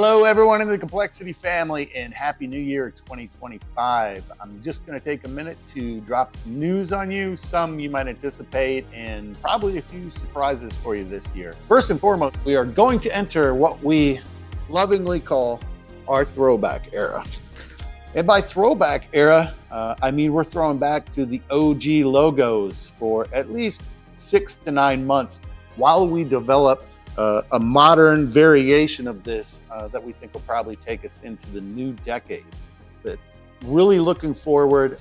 Hello, everyone in the Complexity family, and Happy New Year 2025. I'm just going to take a minute to drop some news on you, some you might anticipate, and probably a few surprises for you this year. First and foremost, we are going to enter what we lovingly call our throwback era. And by throwback era, I mean we're throwing back to the OG logos for at least 6 to 9 months while we develop a modern variation of this that we think will probably take us into the new decade. But really looking forward,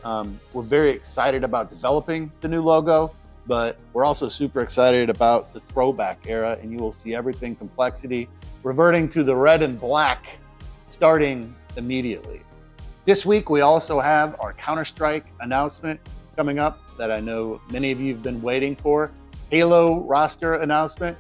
we're very excited about developing the new logo, but we're also super excited about the throwback era, and you will see everything Complexity reverting to the red and black starting immediately. This week, we also have our Counter-Strike announcement coming up that I know many of you have been waiting for, Halo roster announcement,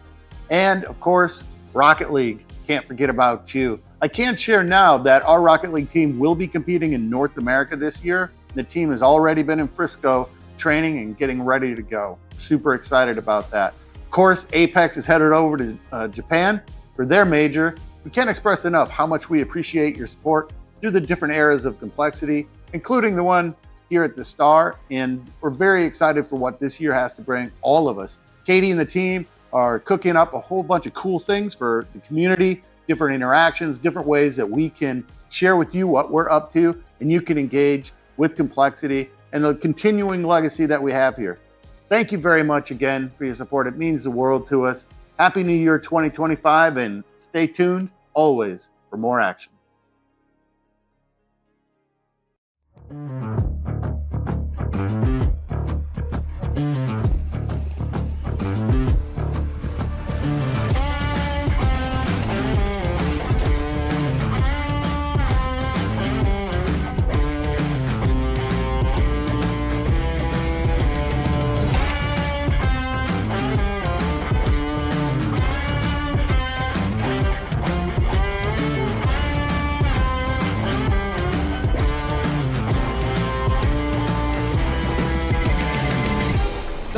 and of course, Rocket League. Can't forget about you. I can share now that our Rocket League team will be competing in North America this year. The team has already been in Frisco training and getting ready to go. Super excited about that. Of course, Apex is headed over to Japan for their major. We can't express enough how much we appreciate your support through the different eras of Complexity, including the one here at the Star. And we're very excited for what this year has to bring all of us. Katie and the team are cooking up a whole bunch of cool things for the community, different interactions, different ways that we can share with you what we're up to, and you can engage with Complexity and the continuing legacy that we have here. Thank you very much again for your support. It means the world to us. Happy New Year 2025, and stay tuned always for more action.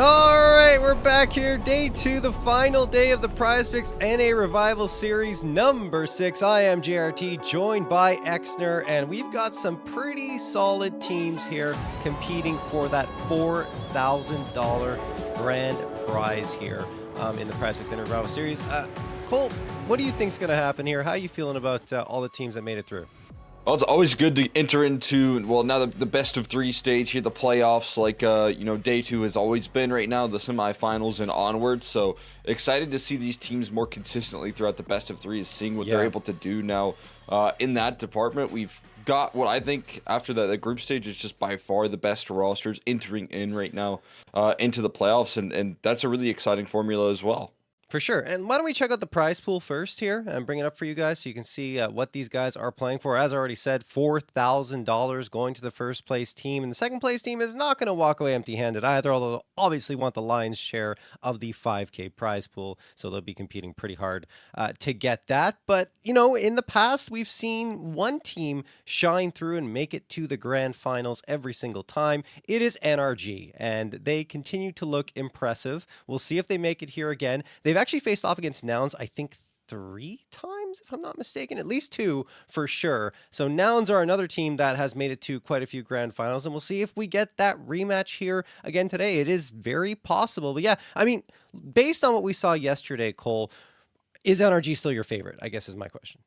All right, we're back here. Day 2, the final day of the Prizepicks NA Revival Series number 6. I am JRT, joined by Exner, and we've got some pretty solid teams here competing for that $4,000 grand prize here in the Prizepicks NA Revival Series. Cole, what do you think's going to happen here? How are you feeling about all the teams that made it through? Well, it's always good to enter into, well, now the best of 3 stage here, the playoffs, like, day 2 has always been right now, the semifinals and onwards. So excited to see these teams more consistently throughout the best of 3, seeing what they're able to do now in that department. We've got what I think after the group stage is just by far the best rosters entering in right now into the playoffs. And that's a really exciting formula as well. For sure. And why don't we check out the prize pool first here and bring it up for you guys so you can see what these guys are playing for. As I already said, $4,000 going to the first place team. And the second place team is not going to walk away empty-handed either, although they'll obviously want the lion's share of the 5K prize pool. So they'll be competing pretty hard to get that. But, in the past, we've seen one team shine through and make it to the grand finals every single time. It is NRG, and they continue to look impressive. We'll see if they make it here again. They've actually faced off against Nouns, I think 3 times, if I'm not mistaken, at least 2 for sure. So Nouns are another team that has made it to quite a few grand finals, and we'll see if we get that rematch here again today. It is very possible. But yeah, I mean, based on what we saw yesterday, Cole, is NRG still your favorite, I guess is my question.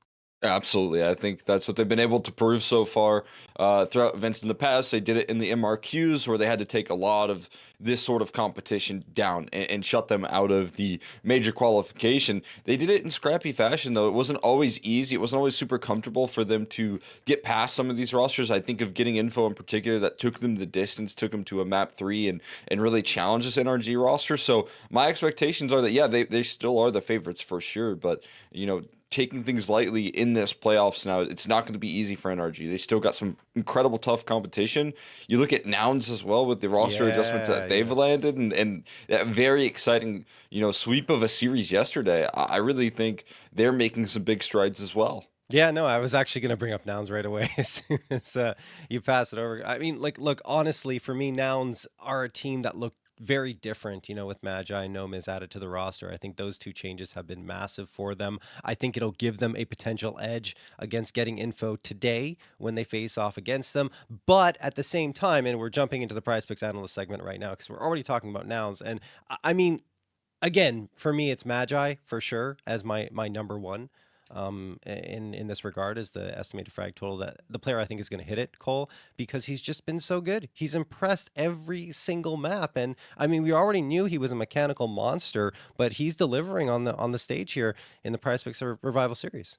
Absolutely. I think that's what they've been able to prove so far throughout events in the past. They did it in the MRQs where they had to take a lot of this sort of competition down and shut them out of the major qualification. They did it in scrappy fashion, though. It wasn't always easy. It wasn't always super comfortable for them to get past some of these rosters. I think of Getting Info in particular that took them the distance, took them to a map 3 and really challenged this NRG roster. So my expectations are that, yeah, they still are the favorites for sure. But, taking things lightly in this playoffs now, it's not going to be easy for NRG. They still got some incredible tough competition. You look at Nouns as well with the roster adjustment that they've landed and that very exciting, sweep of a series yesterday. I really think they're making some big strides as well. Yeah, no, I was actually going to bring up Nouns right away as soon as you pass it over. I mean, look, honestly, for me, Nouns are a team that looked very different, with Magi and Nomis added to the roster. I think those two changes have been massive for them. I think it'll give them a potential edge against getting info today when they face off against them. But at the same time, and we're jumping into the Prize Picks analyst segment right now because we're already talking about nouns. And I mean, again, for me, it's Magi for sure as my number one. In this regard, is the estimated frag total that the player I think is going to hit it, Cole, because he's just been so good. He's impressed every single map, and I mean, we already knew he was a mechanical monster, but he's delivering on the stage here in the Prize Picks Revival series.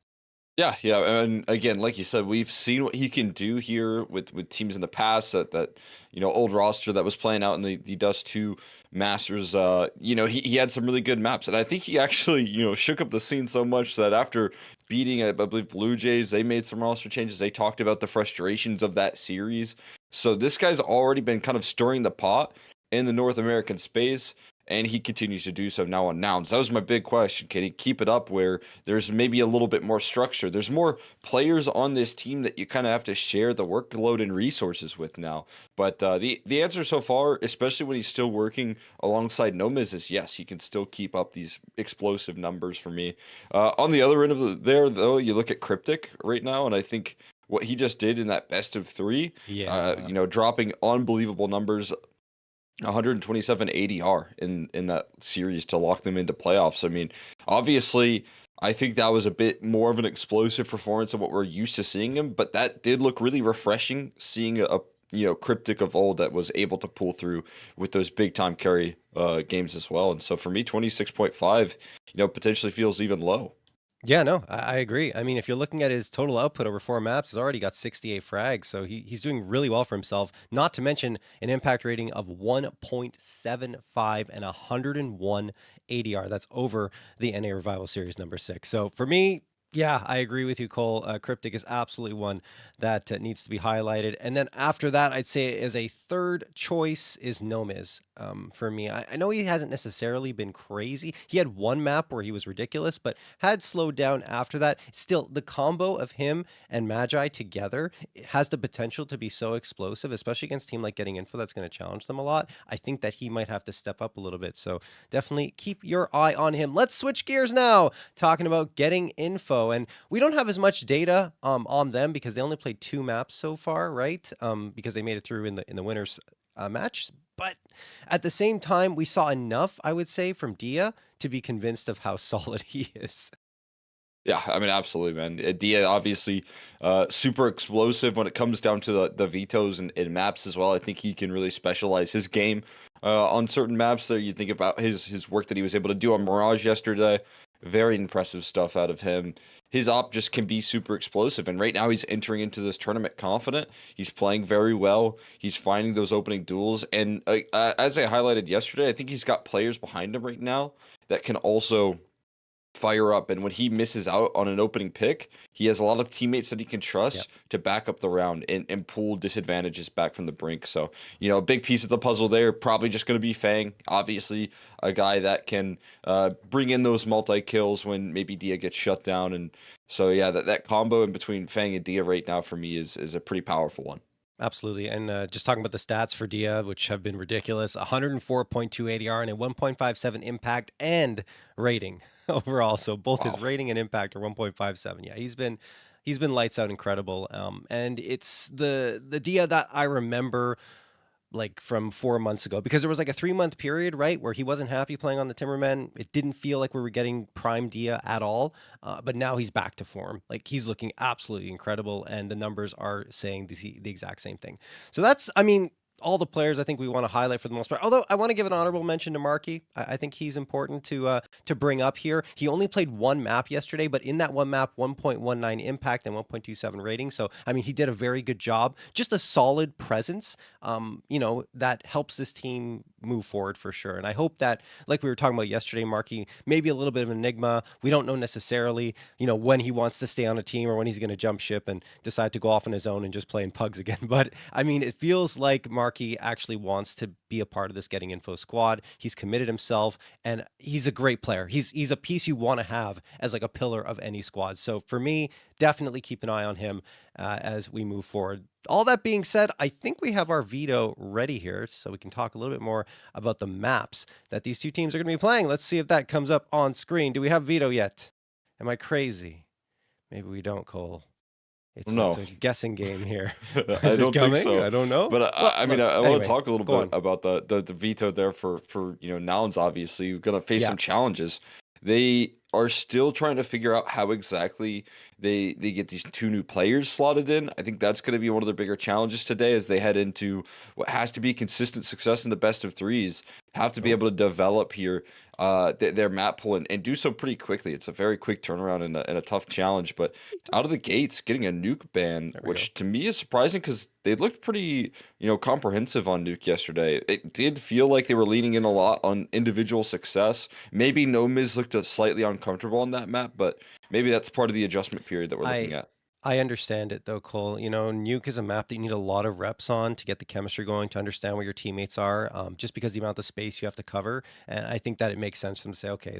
Yeah, yeah, and again, like you said, we've seen what he can do here with teams in the past. That old roster that was playing out in the Dust 2 Masters. He had some really good maps, and I think he actually shook up the scene so much that after beating, I believe, Blue Jays, they made some roster changes. They talked about the frustrations of that series. So this guy's already been kind of stirring the pot in the North American space, and he continues to do so now on Nouns. That was my big question. Can he keep it up where there's maybe a little bit more structure? There's more players on this team that you kind of have to share the workload and resources with now. But the answer so far, especially when he's still working alongside Nomis, is yes, he can still keep up these explosive numbers for me. On the other end of there, though, you look at Cryptic right now, and I think what he just did in that best of three, Yeah. dropping unbelievable numbers, 127 ADR in that series to lock them into playoffs. I mean, obviously, I think that was a bit more of an explosive performance of what we're used to seeing him, but that did look really refreshing seeing a Cryptic of old that was able to pull through with those big time carry games as well. And so for me, 26.5, potentially feels even low. Yeah, no, I agree. I mean, if you're looking at his total output over 4 maps, he's already got 68 frags, so he's doing really well for himself. Not to mention an impact rating of 1.75 and 101 ADR. That's over the NA Revival Series number 6. So for me, yeah, I agree with you, Cole. Cryptic is absolutely one that needs to be highlighted. And then after that, I'd say as a third choice is Nomiz. For me, I know he hasn't necessarily been crazy. He had one map where he was ridiculous, but had slowed down after that. Still, the combo of him and Magi together has the potential to be so explosive, especially against a team like Getting Info that's going to challenge them a lot. I think that he might have to step up a little bit. So definitely keep your eye on him. Let's switch gears now, talking about Getting Info. And we don't have as much data on them because they only played 2 maps so far, right? Because they made it through in the winners match. But at the same time, we saw enough, I would say, from Dia to be convinced of how solid he is. Yeah, I mean, absolutely, man. Dia obviously super explosive when it comes down to the vetoes and maps as well. I think he can really specialize his game on certain maps. So you think about his work that he was able to do on Mirage yesterday. Very impressive stuff out of him. His op just can be super explosive, and right now he's entering into this tournament confident. He's playing very well. He's finding those opening duels, and as I highlighted yesterday, I think he's got players behind him right now that can also fire up. And when he misses out on an opening pick, he has a lot of teammates that he can trust Yep. to back up the round and pull disadvantages back from the brink. So, a big piece of the puzzle there, probably just going to be Fang. Obviously, a guy that can bring in those multi kills when maybe Dia gets shut down. And so, yeah, that combo in between Fang and Dia right now for me is a pretty powerful one. Absolutely. And just talking about the stats for Dia, which have been ridiculous, 104.2 ADR and a 1.57 impact and rating overall. So both his Wow. rating and impact are 1.57. Yeah, he's been lights out incredible. And it's the Dia that I remember like from 4 months ago because there was like a 3 month period, right, where he wasn't happy playing on the Timmerman. It didn't feel like we were getting prime Dia at all. But now he's back to form. Like he's looking absolutely incredible, and the numbers are saying the exact same thing. So that's, I mean, all the players I think we want to highlight for the most part. Although I want to give an honorable mention to Markey. I think he's important to bring up here. He only played one map yesterday, but in that one map, 1.19 impact and 1.27 rating. So I mean, he did a very good job. Just a solid presence, that helps this team move forward for sure. And I hope that, like we were talking about yesterday, Markey, maybe a little bit of an enigma. We don't know necessarily, when he wants to stay on a team or when he's going to jump ship and decide to go off on his own and just play in pugs again. But I mean, it feels like Markey Markey actually wants to be a part of this Getting Info squad. He's committed himself, and he's a great player. He's a piece you want to have as like a pillar of any squad. So for me, definitely keep an eye on him as we move forward. All that being said, I think we have our veto ready here, so we can talk a little bit more about the maps that these two teams are going to be playing. Let's see if that comes up on screen. Do we have veto yet? Am I crazy? Maybe we don't, Cole. It's No, a guessing game here. I Is it don't think coming? so. I don't know. But Well, I mean, look, I want anyway, to talk a little go bit on. about the veto there for Nouns. Obviously, you're gonna face Yeah. some challenges. They are still trying to figure out how exactly they get these two new players slotted in. I think that's going to be one of their bigger challenges today as they head into what has to be consistent success in the best of threes. Have to be Oh. able to develop here their map pool and do so pretty quickly. It's a very quick turnaround and a tough challenge. But out of the gates, getting a nuke ban, There we which to me is surprising because they looked pretty comprehensive on nuke yesterday. It did feel like they were leaning in a lot on individual success. Maybe No Miz looked slightly uncomfortable on that map, but maybe that's part of the adjustment period that we're looking at. I understand it though, Cole. Nuke is a map that you need a lot of reps on to get the chemistry going, to understand where your teammates are, just because the amount of space you have to cover. And I think that it makes sense for them to say, okay,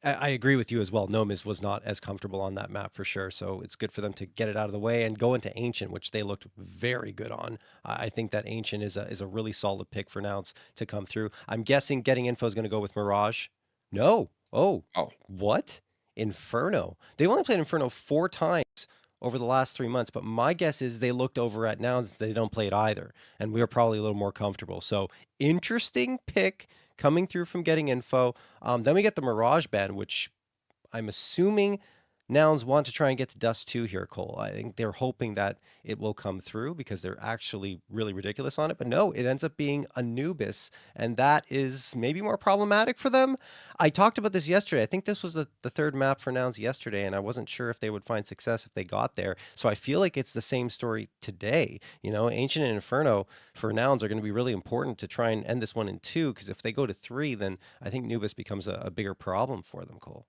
I agree with you as well. Nomis was not as comfortable on that map for sure. So it's good for them to get it out of the way and go into Ancient, which they looked very good on. I think that Ancient is a really solid pick for Nouns to come through. I'm guessing Getting Info is going to go with Mirage. No. Oh, Oh, what? Inferno. They only played Inferno 4 times over the last 3 months, but my guess is they looked over at Nouns, they don't play it either, and we are probably a little more comfortable. So interesting pick coming through from Getting Info. Then we get the Mirage ban, which I'm assuming Nouns want to try and get to Dust 2 here, Cole. I think they're hoping that it will come through because they're actually really ridiculous on it. But no, it ends up being Anubis, and that is maybe more problematic for them. I talked about this yesterday. I think this was the third map for Nouns yesterday, and I wasn't sure if they would find success if they got there. So I feel like it's the same story today. Ancient and Inferno for Nouns are going to be really important to try and end this one in 2, because if they go to 3, then I think Nubis becomes a bigger problem for them, Cole.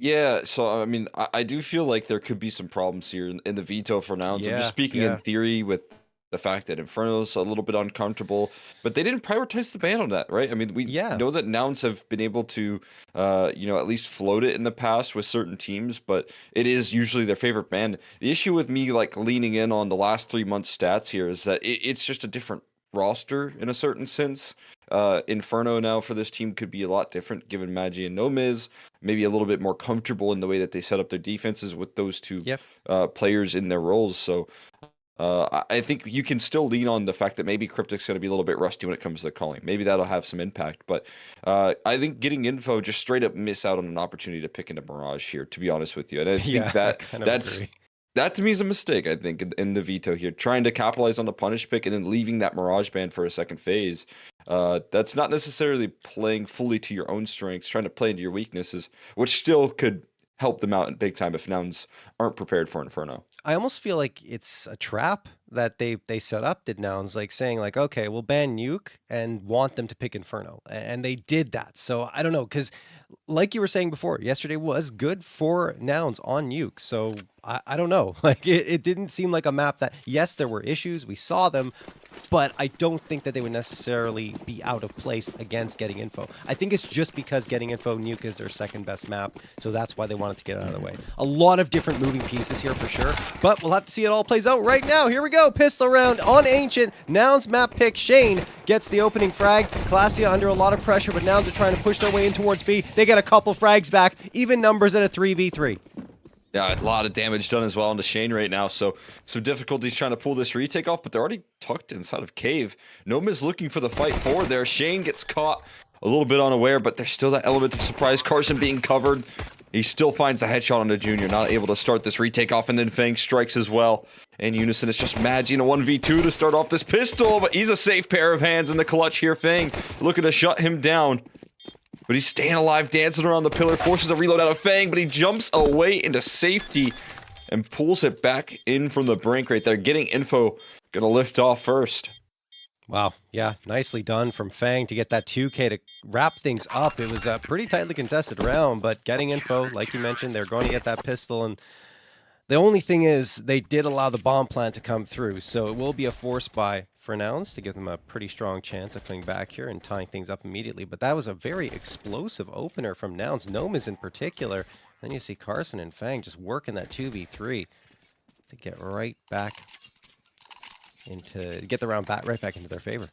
yeah, so I mean, I do feel like there could be some problems here in the veto for Nouns. I'm just Yeah, speaking in yeah, theory with the fact that Inferno's a little bit uncomfortable, but they didn't prioritize the ban on that, right? I mean, we yeah. know that Nouns have been able to, at least float it in the past with certain teams, but it is usually their favorite ban. The issue with me, like, leaning in on the last 3 months stats here is that it's just a different roster in a certain sense. Inferno now for this team could be a lot different given Magi and No Miz, maybe a little bit more comfortable in the way that they set up their defenses with those two Yep. players in their roles. So I think you can still lean on the fact that maybe Cryptic's going to be a little bit rusty when it comes to the calling. Maybe that'll have some impact. But I think Getting Info just straight up miss out on an opportunity to pick into Mirage here, to be honest with you. And I think Yeah, I kind of that's agree. that to me is a mistake, I think, in the veto here. Trying to capitalize on the punish pick and then leaving that Mirage ban for a second phase. That's not necessarily playing fully to your own strengths, trying to play into your weaknesses, which still could help them out in big time if Nouns aren't prepared for Inferno. I almost feel like it's a trap that they set up, did Nouns, like saying like, okay, we'll ban Nuke and want them to pick Inferno. And they did that. So I don't know, because like you were saying before, yesterday was good for Nouns on Nuke. So I don't know. Like it didn't seem like a map that, yes, there were issues. We saw them, but I don't think that they would necessarily be out of place against Getting Info. I think it's just because Getting Info Nuke is their second best map, so that's why they wanted to get it out of the way. A lot of different moving pieces here for sure, but we'll have to see it all plays out right now. Here we go, pistol round on Ancient. Nouns map pick. Shane gets the opening frag. Classia under a lot of pressure, but Nouns are trying to push their way in towards B. They get a couple frags back, even numbers at a 3v3. Yeah, a lot of damage done as well onto Shane right now. So some difficulties trying to pull this retake off, but they're already tucked inside of Cave. Noma's looking for the fight forward there. Shane gets caught a little bit unaware, but there's still that element of surprise. Carson being covered. He still finds the headshot on the Junior, not able to start this retake off, and then Fang strikes as well. In unison, it's just Magi in a 1v2 to start off this pistol, but he's a safe pair of hands in the clutch here. Fang looking to shut him down. But he's staying alive, dancing around the pillar, forces a reload out of Fang, but he jumps away into safety and pulls it back in from the brink right there. Getting Info, gonna lift off first. Wow, yeah, nicely done from Fang to get that 2K to wrap things up. It was a pretty tightly contested round, but Getting Info, like you mentioned, they're going to get that pistol, and the only thing is they did allow the bomb plant to come through, so it will be a force buy for Nouns to give them a pretty strong chance of coming back here and tying things up immediately. But that was a very explosive opener from Nouns, Nomas in particular. Then you see Carson and Fang just working that 2v3 to get right back into, get the round back right back into their favor.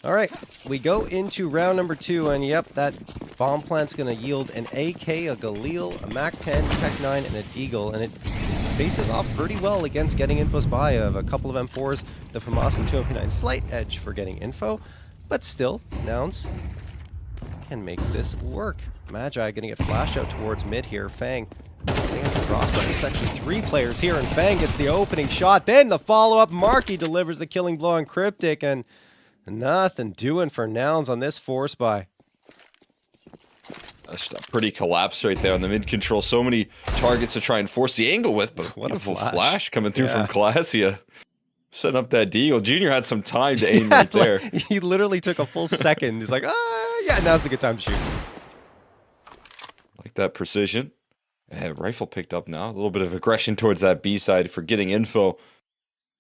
All right, we go into round number 2, and yep, that bomb plant's going to yield an AK, a Galil, a MAC-10, Tech-9, and a Deagle, and it faces off pretty well against getting info's buy of a couple of M4s, the FAMAS and 2MP9, slight edge for getting info, but still, Nouns can make this work. Magi going to get flashed out towards mid here. Fang getting at the crossbar. There's actually 3 players here, and Fang gets the opening shot. Then the follow-up. Marky delivers the killing blow on Cryptic, and nothing doing for Nouns on this force buy. That's a pretty collapse right there on the mid control. So many targets to try and force the angle with, but what a flash coming through from Classia. Setting up that deal. Junior had some time to aim right there. He literally took a full second. He's like, yeah, now's the good time to shoot. Like that precision. And rifle picked up now. A little bit of aggression towards that B side for getting info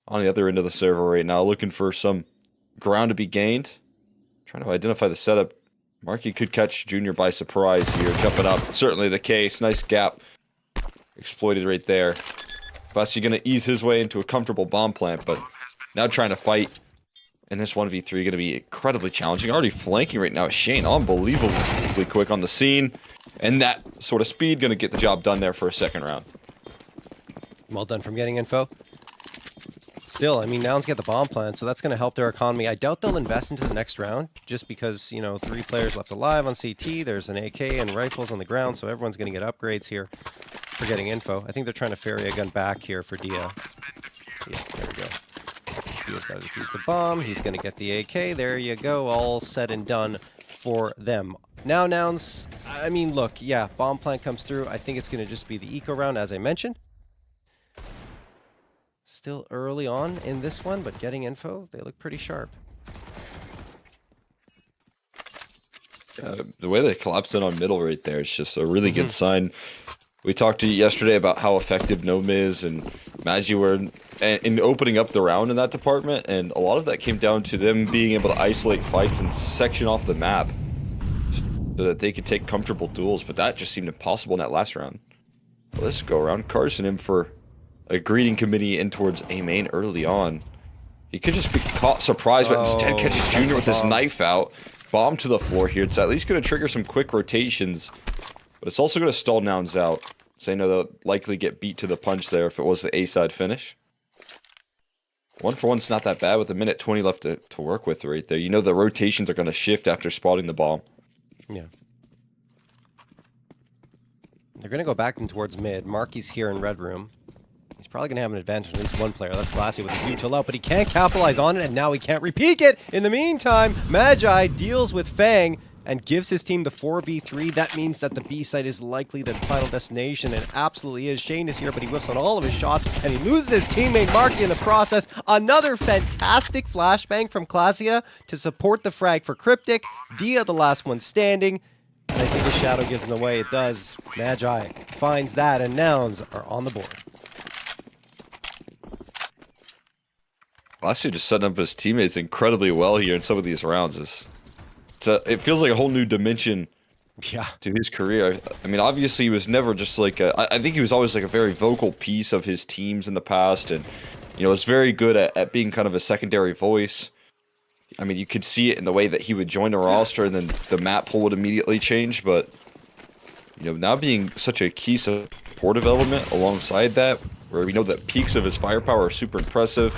on the other end of the server right now. Looking for some ground to be gained. Trying to identify the setup. Marky could catch Junior by surprise here. Jumping up. Certainly the case. Nice gap. Exploited right there. Bassi going to ease his way into a comfortable bomb plant, but now trying to fight. And this 1v3 going to be incredibly challenging. Already flanking right now is Shane. Unbelievably quick on the scene. And that sort of speed going to get the job done there for a second round. Well done from getting info. Still, I mean, Nouns get the bomb plant, so that's going to help their economy. I doubt they'll invest into the next round, just because, you know, 3 players left alive on CT. There's an AK and rifles on the ground, so everyone's going to get upgrades here for getting info. I think they're trying to ferry a gun back here for Dia. Yeah, there we go. Dia's got to defuse the bomb. He's going to get the AK. There you go. All said and done for them. Now, Nouns, I mean, look, yeah, bomb plant comes through. I think it's going to just be the eco round, as I mentioned. Still early on in this one, but getting info, they look pretty sharp. The way they collapsed in on middle right there is just a really good sign. We talked to you yesterday about how effective Nomiz and Magi were in opening up the round in that department, and a lot of that came down to them being able to isolate fights and section off the map so that they could take comfortable duels, but that just seemed impossible in that last round. Well, let's go around. Carson in for a greeting committee in towards A main early on. He could just be caught surprised, but instead catches Junior with his knife out. Bomb to the floor here. It's at least going to trigger some quick rotations, but it's also going to stall Nouns out. So they know they'll likely get beat to the punch there if it was the A-side finish. 1 for 1's not that bad with 1:20 left to work with right there. You know the rotations are going to shift after spotting the bomb. Yeah. They're going to go back in towards mid. Marky's here in red room. He's probably going to have an advantage on at least 1 player. That's Classy with his util out, but he can't capitalize on it, and now he can't repeat it. In the meantime, Magi deals with Fang and gives his team the 4v3. That means that the B site is likely the final destination, and it absolutely is. Shane is here, but he whiffs on all of his shots, and he loses his teammate Marky in the process. Another fantastic flashbang from Classia to support the frag for Cryptic. Dia, the last one standing. And I think the shadow gives him away. It does. Magi finds that, and Nouns are on the board. Classy just setting up his teammates incredibly well here in some of these rounds. It feels like a whole new dimension to his career. I mean, obviously he was never just like I think he was always like a very vocal piece of his teams in the past, and you know, was very good at being kind of a secondary voice. I mean, you could see it in the way that he would join the roster and then the map pool would immediately change, but you know, now being such a key supportive element alongside that, where we know that peaks of his firepower are super impressive,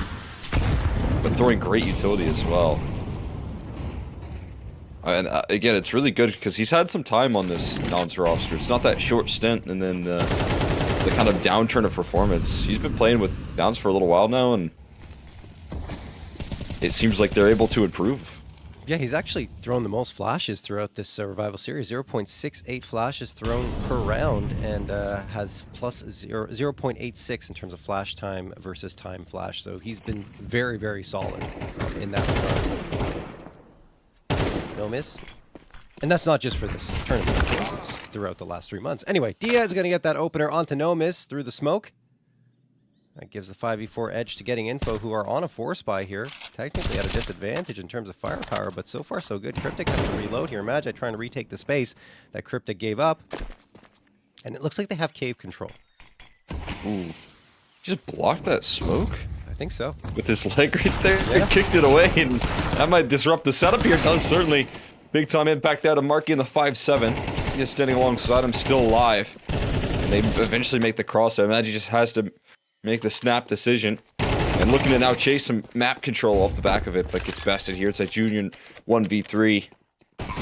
but throwing great utility as well. And again, it's really good because he's had some time on this Nouns roster. It's not that short stint and then the kind of downturn of performance. He's been playing with Nouns for a little while now, and it seems like they're able to improve. Yeah, he's actually thrown the most flashes throughout this Revival series. 0.68 flashes thrown per round, and has plus 0.86 in terms of flash time versus time flash. So he's been very, very solid in that regard. No miss. And that's not just for this tournament, of course. It's throughout the last 3 months. Anyway, Dia is going to get that opener onto No Miss through the smoke. That gives the 5v4 edge to Getting Info, who are on a 4-spy here. Technically at a disadvantage in terms of firepower, but so far so good. Cryptic has to reload here. Magi trying to retake the space that Cryptic gave up. And it looks like they have cave control. Ooh. Just blocked that smoke? I think so. With his leg right there, Yeah. Kicked it away, and that might disrupt the setup here. It does certainly. Big time impact out of Marky in the 5-7. He's standing alongside him, still alive. And they eventually make the cross. I imagine he just has to make the snap decision. And looking to now chase some map control off the back of it, but gets bested here. It's a Junior 1v3.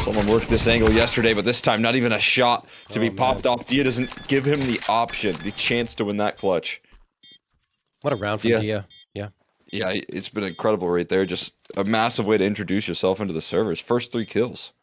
Someone worked this angle yesterday, but this time not even a shot to be popped off. Dia doesn't give him the option, the chance to win that clutch. What a round from Dia. Yeah, it's been incredible right there. Just a massive way to introduce yourself into the servers. First 3 kills.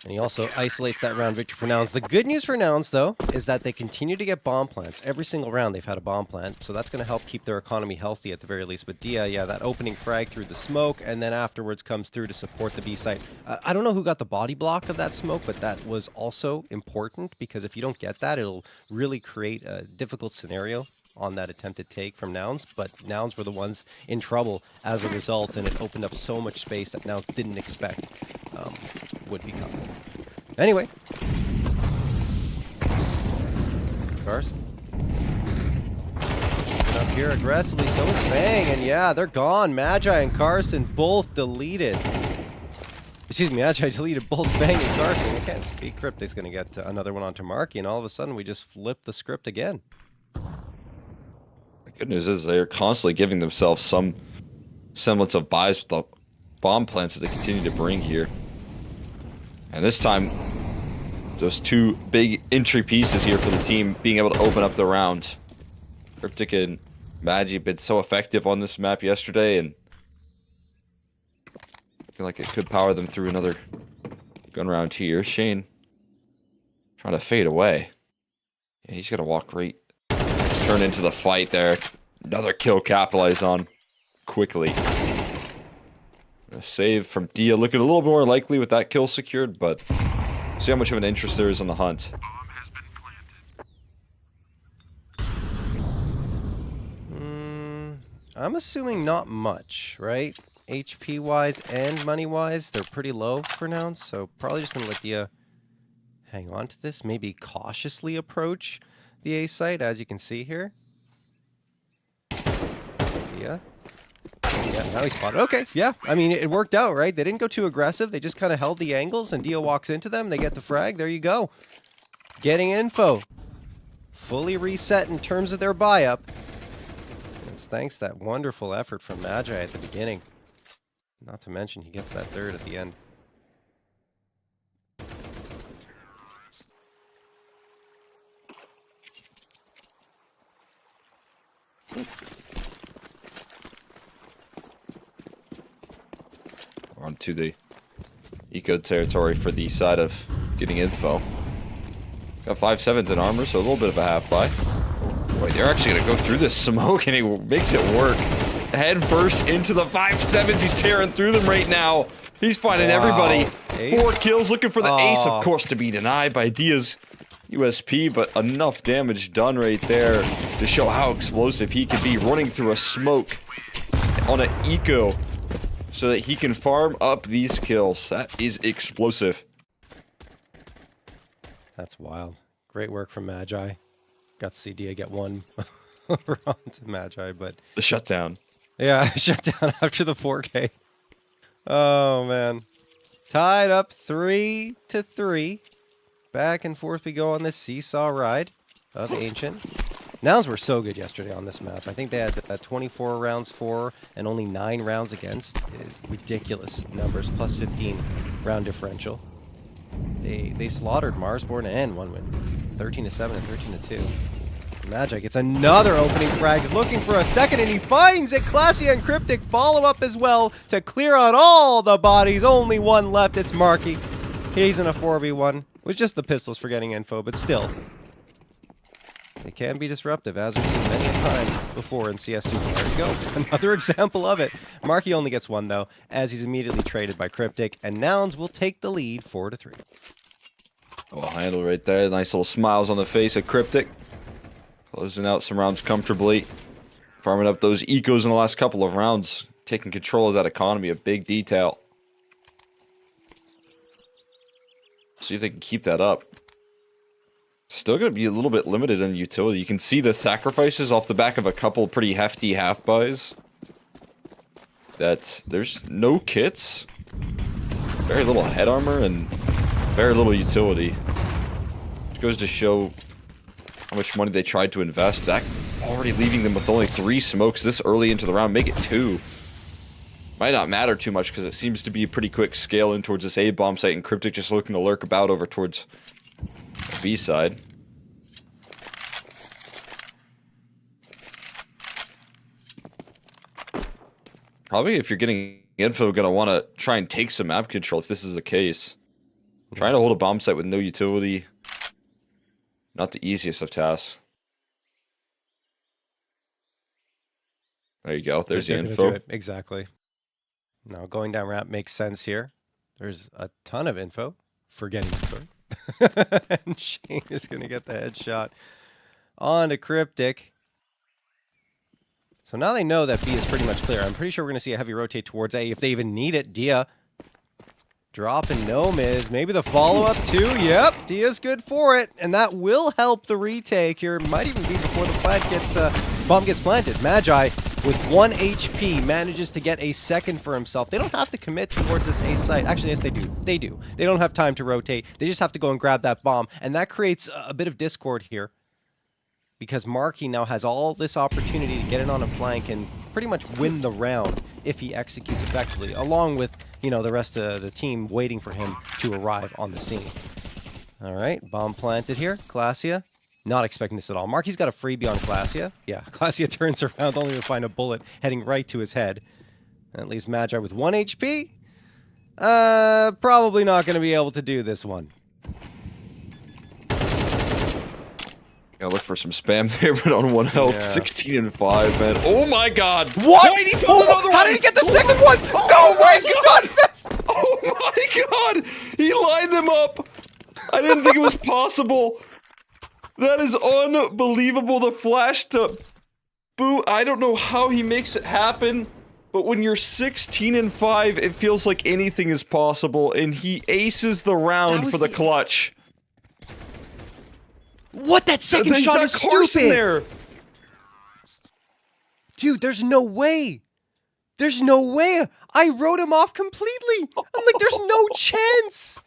And he also isolates that round victory for Nouns. The good news for Nouns, though, is that they continue to get bomb plants. Every single round they've had a bomb plant, so that's going to help keep their economy healthy at the very least. But Dia, yeah, that opening frag through the smoke, and then afterwards comes through to support the B site. I don't know who got the body block of that smoke, but that was also important, because if you don't get that, it'll really create a difficult scenario on that attempted take from Nouns, but Nouns were the ones in trouble as a result, and it opened up so much space that Nouns didn't expect would be coming. Anyway. Carson. Up here aggressively, so is Fang, and yeah, they're gone. Magi and Carson both deleted. Excuse me, Magi deleted both Fang and Carson. I can't speak. Cryptic's going to get another one onto Marky, and all of a sudden we just flipped the script again. The good news is they're constantly giving themselves some semblance of buys with the bomb plants that they continue to bring here. And this time, those 2 big entry pieces here for the team being able to open up the round. Cryptic and Magi have been so effective on this map yesterday, and I feel like it could power them through another gun round here. Shane trying to fade away. Yeah, he's gonna walk right. Just turn into the fight there. Another kill capitalized on quickly. A save from Dia, looking a little more likely with that kill secured, but see how much of an interest there is on the hunt. I'm assuming not much, right? HP-wise and money-wise, they're pretty low for now, so probably just going to let Dia hang on to this, maybe cautiously approach the A site, as you can see here. Dia. Yeah, now he spotted. Okay, yeah. I mean, it worked out, right? They didn't go too aggressive. They just kind of held the angles, and Dia walks into them. They get the frag. There you go. Getting Info. Fully reset in terms of their buy-up. It's thanks to that wonderful effort from Magi at the beginning. Not to mention, he gets that third at the end. Onto the eco territory for the side of Getting Info. Got 5-7s in armor, so a little bit of a half buy. Boy, they're actually gonna go through this smoke, and he makes it work. Head first into the 5-7s. He's tearing through them right now. He's finding everybody. Ace? 4 kills, looking for the ace, of course, to be denied by Dia's USP, but enough damage done right there to show how explosive he can be, running through a smoke on an eco so that he can farm up these kills. That is explosive. That's wild. Great work from Magi. Got to see Dia get one round to Magi, but... The shutdown. Yeah, shut down after the 4K. Oh, man. Tied up 3-3. Back and forth we go on this seesaw ride of Ancient. Nouns were so good yesterday on this map. I think they had 24 rounds for and only 9 rounds against. Ridiculous numbers, plus 15 round differential. They slaughtered Marsborn and one win. 13-7 and 13-2. Magi gets another opening frag. He's looking for a second, and he finds it. Classy and Cryptic follow up as well to clear out all the bodies. Only one left. It's Marky. He's in a 4v1 with just the pistols for Getting Info, but still. They can be disruptive, as we've seen many a time before in CS2. There you go. Another example of it. Marky only gets one, though, as he's immediately traded by Cryptic, and Nouns will take the lead 4-3. Well handled right there. Nice little smiles on the face of Cryptic. Closing out some rounds comfortably. Farming up those ecos in the last couple of rounds. Taking control of that economy, a big detail. See if they can keep that up. Still going to be a little bit limited on utility. You can see the sacrifices off the back of a couple pretty hefty half buys. That there's no kits, very little head armor, and very little utility. Which goes to show how much money they tried to invest. That already leaving them with only 3 smokes this early into the round. Make it 2. Might not matter too much because it seems to be a pretty quick scale in towards this A bomb site, and Cryptic just looking to lurk about over towards the B side. Probably if you're getting info, gonna want to try and take some map control if this is the case. Trying to hold a bomb site with no utility, not the easiest of tasks. There you go. There's the info. Exactly. Now going down ramp makes sense here. There's a ton of info for getting info. And Shane is going to get the headshot on to Cryptic. So now they know that B is pretty much clear. I'm pretty sure we're going to see a heavy rotate towards A if they even need it. Dia dropping no miz. Maybe the follow-up too. Yep, Dia's good for it. And that will help the retake here. Might even be before the plant gets, bomb gets planted. Magi with 1 HP manages to get a second for himself. They don't have to commit towards this A site. Actually, yes, they do. They do. They don't have time to rotate. They just have to go and grab that bomb. And that creates a bit of discord here, because Marky now has all this opportunity to get in on a flank and pretty much win the round if he executes effectively, along with, you know, the rest of the team waiting for him to arrive on the scene. All right, bomb planted here. Glacia, not expecting this at all. Marky's got a freebie on Glacia. Yeah, Glacia turns around only to find a bullet heading right to his head. That leaves Magi with 1 HP. Probably not going to be able to do this one. Gotta look for some spam there, but on 1 health, Yeah. 16 and 5, man. Oh my god! What? Why did he throw another How one? did he get the second one? No way! He done this! Oh my god! He lined them up! I didn't think it was possible. That is unbelievable. The flash to boot. I don't know how he makes it happen, but when you're 16 and 5, it feels like anything is possible, and he aces the round for the clutch. What? That second shot is stupid! There. Dude, there's no way. There's no way. I wrote him off completely. I'm like, there's no chance.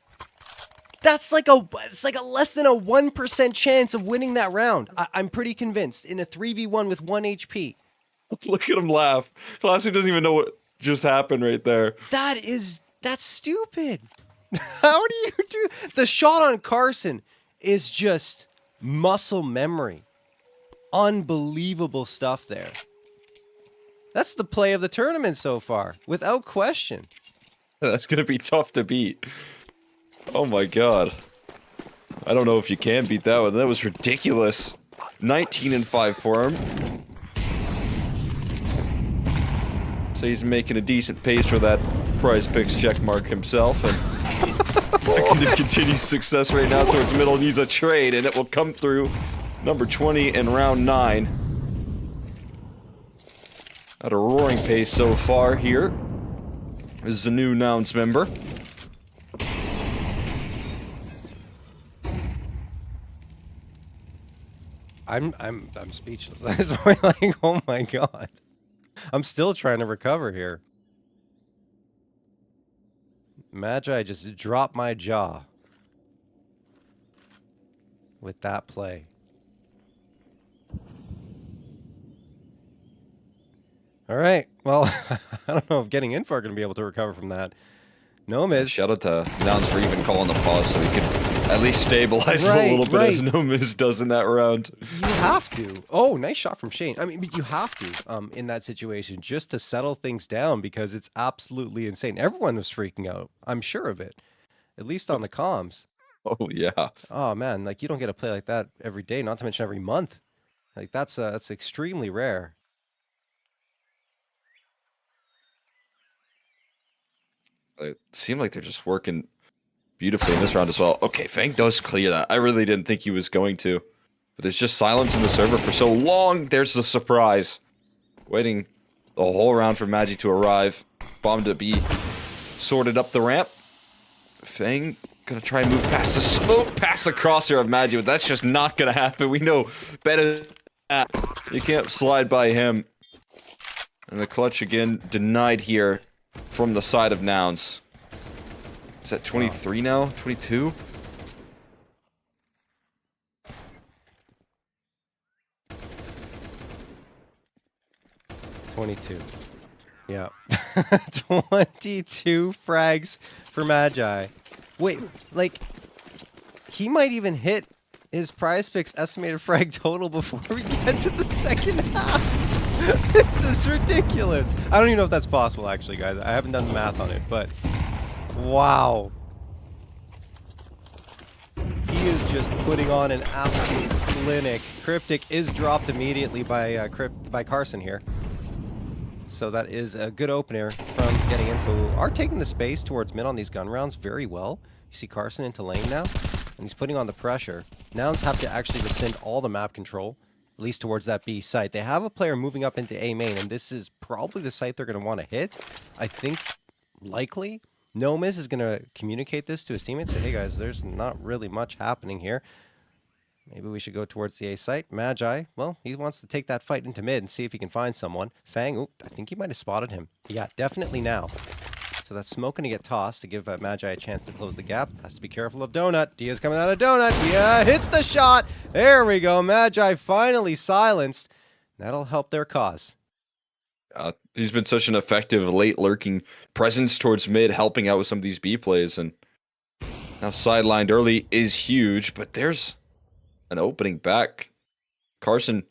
That's like it's like a less than a 1% chance of winning that round. I'm pretty convinced in a 3v1 with 1 HP. Look at him laugh. Classic doesn't even know what just happened right there. That's stupid. How do you do? The shot on Carson is just muscle memory. Unbelievable stuff there. That's the play of the tournament so far, without question. That's going to be tough to beat. Oh my god. I don't know if you can beat that one. That was ridiculous. 19 and 5 for him. So he's making a decent pace for that Prizepicks checkmark himself, and looking to continue success right now towards middle. Needs a trade, and it will come through. Number 20 in round 9. At a roaring pace so far here. This is a new Nouns member. I'm speechless at this point. Like, oh my god. I'm still trying to recover here. Magi just dropped my jaw with that play. All right. Well, I don't know if getting info are going to be able to recover from that. No miss. Shout out to Nouns for even calling the pause so he could at least stabilize a little bit, as No Miz does in that round. You have to. Oh, nice shot from Shane. I mean, you have to in that situation just to settle things down, because it's absolutely insane. Everyone was freaking out. I'm sure of it. At least on the comms. Oh, yeah. Oh, man. Like, you don't get a play like that every day, not to mention every month. Like, that's extremely rare. It seemed like they're just working beautifully in this round as well. Okay, Fang does clear that. I really didn't think he was going to. But there's just silence in the server for so long. There's the surprise. Waiting the whole round for Magi to arrive. Bomb to be sorted up the ramp. Fang gonna try and move past the smoke, past the crosshair of Magi, but that's just not gonna happen. We know better than that. You can't slide by him. And the clutch again denied here from the side of Nouns. Is that 23 now? 22? Yeah. 22 frags for Magi. Wait, like, he might even hit his Prizepicks estimated frag total before we get to the second half. This is ridiculous. I don't even know if that's possible, actually, guys. I haven't done the math on it, but wow. He is just putting on an absolute clinic. Cryptic is dropped immediately by Carson here. So that is a good opener from getting info. Are taking the space towards mid on these gun rounds very well. You see Carson into lane now, and he's putting on the pressure. Nouns have to actually rescind all the map control, at least towards that B site. They have a player moving up into A main, and this is probably the site they're going to want to hit. I think, likely, Nomis is going to communicate this to his teammates. Say, hey guys, there's not really much happening here. Maybe we should go towards the A site. Magi, well, he wants to take that fight into mid and see if he can find someone. Fang, ooh, I think he might have spotted him. Yeah, definitely now. So that smoke going to get tossed to give Magi a chance to close the gap. Has to be careful of Donut. Dia's coming out of Donut. Dia hits the shot. There we go. Magi finally silenced. That'll help their cause. He's been such an effective late lurking presence towards mid, helping out with some of these B plays. And now sidelined early is huge, but there's an opening back. Carson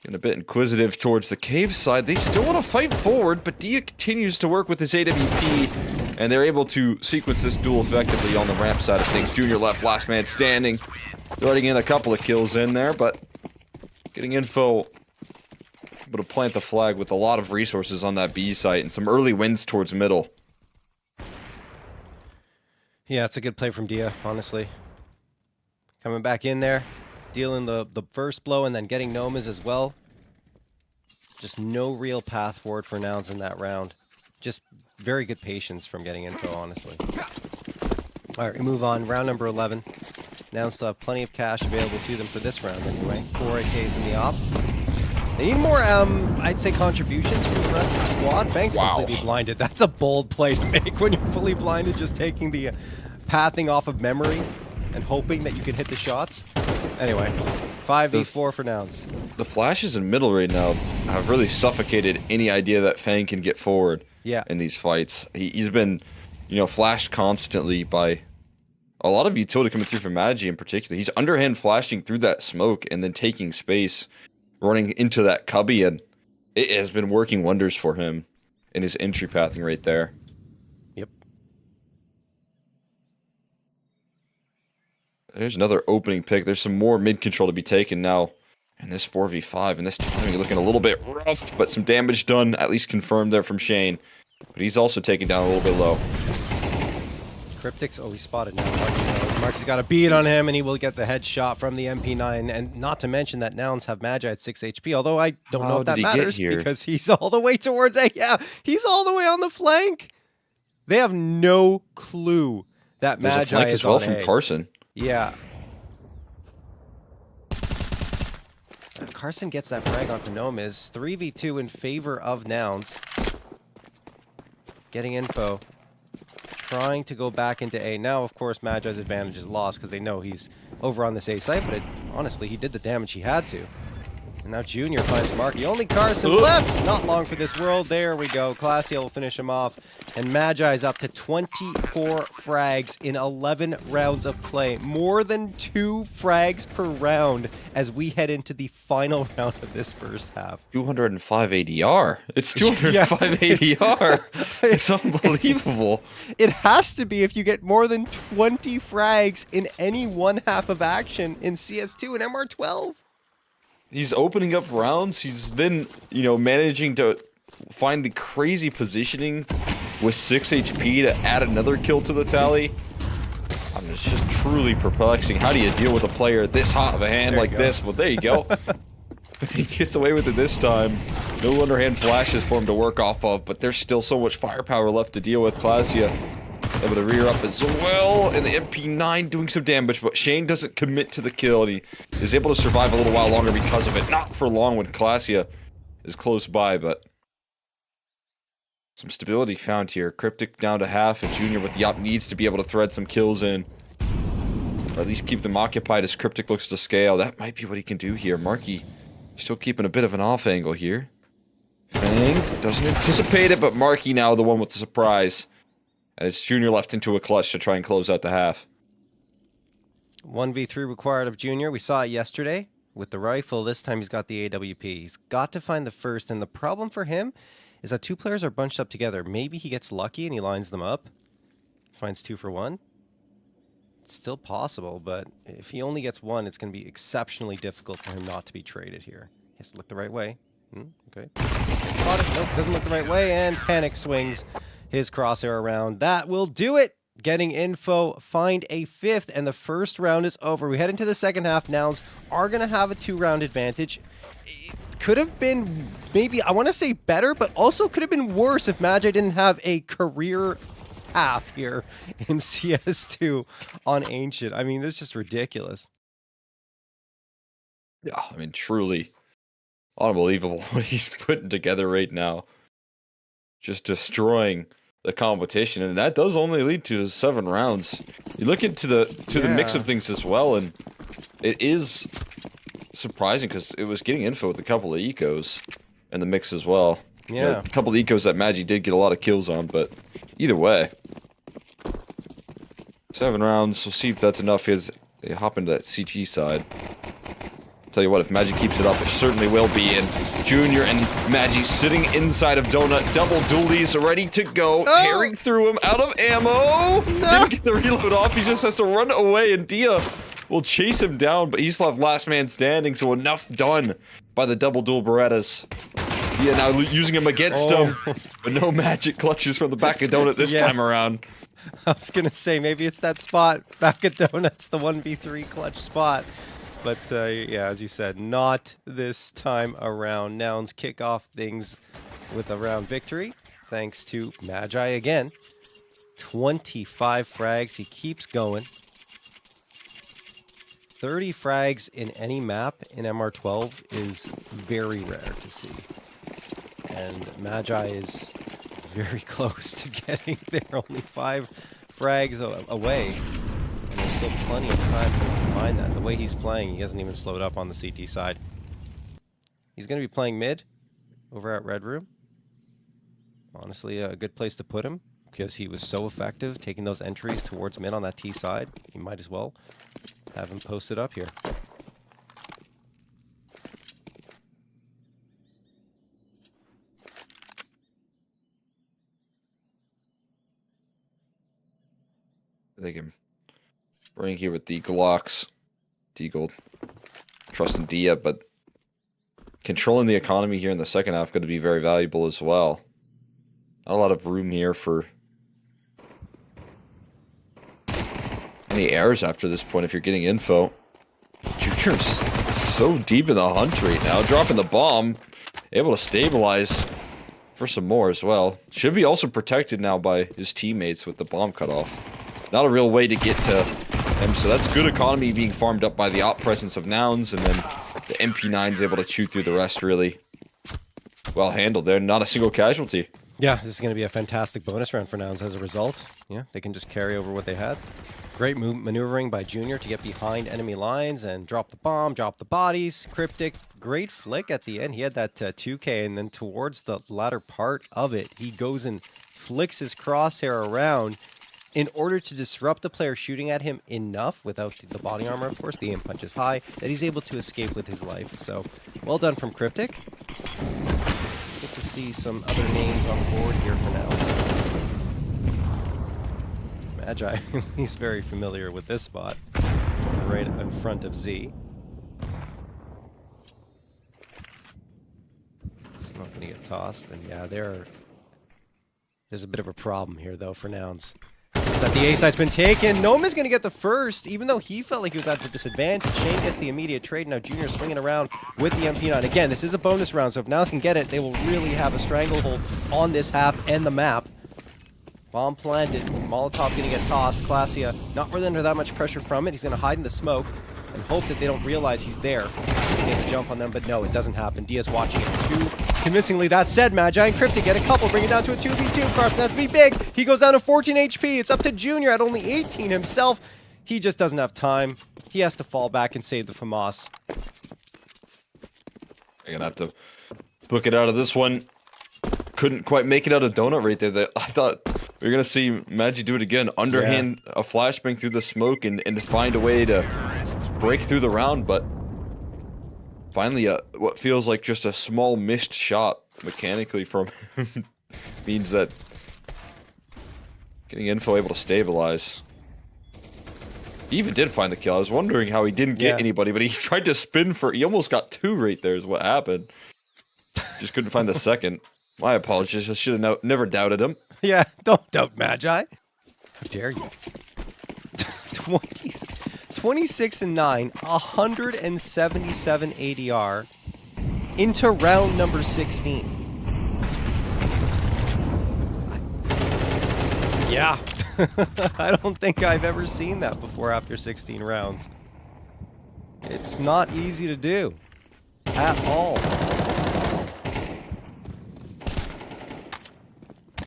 getting a bit inquisitive towards the cave side. They still want to fight forward, but Dia continues to work with his AWP, and they're able to sequence this duel effectively on the ramp side of things. Junior left, last man standing, letting in a couple of kills in there, but getting info, able to plant the flag with a lot of resources on that B site and some early wins towards middle. Yeah, it's a good play from Dia, honestly. Coming back in there, dealing the first blow and then getting Nomas as well. Just no real path forward for Nouns in that round. Just very good patience from getting info, honestly. All right, we move on. Round number 11. Nouns still have plenty of cash available to them for this round anyway. 4 AKs in the op. They need more, I'd say, contributions from the rest of the squad. Bank's completely blinded. That's a bold play to make when you're fully blinded, just taking the pathing off of memory and hoping that you can hit the shots. Anyway, 5v4 for Nouns. The flashes in middle right now have really suffocated any idea that Fang can get forward in these fights. He's been, flashed constantly by a lot of utility coming through from Magi in particular. He's underhand flashing through that smoke and then taking space, running into that cubby, and it has been working wonders for him in his entry pathing right there. There's another opening pick. There's some more mid control to be taken now in this 4v5, and this timing looking a little bit rough, but some damage done, at least confirmed there from Shane. But he's also taken down a little bit low. Cryptics, he's spotted now. Marky's got a beat on him, and he will get the headshot from the MP9. And not to mention that Nouns have Magi at 6 HP, although I don't know if that matters because he's all the way towards A. Yeah, he's all the way on the flank. They have no clue that Magi is on A. There's a flank as well from Carson. Yeah. Carson gets that frag onto Nomis. 3v2 in favor of Nouns. Getting info. Trying to go back into A. Now, of course, Magi's advantage is lost because they know he's over on this A site, but honestly, he did the damage he had to. And now Junior finds Marky. Only Carson left. Not long for this world. There we go. Classiel will finish him off. And Magi's up to 24 frags in 11 rounds of play. More than 2 frags per round as we head into the final round of this first half. 205 ADR. It's 205 ADR. It's unbelievable. It has to be if you get more than 20 frags in any one half of action in CS2 and MR12. He's opening up rounds. He's then, managing to find the crazy positioning with 6 HP to add another kill to the tally. It's just truly perplexing. How do you deal with a player this hot of a hand like this? Well, there you go. He gets away with it this time. No underhand flashes for him to work off of, but there's still so much firepower left to deal with. Clasia able to rear up as well, and the MP9 doing some damage, but Shane doesn't commit to the kill, and he is able to survive a little while longer because of it. Not for long when Clasia is close by, but some stability found here. Cryptic down to half, and Junior with the up needs to be able to thread some kills in. Or at least keep them occupied as Cryptic looks to scale. That might be what he can do here. Marky still keeping a bit of an off angle here. Fang doesn't anticipate it, but Marky now the one with the surprise. And it's Junior left into a clutch to try and close out the half. 1v3 required of Junior. We saw it yesterday with the rifle. This time he's got the AWP. He's got to find the first, and the problem for him is that two players are bunched up together. Maybe he gets lucky and he lines them up. Finds 2 for 1. It's still possible, but if he only gets 1, it's going to be exceptionally difficult for him not to be traded here. He has to look the right way. Okay. Spot it. Nope, doesn't look the right way, and panic swings his crosshair around. That will do it. Getting info, find a 5th, and the first round is over. We head into the second half. Nouns are going to have a 2-round advantage. It could have been maybe, I want to say better, but also could have been worse if Magi didn't have a career half here in CS2 on Ancient. I mean, this is just ridiculous. Yeah, I mean, truly unbelievable what he's putting together right now. Just destroying the competition, and that does only lead to 7 rounds. You look into the mix of things as well, and it is surprising because it was getting info with a couple of ecos in the mix as well. Yeah, you know, a couple of ecos that Magi did get a lot of kills on, but either way, 7 rounds. We'll see if that's enough. As they hop into that CT side. Tell you what, if Magi keeps it up, it certainly will be. And Junior and Magi sitting inside of Donut. Double dualies ready to go. Oh! Tearing through him out of ammo. No! Didn't get the reload off. He just has to run away. And Dia will chase him down. But he's left last man standing. So enough done by the double dual Berettas. Dia now using him against him. But no magic clutches from the back of Donut this time around. I was going to say, maybe it's that spot back at Donut's, the 1v3 clutch spot. But, yeah, as you said, not this time around. Nouns kick off things with a round victory, thanks to Magi again. 25 frags. He keeps going. 30 frags in any map in MR12 is very rare to see. And Magi is very close to getting there. Only 5 frags away. And there's still plenty of time to find that. The way he's playing, he hasn't even slowed up on the CT side. He's going to be playing mid over at Red Room. Honestly, a good place to put him because he was so effective taking those entries towards mid on that T side. You might as well have him posted up here. They can bring here with the Glocks. Deagle trusting Dia, but controlling the economy here in the second half going to be very valuable as well. Not a lot of room here for any errors after this point if you're getting info. Junior's so deep in the hunt right now, dropping the bomb, able to stabilize for some more as well. Should be also protected now by his teammates with the bomb cut off. Not a real way to get to him, so that's good economy being farmed up by the op presence of Nouns, and then the MP9's able to chew through the rest really well handled there. Not a single casualty. Yeah, this is going to be a fantastic bonus round for Nouns as a result. Yeah, they can just carry over what they had. Great maneuvering by Junior to get behind enemy lines and drop the bomb, drop the bodies. Cryptic, great flick at the end. He had that 2K, and then towards the latter part of it, he goes and flicks his crosshair around in order to disrupt the player shooting at him enough, without the body armor, of course, the aim punch is high, that he's able to escape with his life. So, well done from Cryptic. Good to see some other names on board here for now. Magi, he's very familiar with this spot, right in front of Z. It's not going to get tossed, and yeah, there's a bit of a problem here, though, for Nouns. That the A site's been taken. Noma's going to get the first, even though he felt like he was at a disadvantage. Shane gets the immediate trade. Now Junior swinging around with the MP9. Again, this is a bonus round, so if Naus can get it, they will really have a stranglehold on this half and the map. Bomb planted. Molotov going to get tossed. Classia not really under that much pressure from it. He's going to hide in the smoke and hope that they don't realize he's there. He gets a jump on them, but no, it doesn't happen. Diaz watching it too convincingly. That said, Magi and Cryptic get a couple, bring it down to a 2v2. Carson has to be big. He goes down to 14 HP. It's up to Junior at only 18 himself. He just doesn't have time. He has to fall back and save the FAMAS. You're gonna have to book it out of this one. Couldn't quite make it out of Donut right there. I thought we were gonna see Magi do it again. Underhand a flashbang through the smoke and find a way to break through the round, but finally what feels like just a small missed shot mechanically from him means that getting info able to stabilize. He even did find the kill. I was wondering how he didn't get anybody, but he tried to spin for... He almost got two right there is what happened. Just couldn't find the second. My apologies. I should have never doubted him. Yeah, don't doubt Magi. How dare you? 26 and 9, 177 ADR into round number 16. Yeah, I don't think I've ever seen that before after 16 rounds. It's not easy to do at all.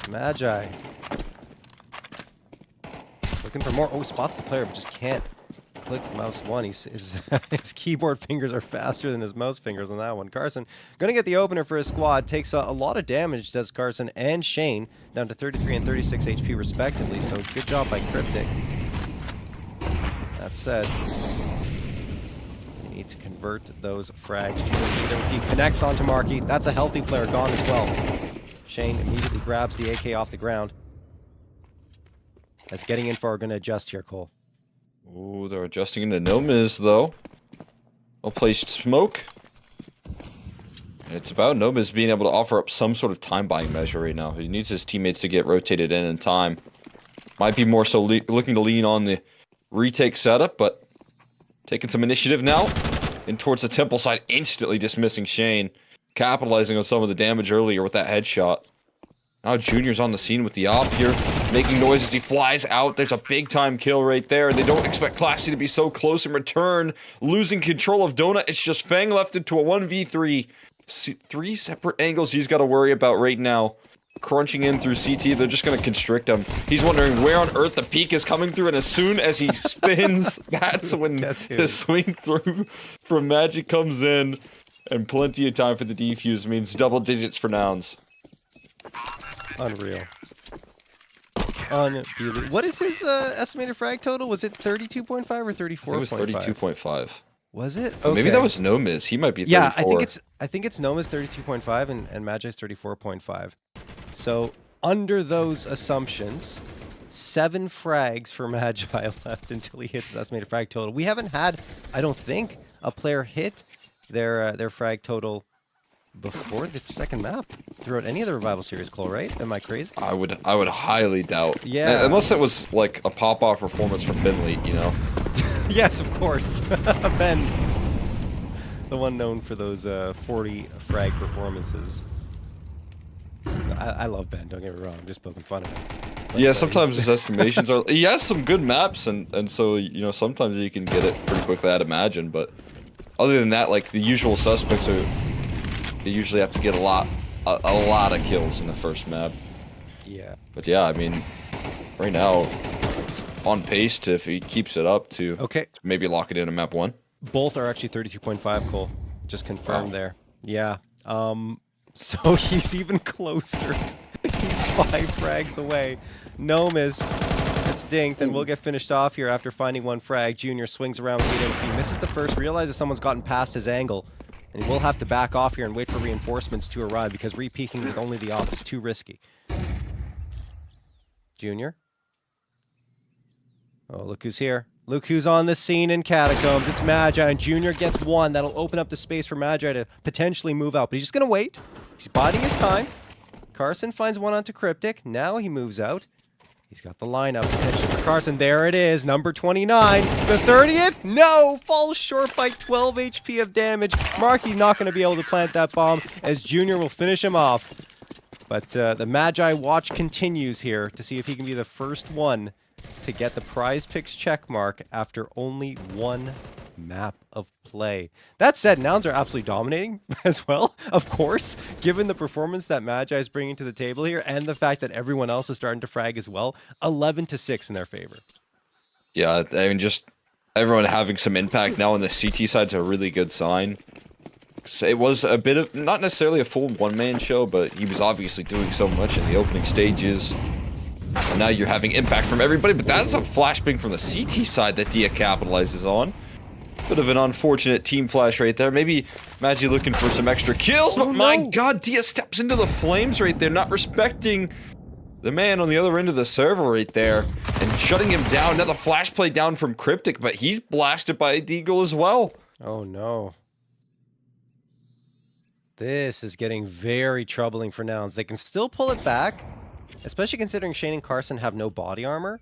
Magi looking for more. Oh, he spots the player, but just can't click mouse one. His keyboard fingers are faster than his mouse fingers on that one. Carson gonna get the opener for his squad. Takes a lot of damage, does Carson and Shane, down to 33 and 36 HP respectively. So good job by Cryptic. That said, you need to convert those frags. He connects onto Marky. That's a healthy player gone as well. Shane immediately grabs the AK off the ground. As getting info are gonna adjust here, Cole. Ooh, they're adjusting into Nomiz, though. Well-placed smoke. And it's about Nomiz being able to offer up some sort of time-buying measure right now. He needs his teammates to get rotated in time. Might be more so looking to lean on the retake setup, but taking some initiative now. And towards the temple side, instantly dismissing Shane. Capitalizing on some of the damage earlier with that headshot. Now Junior's on the scene with the op here, making noise as he flies out. There's a big-time kill right there. They don't expect Classy to be so close in return. Losing control of Donut. It's just Fang left into a 1v3. Three separate angles he's got to worry about right now. Crunching in through CT, they're just going to constrict him. He's wondering where on earth the peak is coming through, and as soon as he spins, that's when the swing through from Magic comes in. And plenty of time for the defuse means double digits for Nouns. Unreal. Unbelievable. What is his estimated frag total? Was it 32.5 or 34.5? It was 32.5. Was it? Okay. Maybe that was Nomiz. He might be 34. Yeah, I think it's Noma's 32.5 and Magi's 34.5. So under those assumptions, 7 frags for Magi left until he hits his estimated frag total. We haven't had, I don't think, a player hit their frag total before the second map throughout any of the Revival series, Cole, right? Am I crazy? I would highly doubt. Yeah. Unless it was like a pop-off performance from Bentley, you know? Yes, of course. Ben, the one known for those 40 frag performances. I love Ben, don't get me wrong. I'm just poking fun at him. Yeah, sometimes his estimations are... He has some good maps, and so, you know, sometimes you can get it pretty quickly, I'd imagine, but other than that, like, the usual suspects are... They usually have to get a lot of kills in the first map. Yeah. But yeah, I mean, right now, on pace to, if he keeps it up, to maybe lock it in on map 1. Both are actually 32.5, Cole. Just confirmed there. Yeah. So he's even closer. He's 5 frags away. Nomiz gets dinked, and we'll get finished off here after finding 1 frag. Junior swings around with it. He misses the first, realizes someone's gotten past his angle. And we'll have to back off here and wait for reinforcements to arrive because re-peeking with only the op is too risky. Junior. Oh, look who's here. Look who's on the scene in Catacombs. It's Magi, and Junior gets 1. That'll open up the space for Magi to potentially move out. But he's just going to wait. He's biding his time. Carson finds 1 onto Cryptic. Now he moves out. He's got the lineup attention for Carson. There it is, number 29. The 30th? No! Falls short by 12 HP of damage. Marky's not going to be able to plant that bomb as Junior will finish him off. But the Magi watch continues here to see if he can be the first one to get the Prizepicks check mark after only one map of play. That said, Nouns are absolutely dominating as well, of course, given the performance that Magi is bringing to the table here and the fact that everyone else is starting to frag as well. 11-6 in their favor. Yeah, I mean, just everyone having some impact now on the CT side is a really good sign. So it was a bit of, not necessarily a full one-man show, but he was obviously doing so much in the opening stages. And now you're having impact from everybody, but that's a flashbang from the CT side that Dia capitalizes on. Bit of an unfortunate team flash right there. Maybe Magi looking for some extra kills, but my god, Dia steps into the flames right there, not respecting the man on the other end of the server right there, and shutting him down. Now the flash play down from Cryptic, but he's blasted by a Deagle as well. Oh no. This is getting very troubling for Nouns. They can still pull it back, especially considering Shane and Carson have no body armor.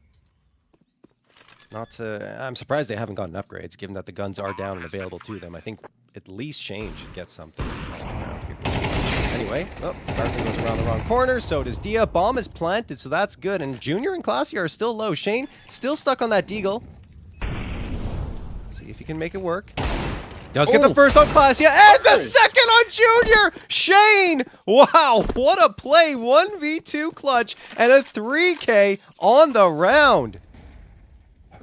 I'm surprised they haven't gotten upgrades, given that the guns are down and available to them. I think at least Shane should get something. Anyway, oh, Carson goes around the wrong corner, so does Dia. Bomb is planted, so that's good. And Junior and Classy are still low. Shane still stuck on that Deagle. See if he can make it work. Does get the first on Classy, and the second on Junior! Shane! Wow, what a play. 1v2 clutch and a 3K on the round.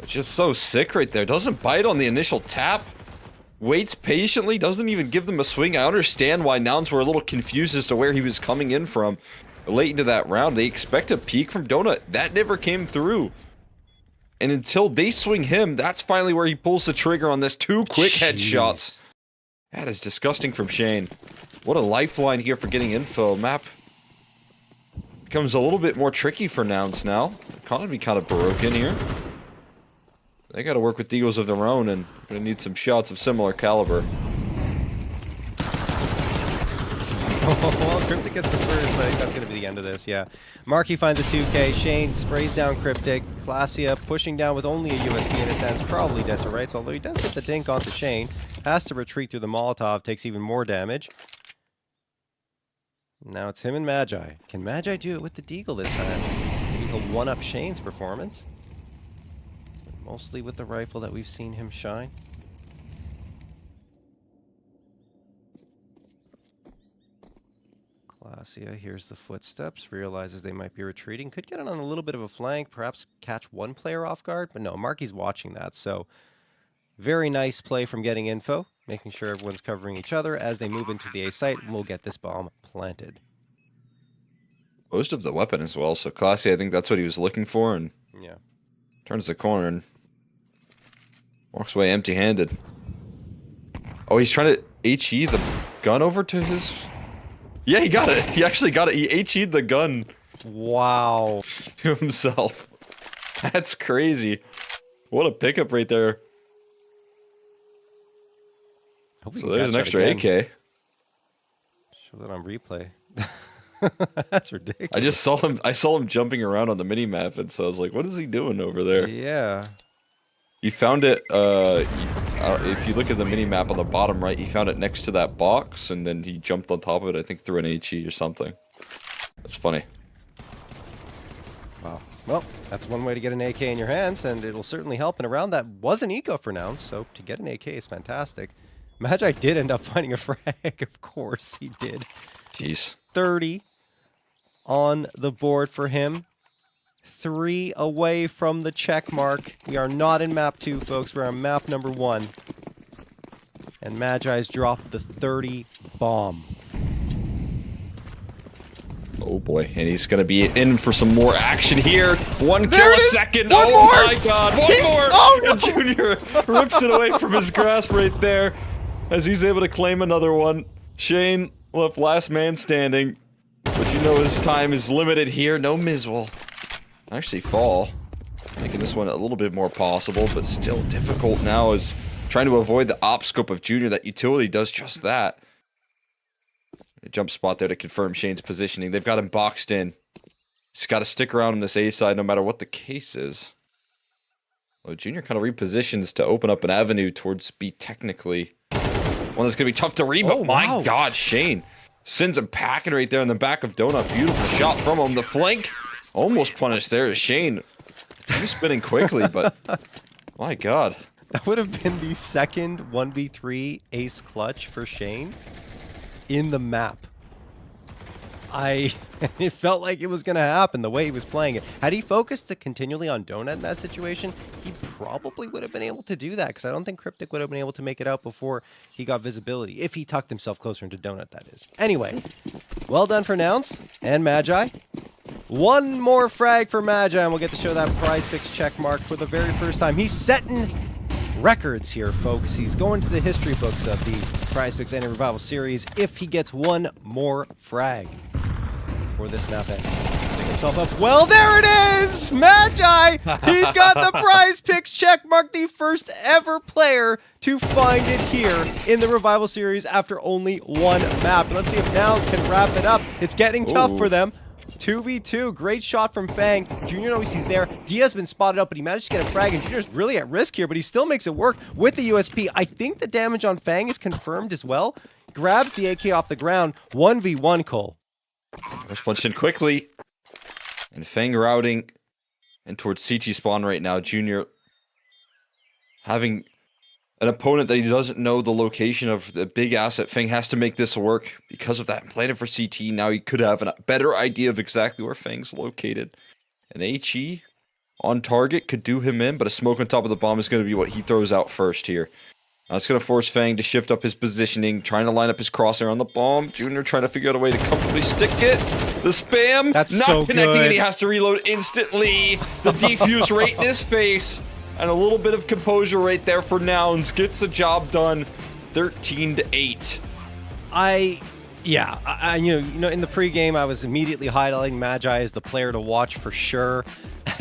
Just so sick right there. Doesn't bite on the initial tap. Waits patiently. Doesn't even give them a swing. I understand why Nouns were a little confused as to where he was coming in from. Late into that round, they expect a peek from Donut. That never came through. And until they swing him, that's finally where he pulls the trigger on this. 2 quick headshots. That is disgusting from Shane. What a lifeline here for getting info. Map becomes a little bit more tricky for Nouns now. Economy kind of broken here. They got to work with Deagles of their own, and going to need some shots of similar caliber. Well, Cryptic gets the first. I think that's going to be the end of this, yeah. Marky finds a 2K. Shane sprays down Cryptic. Glacia pushing down with only a USP in his hands. Probably dead to rights, although he does hit the dink onto Shane. Has to retreat through the Molotov. Takes even more damage. Now it's him and Magi. Can Magi do it with the Deagle this time? Maybe he'll one-up Shane's performance. Mostly with the rifle that we've seen him shine. Glacia hears the footsteps, realizes they might be retreating. Could get it on a little bit of a flank, perhaps catch one player off guard, but no, Marky's watching that, so very nice play from getting info, making sure everyone's covering each other as they move into the A site, and we'll get this bomb planted. Most of the weapon as well, so Classy, I think that's what he was looking for, and yeah, turns the corner and walks away empty-handed. Oh, he's trying to HE the gun over to his... Yeah, he got it. He actually got it. He HE'd the gun. Wow. To himself. That's crazy. What a pickup right there. So there's an extra AK. Show that on replay. That's ridiculous. I saw him jumping around on the mini map, and so I was like, what is he doing over there? Yeah. He found it, if you look at the mini map on the bottom right, he found it next to that box, and then he jumped on top of it, I think through an HE or something. That's funny. Wow. Well, that's one way to get an AK in your hands, and it'll certainly help. And around that was an eco for Nouns, so to get an AK is fantastic. Magi did end up finding a frag, of course he did. Jeez. 30 on the board for him. 3 away from the check mark. We are not in map 2, folks. We're on map number 1. And Magi's dropped the 30 bomb. Oh boy, and he's gonna be in for some more action here. One There kill it a is! second. One Oh more! my god, one more! Oh, no! And Junior rips it away from his grasp right there as he's able to claim another one. Shane left last man standing, but you know his time is limited here. No Miz will actually fall, making this one a little bit more possible, but still difficult now as trying to avoid the op scope of Junior. That utility does just that. A jump spot there to confirm Shane's positioning. They've got him boxed in. He's got to stick around on this A side no matter what the case is. Well, Junior kind of repositions to open up an avenue towards B technically. One that's going to be tough to read, but my God, Shane sends a packet right there in the back of Donut. Beautiful shot from him. The flank almost punished there. Shane, he's spinning quickly, but my God. That would have been the second 1v3 ace clutch for Shane in the map. It felt like it was going to happen the way he was playing it. Had he focused continually on Donut in that situation, he probably would have been able to do that, because I don't think Cryptic would have been able to make it out before he got visibility, if he tucked himself closer into Donut, that is. Anyway, well done for Nouns and Magi. One more frag for Magi, and we'll get to show that Prizepicks check mark for the very first time. He's setting records here, folks. He's going to the history books of the Prizepicks Annual Revival Series if he gets one more frag before this map ends. Stick himself up. Well, there it is! Magi! He's got the Prizepicks check mark, the first ever player to find it here in the Revival Series after only one map. And let's see if Nouns can wrap it up. It's getting tough for them. 2v2, great shot from Fang. Junior knows he's there. Dia's been spotted up, but he managed to get a frag, and Junior's really at risk here, but he still makes it work with the USP. I think the damage on Fang is confirmed as well. Grabs the AK off the ground. 1v1, Cole. Let's punch in quickly. And Fang routing and towards CT spawn right now. Junior having an opponent that he doesn't know the location of. The big asset. Fang has to make this work because of that. Planted for CT. Now he could have a better idea of exactly where Fang's located. An HE on target could do him in, but a smoke on top of the bomb is going to be what he throws out first here. It's going to force Fang to shift up his positioning, trying to line up his crosshair on the bomb. Junior trying to figure out a way to comfortably stick it. The spam, that's not so connecting, good. and he has to reload instantly. The defuse right in his face, and a little bit of composure right there for Nouns. Gets the job done, 13-8. You know, in the pregame, I was immediately highlighting Magi as the player to watch for sure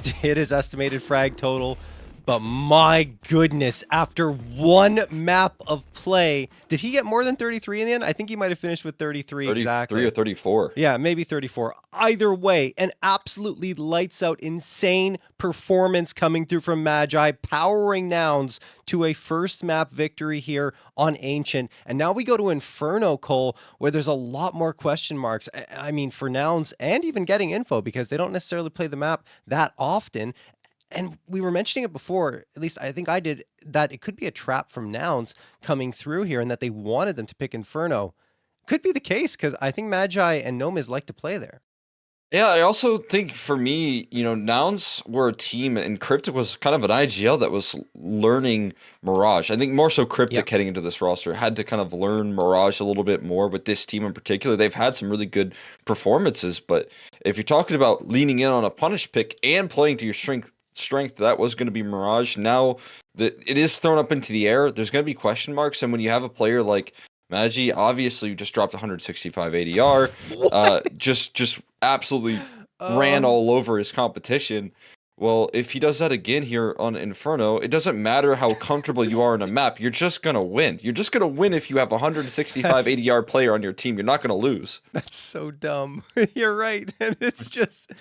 to hit his estimated frag total. But my goodness, after one map of play, did he get more than 33 in the end? I think he might have finished with 33 exactly. 33 or 34. Yeah, maybe 34. Either way, an absolutely lights out, insane performance coming through from Magi, powering Nouns to a first map victory here on Ancient. And now we go to Inferno, Cole, where there's a lot more question marks. I mean, for Nouns and even getting info, because they don't necessarily play the map that often. And we were mentioning it before, at least I think I did, that it could be a trap from Nouns coming through here and that they wanted them to pick Inferno. Could be the case, because I think Magi and Nomas like to play there. Yeah, I also think for me, you know, Nouns were a team, and Cryptic was kind of an IGL that was learning Mirage. I think more so Cryptic heading into this roster had to kind of learn Mirage a little bit more with this team in particular. They've had some really good performances, but if you're talking about leaning in on a punish pick and playing to your strength, that was going to be Mirage. Now that it is thrown up into the air, there's going to be question marks, and when you have a player like Magi, obviously just dropped 165 ADR, just absolutely ran all over his competition. Well, if he does that again here on Inferno, it doesn't matter how comfortable you are on a map, you're just going to win. You're just going to win if you have a 165 ADR player on your team. You're not going to lose. That's so dumb. You're right. And it's just,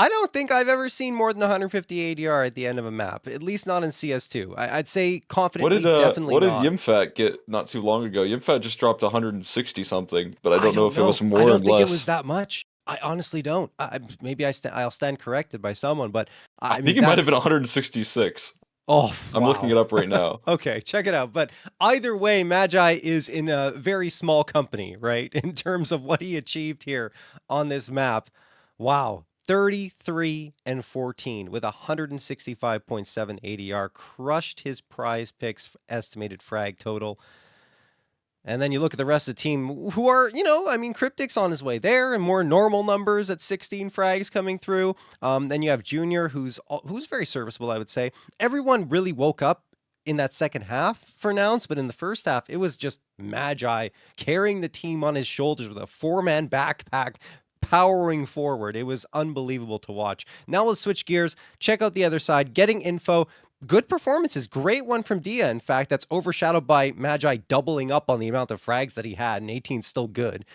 I don't think I've ever seen more than 150 ADR at the end of a map, at least not in CS2. I'd say confidently, definitely what did not. Yimfat get not too long ago? Yimfat just dropped 160 something, but I don't know if it was more or less. I don't think it was that much. I honestly don't. Maybe I'll stand corrected by someone, but I think it might have been 166. Oh, I'm looking it up right now. Okay, check it out. But either way, Magi is in a very small company, right? In terms of what he achieved here on this map. Wow. 33-14 with 165.7 ADR, crushed his Prizepicks estimated frag total. And then you look at the rest of the team who are, Cryptic's on his way there and more normal numbers at 16 frags coming through. Then you have Junior, who's very serviceable, I would say. Everyone really woke up in that second half for Nouns, but in the first half, it was just Magi carrying the team on his shoulders with a 4-man backpack, powering forward. It was unbelievable to watch. Now let's switch gears, check out the other side, getting info. Good performances. Great one from Dia. In fact, that's overshadowed by Magi doubling up on the amount of frags that he had, and 18's still good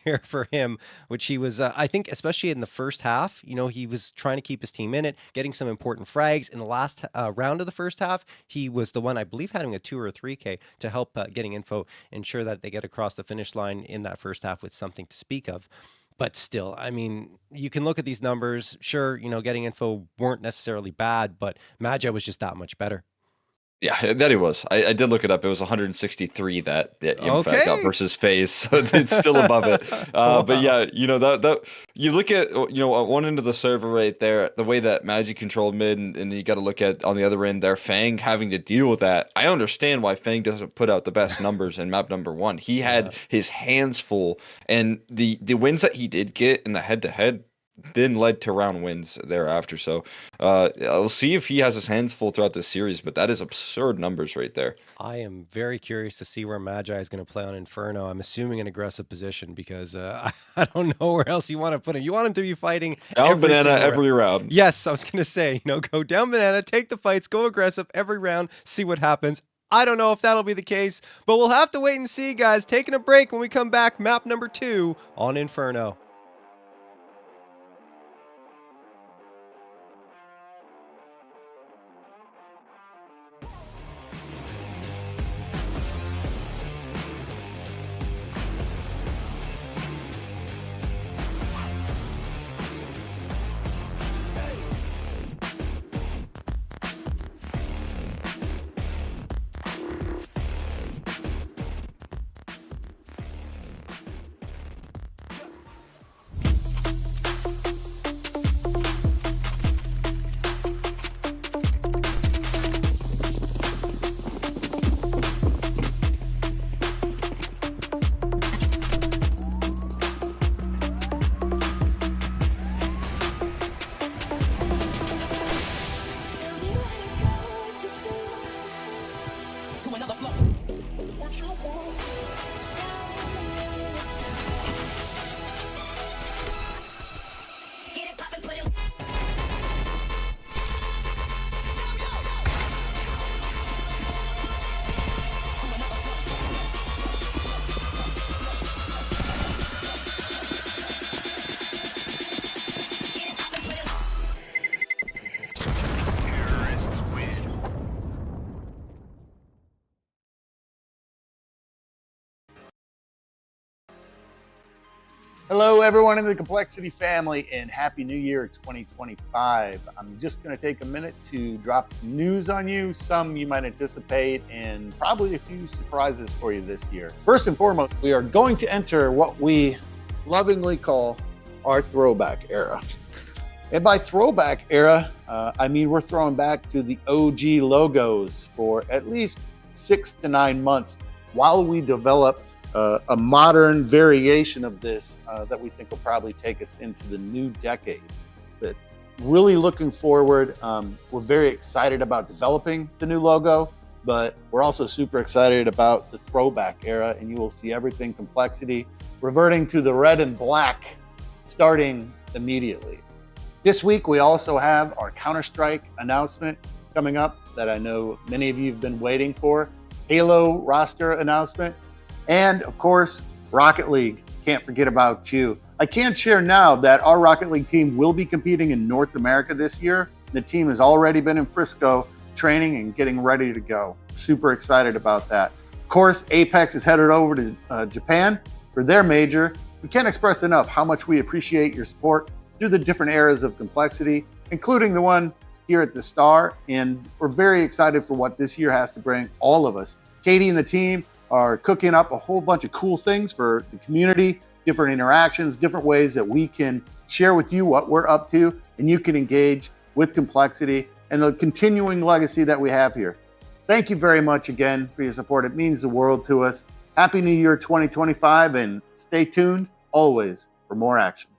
here for him, which he was, I think, especially in the first half, he was trying to keep his team in it, getting some important frags. In the last round of the first half, he was the one, I believe, having a 2 or a 3K to help getting info, ensure that they get across the finish line in that first half with something to speak of. But still, I mean, you can look at these numbers. Sure, getting info weren't necessarily bad, but Magi was just that much better. Yeah, that he was. I did look it up. It was 163 that Young Fat got Okay. versus FaZe, so it's still above it. Wow. But yeah, that you look at at one end of the server right there, the way that Magic controlled mid, and you got to look at on the other end there, Fang having to deal with that. I understand why Fang doesn't put out the best numbers in map number 1. He had his hands full, and the wins that he did get in the head to head then led to round wins thereafter. So we'll see if he has his hands full throughout this series, but that is absurd numbers right there. I am very curious to see where Magi is going to play on Inferno. I'm assuming an aggressive position because I don't know where else you want to put him. You want him to be fighting down banana every round. Yes, I was going to say, go down banana, take the fights, go aggressive every round, see what happens. I don't know if that'll be the case, but we'll have to wait and see, guys. Taking a break. When we come back, map number 2 on Inferno. Hello, everyone in the Complexity family, and Happy New Year 2025. I'm just going to take a minute to drop some news on you, some you might anticipate, and probably a few surprises for you this year. First and foremost, we are going to enter what we lovingly call our throwback era. And by throwback era, I mean we're throwing back to the OG logos for at least 6 to 9 months while we develop a modern variation of this that we think will probably take us into the new decade. But really looking forward, we're very excited about developing the new logo, but we're also super excited about the throwback era, and you will see everything Complexity reverting to the red and black starting immediately. This week, we also have our Counter-Strike announcement coming up that I know many of you have been waiting for, Halo roster announcement, and of course, Rocket League. Can't forget about you. I can share now that our Rocket League team will be competing in North America this year. The team has already been in Frisco training and getting ready to go. Super excited about that. Of course, Apex is headed over to Japan for their major. We can't express enough how much we appreciate your support through the different eras of Complexity, including the one here at the Star. And we're very excited for what this year has to bring all of us. Katie and the team are cooking up a whole bunch of cool things for the community, different interactions, different ways that we can share with you what we're up to, and you can engage with Complexity and the continuing legacy that we have here. Thank you very much again for your support. It means the world to us. Happy New Year 2025, and stay tuned always for more action.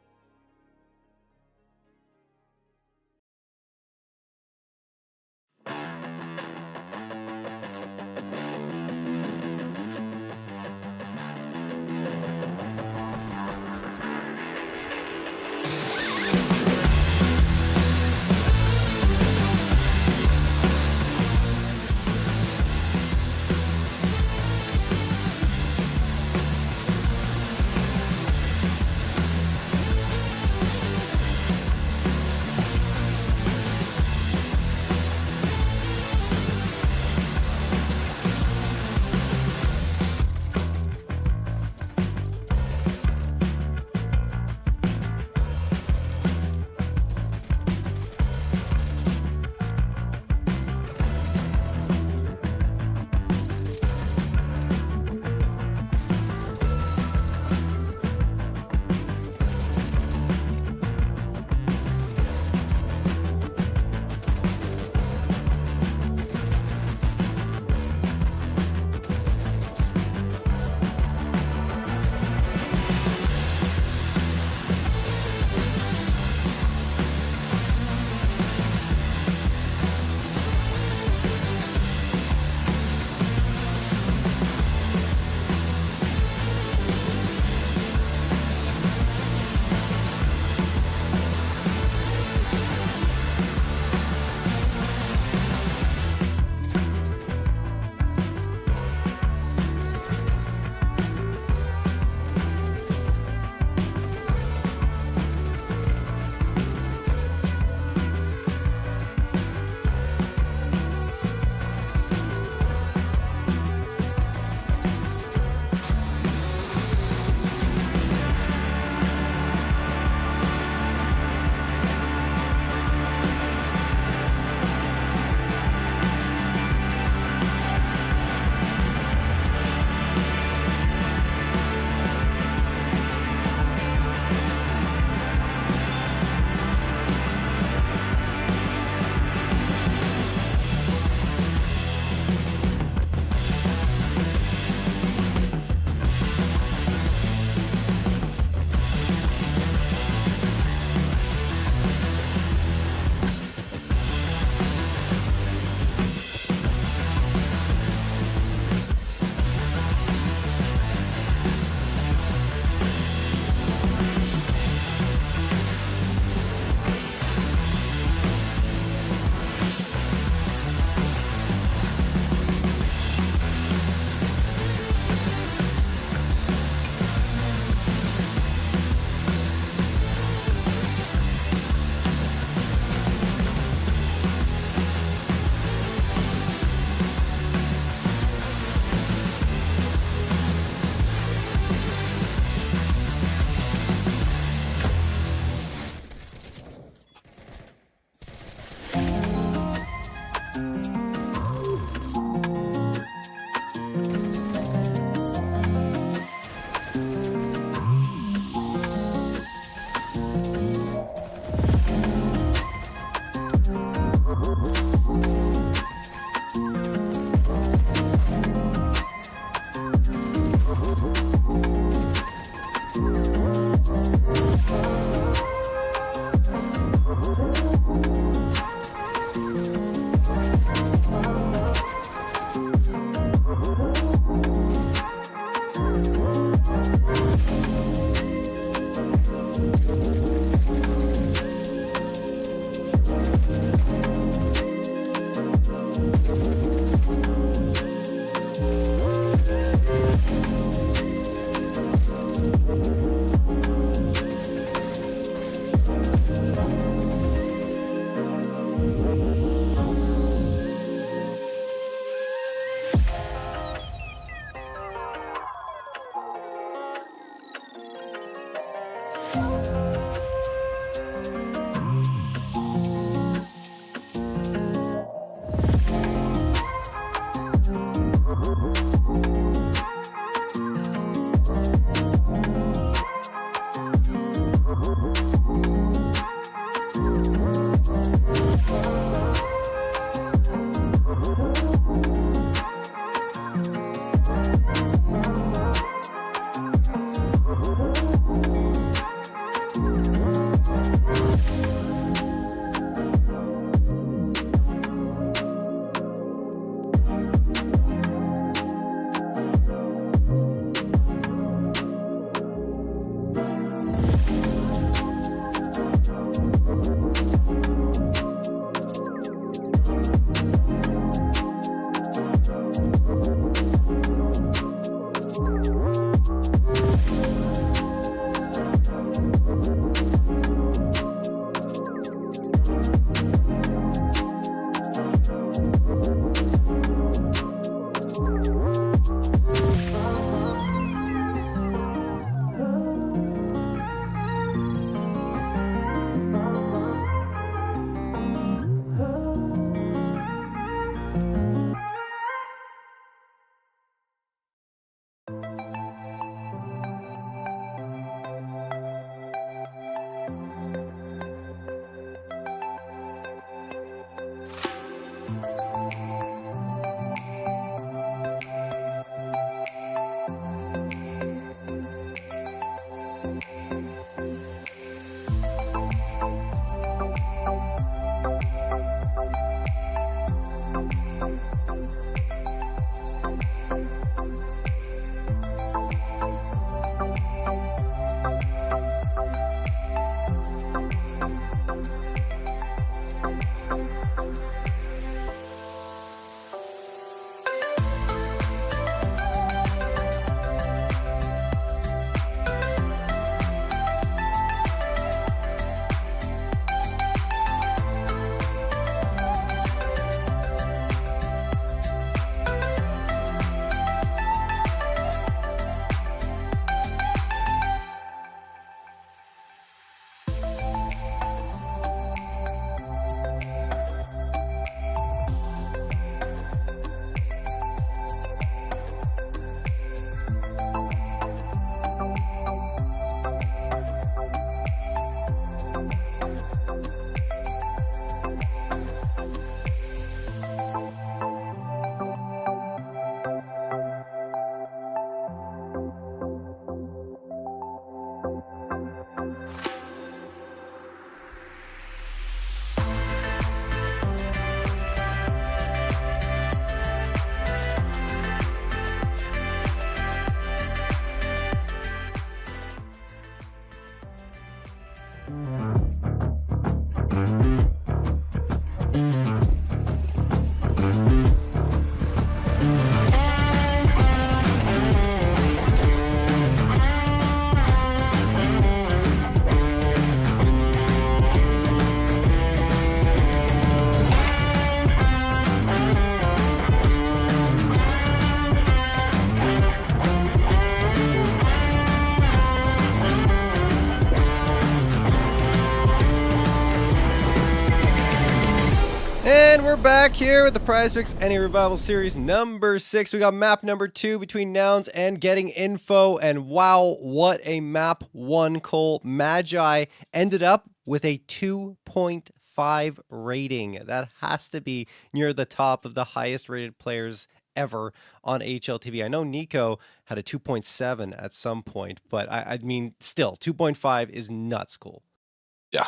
And we're back here with the Prizepicks Any Revival Series number 6. We got map number 2 between Nouns and Getting Info. And wow, what a map one, Cole. Magi ended up with a 2.5 rating. That has to be near the top of the highest rated players ever on HLTV. I know Nico had a 2.7 at some point, but I mean, still, 2.5 is nuts, Cole.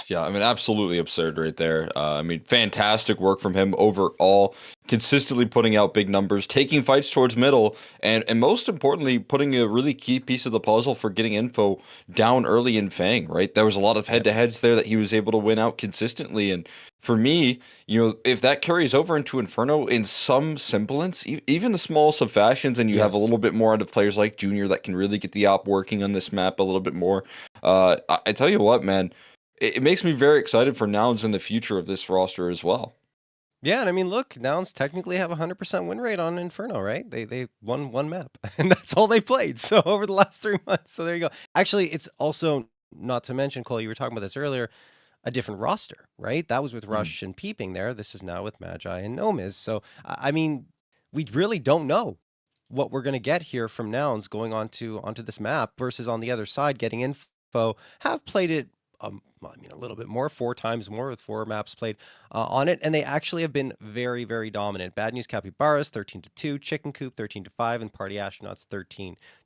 Yeah. I mean, absolutely absurd right there. I mean, fantastic work from him overall, consistently putting out big numbers, taking fights towards middle, and most importantly, putting a really key piece of the puzzle for Getting Info down early in Fang, right? There was a lot of head-to-heads there that he was able to win out consistently, and for me, if that carries over into Inferno in some semblance, even the smallest of fashions, and you have a little bit more out of players like Junior that can really get the op working on this map a little bit more, I tell you what, man, it makes me very excited for Nouns in the future of this roster as well. Yeah, and I mean, look, Nouns technically have a 100% win rate on Inferno, right? They won one map, and that's all they played. So over the last 3 months, so there you go. Actually, it's also, not to mention, Cole, you were talking about this earlier, a different roster, right? That was with Rush and Peeping there. This is now with Magi and Nomiz. So I mean, we really don't know what we're going to get here from Nouns going onto this map versus on the other side Getting Info have played it. I mean, a little bit more, 4 times more with 4 maps played on it, and they actually have been very, very dominant. Bad News Capybaras 13-2, Chicken Coop 13-5, and Party Astronauts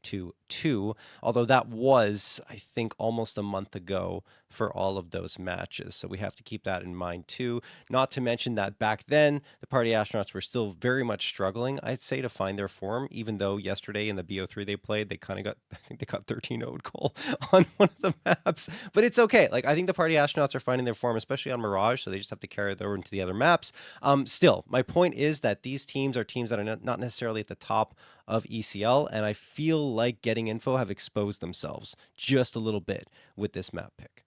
13-2. Although that was, I think, almost a month ago for all of those matches, so we have to keep that in mind too. Not to mention that back then the Party Astronauts were still very much struggling, I'd say, to find their form. Even though yesterday in the BO3 they played, they kind of got, I think they got 13-0'd Cole on one of the maps, but it's okay. Like, I think the Party Astronauts are finding their form, especially on Mirage, so they just have to carry it over into the other maps. Still, my point is that these teams are teams that are not necessarily at the top of ECL, and I feel like Getting Info have exposed themselves just a little bit with this map pick.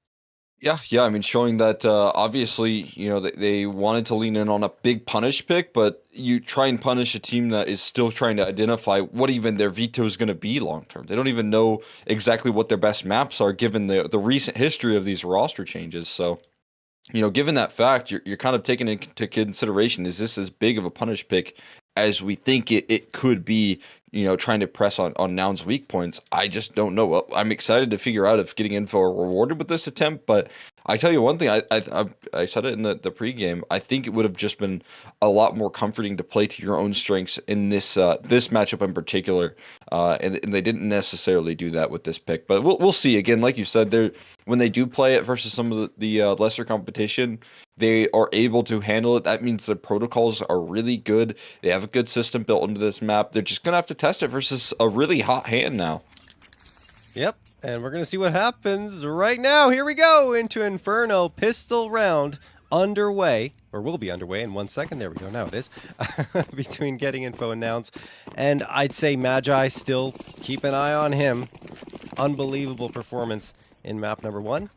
Yeah. I mean, showing that obviously, they wanted to lean in on a big punish pick, but you try and punish a team that is still trying to identify what even their veto is going to be long term. They don't even know exactly what their best maps are given the recent history of these roster changes. So, given that fact, you're kind of taking into consideration, is this as big of a punish pick as we think it could be, trying to press on Noun's weak points? I just don't know. Well, I'm excited to figure out if Getting Info are rewarded with this attempt, but I tell you one thing, I said it in the pregame, I think it would have just been a lot more comforting to play to your own strengths in this matchup in particular, and they didn't necessarily do that with this pick, but we'll see. Again, like you said, when they do play it versus some of the lesser competition, they are able to handle it. That means the protocols are really good. They have a good system built into this map. They're just going to have to test it versus a really hot hand now. Yep, and we're going to see what happens right now. Here we go into Inferno pistol round underway, or will be underway in 1 second. There we go. Now it is. Between Getting Info and Nouns. And I'd say Magi, still keep an eye on him. Unbelievable performance in map number 1.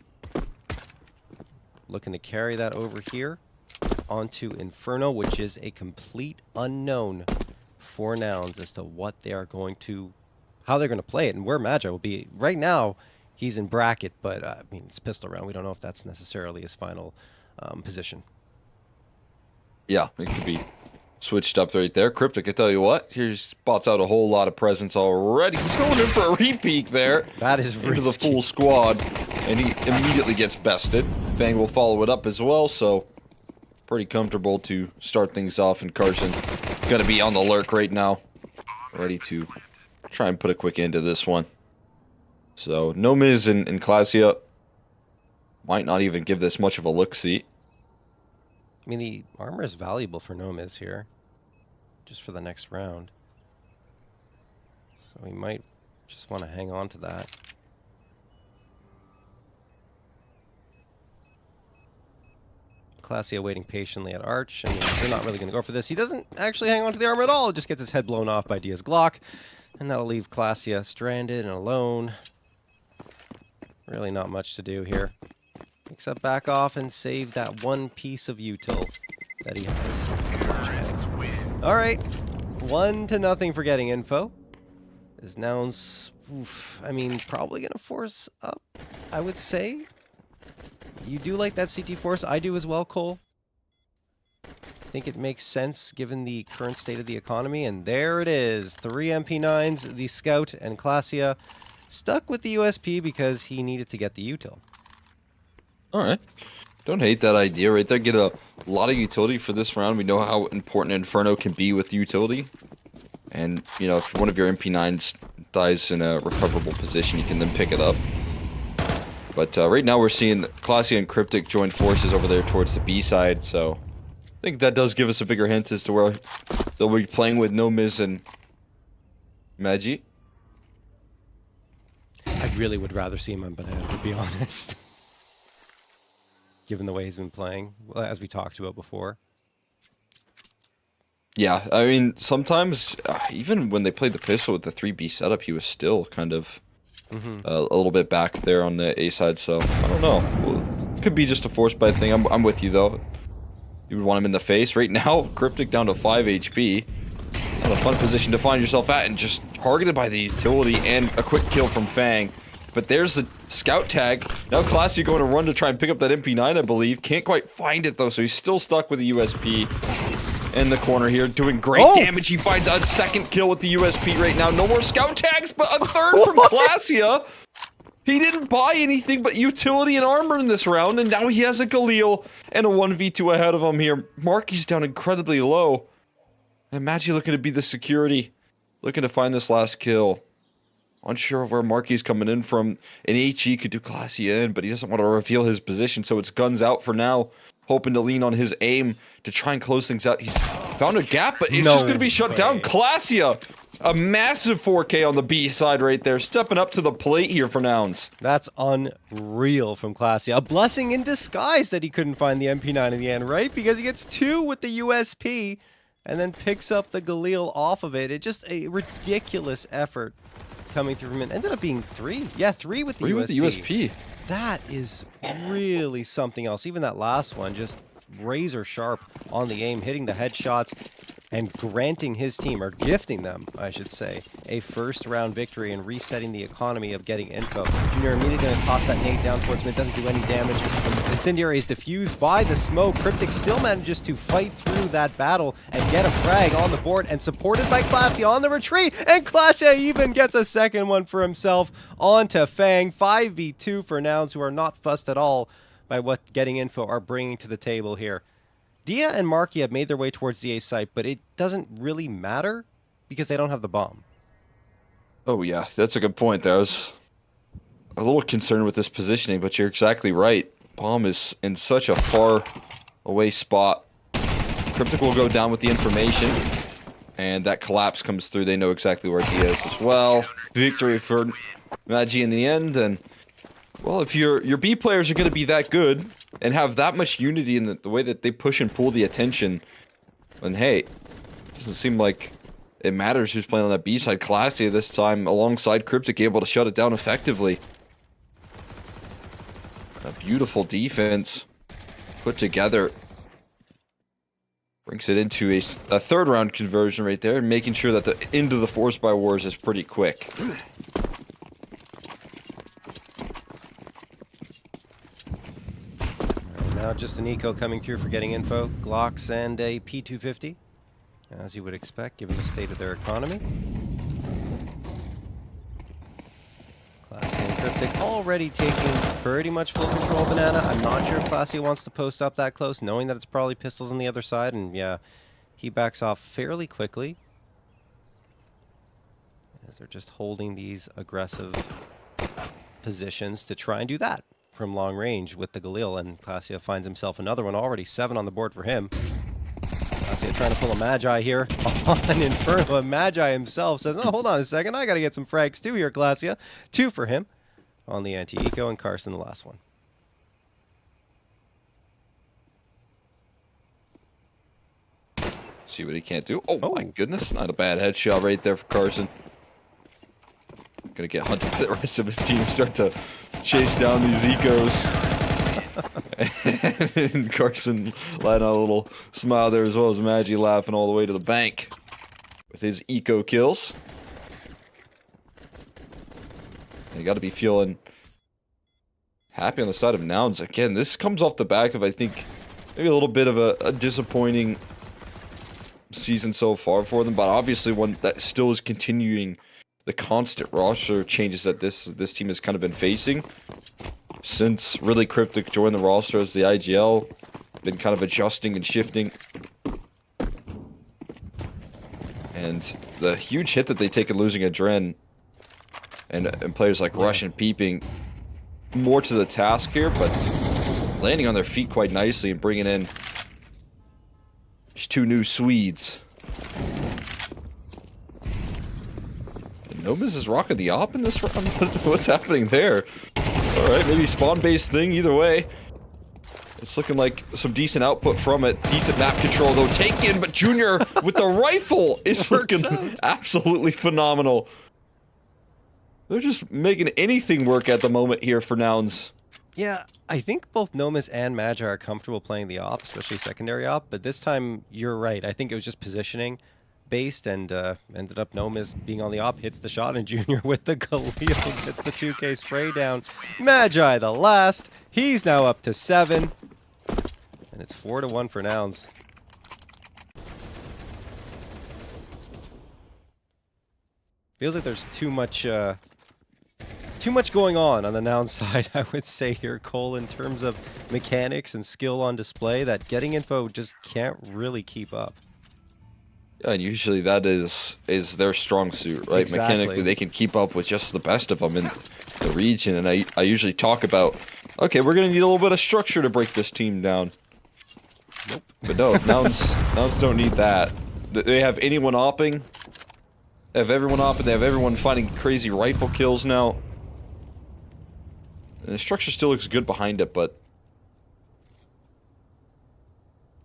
Looking to carry that over here onto Inferno, which is a complete unknown for Nouns as to what they are going to, how they're going to play it, and where Magi will be. Right now, he's in bracket, but I mean, it's pistol round. We don't know if that's necessarily his final position. Yeah, it could be switched up right there. Cryptic, I tell you what, he spots out a whole lot of presence already. He's going in for a repeat there. That is risky. Into the full squad, and he immediately gets bested. Fang will follow it up as well, so pretty comfortable to start things off. And Carson going to be on the lurk right now, ready to try and put a quick end to this one. So Nomiz and Clasia might not even give this much of a look-see. I mean, the armor is valuable for Nomiz here, just for the next round. So we might just want to hang on to that. Classio waiting patiently at Arch. I mean, they're not really going to go for this. He doesn't actually hang on to the armor at all. Just gets his head blown off by Dia's Glock. And that'll leave Classio stranded and alone. Really not much to do here. Except back off and save that one piece of util that he has. Alright. 1-0 for getting info. Is Nouns, I mean, probably going to force up, I would say. You do like that CT force. I do as well, Cole. I think it makes sense given the current state of the economy. And there it is. 3 MP9s, the Scout and Classio stuck with the USP because he needed to get the util. All right. Don't hate that idea right there. Get a lot of utility for this round. We know how important Inferno can be with utility. And, you know, if one of your MP9s dies in a recoverable position, you can then pick it up. But right now we're seeing Classio and Cryptic join forces over there towards the B side, so I think that does give us a bigger hint as to where they'll be playing with No Miz and Magi. I really would rather see him on Banana, to be honest. Given the way he's been playing, as we talked about before. Yeah, I mean, sometimes, even when they played the pistol with the 3B setup, he was still kind of a little bit back there on the A side, so I don't know. Well, it could be just a force bite thing. I'm with you, though. You would want him in the face. Right now, Cryptic down to 5 HP. Not a fun position to find yourself at, and just targeted by the utility and a quick kill from Fang. But there's the scout tag. Now Classio going to run to try and pick up that MP9, I believe. Can't quite find it, though, so he's still stuck with the USP. In the corner here, doing great damage. He finds a second kill with the USP right now. No more scout tags, but a third from Classio. He didn't buy anything but utility and armor in this round, and now he has a Galil and a 1v2 ahead of him here. Marky's down incredibly low. And Magi looking to be the security, looking to find this last kill. Unsure of where Marky's coming in from. An HE could do Classio in, but he doesn't want to reveal his position, so it's guns out for now. Hoping to lean on his aim to try and close things out. He's found a gap, but it's just going to be shut down. Classio, a massive 4K on the B side right there. Stepping up to the plate here for Nouns. That's unreal from Classio. A blessing in disguise that he couldn't find the MP9 in the end, right? Because he gets 2 with the USP and then picks up the Galil off of it. It's just a ridiculous effort coming through from it. Ended up being 3. Yeah, 3 with the USP. With the USP. That is really something else. Even that last one, just razor sharp on the aim, hitting the headshots and granting his team, or gifting them, I should say, a first round victory and resetting the economy of getting info. Junior immediately going to toss that nade down towards him. It doesn't do any damage. Incendiary is diffused by the smoke. Cryptic still manages to fight through that battle and get a frag on the board, and supported by Classio on the retreat. And Classio even gets a second one for himself onto Fang. 5v2 for Nouns, who are not fussed at all by what getting info are bringing to the table here. Dia and Marky have made their way towards the A site, but it doesn't really matter because they don't have the bomb. Oh yeah, that's a good point there. I was a little concerned with this positioning, but you're exactly right. Bomb is in such a far away spot. Cryptic will go down with the information, and that collapse comes through. They know exactly where Dia is as well. Victory for Magi in the end, and well, if your B players are going to be that good and have that much unity in the way that they push and pull the attention, then hey, it doesn't seem like it matters who's playing on that B side. Classio this time alongside Cryptic, able to shut it down effectively. A beautiful defense put together. Brings it into a third round conversion right there, and making sure that the end of the force by wars is pretty quick. Now just an eco coming through for getting info. Glocks and a P250, as you would expect given the state of their economy. Classio and Cryptic already taking pretty much full control of Banana. I'm not sure if Classio wants to post up that close, knowing that it's probably pistols on the other side, and yeah, he backs off fairly quickly as they're just holding these aggressive positions to try and do that from long range with the Galil, and Classio finds himself another one already. 7 on the board for him. Classio trying to pull a Magi here on Inferno, and Magi himself says, oh, hold on a second, I gotta get some frags too here, Classio. 2 for him on the anti-eco, and Carson the last one. See what he can't do. Oh, my Oh. goodness. Not a bad headshot right there for Carson. Gonna get hunted by the rest of his team. Start to chase down these ecos. And Carson letting out a little smile there, as well as Maggie laughing all the way to the bank with his eco kills. You got to be feeling happy on the side of Nouns. Again, this comes off the back of, I think, maybe a little bit of a disappointing season so far for them, but obviously one that still is continuing the constant roster changes that this team has kind of been facing since really Cryptic joined the roster as the IGL. Been kind of adjusting and shifting. And the huge hit that they take in losing Adren and players like Rush and Peeping more to the task here, but landing on their feet quite nicely and bringing in two new Swedes. Nobis is rocking the op in this round. What's happening there? Alright, maybe spawn-based thing, either way. It's looking like some decent output from it. Decent map control, though, taken, but Junior with the rifle is looking absolutely phenomenal. They're just making anything work at the moment here for Nouns. Yeah, I think both Nomis and Magi are comfortable playing the op, especially secondary op, but this time, you're right. I think it was just positioning based, and ended up Nomis being on the op, hits the shot, and Junior with the Galil gets the 2K spray down. Magi the last. He's now up to 7. And it's 4-1 for Nouns. Feels like there's too much going on the Nouns side, I would say here, Cole, in terms of mechanics and skill on display, that getting info just can't really keep up. Yeah, and usually that is their strong suit, right? Exactly. Mechanically, they can keep up with just the best of them in the region, and I usually talk about, okay, we're going to need a little bit of structure to break this team down. Nope. But no, Nouns don't need that. They have anyone opping. They have everyone opping. They have everyone finding crazy rifle kills now. And the structure still looks good behind it, but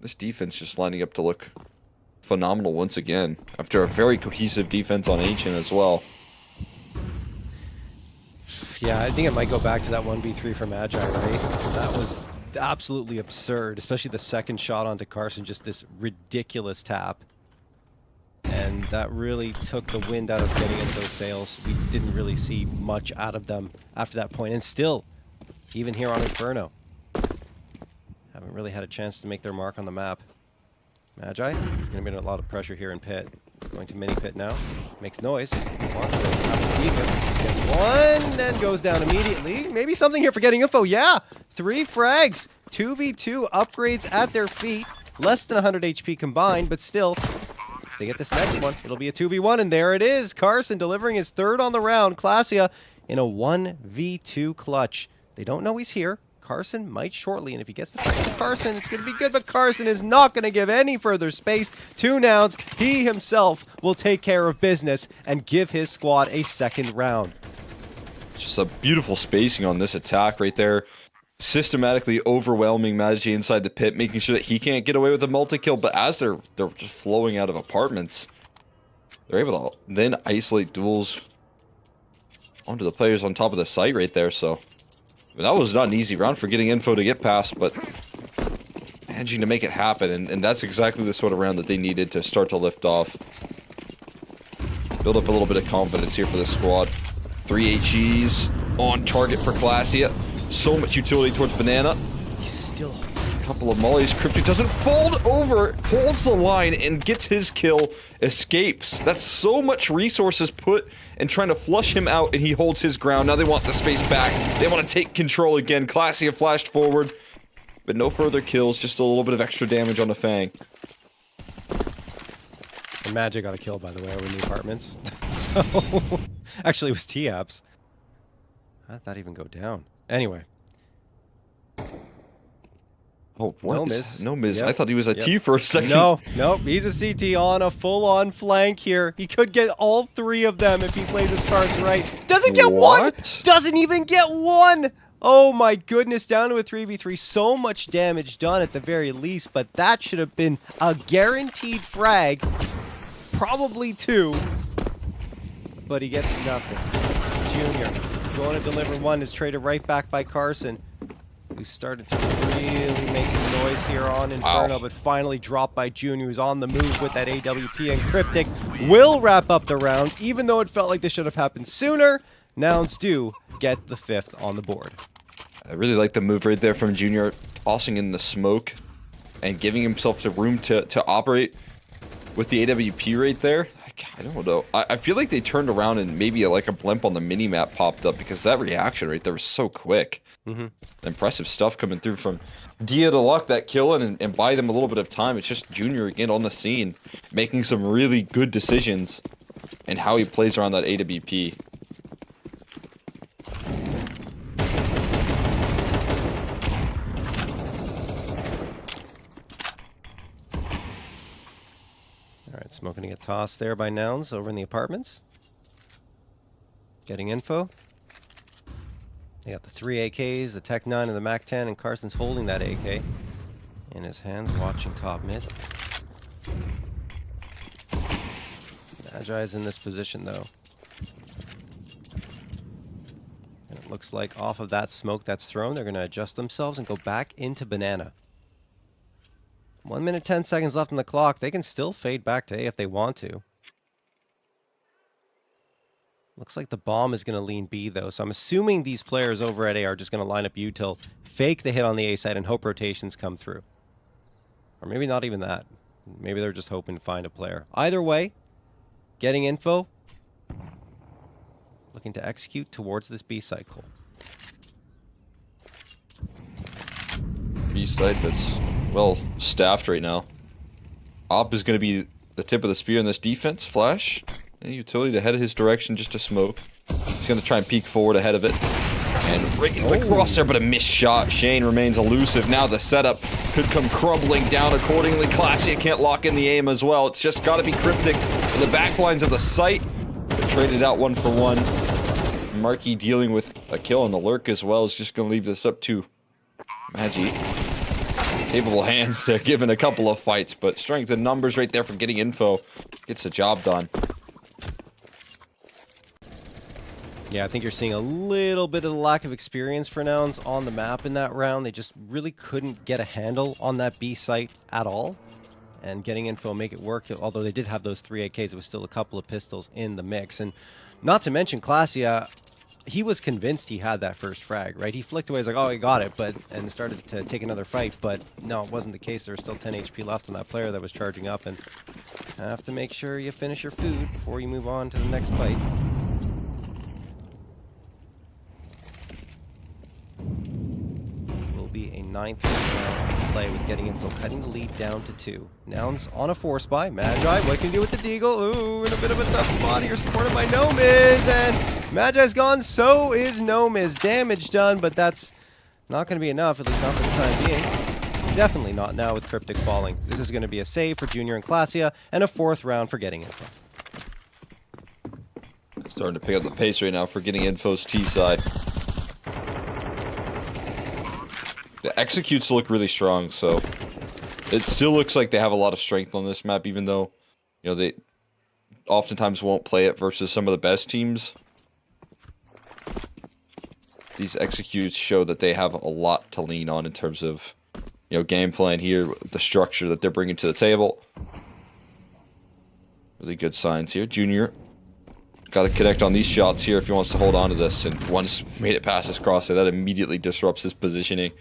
this defense just lining up to look phenomenal once again, after a very cohesive defense on Ancient as well. Yeah, I think it might go back to that 1v3 for Magi, right? That was absolutely absurd, especially the second shot onto Carson, just this ridiculous tap. And that really took the wind out of getting into those sails. We didn't really see much out of them after that point, and still, even here on Inferno, haven't really had a chance to make their mark on the map. Magi, he's going to be in a lot of pressure here in pit. Going to mini pit now. Makes noise. Wants to have gets one and goes down immediately. Maybe something here for getting info. Yeah! 3 frags. 2v2 upgrades at their feet. Less than 100 HP combined, but still, they get this next one. It'll be a 2v1, and there it is. Carson delivering his 3rd on the round. Classia in a 1v2 clutch. They don't know he's here. Carson might shortly, and if he gets the pressure to Carson, it's going to be good, but Carson is not going to give any further space to Nouns. He himself will take care of business and give his squad a 2nd round. Just a beautiful spacing on this attack right there. Systematically overwhelming Magi inside the pit, making sure that he can't get away with a multi-kill, but as they're just flowing out of apartments, they're able to then isolate duels onto the players on top of the site right there, so that was not an easy round for getting info to get past, but managing to make it happen, and that's exactly the sort of round that they needed to start to lift off. Build up a little bit of confidence here for this squad. 3 HEs on target for Classia. So much utility towards Banana. He's still... A couple of mollies. Cryptic doesn't fold over, holds the line, and gets his kill, escapes. That's so much resources put in trying to flush him out, and he holds his ground. Now they want the space back. They want to take control again. Classia flashed forward, but no further kills, just a little bit of extra damage on the Fang. And Magic got a kill, by the way, over in the apartments. So, actually, it was T-Apps. How did that even go down? Anyway. Oh, what? No miss. No miss. Yep. I thought he was a T for a second. No, nope. He's a CT on a full-on flank here. He could get all 3 of them if he plays his cards right. Doesn't get one! Doesn't even get one! Oh my goodness, down to a 3v3. So much damage done at the very least, but that should have been a guaranteed frag. Probably 2. But he gets nothing. Junior going to deliver 1 is traded right back by Carson, who started to really make some noise here on Inferno, but finally dropped by Junior, who's on the move with that AWP, and Cryptics will wrap up the round, even though it felt like this should have happened sooner. Nouns do get the 5th on the board. I really like the move right there from Junior, tossing in the smoke and giving himself the room to operate with the AWP right there. I don't know. I feel like they turned around and maybe like a blimp on the mini-map popped up, because that reaction right there was so quick. Impressive stuff coming through from Dia to lock that kill in and buy them a little bit of time. It's just Junior again on the scene, making some really good decisions and how he plays around that AWP. Alright, Smoke gonna get tossed there by Nouns over in the apartments. Getting info. They got the 3 AKs, the Tech 9 and the Mac 10, and Carson's holding that AK in his hands, watching top mid. Magi is in this position though. And it looks like off of that smoke that's thrown, they're gonna adjust themselves and go back into Banana. 1 minute 10 seconds left on the clock. They can still fade back to A if they want to. Looks like the bomb is going to lean B though, so I'm assuming these players over at A are just going to line up util, fake the hit on the A side, and hope rotations come through. Or maybe not even that. Maybe they're just hoping to find a player. Either way, getting info, looking to execute towards this B cycle. B side that's well staffed right now. Op is going to be the tip of the spear in this defense. Flash and utility to head his direction, just to smoke. He's going to try and peek forward ahead of it. And right in the crosshair, but a missed shot. Shane remains elusive. Now the setup could come crumbling down accordingly. Classy can't lock in the aim as well. It's just got to be Cryptic in the back lines of the site. But traded out 1 for 1. Markey dealing with a kill on the lurk as well. Is just going to leave this up to Magi. Capable hands. They're given a couple of fights, but strength in numbers right there for getting info. Gets the job done. Yeah, I think you're seeing a little bit of the lack of experience for Nouns on the map in that round. They just really couldn't get a handle on that B site at all. And getting info make it work. Although they did have those 3 AKs, it was still a couple of pistols in the mix. And not to mention Classia, he was convinced he had that first frag, right? He flicked away, he's like, oh, he got it, and started to take another fight. But no, it wasn't the case. There was still 10 HP left on that player that was charging up. And have to make sure you finish your food before you move on to the next fight. Be a 9th round play with getting info, cutting the lead down to 2. Nouns on a 4-spy. Magi, what can you do with the Deagle? Ooh, in a bit of a tough spot here, supported by Nomiz, and Magi's gone, so is Nomiz. Damage done, but that's not going to be enough, at least not for the time being. Definitely not now with Cryptic falling. This is going to be a save for Junior and Classia, and a 4th round for getting info. Starting to pick up the pace right now for getting info's T side. The executes look really strong, so it still looks like they have a lot of strength on this map, even though, you know, they oftentimes won't play it versus some of the best teams. These executes show that they have a lot to lean on in terms of, you know, game plan here, the structure that they're bringing to the table. Really good signs here. Junior got to connect on these shots here if he wants to hold on to this, and once made it past his crosshair, that immediately disrupts his positioning.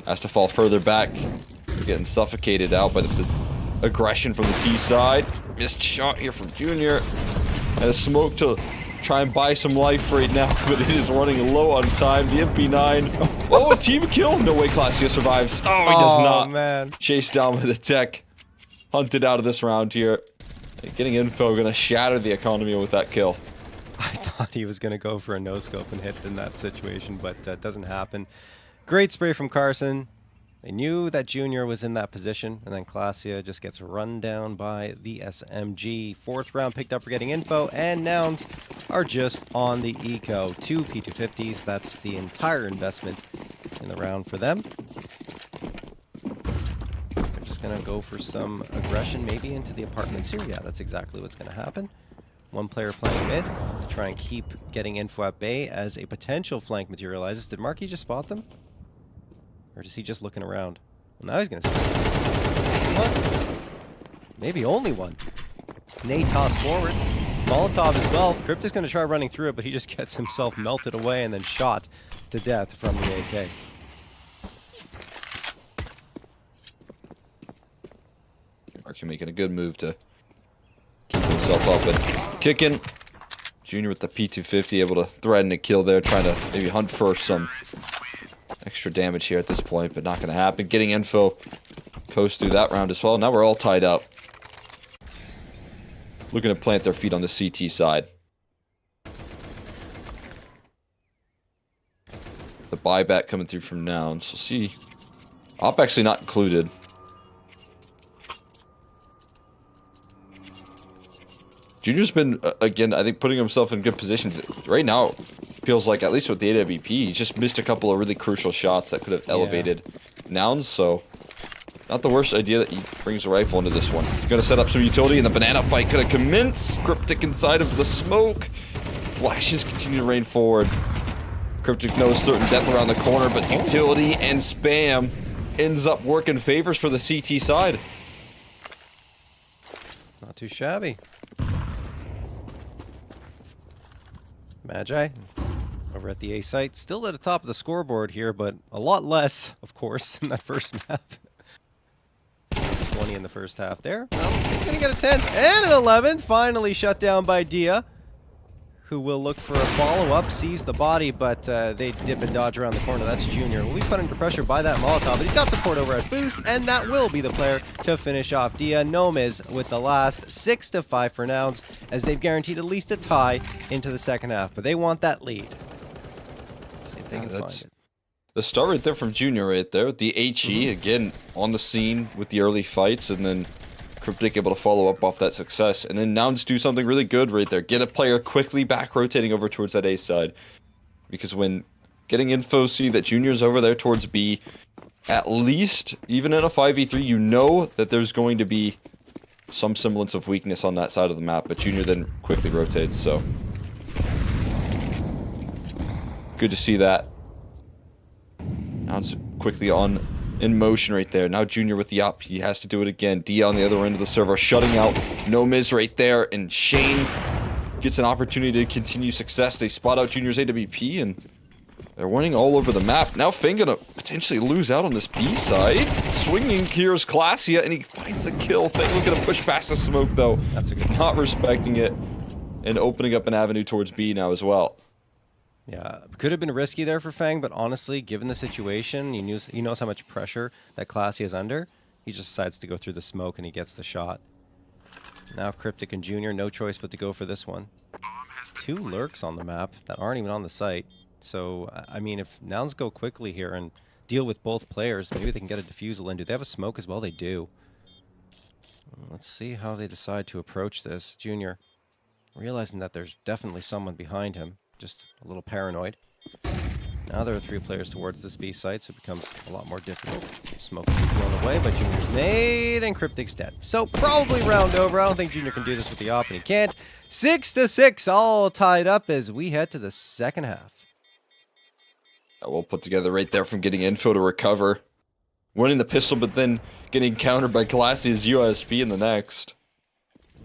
Has to fall further back. They're getting suffocated out by the aggression from the T side. Missed shot here from Junior. And a smoke to try and buy some life right now, but it is running low on time. The MP9. Oh, team kill. No way Classia survives. Oh, he does not. Man. Chased down by the tech. Hunted out of this round here. Getting info gonna shatter the economy with that kill. I thought he was going to go for a no-scope and hit in that situation, but that doesn't happen. Great spray from Carson. They knew that Junior was in that position, and then Classia just gets run down by the SMG. 4th round picked up for getting info, and Nouns are just on the eco. 2 P250s, that's the entire investment in the round for them. They're just going to go for some aggression, maybe into the apartments here. Yeah, that's exactly what's going to happen. One player playing mid to try and keep getting info at bay as a potential flank materializes. Did Marky just spot them? Or is he just looking around? Well, now he's going to see one. Maybe only one. Nate tossed forward. Molotov as well. Cryptic's going to try running through it, but he just gets himself melted away and then shot to death from the AK. Marky making a good move to keep himself up and kicking. Junior with the P250 able to threaten a kill there, trying to maybe hunt for some extra damage here at this point, but not going to happen. Getting info, coast through that round as well. Now we're all tied up. Looking to plant their feet on the CT side. The buyback coming through from Nouns. We'll see. Op actually not included. Junior's been, again, I think putting himself in good positions. Right now, feels like, at least with the AWP, he's just missed a couple of really crucial shots that could have elevated Nouns, so not the worst idea that he brings a rifle into this one. Gonna set up some utility, and the banana fight could have commenced. Cryptic inside of the smoke. Flashes continue to rain forward. Cryptic knows certain death around the corner, but utility and spam ends up working favors for the CT side. Not too shabby. Magi over at the A site, still at the top of the scoreboard here, but a lot less, of course, in that first map. 20 in the first half there. Well, he's gonna get a 10 and an 11, finally shut down by Dia, who will look for a follow-up, sees the body, but they dip and dodge around the corner. That's Junior. Will be put under pressure by that Molotov, but he's got support over at Boost, and that will be the player to finish off Dia. Nomis with the last 6-5 for Nouns, as they've guaranteed at least a tie into the second half, but they want that lead. See if they can find it. The start right there from Junior right there. The HE, again, on the scene with the early fights, and then Cryptic able to follow up off that success. And then Nouns do something really good right there. Get a player quickly back rotating over towards that A side. Because when getting info, see that Junior's over there towards B, at least, even in a 5v3, you know that there's going to be some semblance of weakness on that side of the map. But Junior then quickly rotates, so good to see that. Nouns quickly in motion right there. Now Junior with the op. He has to do it again. Dia on the other end of the server, shutting out Nomiz right there. And Shane gets an opportunity to continue success. They spot out Junior's AWP, and they're winning all over the map. Now Fang gonna potentially lose out on this B side. Swinging here's Classia, and he finds a kill. Fang looking to push past the smoke, though. That's a good one. Not respecting it, and opening up an avenue towards B now as well. Yeah, could have been risky there for Fang, but honestly, given the situation, he knows how much pressure that Classy is under. He just decides to go through the smoke, and he gets the shot. Now Cryptic and Junior, no choice but to go for this one. 2 lurks on the map that aren't even on the site. So, I mean, if Nouns go quickly here and deal with both players, maybe they can get a defusal in. Do they have a smoke as well? They do. Let's see how they decide to approach this. Junior, realizing that there's definitely someone behind him. Just a little paranoid. Now there are 3 players towards this B site, so it becomes a lot more difficult. Smoke could be on the way, but Junior's made, and Cryptic's dead. So probably round over. I don't think Junior can do this with the op, and he can't. 6-6, all tied up as we head to the second half. Well put together right there from getting info to recover. Winning the pistol, but then getting countered by Classy's USP in the next.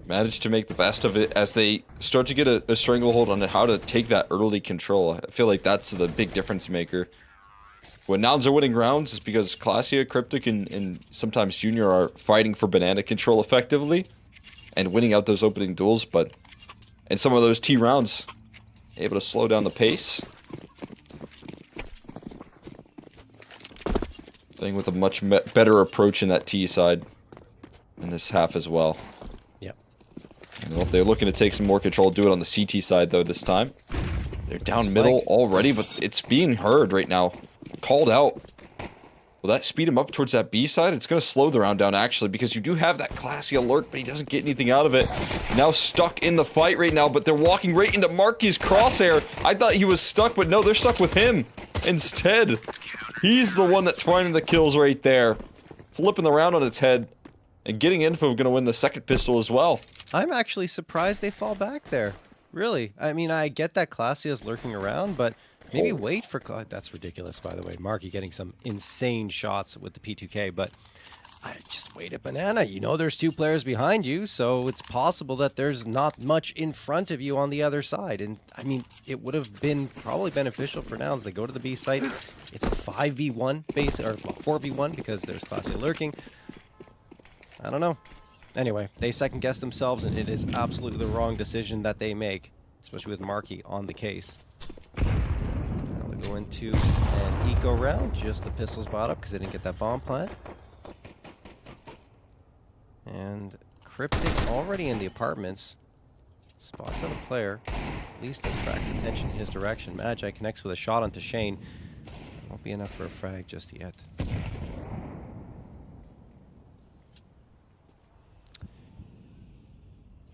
Managed to make the best of it as they start to get a stranglehold on how to take that early control. I feel like that's the big difference maker. When Nouns are winning rounds, it's because Classia, Cryptic, and sometimes Junior are fighting for banana control effectively and winning out those opening duels, but in some of those T rounds, able to slow down the pace. Playing with a much better approach in that T side in this half as well. Well, they're looking to take some more control, do it on the CT side, though, this time. They're down middle already, but it's being heard right now. Called out. Will that speed him up towards that B side? It's going to slow the round down, actually, because you do have that classy alert, but he doesn't get anything out of it. Now stuck in the fight right now, but they're walking right into Marky's crosshair. I thought he was stuck, but no, they're stuck with him instead. He's the one that's finding the kills right there. Flipping the round on its head. And getting info going to win the second pistol as well. I'm actually surprised they fall back there. Really. I mean, I get that Classia's lurking around, but maybe wait for... That's ridiculous, by the way. Marky getting some insane shots with the P2K, but I just wait at Banana. You know there's two players behind you, so it's possible that there's not much in front of you on the other side. And, I mean, it would have been probably beneficial for Nouns. They go to the B site. It's a 5v1 base, or 4v1 because there's Classia lurking. I don't know. Anyway, they second-guess themselves, and it is absolutely the wrong decision that they make, especially with Marky on the case. Now they go into an eco round. Just the pistols bought up because they didn't get that bomb plant. And Cryptic's already in the apartments. Spots out a player. At least attracts attention in his direction. Magi connects with a shot onto Shane. Won't be enough for a frag just yet.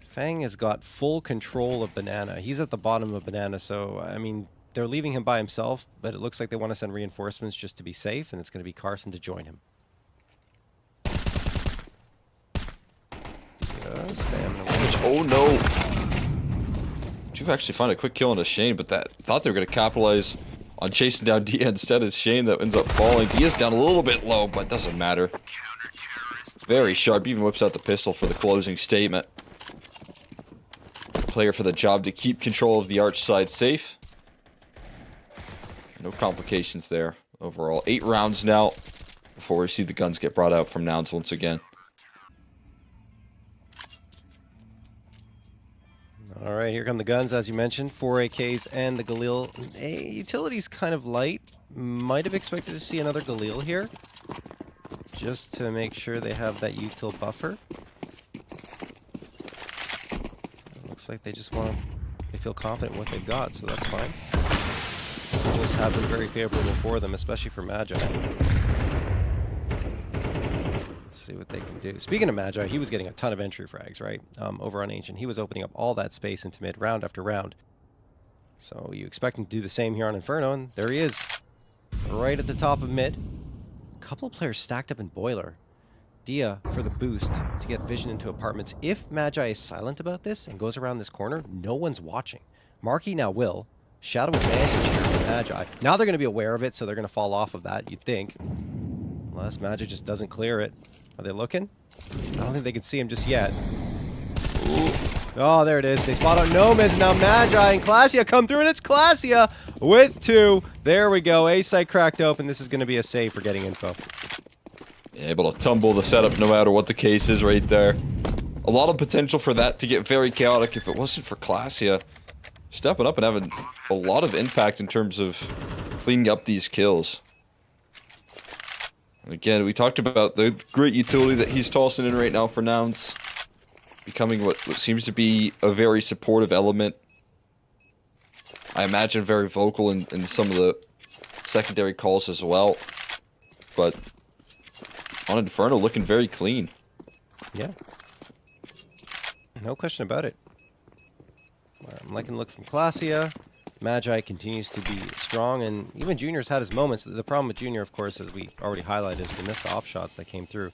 Fang has got full control of Banana. He's at the bottom of Banana, so, I mean, they're leaving him by himself, but it looks like they want to send reinforcements just to be safe, and it's going to be Carson to join him. Oh, no. You've actually found a quick kill on a Shane, but that thought they were going to capitalize on chasing down Dia instead. It's Shane that ends up falling. Dia's down a little bit low, but doesn't matter. Very sharp. Even whips out the pistol for the closing statement. Player for the job to keep control of the arch side safe. No complications there overall. 8 rounds now before we see the guns get brought out from Nouns once again. All right, here come the guns, as you mentioned. 4 AKs and the Galil. Utility's kind of light. Might have expected to see another Galil here. Just to make sure they have that util buffer. Looks like they just want to... They feel confident in what they've got, so that's fine. Those have been very favorable for them, especially for Magi. See what they can do. Speaking of Magi, he was getting a ton of entry frags, right? Over on Ancient. He was opening up all that space into mid, round after round. So you expect him to do the same here on Inferno, and there he is. Right at the top of mid. A couple of players stacked up in Boiler. Dia for the boost to get vision into apartments. If Magi is silent about this and goes around this corner, no one's watching. Marky now will. Shadow advantage here for Magi. Now they're going to be aware of it, so they're going to fall off of that, you'd think. Unless Magi just doesn't clear it. Are they looking? I don't think they can see him just yet. Ooh. Oh, there it is. They spot out Nomads. Now Magi and Classia come through, and it's Classia with 2. There we go. A site cracked open. This is going to be a save for getting info. Able to tumble the setup no matter what the case is right there. A lot of potential for that to get very chaotic if it wasn't for Classia stepping up and having a lot of impact in terms of cleaning up these kills. And again, we talked about the great utility that he's tossing in right now for Nouns. Becoming what seems to be a very supportive element. I imagine very vocal in some of the secondary calls as well. But on Inferno, looking very clean. Yeah. No question about it. I'm liking the look from Classia. Magi continues to be strong, and even Junior's had his moments. The problem with Junior, of course, as we already highlighted, is the missed op shots that came through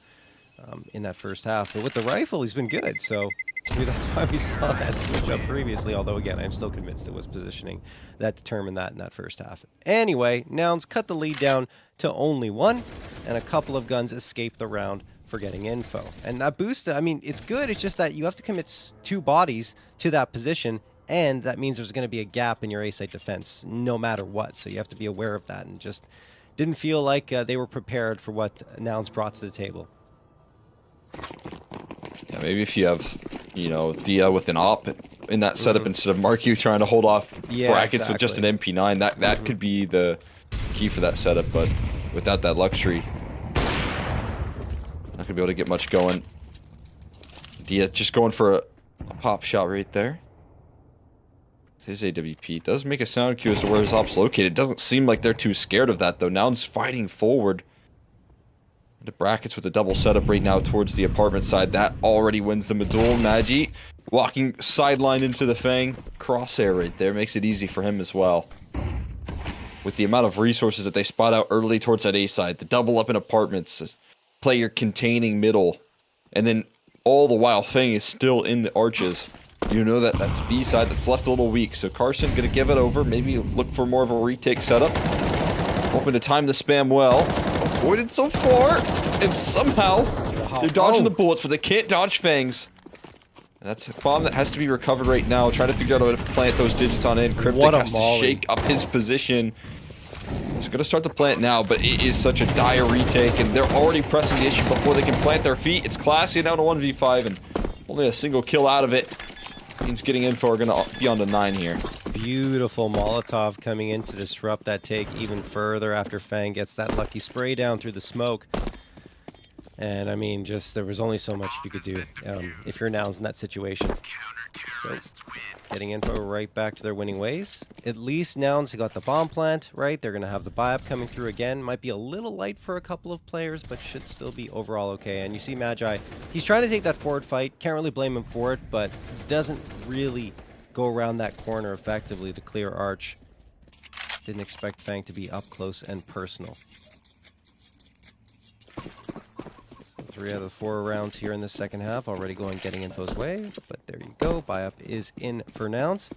in that first half. But with the rifle, he's been good, so maybe that's why we saw that switch up previously, although, again, I'm still convinced it was positioning that determined that in that first half. Anyway, Nouns cut the lead down to only 1, and a couple of guns escaped the round for getting info. And that boost, I mean, it's good, it's just that you have to commit 2 bodies to that position, and that means there's going to be a gap in your A-site defense, no matter what, so you have to be aware of that, and just didn't feel like they were prepared for what Nouns brought to the table. Yeah, maybe if you have, you know, Dia with an op in that setup instead of Marky trying to hold off brackets with just an MP9, that could be the key for that setup, but without that luxury, not gonna be able to get much going. Dia just going for a pop shot right there. His AWP does make a sound cue as to where his op's located. Doesn't seem like they're too scared of that though. Nouns fighting forward. The brackets with a double setup right now towards the apartment side. That already wins them a duel. Magi walking sideline into the Fang. Crosshair right there makes it easy for him as well. With the amount of resources that they spot out early towards that A side, the double up in apartments, player containing middle, and then all the while Fang is still in the arches. You know that that's B side that's left a little weak. So Carson gonna give it over, maybe look for more of a retake setup. Hoping to time the spam well. Avoided so far, and somehow they're dodging the bullets, but they can't dodge Fangs. And that's a bomb that has to be recovered right now. Trying to figure out how to plant those digits on in. Cryptic has to shake up his position. He's gonna start to plant now, but it is such a dire retake, and they're already pressing the issue before they can plant their feet. It's Classy down to 1v5, and only a single kill out of it. Means getting info are gonna be on to 9 here. Beautiful Molotov coming in to disrupt that take even further after Fang gets that lucky spray down through the smoke. And I mean, just there was only so much you could do if you're Nouns in that situation. So getting info right back to their winning ways. At least Nouns got the bomb plant, right? They're going to have the buy-up coming through again. Might be a little light for a couple of players, but should still be overall okay. And you see Magi, he's trying to take that forward fight. Can't really blame him for it, but doesn't really go around that corner effectively to clear arch. Didn't expect Fang to be up close and personal. 3 out of the 4 rounds here in the second half already getting info's way, but there you go. Buy-up is in for Nouns.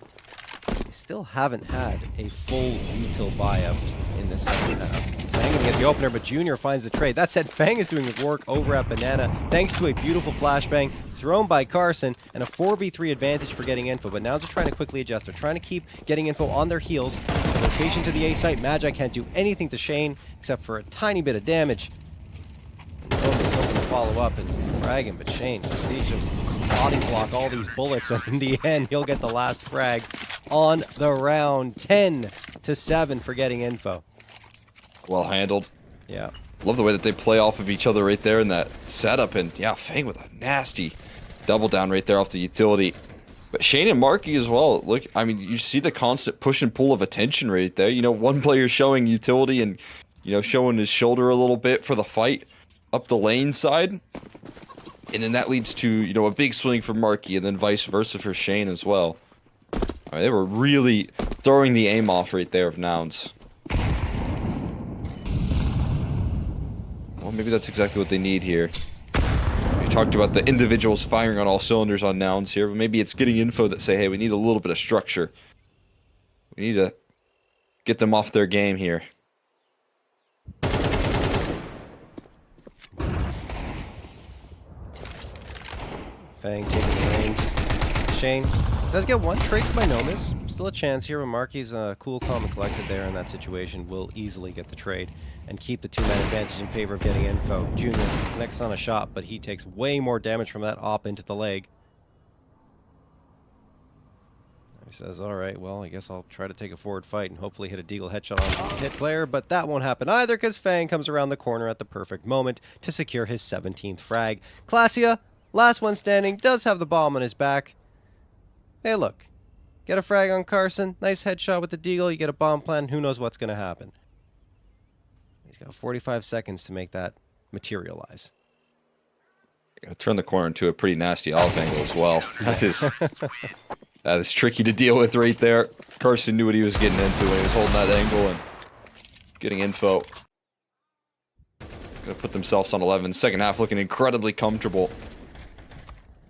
We still haven't had a full util buy-up in the second half. Fang gonna get the opener, but Junior finds the trade. That said, Fang is doing the work over at Banana thanks to a beautiful flashbang thrown by Carson and a 4v3 advantage for getting info, but Nouns are trying to quickly adjust. They're trying to keep getting info on their heels. Rotation to the A site. Magi can't do anything to Shane except for a tiny bit of damage. Follow up and frag him, but Shane, he's just body block all these bullets, and in the end, he'll get the last frag on the round. 10-7 for getting info. Well handled. Yeah. Love the way that they play off of each other right there in that setup, and yeah, Fang with a nasty double down right there off the utility. But Shane and Marky as well. Look, I mean, you see the constant push and pull of attention right there. You know, one player showing utility and, you know, showing his shoulder a little bit for the fight up the lane side, and then that leads to, you know, a big swing for Marky, and then vice versa for Shane as well. All right, they were really throwing the aim off right there of Nouns. Well, maybe that's exactly what they need here. We talked about the individuals firing on all cylinders on Nouns here, but maybe it's getting info that say, hey, we need a little bit of structure. We need to get them off their game here. Fang taking the reins. Shane does get one trait by Nomis. Still a chance here, but Marky's cool, calm, and collected there in that situation. Will easily get the trade and keep the 2-man advantage in favor of getting info. Junior connects on a shot, but he takes way more damage from that op into the leg. He says, all right, well, I guess I'll try to take a forward fight and hopefully hit a deagle headshot on the hit player, but that won't happen either because Fang comes around the corner at the perfect moment to secure his 17th frag. Classia, last one standing, does have the bomb on his back. Hey, look. Get a frag on Carson. Nice headshot with the deagle. You get a bomb plan. Who knows what's going to happen? He's got 45 seconds to make that materialize. Turn the corner into a pretty nasty off angle as well. That is tricky to deal with right there. Carson knew what he was getting into when he was holding that angle and getting info. Gonna put themselves on 11. Second half looking incredibly comfortable.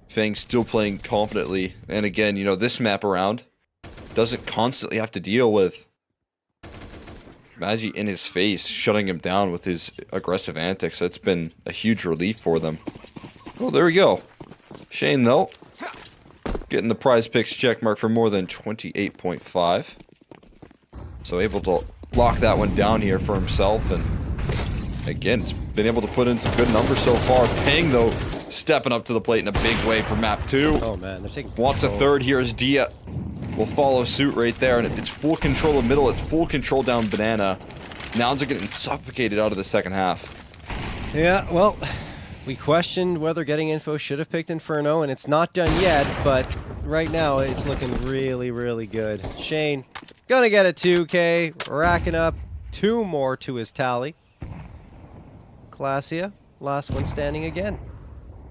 Fang still playing confidently. And again, you know, this map around doesn't constantly have to deal with Magi in his face, shutting him down with his aggressive antics. That's been a huge relief for them. Oh, there we go. Shane, though, getting the prize picks check mark for more than 28.5. So able to lock that one down here for himself. And again, it's been able to put in some good numbers so far. Fang, though, stepping up to the plate in a big way for map 2. Oh, man. They're taking Wants a third here as Dia will follow suit right there. And it's full control of middle. It's full control down Banana. Nouns are getting suffocated out of the second half. Yeah, well, we questioned whether getting info should have picked Inferno, and it's not done yet, but right now it's looking really, really good. Shane, gonna get a 2K, racking up 2 more to his tally. Classia, Last one standing again.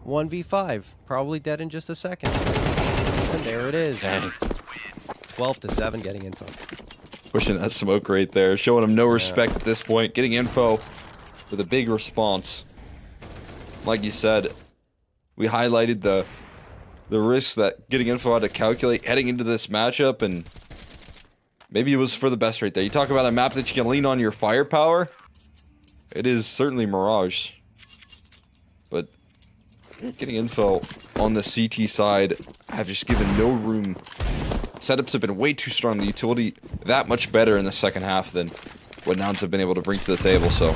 1v5. Probably dead in just a second. And there it is. Dang. 12-7 getting info. Pushing that smoke right there. Showing him no respect at this point. Getting info with a big response. Like you said, we highlighted the risks that getting info had to calculate heading into this matchup, and maybe it was for the best right there. You talk about a map that you can lean on your firepower. It is certainly Mirage. But getting info on the CT side have just given no room. Setups have been way too strong. The utility that much better in the second half than what Nouns have been able to bring to the table. So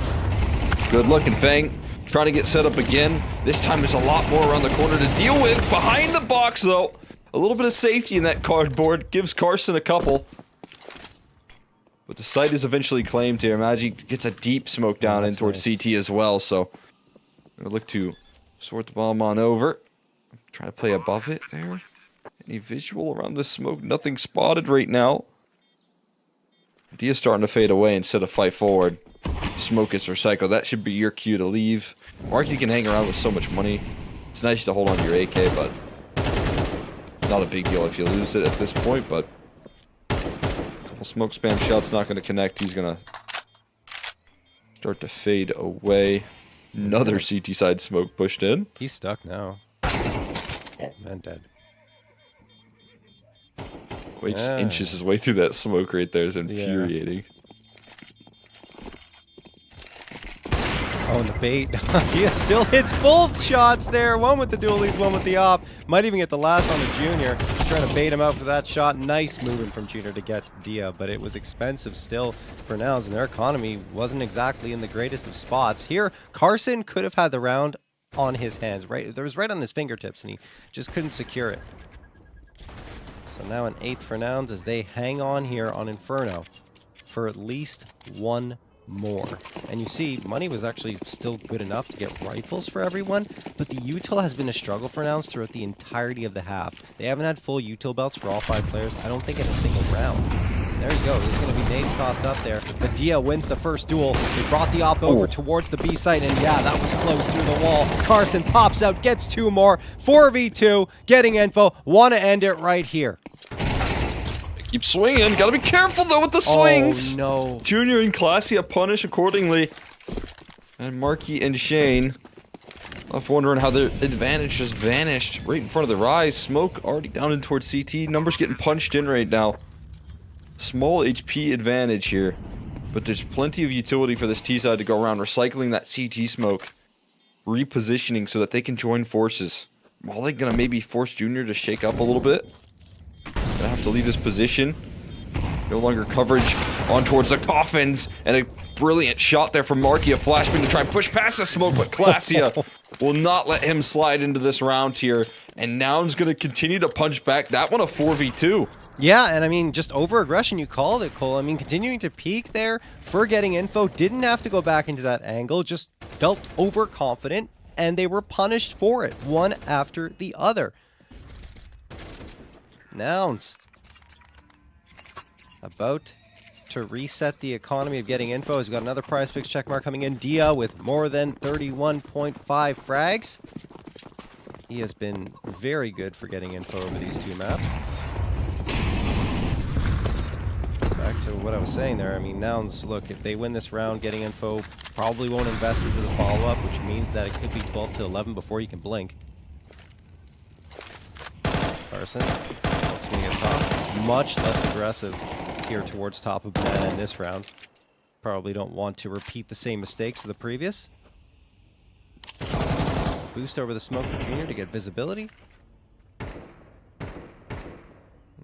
good looking Fang. Trying to get set up again. This time there's a lot more around the corner to deal with. Behind the box though. A little bit of safety in that cardboard. Gives Carson a couple. But the site is eventually claimed here. Magic gets a deep smoke down in towards nice. CT as well. So I'm gonna look to sort the bomb on over. Trying to play above it there. Any visual around the smoke? Nothing spotted right now. Dia's starting to fade away instead of fight forward. Smoke is recycled. That should be your cue to leave. Marky can hang around with so much money. It's nice to hold on to your AK, but not a big deal if you lose it at this point. But a couple smoke spam shots not going to connect. He's going to start to fade away. Another CT side smoke pushed in. He's stuck now. And dead. He just inches his way through that smoke right there is infuriating. Oh, and the bait. He still hits both shots there. One with the dualies, one with the op. Might even get the last on the Junior. Trying to bait him out for that shot. Nice movement from Junior to get Dia, but it was expensive still for Nouns, and their economy wasn't exactly in the greatest of spots. Here, Carson could have had the round on his hands. Right, there was right on his fingertips, and he just couldn't secure it. So now an 8th for Nouns as they hang on here on Inferno for at least one more. And you see, money was actually still good enough to get rifles for everyone, but the util has been a struggle for Nouns throughout the entirety of the half. They haven't had full util belts for all 5 players, I don't think, in a single round. There you go, there's going to be nades tossed up there. But Dia wins the first duel. They brought the op over towards the B site, and yeah, that was close through the wall. Carson pops out, gets 2 more. 4v2, getting info. Want to end it right here. Keep swinging. Gotta be careful though with the swings. Oh no. Junior and Classia punish accordingly. And Marky and Shane left wondering how their advantage just vanished right in front of the Rise. Smoke already down in towards CT. Numbers getting punched in right now. Small HP advantage here. But there's plenty of utility for this T side to go around. Recycling that CT smoke. Repositioning so that they can join forces. Are they gonna maybe force Junior to shake up a little bit? Gonna have to leave his position. No longer coverage on towards the coffins. And a brilliant shot there from Marky. A flashbang to try and push past the smoke, but Classia will not let him slide into this round here. And Noun's gonna continue to punch back. That one a 4v2. Yeah, and I mean, just over-aggression, you called it, Cole. I mean, continuing to peek there for getting info. Didn't have to go back into that angle. Just felt overconfident. And they were punished for it, one after the other. Nouns about to reset the economy of getting info. He's got another Prizepicks checkmark coming in. Dia with more than 31.5 frags. He has been very good for getting info over these 2 maps. Back to what I was saying there. I mean, Nouns, look, if they win this round, getting info probably won't invest into the follow-up, which means that it could be 12-11 before you can blink. Carson. Gonna get tossed. Much less aggressive here towards top of banana in this round. Probably don't want to repeat the same mistakes of the previous. Boost over the smoke for Junior to get visibility.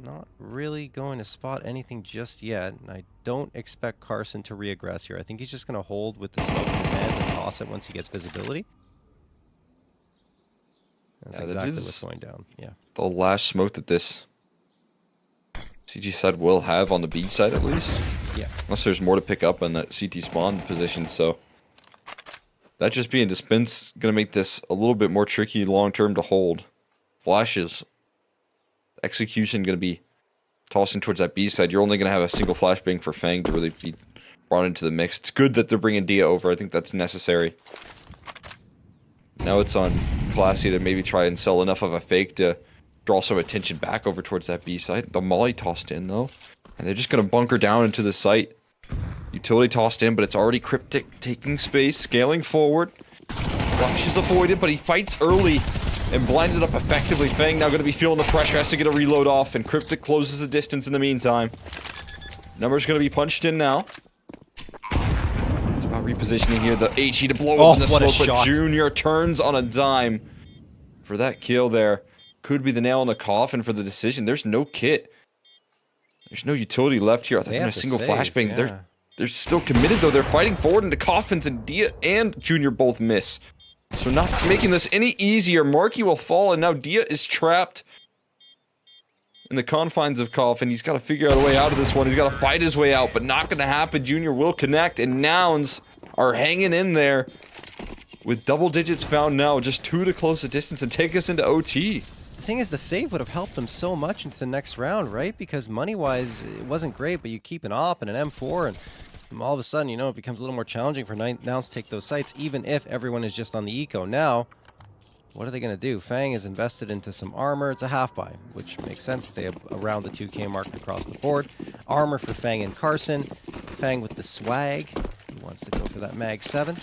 Not really going to spot anything just yet, and I don't expect Carson to re-aggress here. I think he's just going to hold with the smoke in his hands and toss it once he gets visibility. That's exactly what's going down. Yeah. The last smoke that this CT side will have on the B side at least. Yeah. Unless there's more to pick up on that CT spawn position, so that just being dispensed gonna make this a little bit more tricky long term to hold. Flashes. Execution gonna be tossing towards that B side. You're only gonna have a single flashbang for Fang to really be brought into the mix. It's good that they're bringing Dia over. I think that's necessary. Now it's on Classy to maybe try and sell enough of a fake to draw some attention back over towards that B site. The molly tossed in though, and they're just gonna bunker down into the site. Utility tossed in, but it's already Cryptic taking space, scaling forward. Flash is avoided, but he fights early and blinded up effectively. Fang now gonna be feeling the pressure, has to get a reload off, and Cryptic closes the distance in the meantime. Number's gonna be punched in now. It's about repositioning here, the HE to blow up in the smoke, but Junior turns on a dime for that kill there. Could be the nail in the coffin for the decision. There's no kit. There's no utility left here other than a single flashbang. Yeah. They're still committed though. They're fighting forward into coffins, and Dia and Junior both miss. So not making this any easier. Marky will fall, and now Dia is trapped in the confines of coffin. He's got to figure out a way out of this one. He's got to fight his way out, but not going to happen. Junior will connect, and Nouns are hanging in there with double digits found now. Just 2 to close the distance and take us into OT. The thing is, the save would have helped them so much into the next round, right? Because money-wise, it wasn't great, but you keep an AWP and an M4, and all of a sudden, you know, it becomes a little more challenging for Nouns to take those sites, even if everyone is just on the eco. Now, what are they going to do? Fang is invested into some armor. It's a half buy, which makes sense. They have around the 2K mark across the board. Armor for Fang and Carson. Fang with the swag. He wants to go for that Mag 7.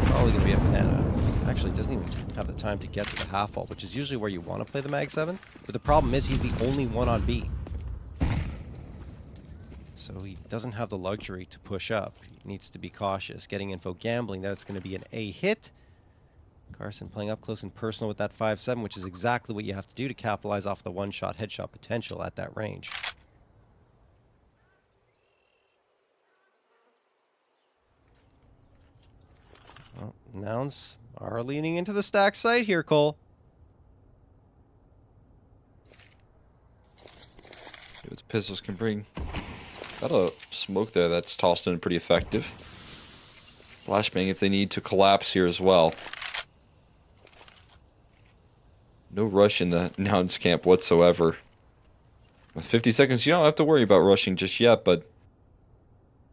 Probably going to be a banana. Actually, doesn't even have the time to get to the half wall, which is usually where you want to play the Mag 7. But the problem is he's the only one on B. So he doesn't have the luxury to push up. He needs to be cautious. Getting info gambling that it's going to be an A hit. Carson playing up close and personal with that 5-7, which is exactly what you have to do to capitalize off the one-shot headshot potential at that range. Well, Nouns are leaning into the stack site here, Cole. See what the pistols can bring. Got a smoke there that's tossed in pretty effective. Flashbang if they need to collapse here as well. No rush in the Nouns camp whatsoever. With 50 seconds, you don't have to worry about rushing just yet, but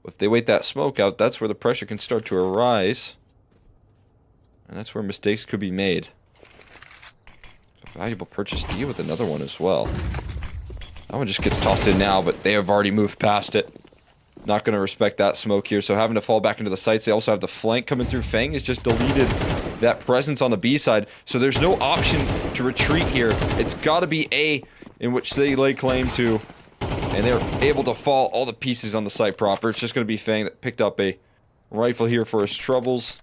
if they wait that smoke out, that's where the pressure can start to arise. And that's where mistakes could be made. A valuable purchase to you with another one as well. That one just gets tossed in now, but they have already moved past it. Not going to respect that smoke here, so having to fall back into the sights. They also have the flank coming through. Fang has just deleted that presence on the B side, so there's no option to retreat here. It's got to be A, in which they lay claim to, and they're able to fall all the pieces on the site proper. It's just going to be Fang that picked up a rifle here for his troubles.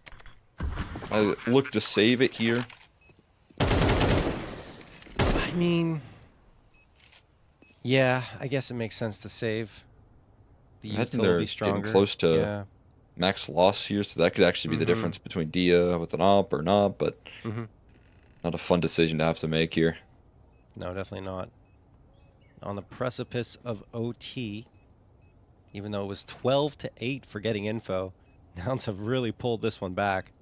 I look to save it here. I mean, yeah, I guess it makes sense to save. The Imagine util will they're be stronger. getting close to max loss here, so that could actually be the difference between Dia with an op or not, but not a fun decision to have to make here. No, definitely not. On the precipice of OT, even though it was 12-8 for getting info, Nouns have really pulled this one back.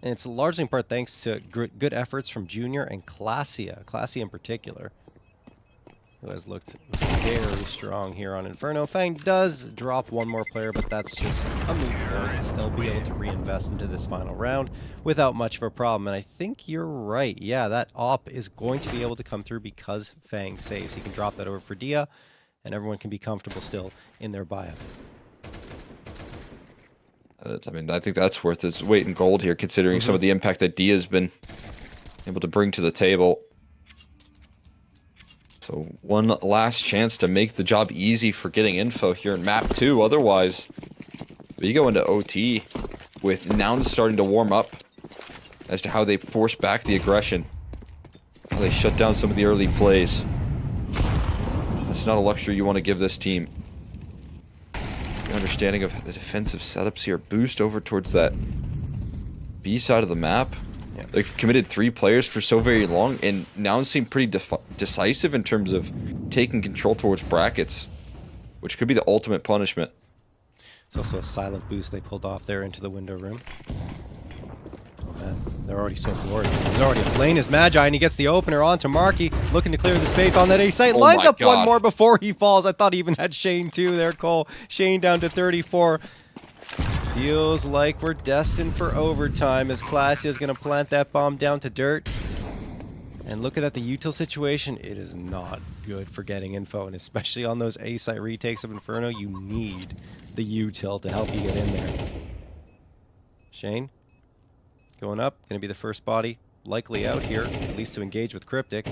And it's largely in part thanks to good efforts from Junior and Classy in particular, who has looked very strong here on Inferno. Fang does drop one more player, but that's just a moot point. They'll be able to reinvest into this final round without much of a problem. And I think you're right. Yeah, that op is going to be able to come through because Fang saves. He can drop that over for Dia, and everyone can be comfortable still in their buyout. I mean, I think that's worth its weight in gold here, considering some of the impact that Dia's been able to bring to the table. So one last chance to make the job easy for getting info here in map 2. Otherwise, we go into OT with Nouns starting to warm up as to how they force back the aggression. How they shut down some of the early plays. That's not a luxury you want to give this team. Understanding of the defensive setups here. Boost over towards that B side of the map. Yeah. They've committed 3 players for so very long, and now seem pretty decisive in terms of taking control towards brackets, which could be the ultimate punishment. It's also a silent boost they pulled off there into the window room. Oh man, they're already so forward. He's already aflame as Magi, and he gets the opener onto Marky, looking to clear the space on that A site. Lines up one more before he falls. I thought he even had Shane too there, Cole. Shane down to 34. Feels like we're destined for overtime as Classy is going to plant that bomb down to dirt. And looking at the util situation, it is not good for getting info, and especially on those A-site retakes of Inferno, you need the util to help you get in there. Shane, going up, going to be the first body, likely out here, at least to engage with Cryptic.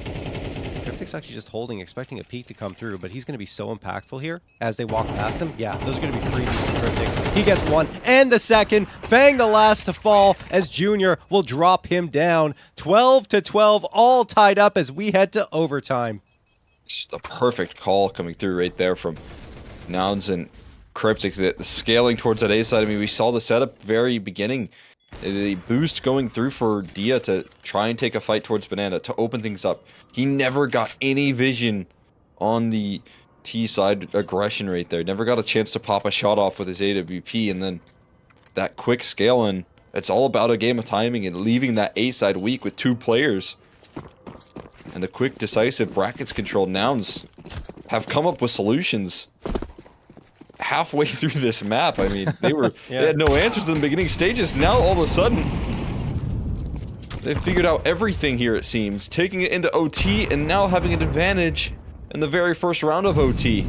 Cryptic's actually just holding, expecting a peek to come through, but he's going to be so impactful here as they walk past him. Yeah, those are going to be freebies for Cryptic. He gets one and the second. Fang the last to fall as Junior will drop him down. 12-12, all tied up as we head to overtime. Just a perfect call coming through right there from Nouns and Cryptic. The scaling towards that A side. I mean, we saw the setup very beginning. The boost going through for Dia to try and take a fight towards Banana to open things up. He never got any vision on the T side aggression right there. Never got a chance to pop a shot off with his AWP, and then that quick scale in. It's all about a game of timing and leaving that A side weak with 2 players. And the quick, decisive brackets control Nouns have come up with solutions halfway through this map. I mean, they were they had no answers in the beginning stages. Now all of a sudden they've figured out everything here, it seems, taking it into OT and now having an advantage in the very first round of OT.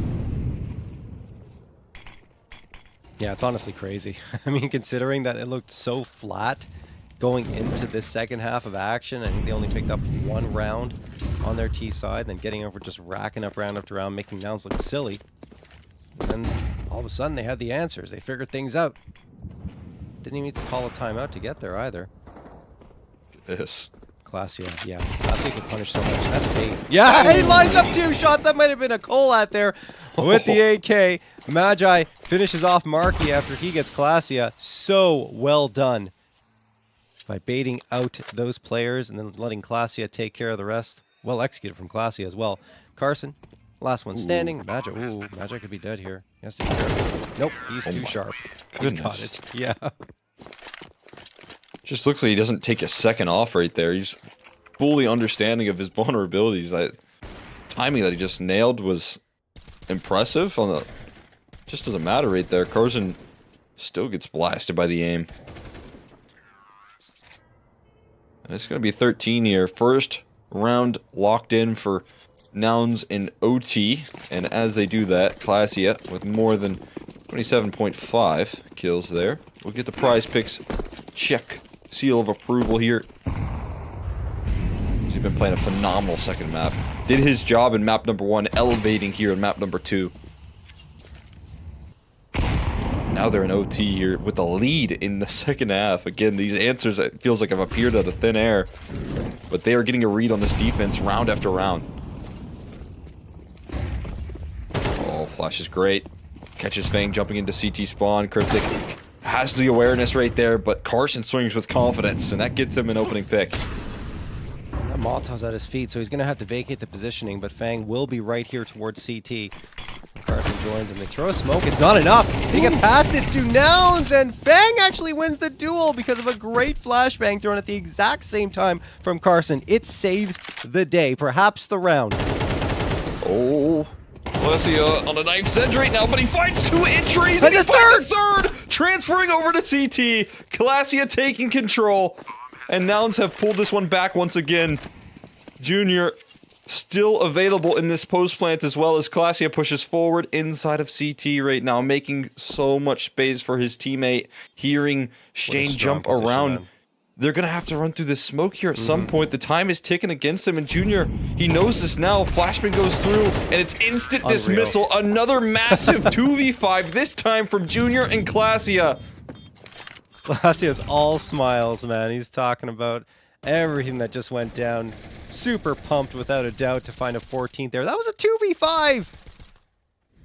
Yeah, it's honestly crazy. I mean, considering that it looked so flat going into this second half of action, I think they only picked up 1 round on their T side, then getting over just racking up round after round, making Nouns look silly. And all of a sudden, they had the answers. They figured things out. Didn't even need to call a timeout to get there either. Yes. Classy, yeah. Classy could punish so much. That's bait. Yeah, he lines up 2 shots. That might have been a Cole out there with the AK. Magi finishes off Marky after he gets Classia. So well done by baiting out those players and then letting Classia take care of the rest. Well executed from Classia as well. Carson. Last one standing. Magi. Ooh, Magi could be dead here. He has to be careful. Nope, he's too sharp. He's got it. Yeah. Just looks like he doesn't take a second off right there. He's fully understanding of his vulnerabilities. That timing that he just nailed was impressive. On the just doesn't matter right there. Carson still gets blasted by the aim. And it's gonna be 13 here. First round locked in for Nouns in OT, and as they do that, Classia with more than 27.5 kills there. We'll get the prize picks check, seal of approval here. He's been playing a phenomenal second map. Did his job in map number 1, elevating here in map number 2. Now they're in OT here with the lead in the second half. Again, these answers, it feels like have appeared out of thin air, but they are getting a read on this defense round after round. Flash is great. Catches Fang jumping into CT spawn. Cryptic has the awareness right there, but Carson swings with confidence, and that gets him an opening pick. That Molotov's at his feet, so he's going to have to vacate the positioning, but Fang will be right here towards CT. Carson joins, and they throw a smoke. It's not enough. They get past it to Nouns, and Fang actually wins the duel because of a great flashbang thrown at the exact same time from Carson. It saves the day, perhaps the round. Oh. Classia on a knife's edge right now, but he finds 2 injuries and he finds the third! Transferring over to CT. Classia taking control. And Nouns have pulled this one back once again. Junior still available in this post plant as well as Classia pushes forward inside of CT right now, making so much space for his teammate. Hearing Shane jump around. Man. They're going to have to run through this smoke here at some point. The time is ticking against him, and Junior, he knows this now. Flashbang goes through, and it's instant dismissal. Another massive 2v5, this time from Junior and Classia. Classia's all smiles, man. He's talking about everything that just went down. Super pumped, without a doubt, to find a 14th there. That was a 2v5!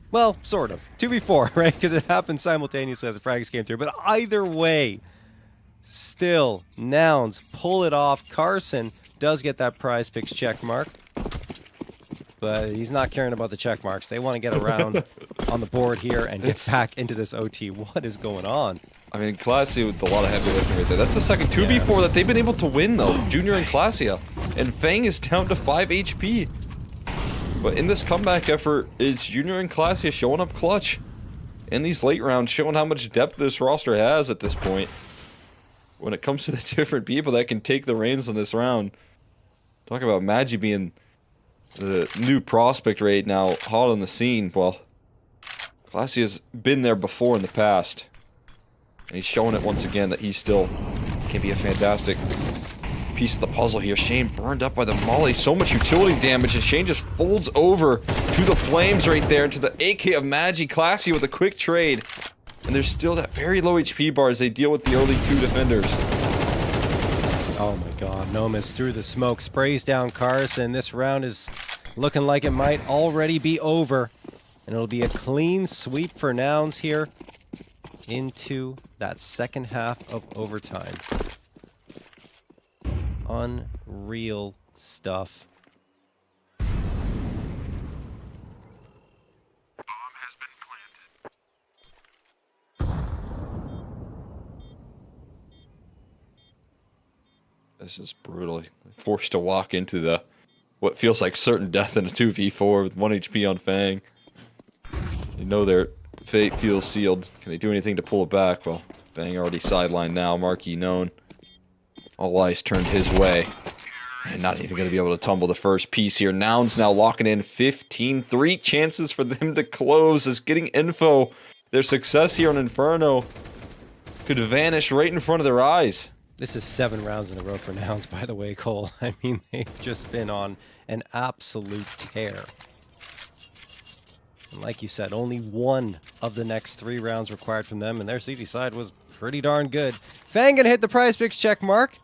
Well, sort of. 2v4, right? Because it happened simultaneously as the frags came through. But either way, still, Nouns pull it off. Carson does get that prize picks check mark, but he's not caring about the check marks. They want to get around on the board here and get back into this OT. What is going on? I mean, Classia with a lot of heavy lifting right there. That's the second 2v4 that they've been able to win, though. Junior and Classia. And Fang is down to 5 HP. But in this comeback effort, it's Junior and Classia showing up clutch. in these late rounds, showing how much depth this roster has at this point. When it comes to the different people that can take the reins on this round. Talk about Magi being the new prospect right now, hot on the scene. Well, Classy has been there before in the past. And he's showing it once again that he still can be a fantastic piece of the puzzle here. Shane burned up by the molly. So much utility damage, and Shane just folds over to the flames right there, into the AK of Magi. Classy with a quick trade. And there's still that very low HP bar as they deal with the early 2 defenders. Oh my god, Nomis through the smoke, sprays down Carson. This round is looking like it might already be over. And it'll be a clean sweep for Nouns here into that second half of overtime. Unreal stuff. This is brutal. Forced to walk into the what feels like certain death in a 2v4 with 1 HP on Fang. You know their fate feels sealed. Can they do anything to pull it back? Well, Fang already sidelined now. Marquee known. All eyes turned his way. And not even going to be able to tumble the first piece here. Nouns now locking in 15. 3 chances for them to close as getting info. Their success here on Inferno could vanish right in front of their eyes. This is 7 rounds in a row for Nouns, by the way, Cole. I mean, they've just been on an absolute tear. And like you said, only 1 of the next 3 rounds required from them, and their CD side was pretty darn good. Fang gonna hit the Prizepicks check mark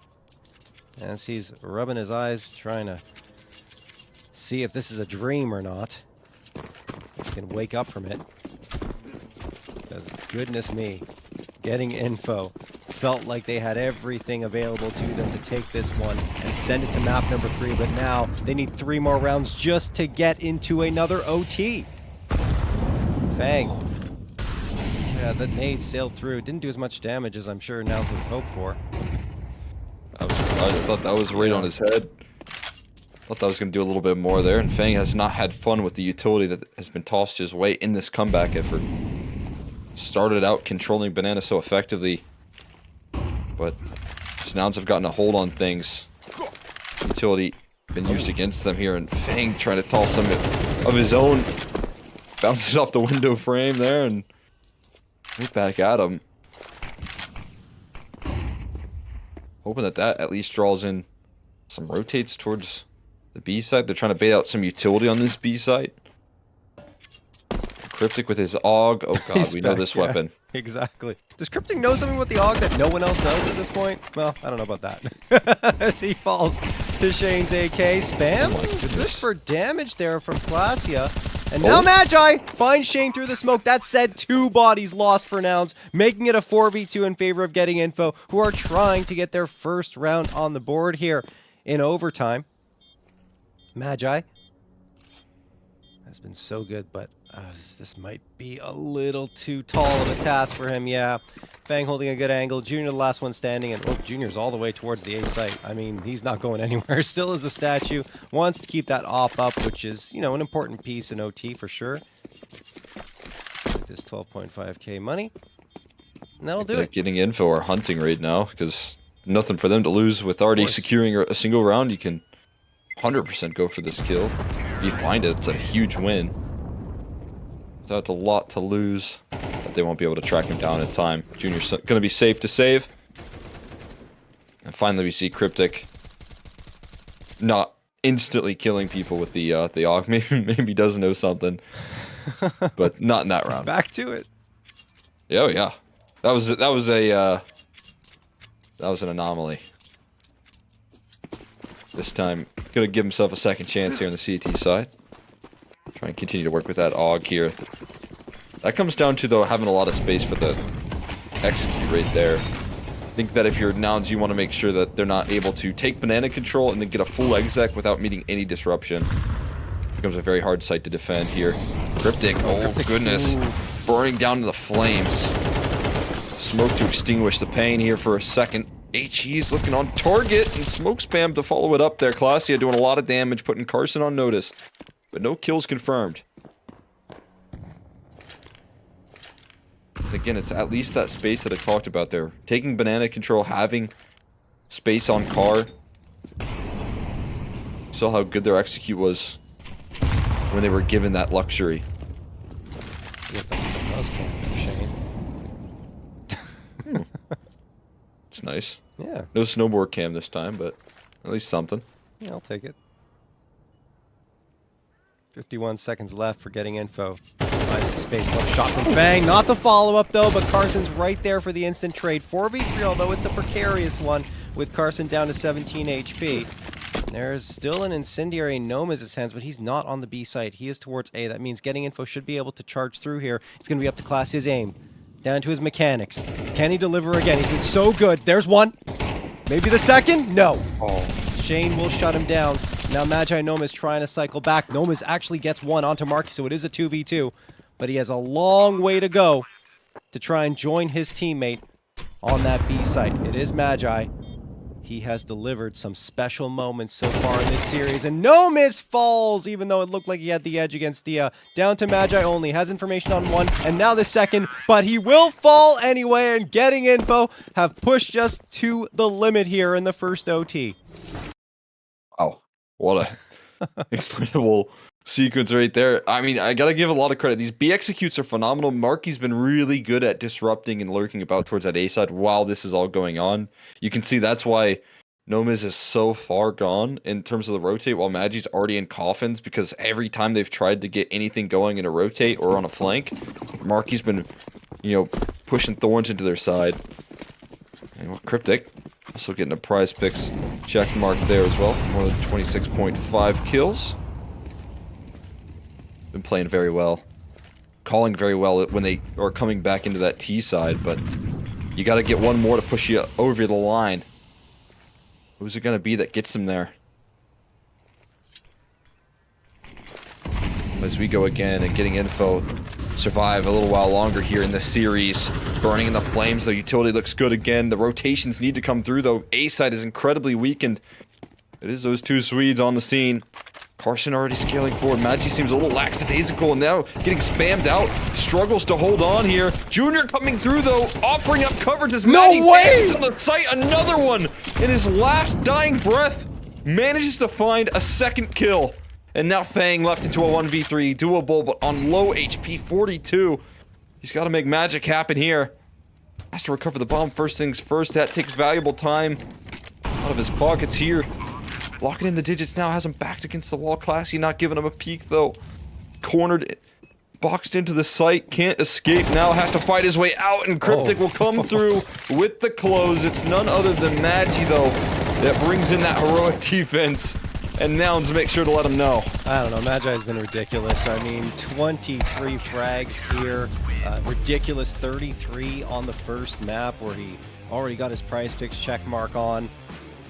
as he's rubbing his eyes, trying to see if this is a dream or not. He can wake up from it. Because goodness me, getting info felt like they had everything available to them to take this one and send it to map number 3, but now they need 3 more rounds just to get into another OT. Fang. Yeah, the nade sailed through. Didn't do as much damage as I'm sure Nouns would hope for. I thought that was right on his head. Thought that was going to do a little bit more there, and Fang has not had fun with the utility that has been tossed his way in this comeback effort. Started out controlling Banana so effectively, but Nouns have gotten a hold on things. Utility been used against them here, and Fang trying to toss some of his own. Bounces off the window frame there, and right back at him. Hoping that at least draws in some rotates towards the B side. They're trying to bait out some utility on this B side. Cryptic with his AUG. Oh god, we know this weapon. Exactly. Does Cryptic know something with the AUG that no one else knows at this point? Well, I don't know about that. As he falls to Shane's AK. Spam? Oh Good for damage there from Glacia. And now Magi finds Shane through the smoke. That said, 2 bodies lost for Nouns, making it a 4v2 in favor of Getting Info, who are trying to get their first round on the board here in overtime. Magi has been so good, but this might be a little too tall of a task for him. Yeah, Fang holding a good angle. Junior the last one standing, and Junior's all the way towards the A site. I mean, he's not going anywhere. Still is a statue. Wants to keep that off up, which is, you know, an important piece in OT for sure. This 12.5k money, and that'll do it. Getting Info or hunting right now, because nothing for them to lose with already securing a single round. You can 100% go for this kill. If you find it, it's a huge win. Without a lot to lose, but they won't be able to track him down in time. Junior's going to be safe to save. And finally we see Cryptic not instantly killing people with the AUG. Maybe he does know something, but not in that round. He's back to it. Oh yeah, that was an anomaly. This time, gonna give himself a second chance here on the CT side. Try and continue to work with that AUG here. That comes down to, though, having a lot of space for the execute right there. I think that if you're Nouns, you want to make sure that they're not able to take banana control and then get a full exec without meeting any disruption. It becomes a very hard site to defend here. Cryptic, oh goodness. Burning down to the flames. Smoke to extinguish the pain here for a second. HE's looking on target, and smoke spam to follow it up there. Clasia doing a lot of damage, putting Carson on notice. But no kills confirmed. Again, it's at least that space that I talked about there. Taking banana control, having space on car. Saw how good their execute was when they were given that luxury. It's nice. Yeah. No snowboard cam this time, but at least something. Yeah, I'll take it. 51 seconds left for getting info. Finds some space. What a shot from Fang. Not the follow-up, though, but Carson's right there for the instant trade. 4v3, although it's a precarious one, with Carson down to 17 HP. There's still an incendiary in Noma's hands, but he's not on the B site. He is towards A. That means getting info should be able to charge through here. It's going to be up to Classia's aim. Down to his mechanics. Can he deliver again? He's been so good. There's one. Maybe the second? No. Oh. Shane will shut him down. Now Magi Noma is trying to cycle back. Noma's actually gets one onto Marky, so it is a 2v2. But he has a long way to go to try and join his teammate on that B site. It is Magi. He has delivered some special moments so far in this series, and no miss falls, even though it looked like he had the edge against Dia. Down to Magi only, has information on one, and now the second, but he will fall anyway, and getting info have pushed us to the limit here in the first OT. Wow, what a incredible sequence right there. I mean, I gotta give a lot of credit. These B executes are phenomenal. Marky's been really good at disrupting and lurking about towards that A side while this is all going on. You can see that's why Noma's is so far gone in terms of the rotate, while Magi's already in coffins, because every time they've tried to get anything going in a rotate or on a flank, Marky's been, pushing thorns into their side. And Cryptic also getting a prize picks check mark there as well for more than 26.5 kills. Been playing very well, calling very well when they are coming back into that T side, but you got to get one more to push you over the line. Who's it going to be that gets them there? As we go again and getting info, survive a little while longer here in this series. Burning in the flames, though. Utility looks good again. The rotations need to come through, though. A side is incredibly weakened. It is those two Swedes on the scene. Carson already scaling forward. Magi seems a little lackadaisical and now getting spammed out. Struggles to hold on here. Junior coming through though, offering up coverage as Magi dances on the site. Another one in his last dying breath. Manages to find a second kill. And now Fang left into a 1v3. Doable, but on low HP, 42. He's got to make magic happen here. Has to recover the bomb first things first. That takes valuable time out of his pockets here. Locking in the digits now, has him backed against the wall. Classy not giving him a peek though. Cornered, boxed into the site, can't escape now, has to fight his way out, and Cryptic will come through with the close. It's none other than Magi though that brings in that heroic defense, and Nouns make sure to let him know. I don't know, Magi has been ridiculous. I mean, 23 frags here, ridiculous 33 on the first map where he already got his prize picks check mark on.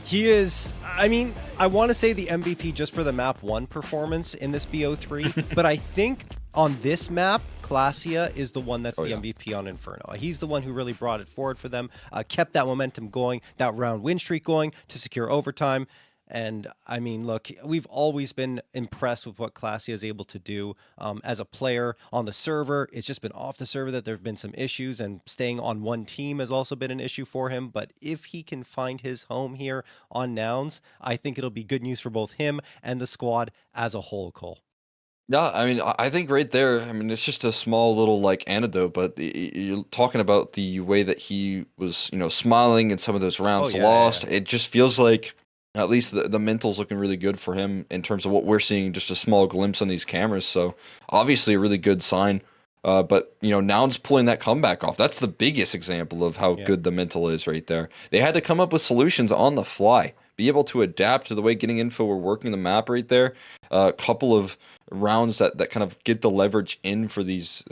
He is, I mean, I want to say the MVP just for the map 1 performance in this BO3, but I think on this map, Classia is the one that's the MVP on Inferno. He's the one who really brought it forward for them, kept that momentum going, that round win streak going to secure overtime. And I mean, look, we've always been impressed with what Classia is able to do as a player on the server. It's just been off the server that there have been some issues, and staying on one team has also been an issue for him. But if he can find his home here on Nouns, I think it'll be good news for both him and the squad as a whole, Cole. Yeah, I mean, I think right there, I mean, it's just a small little, anecdote, but you're talking about the way that he was, smiling in some of those rounds lost. Yeah. It just feels like at least the mental's looking really good for him in terms of what we're seeing, just a small glimpse on these cameras. So obviously a really good sign. But, Nouns pulling that comeback off. That's the biggest example of how good the mental is right there. They had to come up with solutions on the fly, be able to adapt to the way getting info were working the map right there. A couple of rounds that kind of get the leverage in for these,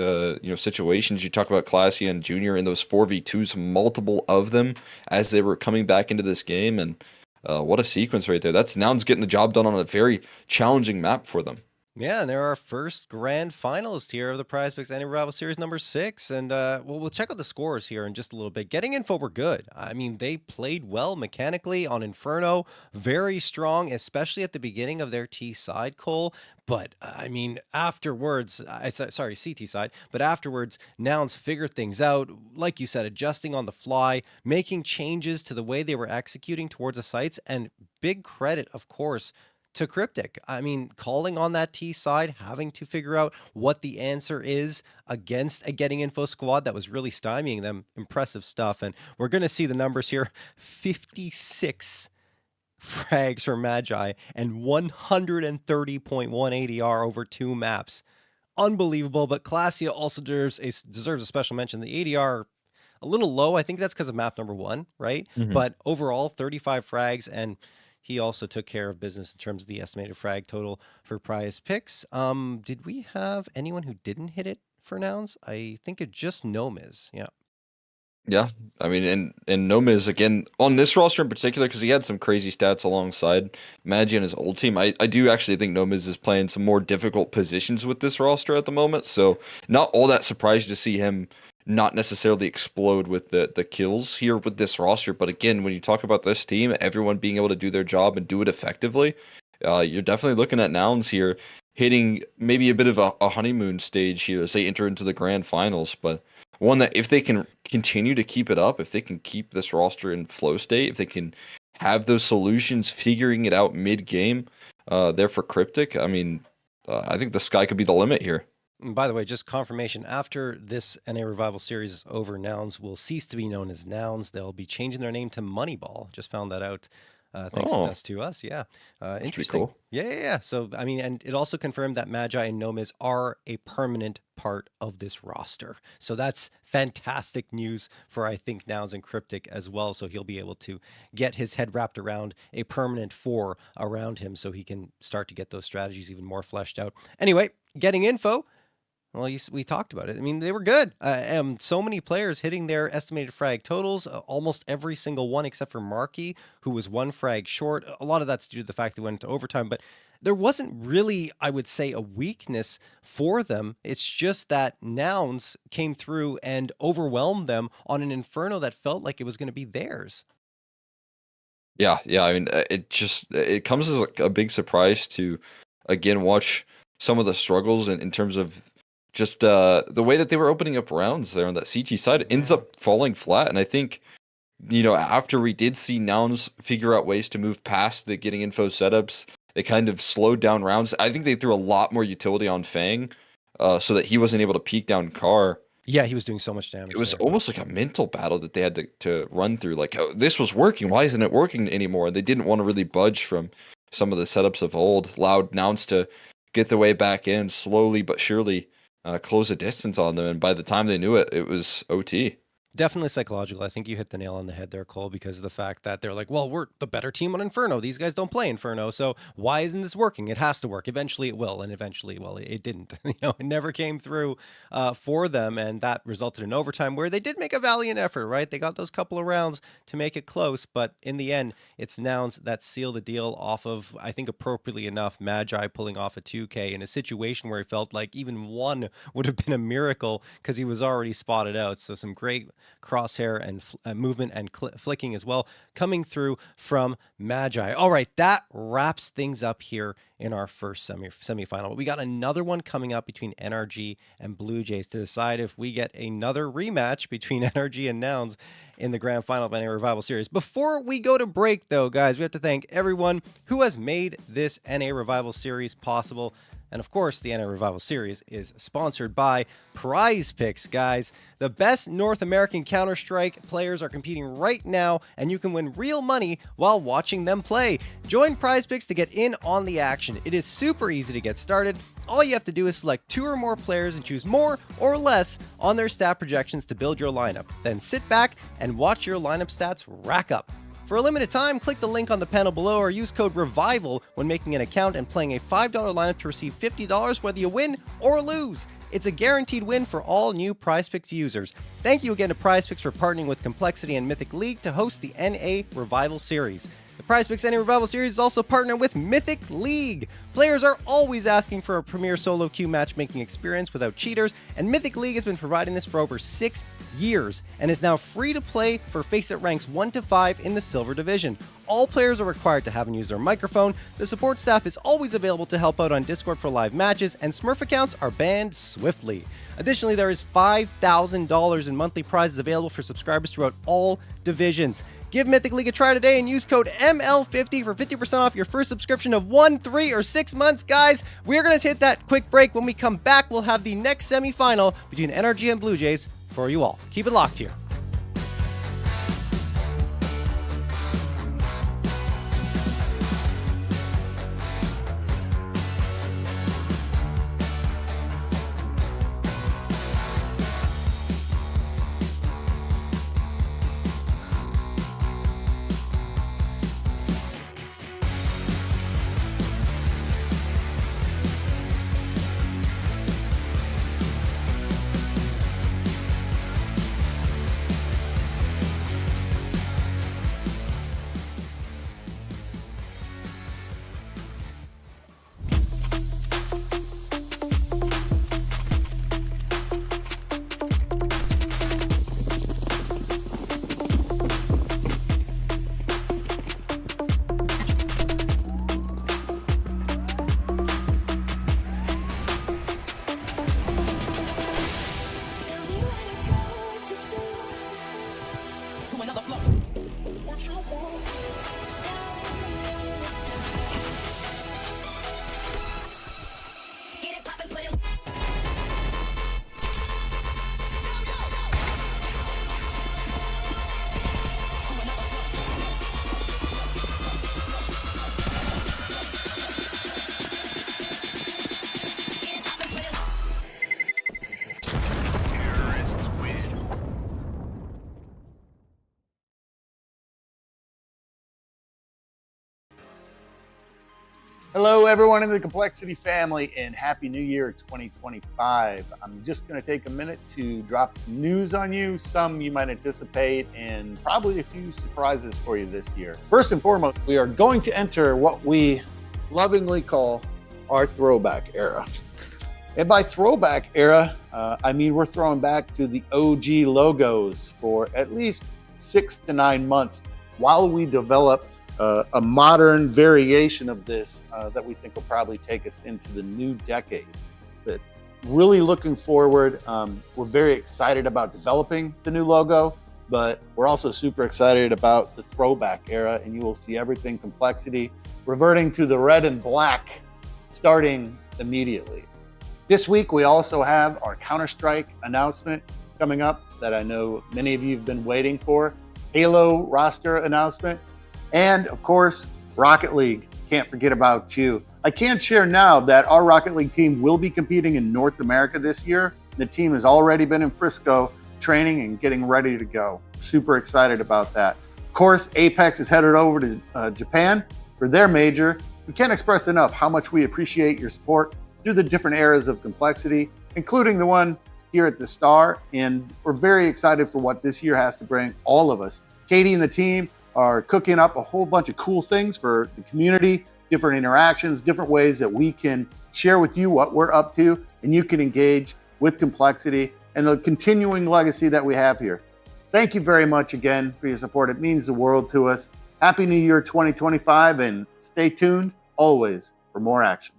situations. You talk about Classia and Junior in those 4v2s, multiple of them as they were coming back into this game. And what a sequence right there. That's Nouns getting the job done on a very challenging map for them. Yeah, and they're our first grand finalist here of the Prizepicks Annual Rival Series number 6. And we'll check out the scores here in just a little bit. Getting info were good. I mean, they played well mechanically on Inferno, very strong, especially at the beginning of their T side, Cole. But I mean, afterwards, sorry, CT side, but afterwards, Nouns figured things out, like you said, adjusting on the fly, making changes to the way they were executing towards the sites, and big credit, of course, to Cryptic. I mean, calling on that T side, having to figure out what the answer is against a getting info squad that was really stymieing them. Impressive stuff. And we're going to see the numbers here. 56 frags for Magi and 130.1 ADR over 2 maps. Unbelievable, but Classia also deserves a special mention. The ADR a little low. I think that's because of map number 1, right? But overall, 35 frags, and he also took care of business in terms of the estimated frag total for Prizepicks. Did we have anyone who didn't hit it for Nouns? I think it just Nomiz. Yeah. Yeah, I mean, and Nomiz again on this roster in particular because he had some crazy stats alongside Magi and his old team. I do actually think Nomiz is playing some more difficult positions with this roster at the moment, so not all that surprised to see him not necessarily explode with the kills here with this roster. But again, when you talk about this team, everyone being able to do their job and do it effectively, you're definitely looking at Nouns here hitting maybe a bit of a honeymoon stage here as they enter into the grand finals, but one that if they can continue to keep it up, if they can keep this roster in flow state, if they can have those solutions figuring it out mid-game there for Cryptic, I mean, I think the sky could be the limit here. And by the way, just confirmation, after this NA Revival series is over, Nouns will cease to be known as Nouns. They'll be changing their name to Moneyball. Just found that out. Thanks to Dust to us. Yeah. That's Interesting. pretty cool. Yeah. So, I mean, and it also confirmed that Magi and Nomiz are a permanent part of this roster. So that's fantastic news for, I think, Nouns and Cryptic as well. So he'll be able to get his head wrapped around a permanent 4 around him so he can start to get those strategies even more fleshed out. Anyway, getting info. Well, we talked about it. I mean, they were good. So many players hitting their estimated frag totals, almost every single one except for Markey, who was 1 frag short. A lot of that's due to the fact they went into overtime, but there wasn't really, I would say, a weakness for them. It's just that Nouns came through and overwhelmed them on an Inferno that felt like it was going to be theirs. Yeah. I mean, it comes as a big surprise to, again, watch some of the struggles in terms of just the way that they were opening up rounds there on that CT side ends up falling flat. And I think, after we did see Nouns figure out ways to move past the getting info setups, they kind of slowed down rounds. I think they threw a lot more utility on Fang so that he wasn't able to peek down Car. Yeah, he was doing so much damage. It was almost like a mental battle that they had to run through. Like, oh, this was working. Why isn't it working anymore? They didn't want to really budge from some of the setups of old. Allowed Nouns to get the way back in slowly but surely. Close a distance on them, and by the time they knew it, it was OT. Definitely psychological. I think you hit the nail on the head there, Cole, because of the fact that they're like, well, we're the better team on Inferno. These guys don't play Inferno, so why isn't this working? It has to work. Eventually it will, and eventually, well, it didn't. It never came through for them, and that resulted in overtime where they did make a valiant effort, right? They got those couple of rounds to make it close, but in the end, it's Nouns that seal the deal off of, I think appropriately enough, Magi pulling off a 2K in a situation where he felt like even 1 would have been a miracle because he was already spotted out. So some great crosshair and movement and flicking as well coming through from Magi. All right, that wraps things up here in our first semifinal. But we got another one coming up between NRG and Blue Jays to decide if we get another rematch between NRG and Nouns in the grand final of NA Revival Series. Before we go to break, though, guys, we have to thank everyone who has made this NA Revival Series possible. And of course, the NA Revival Series is sponsored by Prizepicks, guys. The best North American Counter-Strike players are competing right now, and you can win real money while watching them play. Join Prizepicks to get in on the action. It is super easy to get started. All you have to do is select 2 or more players and choose more or less on their stat projections to build your lineup. Then sit back and watch your lineup stats rack up. For a limited time, click the link on the panel below or use code REVIVAL when making an account and playing a $5 lineup to receive $50 whether you win or lose. It's a guaranteed win for all new Prizepicks users. Thank you again to Prizepicks for partnering with Complexity and Mythic League to host the NA Revival Series. The Prizepicks NA Revival Series is also partnered with Mythic League. Players are always asking for a premier solo queue matchmaking experience without cheaters, and Mythic League has been providing this for over 6 years and is now free to play for FACEIT ranks 1 to 5 in the Silver Division. All players are required to have and use their microphone. The support staff is always available to help out on Discord for live matches, and Smurf accounts are banned swiftly. Additionally, there is $5,000 in monthly prizes available for subscribers throughout all divisions. Give Mythic League a try today and use code ML50 for 50% off your first subscription of 1, 3, or 6 months. Guys, we're going to hit that quick break. When we come back, we'll have the next semifinal between NRG and Blue Jays for you all. Keep it locked here. Hello, everyone in the Complexity family, and Happy New Year 2025. I'm just going to take a minute to drop some news on you, some you might anticipate, and probably a few surprises for you this year. First and foremost, we are going to enter what we lovingly call our throwback era. And by throwback era, I mean we're throwing back to the OG logos for at least 6 to 9 months while we develop a modern variation of this that we think will probably take us into the new decade. But really looking forward, we're very excited about developing the new logo, but we're also super excited about the throwback era, and you will see everything Complexity reverting to the red and black starting immediately. This week, we also have our Counter-Strike announcement coming up that I know many of you have been waiting for, Halo roster announcement, and of course, Rocket League. Can't forget about you. I can share now that our Rocket League team will be competing in North America this year. The team has already been in Frisco training and getting ready to go. Super excited about that. Of course, Apex is headed over to Japan for their major. We can't express enough how much we appreciate your support through the different eras of Complexity, including the one here at the Star. And we're very excited for what this year has to bring all of us. Katie and the team are cooking up a whole bunch of cool things for the community, different interactions, different ways that we can share with you what we're up to, and you can engage with Complexity and the continuing legacy that we have here. Thank you very much again for your support. It means the world to us. Happy New Year 2025, and stay tuned always for more action.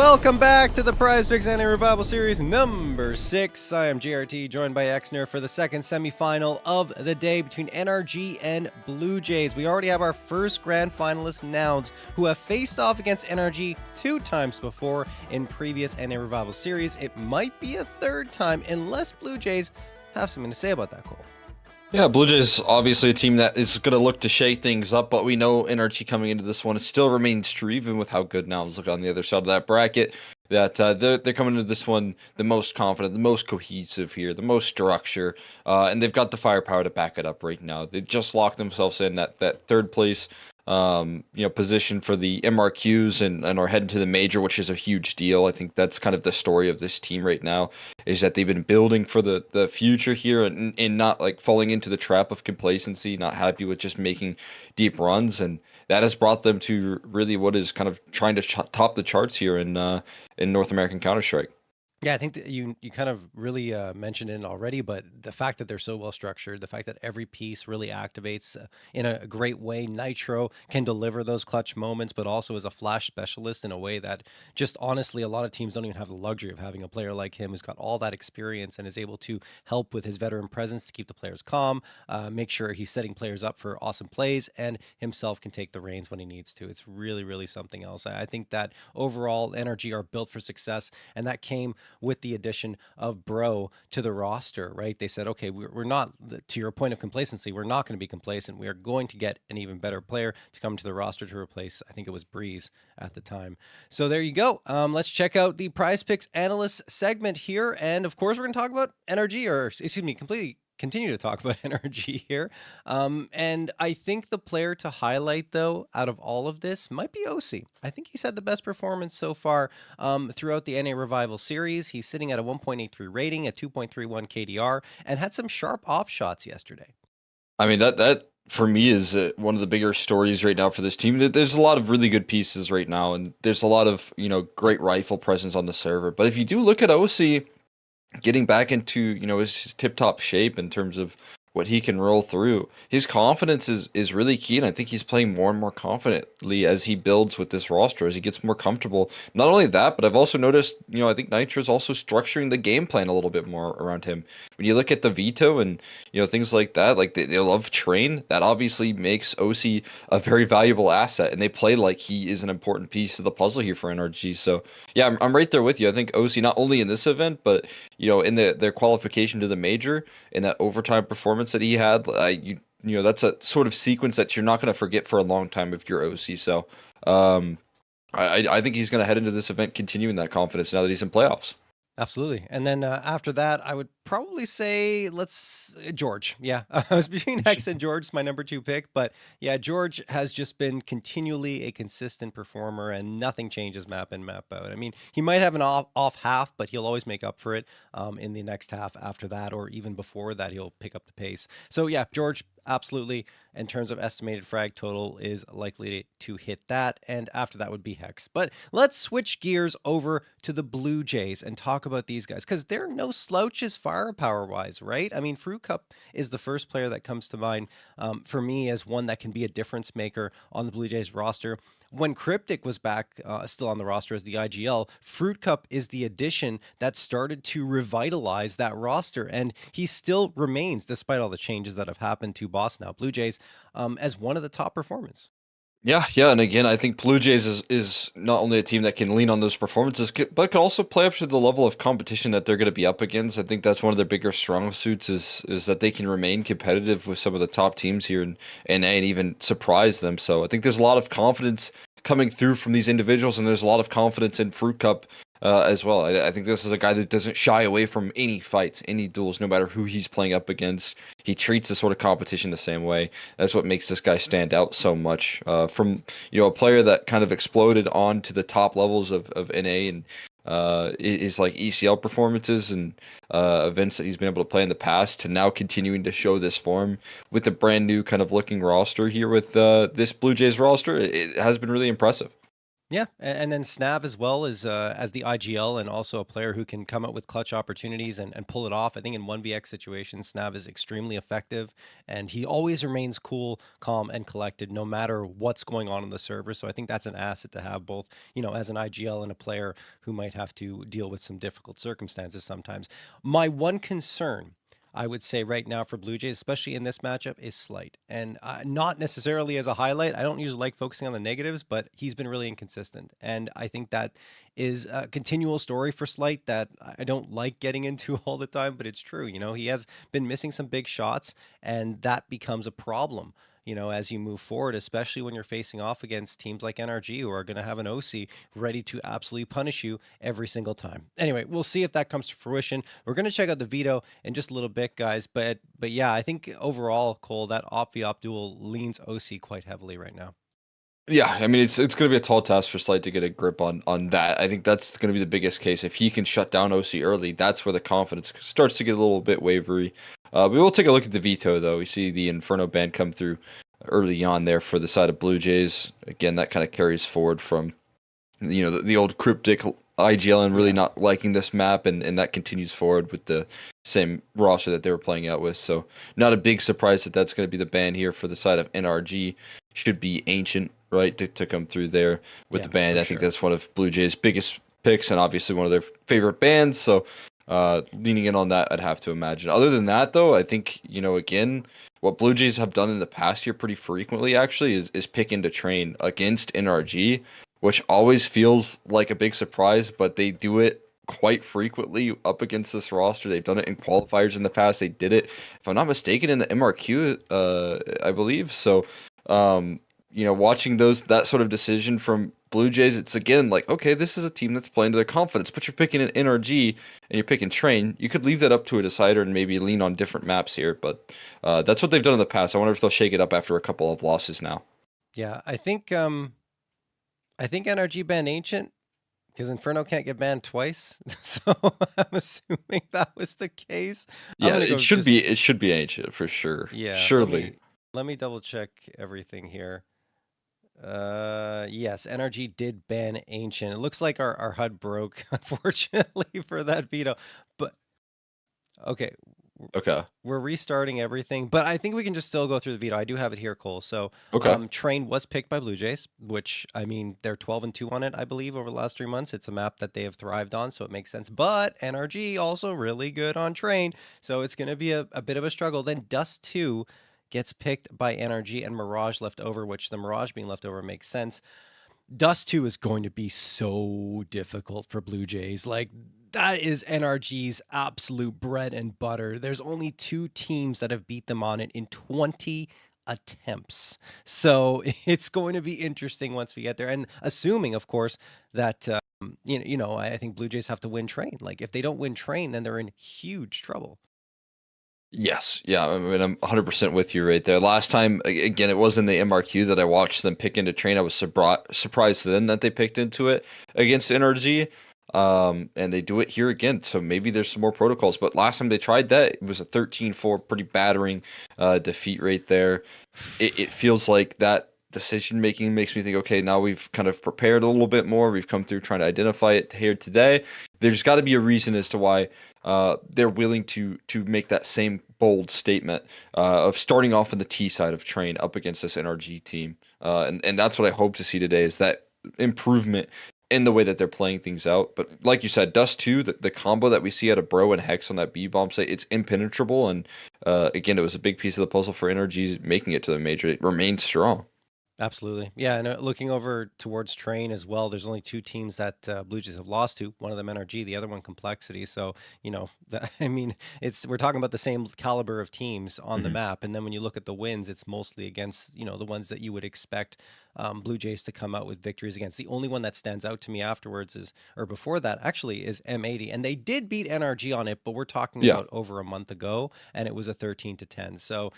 Welcome back to the Prizepicks NA Revival Series number 6. I am JRT, joined by Exner for the second semifinal of the day between NRG and Blue Jays. We already have our first grand finalist Nouns, who have faced off against NRG 2 times before in previous NA Revival Series. It might be a third time unless Blue Jays have something to say about that, Cole. Yeah, Blue Jays obviously a team that is going to look to shake things up, but we know NRG coming into this one, it still remains true, even with how good Nouns look on the other side of that bracket, that they're coming into this one the most confident, the most cohesive here, the most structure, and they've got the firepower to back it up right now. They just locked themselves in that third place position for the MRQs and are heading to the major, which is a huge deal. I think that's kind of the story of this team right now, is that they've been building for the future here and not like falling into the trap of complacency, not happy with just making deep runs. And that has brought them to really what is kind of trying to top the charts here in North American Counter-Strike. Yeah, I think that you kind of really mentioned it already, but the fact that they're so well structured, the fact that every piece really activates in a great way. Nitro can deliver those clutch moments, but also is a flash specialist in a way that just honestly, a lot of teams don't even have the luxury of having a player like him who's got all that experience and is able to help with his veteran presence to keep the players calm, make sure he's setting players up for awesome plays, and himself can take the reins when he needs to. It's really, really something else. I think that overall, NRG are built for success, and that came with the addition of Bro to the roster, right? They said, okay, we're not, to your point of complacency, we're not going to be complacent. We are going to get an even better player to come to the roster to replace, I think it was Breeze at the time. So there you go. Let's check out the Prizepicks analyst segment here. And of course, we're going to talk about NRG, or excuse me, continue to talk about NRG here. And I think the player to highlight, though, out of all of this might be OC. I think he's had the best performance so far throughout the NA Revival series. He's sitting at a 1.83 rating, a 2.31 KDR, and had some sharp op shots yesterday. I mean, that for me is one of the bigger stories right now for this team. There's a lot of really good pieces right now, and there's a lot of great rifle presence on the server. But if you do look at OC getting back into his tip-top shape in terms of what he can roll through, his confidence is really key, and I think he's playing more and more confidently as he builds with this roster, as he gets more comfortable. Not only that, but I've also noticed, I think Nitro's also structuring the game plan a little bit more around him. When you look at the veto and things like that, like they love train, that obviously makes OC a very valuable asset, and they play like he is an important piece of the puzzle here for NRG. So yeah, I'm right there with you. I think OC, not only in this event, but in their qualification to the major, in that overtime performance that he had, that's a sort of sequence that you're not going to forget for a long time if you're OC. So I think he's going to head into this event continuing that confidence now that he's in playoffs. Absolutely. And then after that, I would probably say George. Yeah, I was between Hex and George, my number 2 pick. But yeah, George has just been continually a consistent performer, and nothing changes map in, map out. I mean, he might have an off half, but he'll always make up for it in the next half after that, or even before that, he'll pick up the pace. So yeah, George, absolutely, in terms of estimated frag total, is likely to hit that, and after that would be Hex. But let's switch gears over to the Blue Jays and talk about these guys, because they're no slouches firepower wise, right? I mean, Fruit Cup is the first player that comes to mind for me as one that can be a difference maker on the Blue Jays roster. When Cryptic was back, still on the roster as the IGL, Fruit Cup is the addition that started to revitalize that roster, and he still remains, despite all the changes that have happened to Boss now Blue Jays, as one of the top performers. Yeah, and again, I think Blue Jays is not only a team that can lean on those performances, but can also play up to the level of competition that they're going to be up against. I think that's one of their bigger strong suits is that they can remain competitive with some of the top teams here and even surprise them. So I think there's a lot of confidence coming through from these individuals, and there's a lot of confidence in Fruit Cup as well. I think this is a guy that doesn't shy away from any fights, any duels, no matter who he's playing up against. He treats the sort of competition the same way. That's what makes this guy stand out so much. From a player that kind of exploded on to the top levels of NA and his like ECL performances and events that he's been able to play in the past, to now continuing to show this form with a brand new kind of looking roster here with this Blue Jays roster. It has been really impressive. Yeah, and then Snav as well as the IGL and also a player who can come up with clutch opportunities and pull it off. I think in 1vx situations, Snav is extremely effective, and he always remains cool, calm, and collected no matter what's going on the server. So I think that's an asset to have both, as an IGL and a player who might have to deal with some difficult circumstances sometimes. My one concern, I would say right now for Blue Jays, especially in this matchup, is Slight. And not necessarily as a highlight. I don't usually like focusing on the negatives, but he's been really inconsistent. And I think that is a continual story for Slight that I don't like getting into all the time, but it's true. He has been missing some big shots, and that becomes a problem. As you move forward, especially when you're facing off against teams like NRG who are going to have an OC ready to absolutely punish you every single time. Anyway, we'll see if that comes to fruition. We're going to check out the veto in just a little bit, guys. But yeah, I think overall, Cole, that op duel leans OC quite heavily right now. Yeah, I mean it's going to be a tall task for Slade to get a grip on that. I think that's going to be the biggest case. If he can shut down OC early, that's where the confidence starts to get a little bit wavery. We will take a look at the veto though. We see the Inferno ban come through early on there for the side of Blue Jays. Again, that kind of carries forward from the old cryptic IGL and really Yeah. not liking this map, and that continues forward with the same roster that they were playing out with. So not a big surprise that that's going to be the ban here for the side of NRG. Should be Ancient, right, to come through there with Yeah, the ban. for I think sure. that's one of Blue Jays' biggest picks and obviously one of their favorite bans. So leaning in on that, I'd have to imagine. Other than that, though, I think, again, what Blue Jays have done in the past year pretty frequently actually is pick into train against NRG, which always feels like a big surprise, but they do it quite frequently up against this roster. They've done it in qualifiers in the past. They did it, if I'm not mistaken, in the MRQ, I believe. So, watching that sort of decision from Blue Jays, it's again like, okay, this is a team that's playing to their confidence, but you're picking an NRG and you're picking Train. You could leave that up to a decider and maybe lean on different maps here, but that's what they've done in the past. I wonder if they'll shake it up after a couple of losses now. Yeah, I think NRG banned Ancient because Inferno can't get banned twice. So I'm assuming that was the case. I'm Yeah, gonna it go should just be it should be ancient for sure. yeah. Let Surely. me let me double check everything here. Yes, NRG did ban Ancient. It looks like our HUD broke, unfortunately, for that veto. But okay, Okay. we're restarting everything, but I think we can just still go through the veto. I do have it here, Cole. So, Okay. Train was picked by Blue Jays, which I mean they're 12-2 on it, I believe, over the last 3 months. It's a map that they have thrived on, so it makes sense. But NRG also really good on Train, so it's going to be a bit of a struggle. Then Dust 2 gets picked by NRG and Mirage left over, which the Mirage being left over makes sense. Dust 2 is going to be so difficult for Blue Jays. Like, that is NRG's absolute bread and butter. There's only 2 teams that have beat them on it in 20 attempts. So it's going to be interesting once we get there. And assuming, of course, that, I think Blue Jays have to win Train. Like, if they don't win Train, then they're in huge trouble. Yes. Yeah. I mean, I'm 100% with you right there. Last time, again, it was in the MRQ that I watched them pick into Train. I was surprised then that they picked into it against NRG. And they do it here again. So maybe there's some more protocols. But last time they tried that, it was a 13-4, pretty battering defeat right there. It feels like that decision making makes me think, okay, now we've kind of prepared a little bit more. We've come through trying to identify it here today. There's got to be a reason as to why they're willing to make that same bold statement of starting off on the T side of Train up against this NRG team. And that's what I hope to see today is that improvement in the way that they're playing things out. But like you said, Dust 2, the combo that we see out of Bro and Hex on that B bomb site, it's impenetrable. And again, it was a big piece of the puzzle for Energy making it to the major. It remains strong. Absolutely. Yeah, and looking over towards Train as well, there's only 2 teams that Blue Jays have lost to. One of them NRG, the other one Complexity. So, I mean, we're talking about the same caliber of teams on the Mhm. map. And then when you look at the wins, it's mostly against, the ones that you would expect Blue Jays to come out with victories against. The only one that stands out to me afterwards or before that, actually, is M80. And they did beat NRG on it, but we're talking Yeah. about over a month ago, and it was a 13-10. So,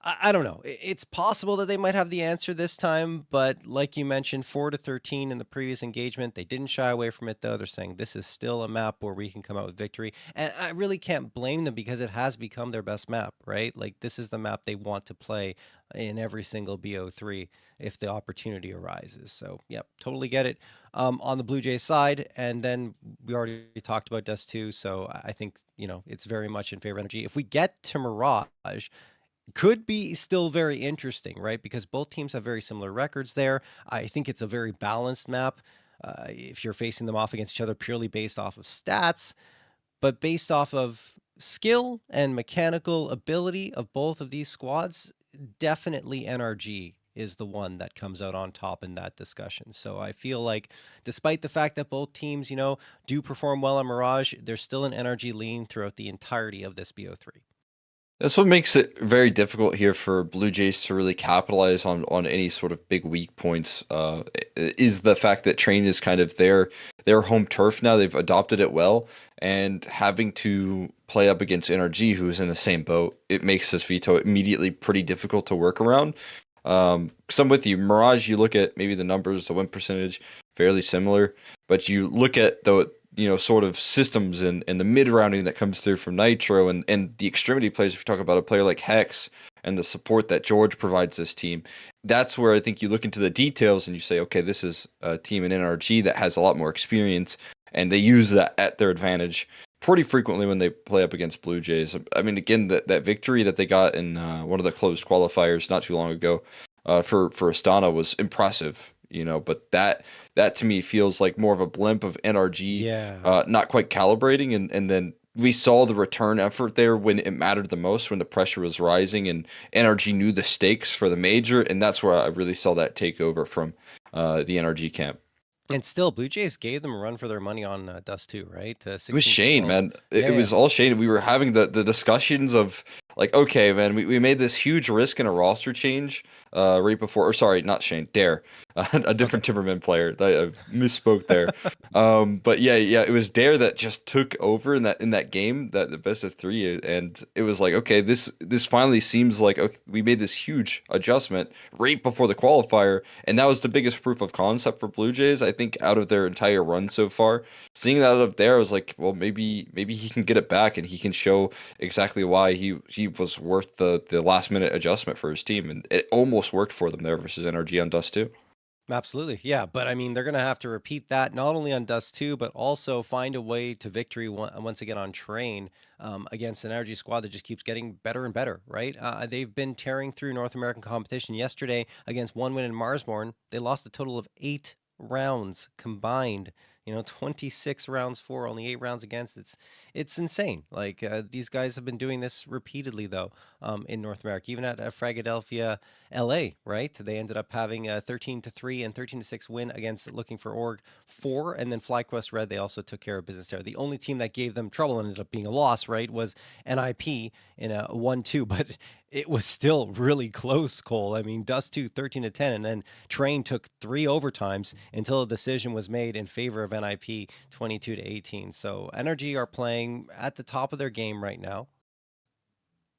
I don't know. It's possible that they might have the answer this time, but like you mentioned, 4-13 in the previous engagement, they didn't shy away from it though. They're saying this is still a map where we can come out with victory, and I really can't blame them because it has become their best map, right? Like this is the map they want to play in every single BO3 if the opportunity arises. So, yep, totally get it. On the Blue Jays side, and then we already talked about Dust 2, so I think, it's very much in favor of Energy. If we get to Mirage, could be still very interesting, right? Because both teams have very similar records there. I think it's a very balanced map. If you're facing them off against each other purely based off of stats, but based off of skill and mechanical ability of both of these squads, definitely NRG is the one that comes out on top in that discussion. So I feel like despite the fact that both teams, do perform well on Mirage, there's still an NRG lean throughout the entirety of this BO3. That's what makes it very difficult here for Blue Jays to really capitalize on any sort of big weak points. Is the fact that Train is kind of their home turf now. They've adopted it well, and having to play up against NRG, who's in the same boat, it makes this veto immediately pretty difficult to work around. Because I'm with you, Mirage. You look at maybe the numbers, the win percentage, fairly similar, but you look at the sort of systems and the mid rounding that comes through from Nitro and the extremity players. If you talk about a player like Hex and the support that George provides this team, that's where I think you look into the details and you say, okay, this is a team in NRG that has a lot more experience, and they use that at their advantage pretty frequently when they play up against Blue Jays. I mean, again, that victory that they got in one of the closed qualifiers not too long ago for Astana was impressive. But that to me feels like more of a blimp of NRG, not quite calibrating, and then we saw the return effort there when it mattered the most, when the pressure was rising, and NRG knew the stakes for the major, and that's where I really saw that takeover from the NRG camp. And still, Blue Jays gave them a run for their money on Dust 2, right? It was Shane, man. It Yeah, was all Shane. We were having the discussions of like, okay, man, we made this huge risk in a roster change right before, or sorry, not Shane, Dare, a different Timberman player. I misspoke there. But yeah, it was Dare that just took over in that game, that the best of three, and it was like, okay, this finally seems like, okay, we made this huge adjustment right before the qualifier, and that was the biggest proof of concept for Blue Jays, I think, out of their entire run so far. Seeing that up there, I was like, well, maybe he can get it back and he can show exactly why he was worth the last minute adjustment for his team, and it almost worked for them there versus NRG on Dust 2. absolutely. Yeah, but I mean, they're going to have to repeat that not only on Dust 2, but also find a way to victory once again on Train against an energy squad that just keeps getting better and better, right? They've been tearing through North American competition. Yesterday, against one win in Marsborn, they lost a total of 8 rounds combined. 26 rounds for, only 8 rounds against. It's insane. Like these guys have been doing this repeatedly though in North America, even at Fragadelphia, LA, right? They ended up having a 13-3 and 13-6 win against Looking for Org 4, and then FlyQuest Red. They also took care of business there. The only team that gave them trouble and ended up being a loss, right, was NIP in a 1-2, but it was still really close, Cole. I mean, Dust 2 13-10, and then Train took 3 overtimes until a decision was made in favor of NIP 22-18. So Energy are playing at the top of their game right now,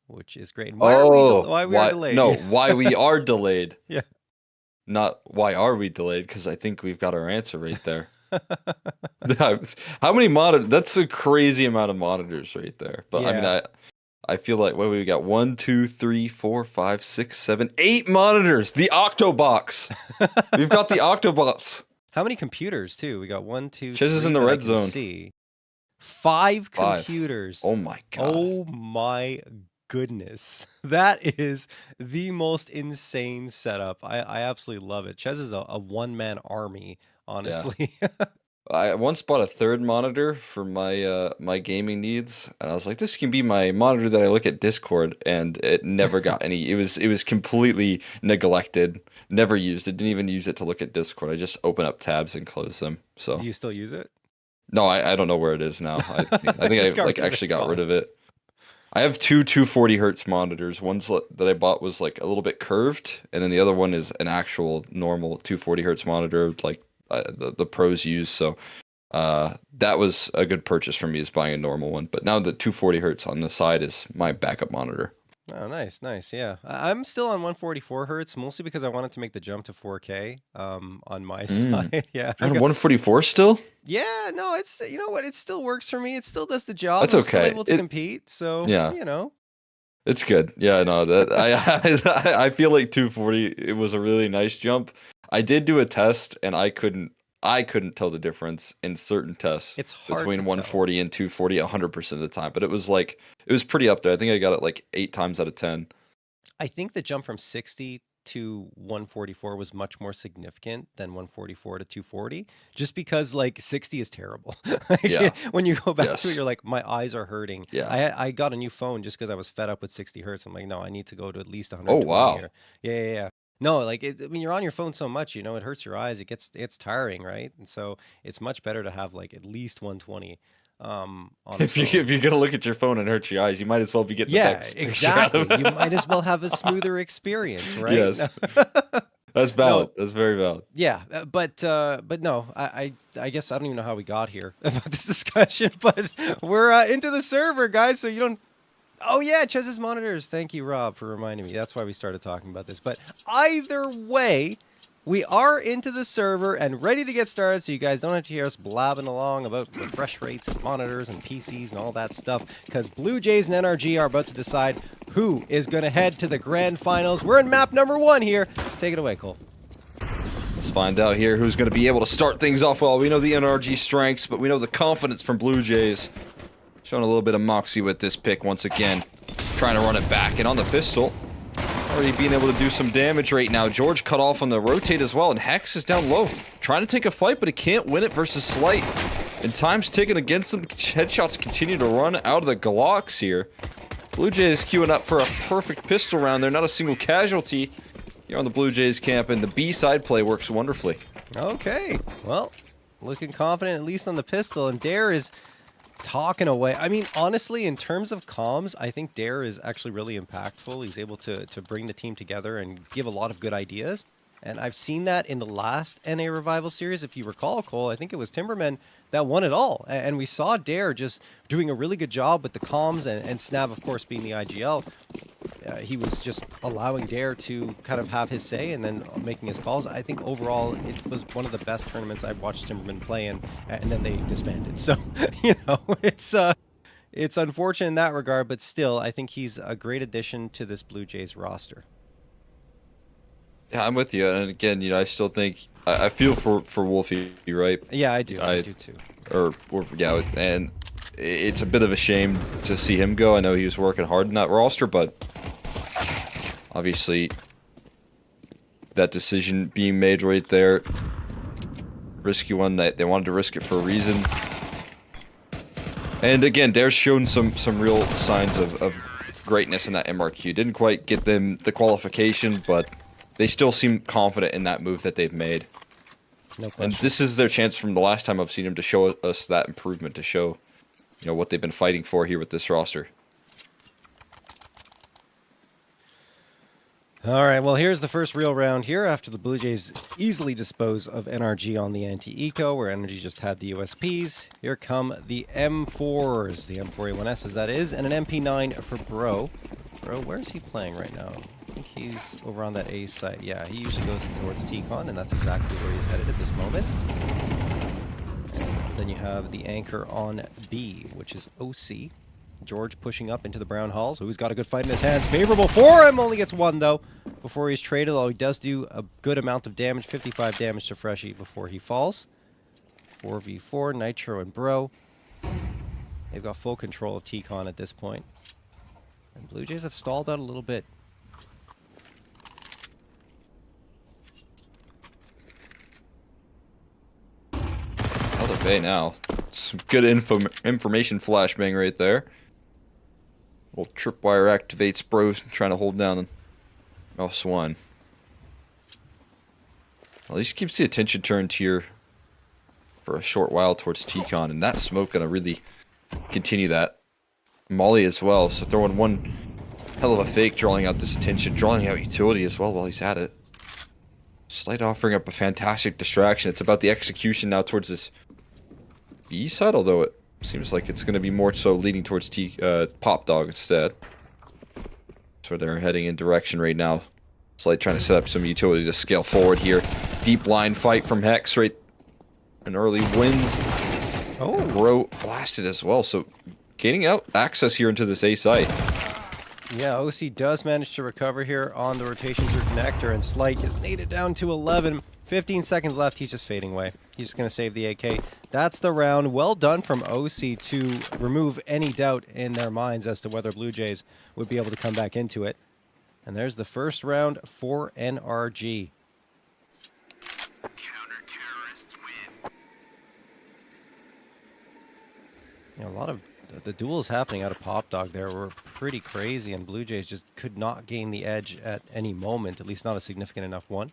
which is great. And why are we delayed? No, why we are delayed. Yeah. Not why are we delayed, because I think we've got our answer right there. How many monitors? That's a crazy amount of monitors right there. But I mean, I feel like we got 1, 2, 3, 4, 5, 6, 7, 8 monitors. The Octobox. We've got the Octobox. How many computers too? We got 1, 2, Chiz 3 is in the that I red can zone. see. 5 computers. Oh my god. Oh my goodness. That is the most insane setup. I absolutely love it. Chez is a one-man army, honestly. Yeah. I once bought a third monitor for my my gaming needs, and I was like, this can be my monitor that I look at Discord, and it never got any. It was completely neglected, never used. It didn't even use it to look at Discord. I just open up tabs and close them. So do you still use it? No, I don't know where it is now. I think I actually got rid of it. I have 2 240 hertz monitors. One's that I bought was like a little bit curved, and then the other one is an actual normal 240 hertz monitor, like the pros use. So that was a good purchase for me, is buying a normal one. But now the 240 hertz on the side is my backup monitor. Oh, nice, nice. Yeah, I'm still on 144 hertz, mostly because I wanted to make the jump to 4K. On my Mm. side, yeah, You're on 144 still? yeah. No, it's you know what, it still works for me. It still does the job. That's I'm still okay. able to compete. So Yeah, you know, it's good. Yeah, no, that I feel like 240. It was a really nice jump. I did do a test, and I couldn't tell the difference in certain tests it's hard to between tell. 140 and 240 100% of the time. But it was pretty up there. I think I got it like 8 times out of 10. I think the jump from 60 to 144 was much more significant than 144 to 240, just because like 60 is terrible. Yeah. Like, when you go back to it, Yes. you're like, my eyes are hurting. Yeah. I got a new phone just because I was fed up with 60 hertz. I'm like, no, I need to go to at least Oh 120 wow. or yeah. No, like I mean, you're on your phone so much, it hurts your eyes. It's tiring, right? And so it's much better to have like at least 120 on the If you phone. if you're gonna look at your phone and hurt your eyes, you might as well be getting the Yeah, best picture out of exactly. You might as well it. have a smoother experience, right? Yes. That's No, valid. That's very valid. yeah, but no, I guess I don't even know how we got here about this discussion, but we're into the server, guys. So you don't. Oh yeah, Chez's monitors. Thank you, Rob, for reminding me. That's why we started talking about this. But either way, we are into the server and ready to get started. So you guys don't have to hear us blabbing along about refresh rates and monitors and PCs and all that stuff. Because Blue Jays and NRG are about to decide who is going to head to the grand finals. We're in map number 1 here. Take it away, Cole. Let's find out here who's going to be able to start things off well. We know the NRG strengths, but we know the confidence from Blue Jays. Showing a little bit of moxie with this pick once again. Trying to run it back. And on the pistol, already being able to do some damage right now. George cut off on the rotate as well, and Hex is down low. Trying to take a fight, but he can't win it versus Slight. And time's ticking against them. Headshots continue to run out of the Glocks here. Blue Jays queuing up for a perfect pistol round there. Not a single casualty here on the Blue Jays camp, and the B side play works wonderfully. Okay, well, looking confident at least on the pistol, and Dare is talking away. I mean, honestly, in terms of comms, I think Dare is actually really impactful. He's able to bring the team together and give a lot of good ideas. And I've seen that in the last NA Revival series. If you recall, Cole, I think it was Timberman that won it all. And we saw Dare just doing a really good job with the comms, and Snav, of course, being the IGL. He was just allowing Dare to kind of have his say and then making his calls. I think overall it was one of the best tournaments I've watched Timberman play in, and then they disbanded. So, it's unfortunate in that regard, but still, I think he's a great addition to this Blue Jays roster. Yeah, I'm with you. And again, I still think I feel for Wolfie, right? Yeah, I do. I do too. Yeah, and it's a bit of a shame to see him go. I know he was working hard in that roster, but obviously that decision being made right there, risky one. That they wanted to risk it for a reason. And again, Dare's shown some real signs of greatness in that MRQ. Didn't quite get them the qualification, but they still seem confident in that move that they've made. No question. And this is their chance from the last time I've seen them to show us that improvement, to show, what they've been fighting for here with this roster. All right, well, here's the first real round here after the Blue Jays easily dispose of NRG on the anti-eco, where NRG just had the USPs. Here come the M4s, the M4A1Ss that is, and an MP9 for Bro. Bro, where is he playing right now? I think he's over on that A site. Yeah, he usually goes towards T-Con, and that's exactly where he's headed at this moment. And then you have the anchor on B, which is OC. George pushing up into the brown hall, so he's got a good fight in his hands. Favorable for him, only gets 1 though before he's traded, although he does do a good amount of damage, 55 damage to Freshie before he falls. 4v4, Nitro and Bro. They've got full control of T-Con at this point. And Blue Jays have stalled out a little bit. Out of bay now. Some good information flashbang right there. Little tripwire activates Bro, trying to hold down Mouse 1. At least keeps the attention turned here for a short while towards T-Con, and that smoke gonna really continue that. Molly as well, so throwing one hell of a fake, drawing out this attention, drawing out utility as well while he's at it. Slight offering up a fantastic distraction. It's about the execution now towards this B side, although it seems like it's going to be more so leading towards Pop Dog instead. That's where they're heading in direction right now. Slight trying to set up some utility to scale forward here. Deep line fight from Hex right. An early wins. Oh. Bro blasted as well. So gaining out access here into this A site. Yeah, OC does manage to recover here on the rotation through connector, and Slight is naded down to 11. 15 seconds left. He's just fading away. He's just going to save the AK. That's the round. Well done from OC to remove any doubt in their minds as to whether Blue Jays would be able to come back into it. And there's the first round for NRG. Counter-terrorists win. Yeah, a lot of the duels happening out of Pop Dog there were pretty crazy, and Blue Jays just could not gain the edge at any moment, at least not a significant enough one.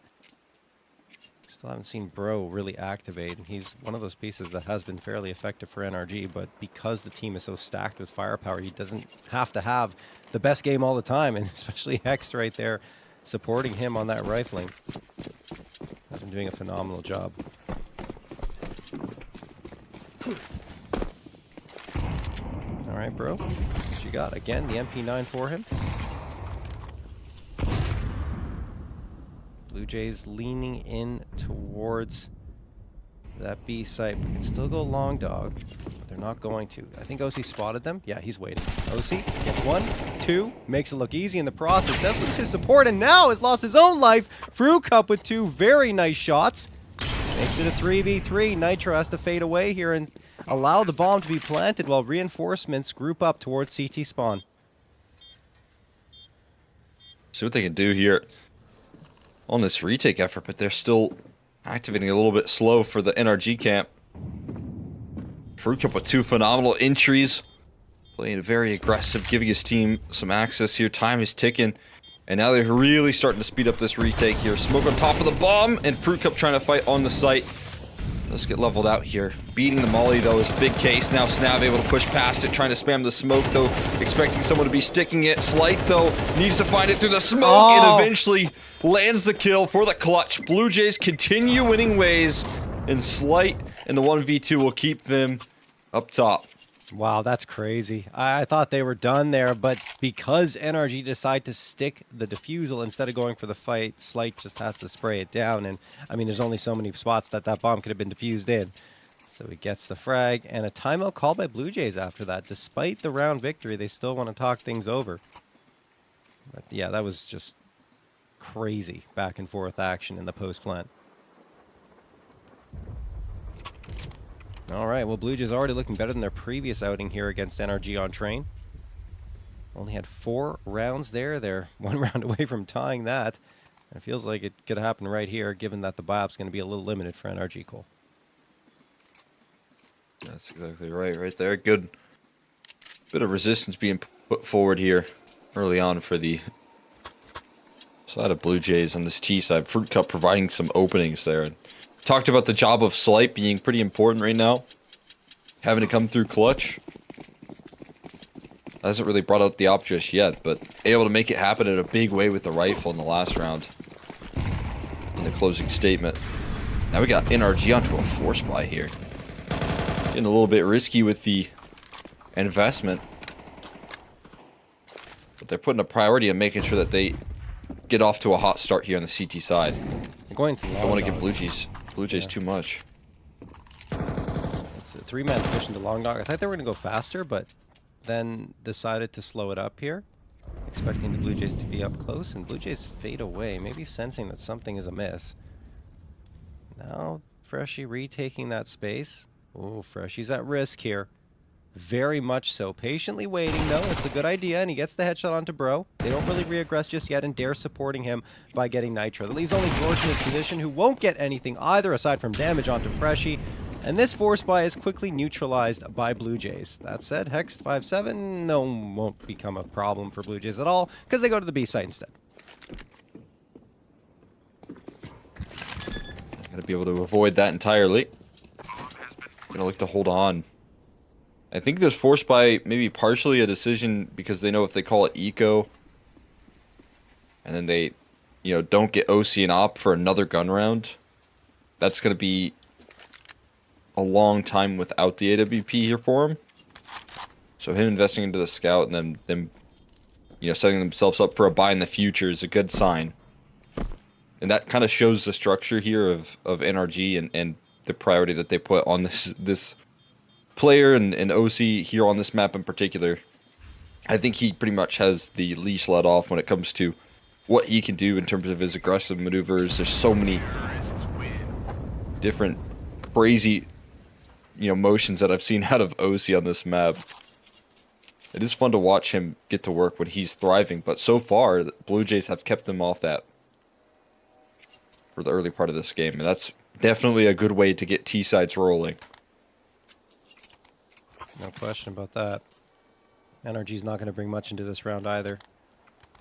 Still haven't seen Bro really activate, and he's one of those pieces that has been fairly effective for NRG, but because the team is so stacked with firepower, he doesn't have to have the best game all the time, and especially Hex right there supporting him on that rifling. Has been doing a phenomenal job. All right, Bro, what you got? Again, the MP9 for him. Blue Jays leaning in towards that B site. We can still go long dog, but they're not going to. I think OC spotted them. Yeah, he's waiting. OC gets 1, 2, makes it look easy in the process. Does lose his support, and now has lost his own life. Fruit Cup with 2 very nice shots. Makes it a 3v3. Nitro has to fade away here and allow the bomb to be planted while reinforcements group up towards CT spawn. See what they can do here on this retake effort, but they're still activating a little bit slow for the NRG camp. Fruit Cup with 2 phenomenal entries, playing very aggressive, giving his team some access here. Time is ticking, and now they're really starting to speed up this retake here. Smoke on top of the bomb, and Fruit Cup trying to fight on the site. Let's get leveled out here. Beating the molly, though, is a big case. Now Snav able to push past it, trying to spam the smoke, though, expecting someone to be sticking it. Slight, though, needs to find it through the smoke, and eventually lands the kill for the clutch. Blue Jays continue winning ways, and Slight and the 1v2 will keep them up top. Wow, that's crazy. I thought they were done there, but because NRG decided to stick the defusal instead of going for the fight, Slight just has to spray it down. And, I mean, there's only so many spots that that bomb could have been defused in. So he gets the frag, and a timeout called by Blue Jays after that. Despite the round victory, they still want to talk things over. But, yeah, that was just crazy back and forth action in the post plant. All right, well, Blue Jays already looking better than their previous outing here against NRG on train. Only had 4 rounds there. They're 1 round away from tying that. And it feels like it could happen right here, given that the biop's going to be a little limited for NRG, Cole. That's exactly right there. Good bit of resistance being put forward here early on for the side of Blue Jays on this T side. Fruit Cup providing some openings there. Talked about the job of Slight being pretty important right now. Having to come through clutch. Hasn't really brought out the op just yet, but able to make it happen in a big way with the rifle in the last round. In the closing statement. Now we got NRG onto a force buy here. Getting a little bit risky with the investment. But they're putting a priority on making sure that they get off to a hot start here on the CT side. They're going to don't want to give Blue Jays too much. It's a 3-man push into long dog. I thought they were going to go faster, but then decided to slow it up here, expecting the Blue Jays to be up close, and Blue Jays fade away, maybe sensing that something is amiss. Now, Freshie retaking that space. Oh, Freshie's at risk here. Very much so. Patiently waiting, though. It's a good idea, and he gets the headshot onto Bro. They don't really reaggress just yet, and Dare supporting him by getting Nitro. That leaves only George in his position, who won't get anything either, aside from damage onto Freshie. And this force buy is quickly neutralized by Blue Jays. That said, Hex 5-7, no, won't become a problem for Blue Jays at all, because they go to the B site instead. Gotta be able to avoid that entirely. Gonna look to hold on. I think this force buy maybe partially a decision because they know if they call it eco and then they, don't get OC and op for another gun round, that's going to be a long time without the AWP here for him. So him investing into the scout and then them, setting themselves up for a buy in the future is a good sign. And that kind of shows the structure here of NRG and the priority that they put on this player and OC here on this map in particular. I think he pretty much has the leash let off when it comes to what he can do in terms of his aggressive maneuvers. There's so many different crazy, motions that I've seen out of OC on this map. It is fun to watch him get to work when he's thriving, but so far, the Blue Jays have kept them off that for the early part of this game, and that's definitely a good way to get T-sides rolling. No question about that. NRG's not going to bring much into this round either.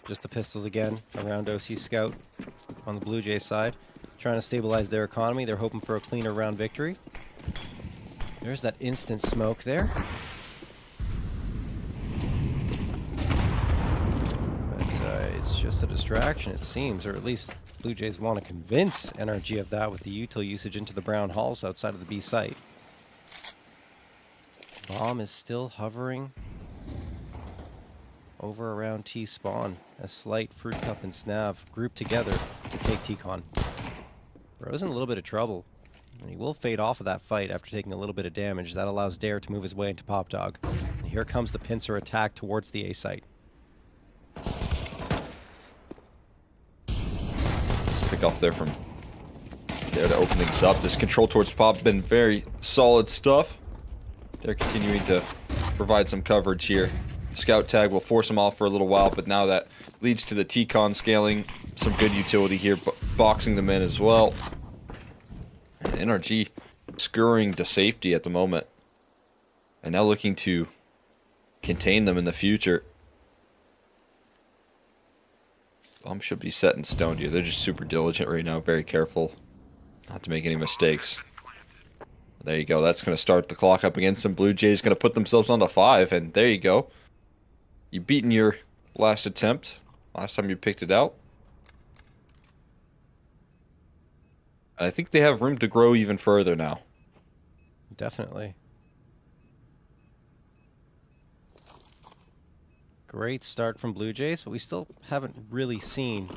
Just the pistols again around OC Scout on the Blue Jays side. Trying to stabilize their economy. They're hoping for a cleaner round victory. There's that instant smoke there. It's just a distraction, it seems, or at least Blue Jays want to convince NRG of that with the util usage into the brown halls outside of the B site. Bomb is still hovering over around T spawn as Slight, Fruit Cup, and Snav group together to take T-Con. Bro's in a little bit of trouble, and he will fade off of that fight after taking a little bit of damage. That allows Dare to move his way into Pop Dog. And here comes the pincer attack towards the A site. Pick off there from Dare to open things up. This control towards Pop been very solid stuff. They're continuing to provide some coverage here. Scout tag will force them off for a little while, but now that leads to the T-Con scaling. Some good utility here, boxing them in as well. And NRG scurrying to safety at the moment. And now looking to contain them in the future. Bomb should be set in stone here. They're just super diligent right now, very careful not to make any mistakes. There you go. That's going to start the clock up against them. Blue Jays going to put themselves on to 5, and there you go. You've beaten your last attempt. Last time you picked it out. And I think they have room to grow even further now. Definitely. Great start from Blue Jays, but we still haven't really seen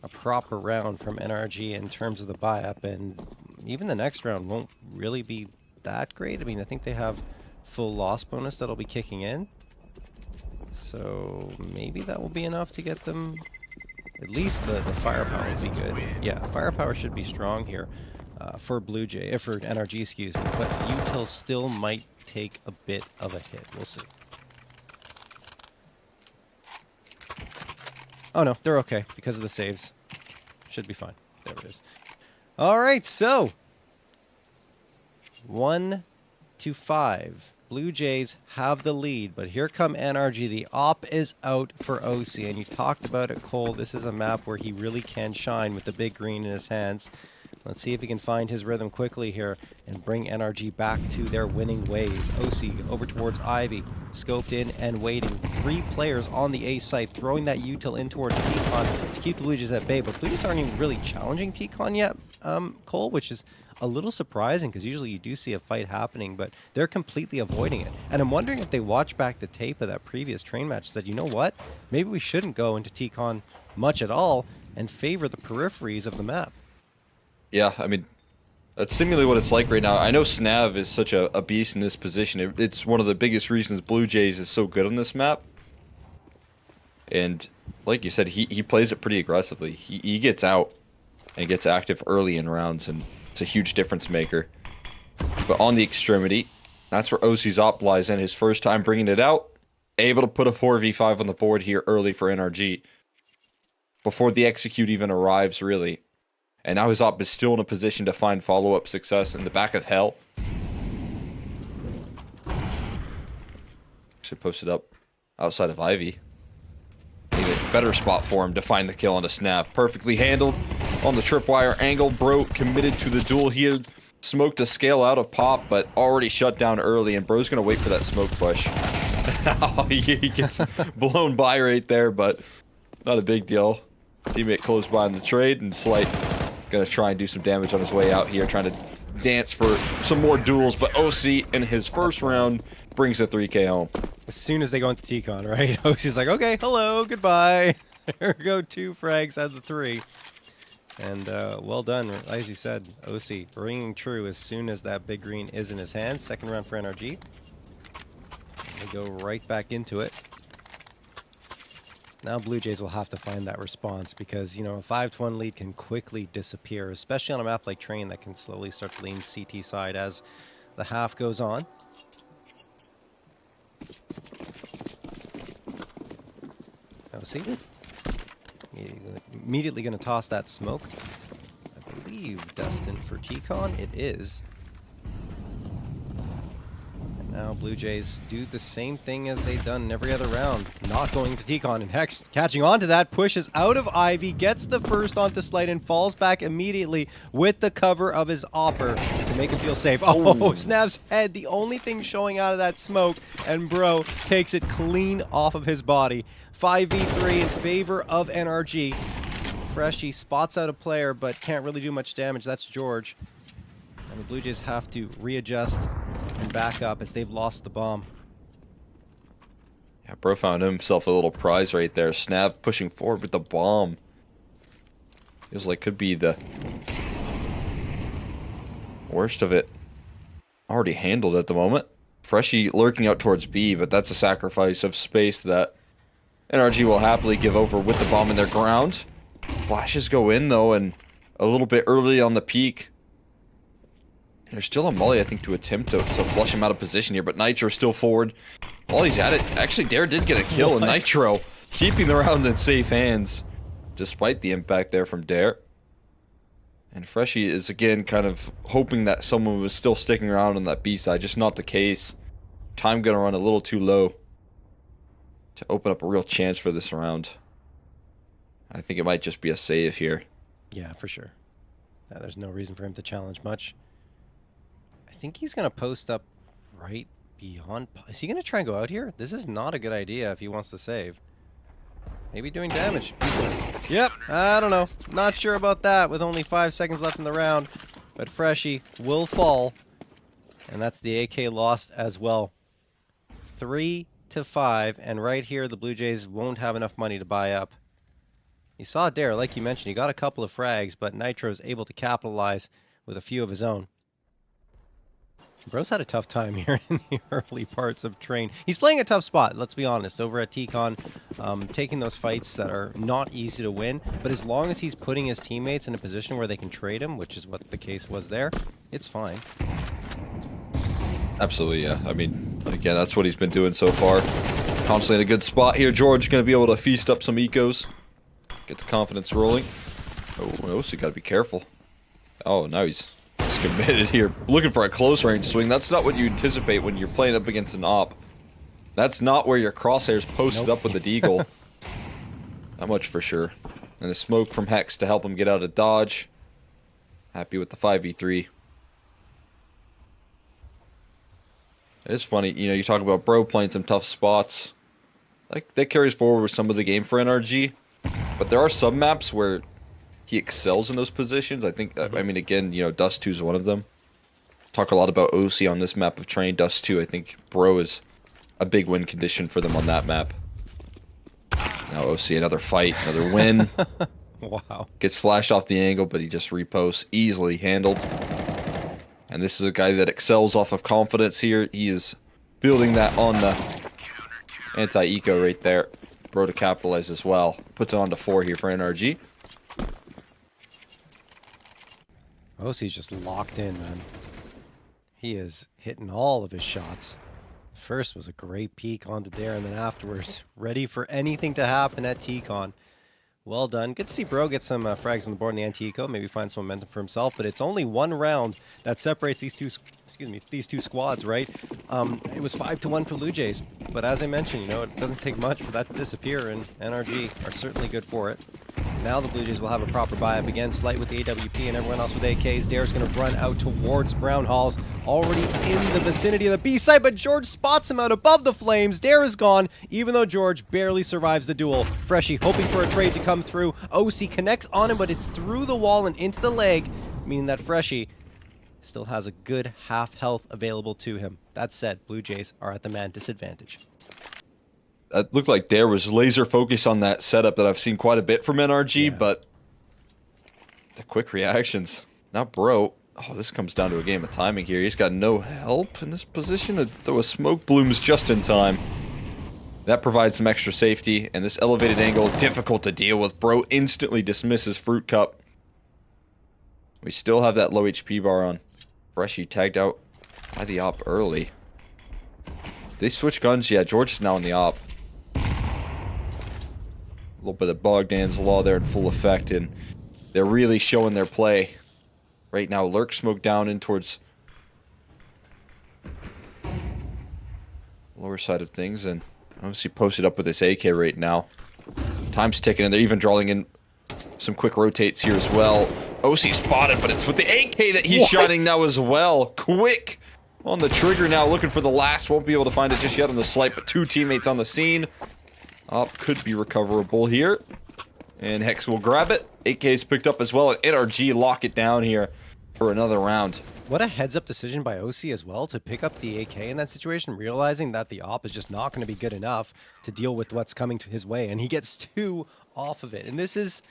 a proper round from NRG in terms of the buy-up, and even the next round won't really be that great. I mean, I think they have full loss bonus that'll be kicking in, so maybe that will be enough to get them. At least the firepower will be good. Yeah, firepower should be strong here for Blue Jay, for NRG, excuse me, but util still might take a bit of a hit. We'll see. Oh no, they're okay because of the saves. Should be fine. There it is. All right, so 1-5. Blue Jays have the lead, but here come NRG. The op is out for OC, and you talked about it, Cole. This is a map where he really can shine with the big green in his hands. Let's see if he can find his rhythm quickly here and bring NRG back to their winning ways. OC over towards Ivy, scoped in and waiting. 3 players on the A site, throwing that util in towards T-Con to keep the Blue Jays at bay. But Blue Jays aren't even really challenging T-Con yet, Cole, which is a little surprising because usually you do see a fight happening, but they're completely avoiding it. And I'm wondering if they watch back the tape of that previous train match and said, you know what, maybe we shouldn't go into T-Con much at all and favor the peripheries of the map. Yeah, I mean, that's seemingly what it's like right now. I know Snav is such a beast in this position. It's one of the biggest reasons Blue Jays is so good on this map. And like you said, he plays it pretty aggressively. He gets out and gets active early in rounds, and it's a huge difference maker. But on the extremity, that's where OC's op lies in. His first time bringing it out, able to put a 4v5 on the board here early for NRG. Before the execute even arrives, really. And now his op is still in a position to find follow-up success in the back of hell. Should post it up outside of Ivy. Maybe a better spot for him to find the kill on a Snav. Perfectly handled on the tripwire angle. Bro committed to the duel here. Smoke to scale out of Pop, but already shut down early, and Bro's going to wait for that smoke push. He gets blown by right there, but not a big deal. Teammate close by on the trade, and Slight gonna try and do some damage on his way out here, trying to dance for some more duels, but OC in his first round brings the 3K home. as soon as they go into T-Con, right? Oxy's like, okay, hello, goodbye. There we go, 2 frags out of the 3. And well done, as he said, OC ringing true as soon as that big green is in his hands. Second round for NRG. They go right back into it. Now Blue Jays will have to find that response because, you know, a 5-1 lead can quickly disappear, especially on a map like Train that can slowly start to lean CT side as the half goes on. OC. Immediately going to toss that smoke. I believe destined for T-Con. It is. And now Blue Jays do the same thing as they've done in every other round. Not going to T-Con, and Hex catching on to that, pushes out of Ivy, gets the first onto Slight, and falls back immediately with the cover of his Opper to make him feel safe. Oh, Snap's head, the only thing showing out of that smoke, and Bro takes it clean off of his body. 5v3 in favor of NRG. Freshie spots out a player, but can't really do much damage. That's George. And the Blue Jays have to readjust and back up as they've lost the bomb. Yeah, Bro found himself a little prize right there. Snap pushing forward with the bomb. Feels like could be the worst of it. Already handled at the moment. Freshie lurking out towards B, but that's a sacrifice of space that NRG will happily give over with the bomb in their ground. Flashes go in, though, and a little bit early on the peak. There's still a molly, I think, to attempt to flush him out of position here, but Nitro still forward. While he's at it, actually, Dare did get a kill, and Nitro keeping the round in safe hands, despite the impact there from Dare. And Freshie is, again, kind of hoping that someone was still sticking around on that B side, just not the case. Time gonna run a little too low to open up a real chance for this round. I think it might just be a save here. Yeah, for sure. There's no reason for him to challenge much. I think he's going to post up right beyond... Is he going to try and go out here? This is not a good idea if he wants to save. Maybe doing damage. Yep, I don't know. Not sure about that with only 5 seconds left in the round. But Freshie will fall. And that's the AK lost as well. 3-5, and right here the Blue Jays won't have enough money to buy up. You saw Dare, like you mentioned, he got a couple of frags, but Nitro's able to capitalize with a few of his own. Bro's had a tough time here in the early parts of Train. He's playing a tough spot, let's be honest, over at T-Con, taking those fights that are not easy to win, but as long as he's putting his teammates in a position where they can trade him, which is what the case was there, it's fine. Absolutely, yeah. I mean, again, that's what he's been doing so far. Constantly in a good spot here. George going to be able to feast up some ecos. Get the confidence rolling. Oh, so you got to be careful. Oh, now he's committed here. Looking for a close range swing. That's not what you anticipate when you're playing up against an op. That's not where your crosshairs posted up with the deagle. That much for sure. And a smoke from Hex to help him get out of dodge. Happy with the 5v3. It's funny, you know, you talk about Bro playing some tough spots. Like, that carries forward with some of the game for NRG. But there are some maps where he excels in those positions. I think, I mean, again, you know, Dust 2 is one of them. Talk a lot about OC on this map of Train. Dust 2, I think Bro is a big win condition for them on that map. Now OC, another fight, another win. Wow. Gets flashed off the angle, but he just reposts. Easily handled. And this is a guy that excels off of confidence here. He is building that on the anti-eco right there. Bro to capitalize as well. Puts it on to 4 here for NRG. OC's just locked in, man. He is hitting all of his shots. First was a great peek onto Dare, and then afterwards, ready for anything to happen at T-Con. Well done. Good to see Bro get some frags on the board in the anti-eco, maybe find some momentum for himself, but it's only one round that separates these two squads, right? It was 5-1 for Blue Jays, but as I mentioned, you know, it doesn't take much for that to disappear, and NRG are certainly good for it. Now the Blue Jays will have a proper buy-up again. Slight with the AWP and everyone else with AKs. Dare's going to run out towards Brown Halls, already in the vicinity of the B side, but George spots him out above the flames. Dare is gone, even though George barely survives the duel. Freshie hoping for a trade to come through. OC connects on him, but it's through the wall and into the leg, meaning that Freshie still has a good half health available to him. That said, Blue Jays are at the man disadvantage. That looked like Dare was laser focused on that setup that I've seen quite a bit from NRG, Yeah. but the quick reactions. Now, bro. Oh, this comes down to a game of timing here. He's got no help in this position to throw a smoke blooms just in time. That provides some extra safety, and this elevated angle, difficult to deal with. Bro instantly dismisses Fruit Cup. We still have that low HP bar on. Freshy tagged out by the op early. They switch guns? Yeah, George is now in the op. A little bit of Bogdan's Law there in full effect, and they're really showing their play. Right now, Lurk smoke down in towards lower side of things, and obviously posted up with this AK right now. Time's ticking, and they're even drawing in some quick rotates here as well. OC spotted, but it's with the AK that he's shotting now as well. Quick on the trigger now, looking for the last. Won't be able to find it just yet on the slight, but 2 teammates on the scene. Op could be recoverable here. And Hex will grab it. AK's picked up as well, and NRG lock it down here for another round. What a heads-up decision by OC as well to pick up the AK in that situation, realizing that the op is just not going to be good enough to deal with what's coming to his way, and he gets 2 off of it. And this is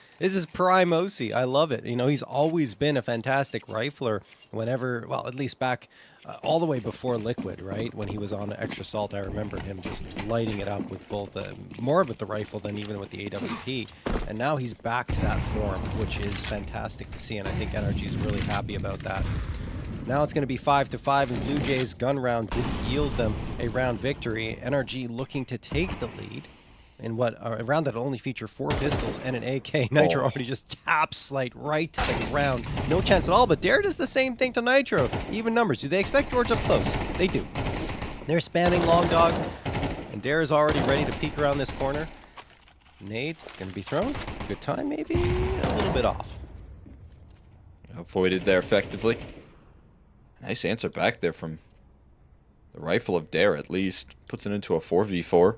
prime OC. I love it. You know, he's always been a fantastic rifler whenever, well, at least back all the way before Liquid, right? When he was on Extra Salt, I remember him just lighting it up with both, more with the rifle than even with the AWP. And now he's back to that form, which is fantastic to see, and I think NRG is really happy about that. Now it's going to be 5-5, and Blue Jays' gun round did yield them a round victory. NRG looking to take the lead in what a round that only featured 4 pistols and an AK. Nitro already just taps Slight right to the ground. No chance at all, but Dare does the same thing to Nitro. Even numbers. Do they expect George up close? They do. They're spamming Long Dog, and Dare is already ready to peek around this corner. Nade going to be thrown. Good time, maybe a little bit off. Avoided there effectively. Nice answer back there from the rifle of Dare, at least. Puts it into a 4v4.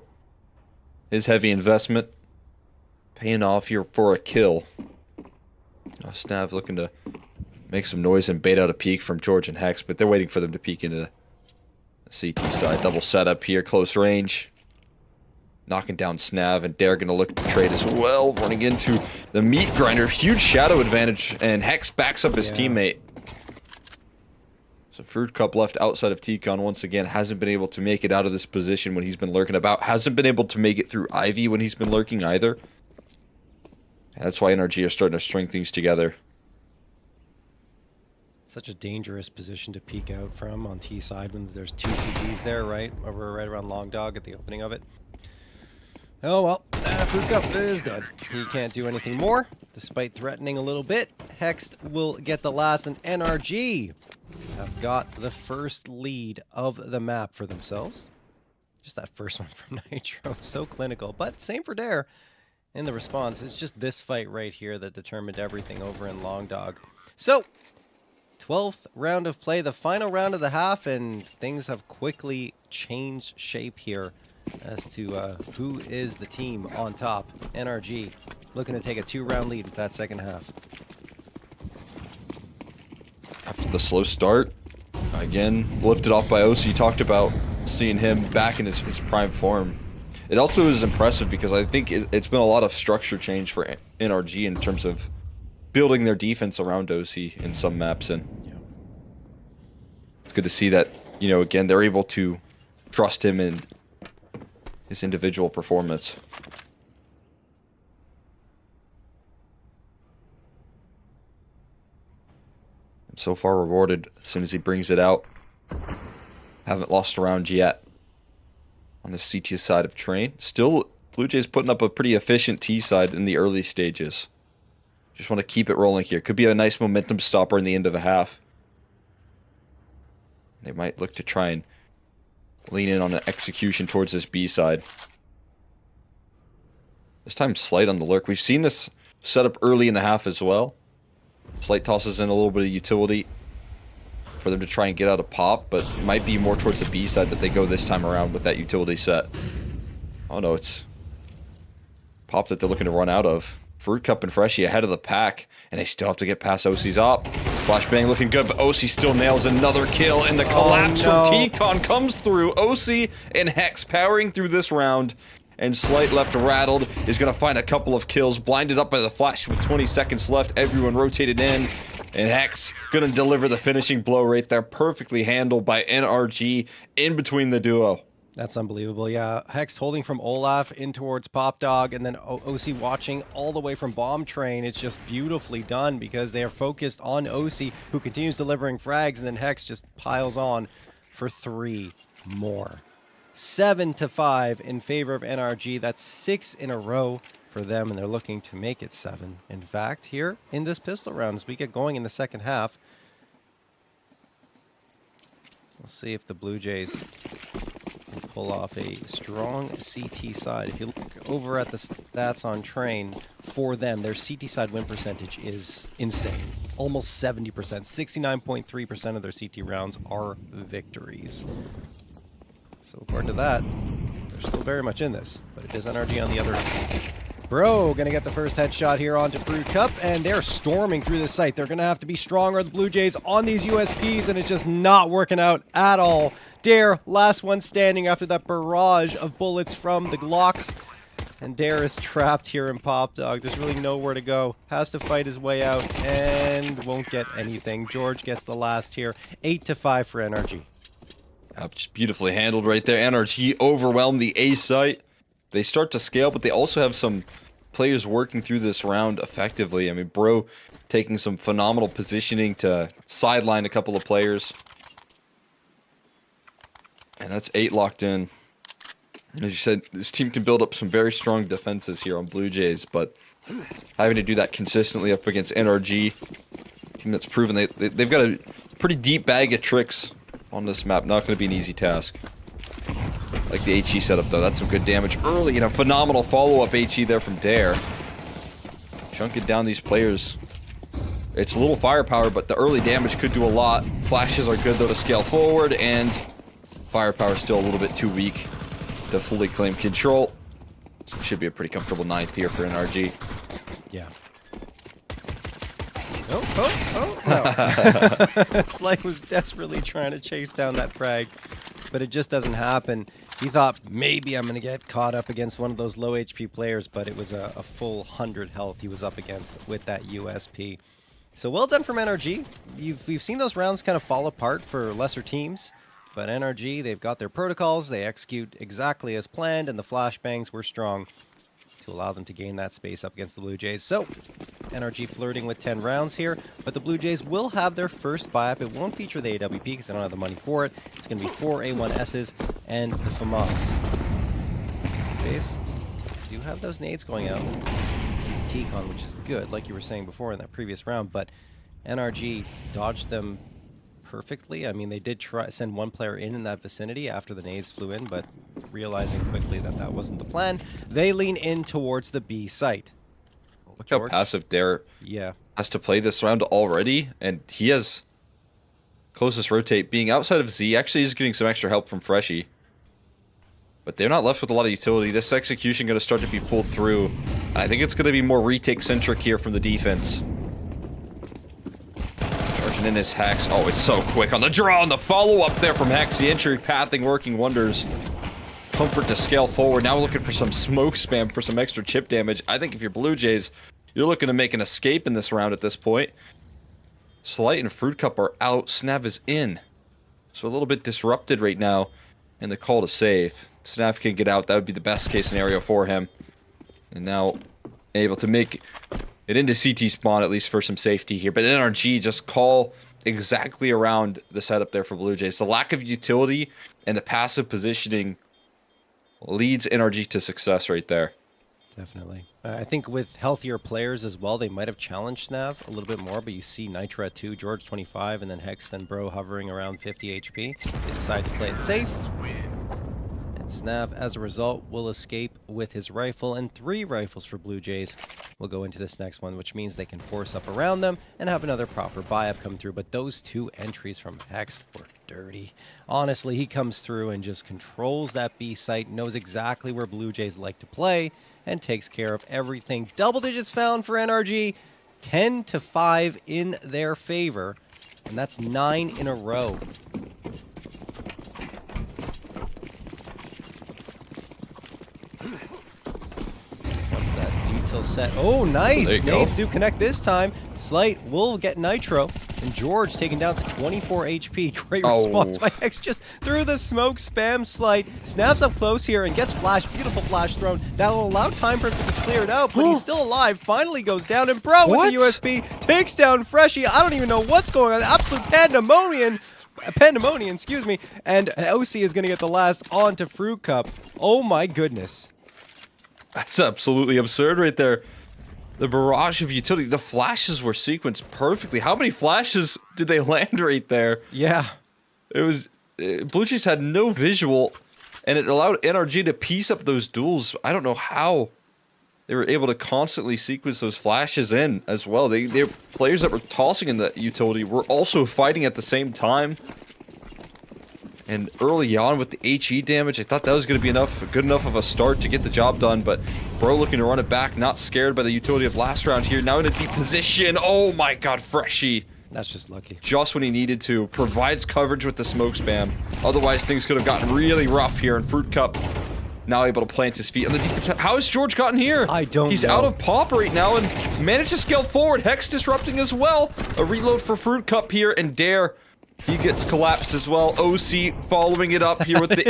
His heavy investment paying off here for a kill. Snav looking to make some noise and bait out a peek from George and Hex, but they're waiting for them to peek into the CT side. Double setup here, close range. Knocking down Snav, and Dare gonna look to trade as well. Running into the meat grinder. Huge shadow advantage, and Hex backs up his teammate. So Fruit Cup left outside of T-Con once again. Hasn't been able to make it out of this position when he's been lurking about. Hasn't been able to make it through Ivy when he's been lurking either. And that's why NRG are starting to string things together. Such a dangerous position to peek out from on T side when there's 2 CDs there, right? Over right around Long Dog at the opening of it. Oh well, Fruit Cup is dead. He can't do anything more, despite threatening a little bit. Hex will get the last, and NRG have got the first lead of the map for themselves. Just that first one from Nitro, so clinical, but same for Dare in the response. It's just this fight right here that determined everything over in Long Dog. So, 12th round of play, the final round of the half, and things have quickly changed shape here as to who is the team on top. NRG looking to take a 2-round lead with that second half. After the slow start, again, lifted off by OC. Talked about seeing him back in his prime form. It also is impressive because I think it's been a lot of structure change for NRG in terms of building their defense around OC in some maps, and it's good to see that, you know, again, they're able to trust him in his individual performance. And so far rewarded as soon as he brings it out. Haven't lost a round yet on the CT side of Train. Still, Blue Jays putting up a pretty efficient T side in the early stages. Just want to keep it rolling here. Could be a nice momentum stopper in the end of the half. They might look to try and lean in on an execution towards this B side. This time Slight on the lurk. We've seen this set up early in the half as well. Slight tosses in a little bit of utility for them to try and get out a pop, but it might be more towards the B side that they go this time around with that utility set. Oh no, it's pop that they're looking to run out of. Fruit Cup and Freshy ahead of the pack, and they still have to get past OC's op. Flashbang looking good, but OC still nails another kill, and the collapse from T-Con comes through. OC and Hex powering through this round, And Slight left rattled is going to find a couple of kills. Blinded up by the flash with 20 seconds left. Everyone rotated in. And Hex going to deliver the finishing blow right there. Perfectly handled by NRG in between the duo. That's unbelievable. Yeah, Hex holding from Olaf in towards Pop Dog, and then OC watching all the way from Bomb Train. It's just beautifully done because they are focused on OC, who continues delivering frags, and then Hex just piles on for 3 more. 7-5 in favor of NRG. That's 6 in a row for them, and they're looking to make it 7. In fact, here in this pistol round, as we get going in the second half, we'll see if the Blue Jays pull off a strong CT side. If you look over at the stats on Train for them, their CT side win percentage is insane. Almost 70%. 69.3% of their CT rounds are victories. So according to that, they're still very much in this, but it is NRG on the other end. Bro gonna get the first headshot here onto Fruit Cup, and they're storming through the site. They're gonna have to be stronger, the Blue Jays, on these USPs, and it's just not working out at all. Dare, last one standing after that barrage of bullets from the Glocks. And Dare is trapped here in Pop Dog. There's really nowhere to go. Has to fight his way out and won't get anything. George gets the last here. 8-5 for NRG. Just beautifully handled right there. NRG overwhelmed the A site. They start to scale, but they also have some players working through this round effectively. I mean, Bro taking some phenomenal positioning to sideline a couple of players. And that's 8 locked in. As you said, this team can build up some very strong defenses here on Blue Jays, but having to do that consistently up against NRG, team that's proven they've got a pretty deep bag of tricks on this map. Not going to be an easy task. Like the HE setup, though. That's some good damage early, and a phenomenal follow-up HE there from Dare. Chunking down these players. It's a little firepower, but the early damage could do a lot. Flashes are good, though, to scale forward, and firepower is still a little bit too weak to fully claim control. So it should be a pretty comfortable 9th here for NRG. Yeah. No. Slight was desperately trying to chase down that frag, but it just doesn't happen. He thought maybe I'm going to get caught up against one of those low HP players, but it was a full 100 health he was up against with that USP. So well done from NRG. We've seen those rounds kind of fall apart for lesser teams, but NRG, they've got their protocols, they execute exactly as planned, and the flashbangs were strong to allow them to gain that space up against the Blue Jays. So, NRG flirting with 10 rounds here, but the Blue Jays will have their first buy-up. It won't feature the AWP because they don't have the money for it. It's going to be 4 A1Ss and the FAMAS. Blue Jays do have those nades going out into T-Con, which is good, like you were saying before in that previous round, but NRG dodged them perfectly. I mean, they did try send one player in that vicinity after the nades flew in, but realizing quickly that that wasn't the plan, they lean in towards the B site. Look how passive Dare has to play this round already, and he has closest rotate being outside of Z. Actually, he's getting some extra help from Freshie, but they're not left with a lot of utility. This execution going to start to be pulled through. I think it's going to be more retake centric here from the defense. Charging in his Hex. Oh, it's so quick on the draw, and the follow-up there from Hex. The entry pathing working wonders. Comfort to scale forward. Now we're looking for some smoke spam for some extra chip damage. I think if you're Blue Jays, you're looking to make an escape in this round at this point. Slight and Fruit Cup are out. Snav is in. So a little bit disrupted right now in the call to save. Snav can get out. That would be the best case scenario for him. And now able to make it into CT spawn, at least for some safety here. But NRG just call exactly around the setup there for Blue Jays. The lack of utility and the passive positioning leads NRG to success right there. Definitely. I think with healthier players as well, they might have challenged Snav a little bit more, but you see Nitra at 2, George 25, and then Hex and Bro hovering around 50 HP. They decide to play it safe. And Snav, as a result, will escape with his rifle, and 3 rifles for Blue Jays will go into this next one, which means they can force up around them and have another proper buy-up come through. But those 2 entries from Hex were dirty. Honestly, he comes through and just controls that B site, knows exactly where Blue Jays like to play, and takes care of everything. Double digits found for NRG, 10-5 in their favor, and that's 9 in a row. Well set. Oh, nice. There you go. Nades do connect this time. Slight will get Nitro. And George taken down to 24 HP. Great response by Hex just through the smoke spam Slight. Snaps up close here and gets flash. Beautiful flash thrown. That'll allow time for him to be cleared out, but he's still alive. Finally goes down. And Bro with the USB takes down Freshie. I don't even know what's going on. Absolute pandemonium, excuse me. And OC is going to get the last onto Fruit Cup. Oh my goodness. That's absolutely absurd right there. The barrage of utility. The flashes were sequenced perfectly. How many flashes did they land right there? Yeah. It was... Blue Jays had no visual, and it allowed NRG to piece up those duels. I don't know how they were able to constantly sequence those flashes in as well. They're players that were tossing in the utility were also fighting at the same time. And early on with the HE damage, I thought that was going to be good enough of a start to get the job done, but Bro looking to run it back, not scared by the utility of last round here. Now in a deep position. Oh my god, Freshie. That's just lucky. Just when he needed to. Provides coverage with the smoke spam. Otherwise, things could have gotten really rough here, and Fruit Cup now able to plant his feet on the defense. How has George gotten here? I don't know. He's out of pop right now and managed to scale forward. Hex disrupting as well. A reload for Fruit Cup here, and Dare, he gets collapsed as well. OC following it up here with the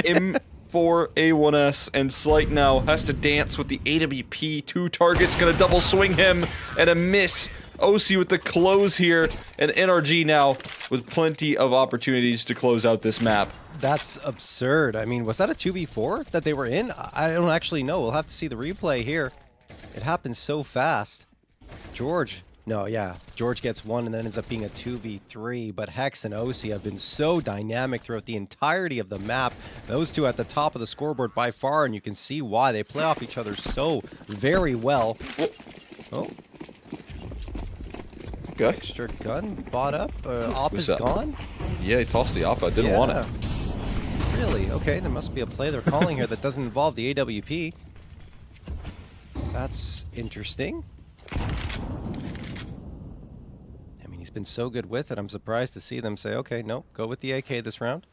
M4A1S, and Slight now has to dance with the AWP. 2 targets, gonna double swing him, and a miss. OC with the close here, and NRG now with plenty of opportunities to close out this map. That's absurd. I mean, was that a 2v4 that they were in? I don't actually know. We'll have to see the replay here. It happened so fast. George gets one and then ends up being a 2v3, but Hex and OC have been so dynamic throughout the entirety of the map. Those two at the top of the scoreboard by far, and you can see why. They play off each other so very well. Oh. Okay. Extra gun bought up. Op is gone? Yeah, he tossed the op. I didn't want it. Really? Okay, there must be a play they're calling here that doesn't involve the AWP. That's interesting. I mean, he's been so good with it. I'm surprised to see them say, okay, no, go with the AK this round.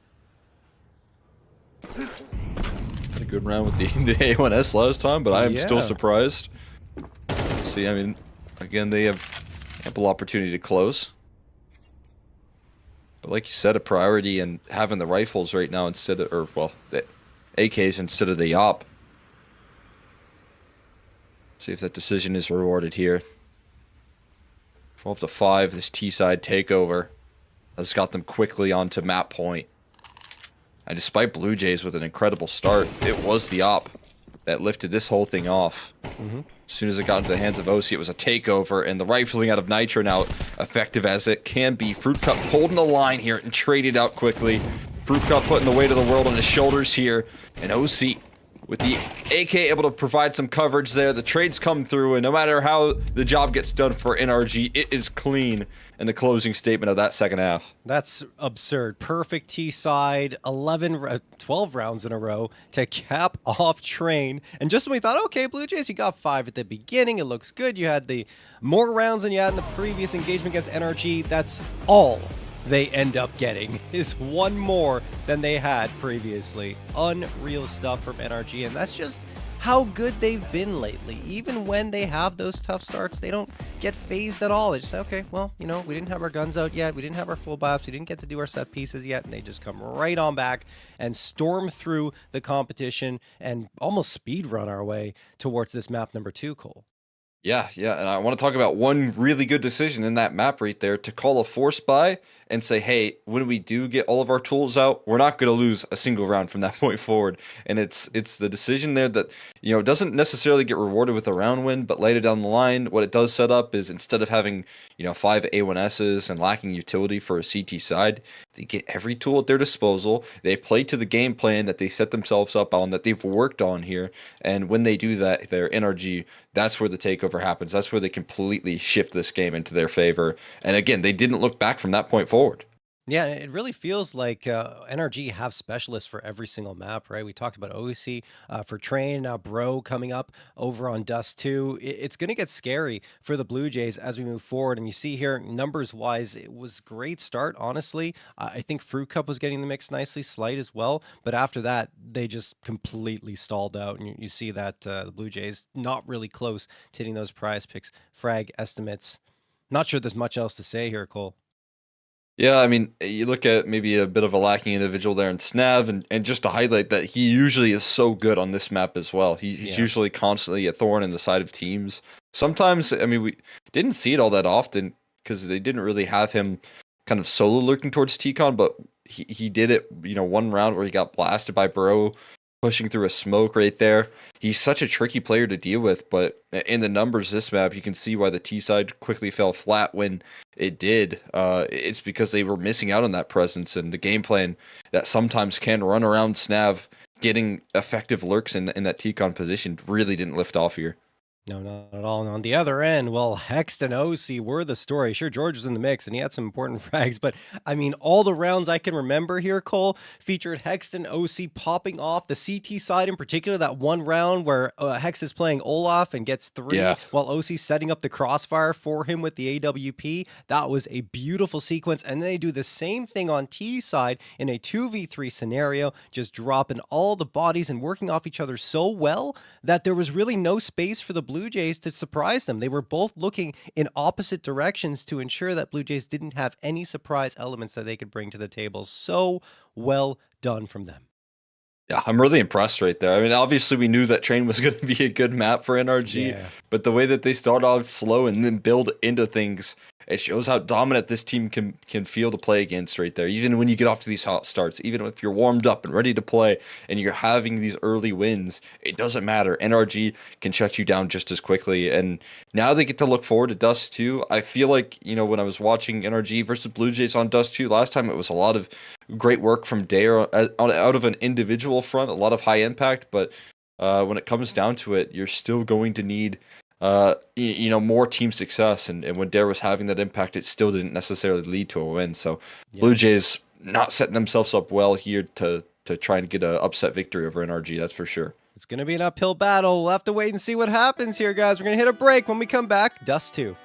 Had a good round with the A1S last time, but I am still surprised. See, I mean, again, they have ample opportunity to close. But like you said, a priority in having the rifles right now instead of, or well, the AKs instead of the op. See if that decision is rewarded here. 12-5, this T-side takeover has got them quickly onto map point. And despite Blue Jays with an incredible start, it was the op that lifted this whole thing off. As soon as it got into the hands of OC, it was a takeover, and the rifling out of Nitro now effective as it can be. Fruit Cup holding the line here and traded out quickly. Fruit Cup putting the weight of the world on his shoulders here, and OC with the AK able to provide some coverage there. The trades come through, and no matter how the job gets done for NRG, it is clean in the closing statement of that second half. That's absurd. Perfect T-side, 12 rounds in a row to cap off Train. And just when we thought, okay, Blue Jays, you got 5 at the beginning, it looks good. You had the more rounds than you had in the previous engagement against NRG. That's all they end up getting, is 1 more than they had previously. Unreal stuff from NRG, and that's just how good they've been lately. Even when they have those tough starts, they don't get phased at all. They just say, okay, well, you know, we didn't have our guns out yet, we didn't have our full buffs, we didn't get to do our set pieces yet, and they just come right on back and storm through the competition and almost speed run our way towards this map number 2, Cole. Yeah, and I want to talk about one really good decision in that map right there, to call a force buy and say, hey, when we do get all of our tools out, we're not going to lose a single round from that point forward. And it's the decision there that, you know, doesn't necessarily get rewarded with a round win, but later down the line, what it does set up is, instead of having, you know, 5 A1Ss and lacking utility for a CT side, they get every tool at their disposal. They play to the game plan that they set themselves up on, that they've worked on here. And when they do that, their NRG, that's where the takeover happens. That's where they completely shift this game into their favor. And again, they didn't look back from that point forward. Yeah, it really feels like NRG have specialists for every single map, right? We talked about OC for Train, now Bro coming up over on Dust 2. It's going to get scary for the Blue Jays as we move forward. And you see here, numbers wise, it was great start, honestly. I think Fruit Cup was getting the mix nicely, Slight as well. But after that, they just completely stalled out. And you see that the Blue Jays not really close to hitting those prize picks, frag estimates. Not sure there's much else to say here, Cole. Yeah, I mean, you look at maybe a bit of a lacking individual there in Snav, and just to highlight that he usually is so good on this map as well. He's Yeah. usually constantly a thorn in the side of teams. Sometimes, I mean, we didn't see it all that often because they didn't really have him kind of solo lurking towards T-Con, but he did it, one round where he got blasted by Burrow pushing through a smoke right there. He's such a tricky player to deal with, but in the numbers this map, you can see why the T side quickly fell flat when it did. It's because they were missing out on that presence and the game plan that sometimes can run around Snav getting effective lurks in that T-Con position really didn't lift off here. No, not at all. And on the other end, well, Hext and OC were the story. Sure, George was in the mix and he had some important frags, but I mean, all the rounds I can remember here, Cole, featured Hext and OC popping off the CT side in particular. That one round where Hext is playing Olaf and gets 3 Yeah. while OC setting up the crossfire for him with the AWP. That was a beautiful sequence. And then they do the same thing on T side in a 2v3 scenario, just dropping all the bodies and working off each other so well that there was really no space for the Blue Jays to surprise them. They were both looking in opposite directions to ensure that Blue Jays didn't have any surprise elements that they could bring to the table. So well done from them. Yeah, I'm really impressed right there. I mean, obviously we knew that Train was going to be a good map for NRG, Yeah. but the way that they start off slow and then build into things, it shows how dominant this team can feel to play against right there. Even when you get off to these hot starts, even if you're warmed up and ready to play and you're having these early wins, it doesn't matter. NRG can shut you down just as quickly. And now they get to look forward to Dust 2. I feel like, when I was watching NRG versus Blue Jays on Dust 2 last time, it was a lot of great work from Dare out of an individual front, a lot of high impact, but when it comes down to it, you're still going to need more team success, and when Dare was having that impact, it still didn't necessarily lead to a win. So Yeah. Blue Jays not setting themselves up well here to try and get an upset victory over NRG, that's for sure. It's going to be an uphill battle. We'll have to wait and see what happens here, guys. We're going to hit a break. When we come back, Dust 2.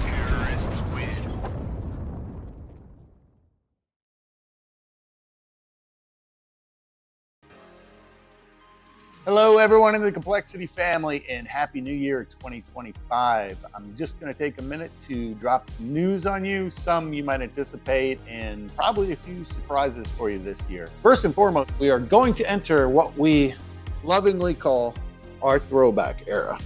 Terrorists win. Hello, everyone in the Complexity family, and Happy New Year 2025. I'm just going to take a minute to drop some news on you, some you might anticipate, and probably a few surprises for you this year. First and foremost, we are going to enter what we lovingly call our throwback era.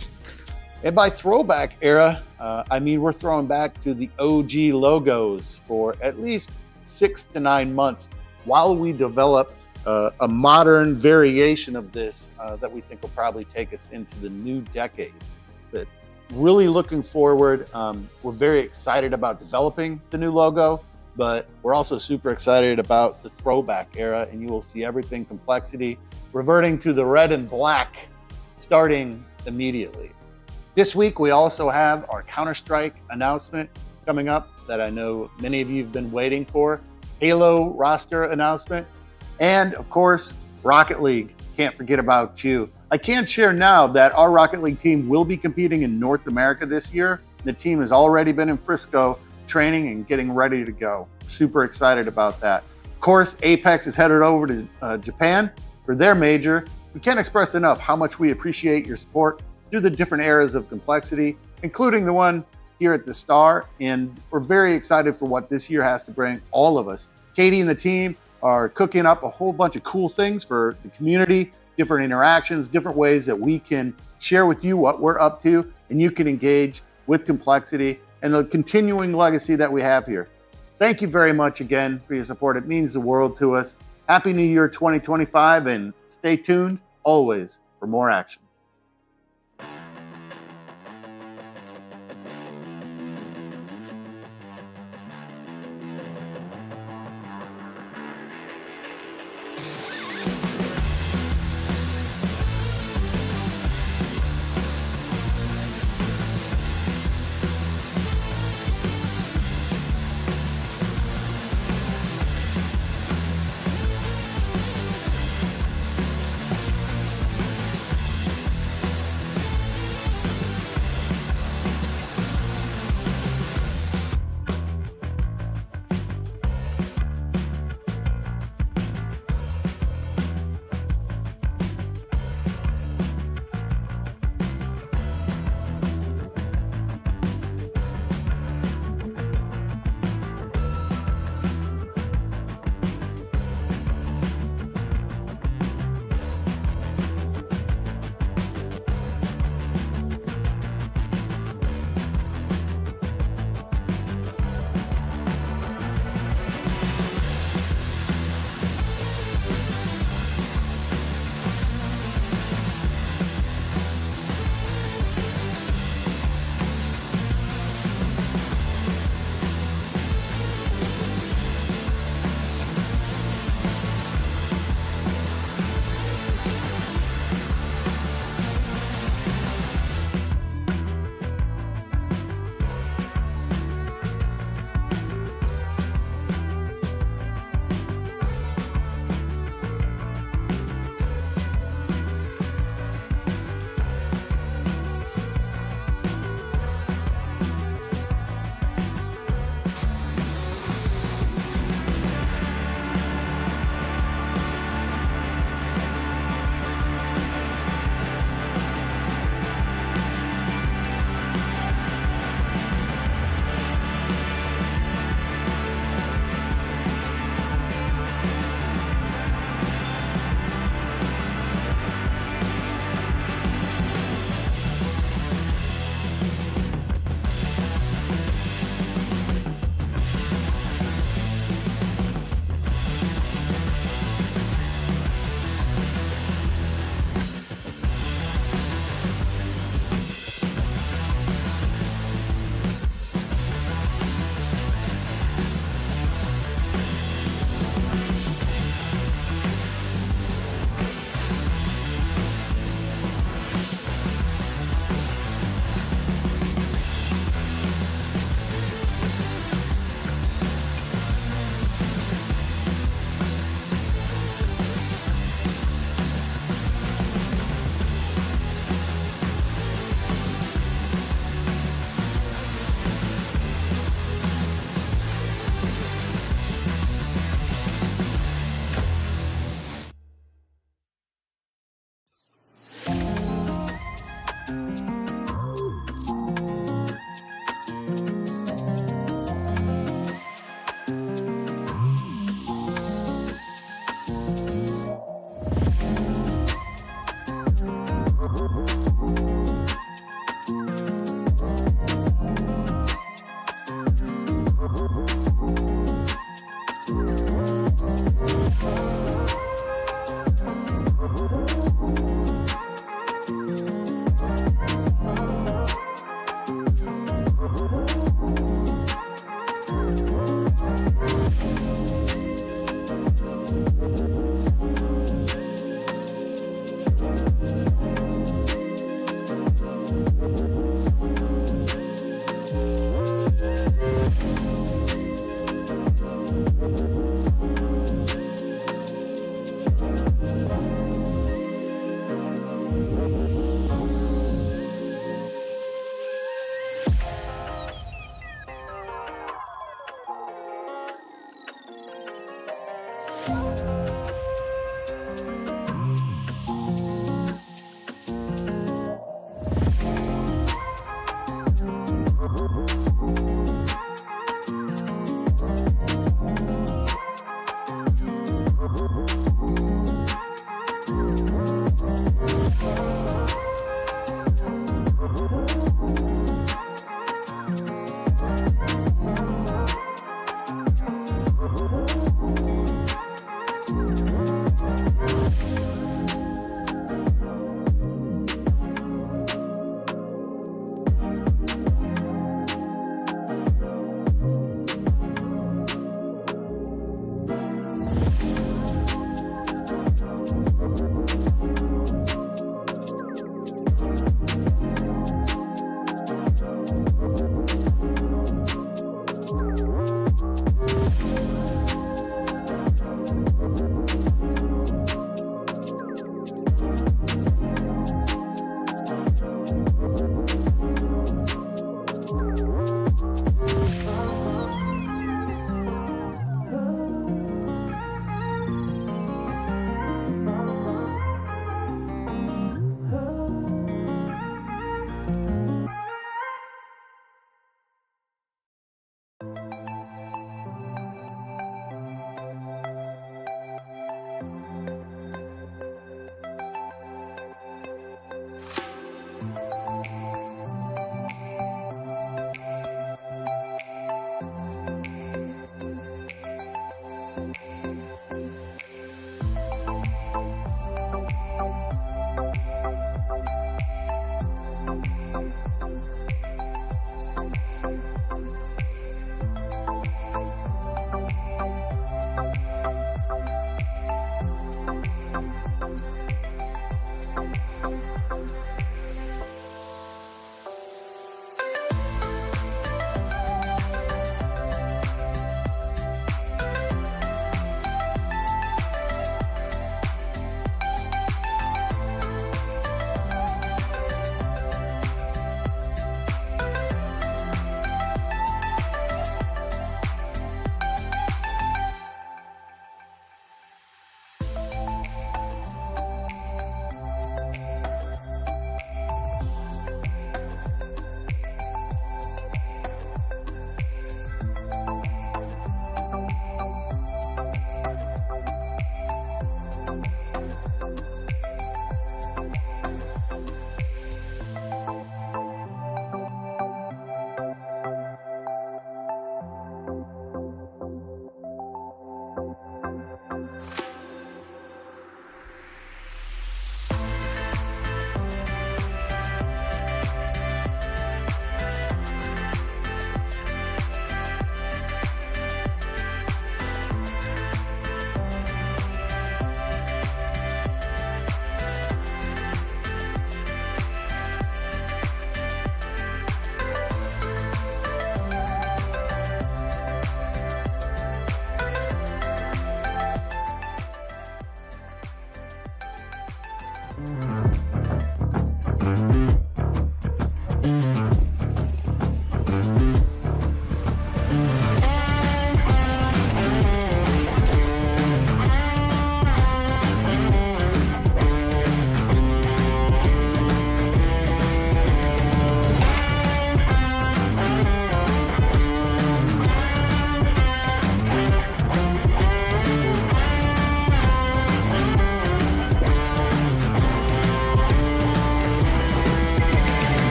And by throwback era, I mean we're throwing back to the OG logos for at least 6 to 9 months while we develop a modern variation of this that we think will probably take us into the new decade. But really looking forward. We're very excited about developing the new logo, but we're also super excited about the throwback era, and you will see everything Complexity reverting to the red and black starting immediately. This week, we also have our Counter-Strike announcement. coming up that I know many of you have been waiting for. Halo roster announcement, and of course, Rocket League. Can't forget about you. I can share now that our Rocket League team will be competing in North America this year. The team has already been in Frisco training and getting ready to go. Super excited about that. Of course, Apex is headed over to Japan for their major. We can't express enough how much we appreciate your support through the different eras of complexity, including the one here at the Star. And we're very excited for what this year has to bring all of us. Katie and the team are cooking up a whole bunch of cool things for the community, different interactions, different ways that we can share with you what we're up to, and you can engage with complexity and the continuing legacy that we have here. Thank you very much again for your support. It means the world to us. Happy New Year 2025, and stay tuned always for more action.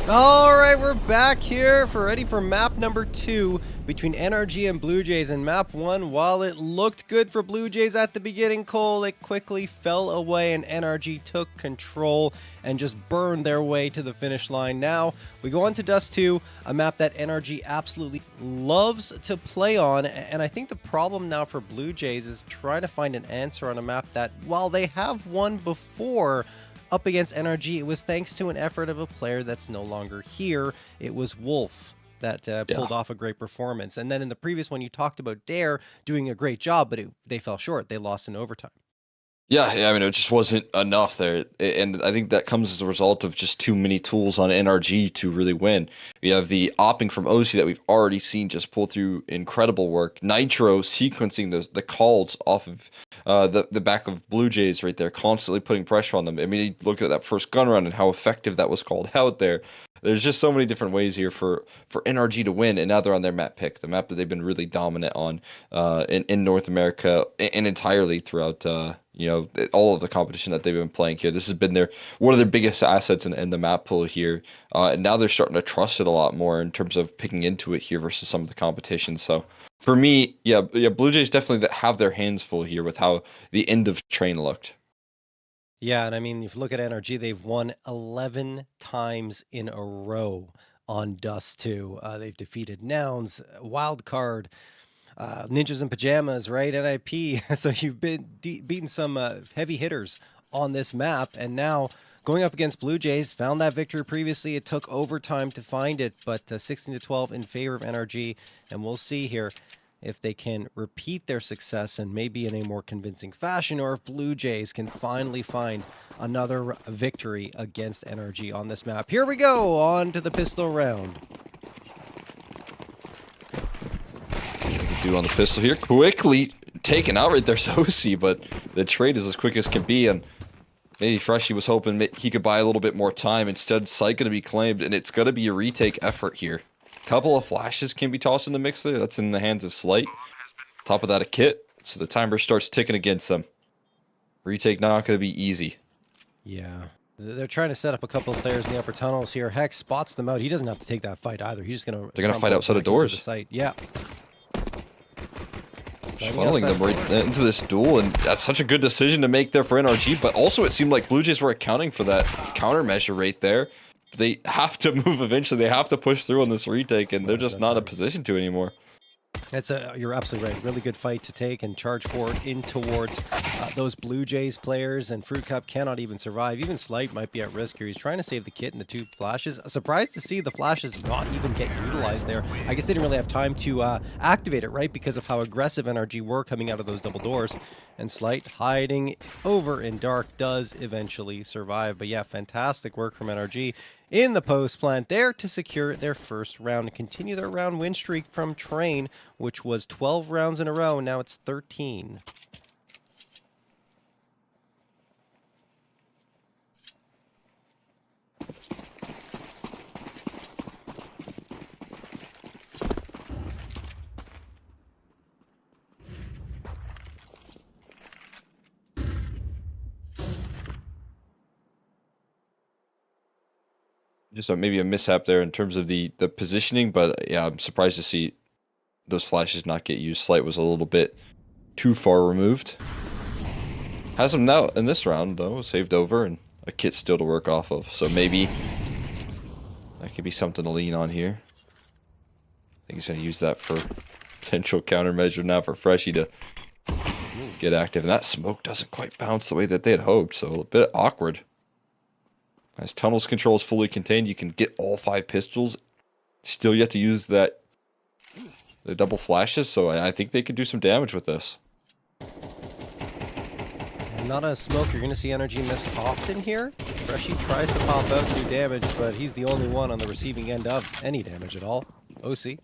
All right, we're back here ready for map number 2 between NRG and Blue Jays. And map 1, while it looked good for Blue Jays at the beginning, Cole, it quickly fell away and NRG took control and just burned their way to the finish line. Now we go on to Dust 2, a map that NRG absolutely loves to play on. And I think the problem now for Blue Jays is trying to find an answer on a map that, while they have won before, up against NRG, it was thanks to an effort of a player that's no longer here. It was Wolf that pulled off a great performance. And then in the previous one, you talked about Dare doing a great job, but they fell short. They lost in overtime. Yeah, I mean, it just wasn't enough there. And I think that comes as a result of just too many tools on NRG to really win. We have the opping from OC that we've already seen just pull through incredible work. Nitro sequencing the calls off of the back of Blue Jays right there, constantly putting pressure on them. I mean, you look at that first gun run and how effective that was called out there. There's just so many different ways here for NRG to win, and now they're on their map pick, the map that they've been really dominant on in North America and entirely throughout all of the competition that they've been playing here. This has been one of their biggest assets in the map pool here, and now they're starting to trust it a lot more in terms of picking into it here versus some of the competition. So for me, Blue Jays definitely have their hands full here with how the end of train looked. Yeah, and I mean, if you look at NRG, they've won 11 times in a row on Dust 2. They've defeated Nouns, Wildcard, Ninjas in Pajamas, right? NIP. So you've been beaten some heavy hitters on this map, and now going up against Blue Jays, found that victory previously. It took overtime to find it, but 16-12 in favor of NRG, and we'll see here if they can repeat their success and maybe in a more convincing fashion, or if Blue Jays can finally find another victory against NRG on this map. Here we go, on to the pistol round. Do on the pistol here, quickly taken out right there's OC, but the trade is as quick as can be, and maybe Freshy was hoping he could buy a little bit more time. Instead, Sight going to be claimed, and it's going to be a retake effort here. Couple of flashes can be tossed in the mix there. That's in the hands of Slight. Top of that, a kit. So the timer starts ticking against them. Retake not going to be easy. Yeah. They're trying to set up a couple of players in the upper tunnels here. Hex spots them out. He doesn't have to take that fight either. He's just going to... They're going to fight outside of doors. The site. Yeah. Funneling them right into this duel, and that's such a good decision to make there for NRG, but also it seemed like Blue Jays were accounting for that countermeasure right there. They have to move eventually. They have to push through on this retake, and they're just not in a position to anymore. You're absolutely right. Really good fight to take and charge forward in towards those Blue Jays players, and Fruit Cup cannot even survive. Even Slight might be at risk here. He's trying to save the kit and the 2 flashes. Surprised to see the flashes not even get utilized there. I guess they didn't really have time to activate it, right? Because of how aggressive NRG were coming out of those double doors. And Slight hiding over in dark does eventually survive. But yeah, fantastic work from NRG in the post plant there to secure their first round and continue their round win streak from Train, which was 12 rounds in a row, and now it's 13. Just maybe a mishap there in terms of the positioning, but yeah, I'm surprised to see those flashes not get used. Slight was a little bit too far removed. Has him now in this round, though, saved over, and a kit still to work off of. So maybe that could be something to lean on here. I think he's going to use that for potential countermeasure now for Freshy to get active. And that smoke doesn't quite bounce the way that they had hoped, so a bit awkward. As tunnels control is fully contained, you can get all 5 pistols. Still yet to use the double flashes, so I think they could do some damage with this. Not a smoke. You're going to see NRG miss often here. Freshy tries to pop out through damage, but he's the only one on the receiving end of any damage at all. OC.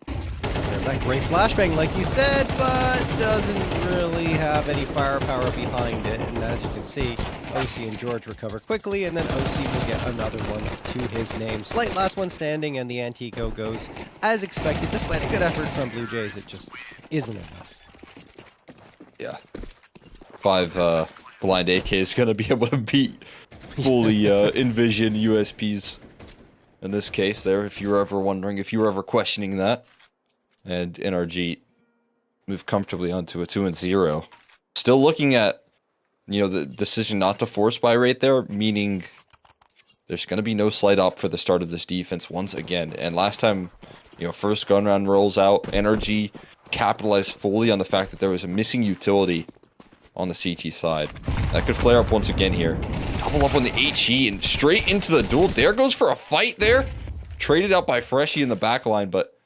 There's that great flashbang, like you said, but doesn't really have any firepower behind it. And as you can see, OC and George recover quickly, and then OC will get another one to his name. Slight last one standing, and the Antico goes as expected. Despite a good effort from Blue Jays, it just isn't enough. Yeah. 5 blind AK is going to be able to beat fully Envision USPs in this case there, if you were ever wondering, if you were ever questioning that. And NRG move comfortably onto a 2-0. Still looking at, you know, the decision not to force buy right there, meaning there's going to be no slight up for the start of this defense once again. And last time, you know, first gun round rolls out, NRG capitalized fully on the fact that there was a missing utility on the CT side. That could flare up once again here. Double up on the HE and straight into the duel. There goes for a fight there. Traded out by Freshy in the back line, but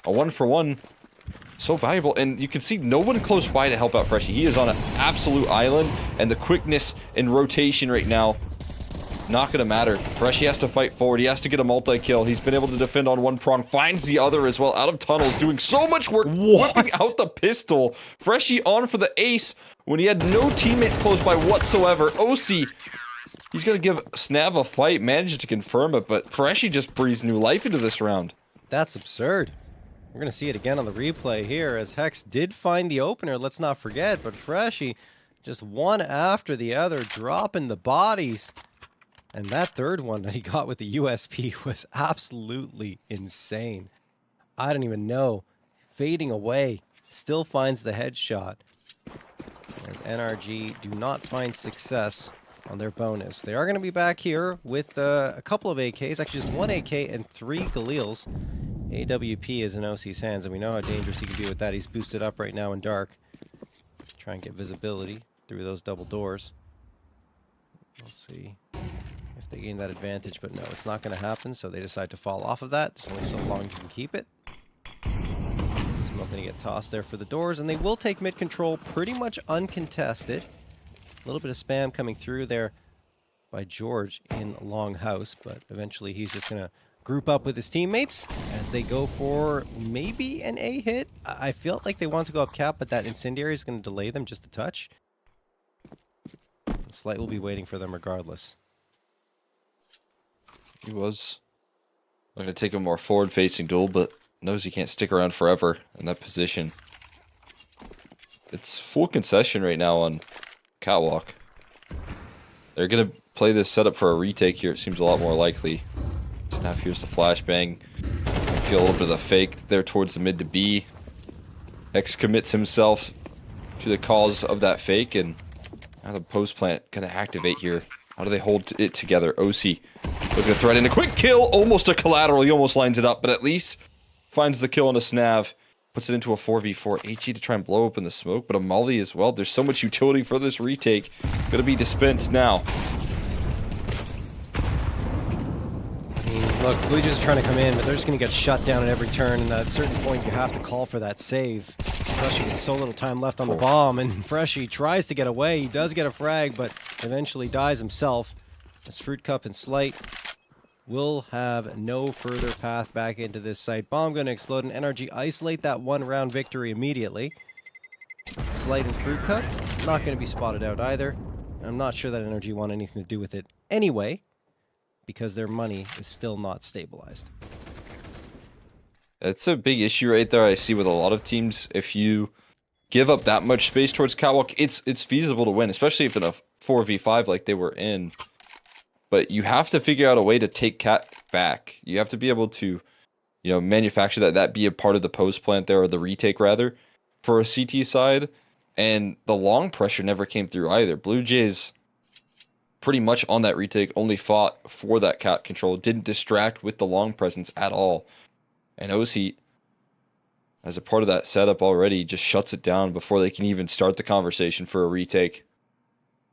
a 1-for-1, so valuable. And you can see no one close by to help out Freshy. He is on an absolute island, and the quickness and rotation right now, not going to matter. Freshy has to fight forward. He has to get a multi-kill. He's been able to defend on one prong, finds the other as well, out of tunnels, doing so much work, whipping out the pistol. Freshy on for the ace when he had no teammates close by whatsoever. OC, he's going to give Snav a fight, manages to confirm it, but Freshy just breathes new life into this round. That's absurd. We're going to see it again on the replay here, as Hex did find the opener, let's not forget, but Freshy just one after the other, dropping the bodies. And that third one that he got with the USP was absolutely insane. I don't even know. Fading away, still finds the headshot. As NRG do not find success on their bonus. They are going to be back here with a couple of AKs, actually just 1 AK and 3 Galils. AWP is in OC's hands, and we know how dangerous he can be with that. He's boosted up right now in dark. Try and get visibility through those double doors. We'll see if they gain that advantage, but no, it's not going to happen, so they decide to fall off of that. There's only so long you can keep it. Smoke going to get tossed there for the doors, and they will take mid control pretty much uncontested. A little bit of spam coming through there by George in Longhouse, but eventually he's just going to group up with his teammates as they go for maybe an A hit. I felt like they want to go up cap, but that incendiary is going to delay them just a touch. Slight will be waiting for them regardless. He was going to take a more forward-facing duel, but knows he can't stick around forever in that position. It's full concession right now on Catwalk. They're going to play this setup for a retake here. It seems a lot more likely. Snap, here's the flashbang. Feel a little bit of the fake there towards the mid to B. X commits himself to the cause of that fake, and now the post plant gonna activate here. How do they hold it together? OC looking to thread in a quick kill, almost a collateral. He almost lines it up, but at least finds the kill on a Snav. Puts it into a 4v4. HE to try and blow open the smoke, but a molly as well. There's so much utility for this retake. Gonna be dispensed now. Look, Blue Jays are trying to come in, but they're just going to get shut down at every turn, and at a certain point you have to call for that save, especially with so little time left on the bomb. And Freshy tries to get away. He does get a frag, but eventually dies himself. As Fruit Cup and Slight will have no further path back into this site. Bomb going to explode, and NRG isolate that one-round victory immediately. Slight and Fruit Cup not going to be spotted out either. And I'm not sure that NRG want anything to do with it anyway, because their money is still not stabilized. It's a big issue right there I see with a lot of teams. If you give up that much space towards Catwalk, it's feasible to win, especially if in a 4v5 like they were in. But you have to figure out a way to take Cat back. You have to be able to, you know, manufacture that be a part of the post plant there, or the retake rather, for a CT side. And the long pressure never came through either. Blue Jays pretty much on that retake only fought for that Cat control, didn't distract with the long presence at all. And OC, as a part of that setup already, just shuts it down before they can even start the conversation for a retake.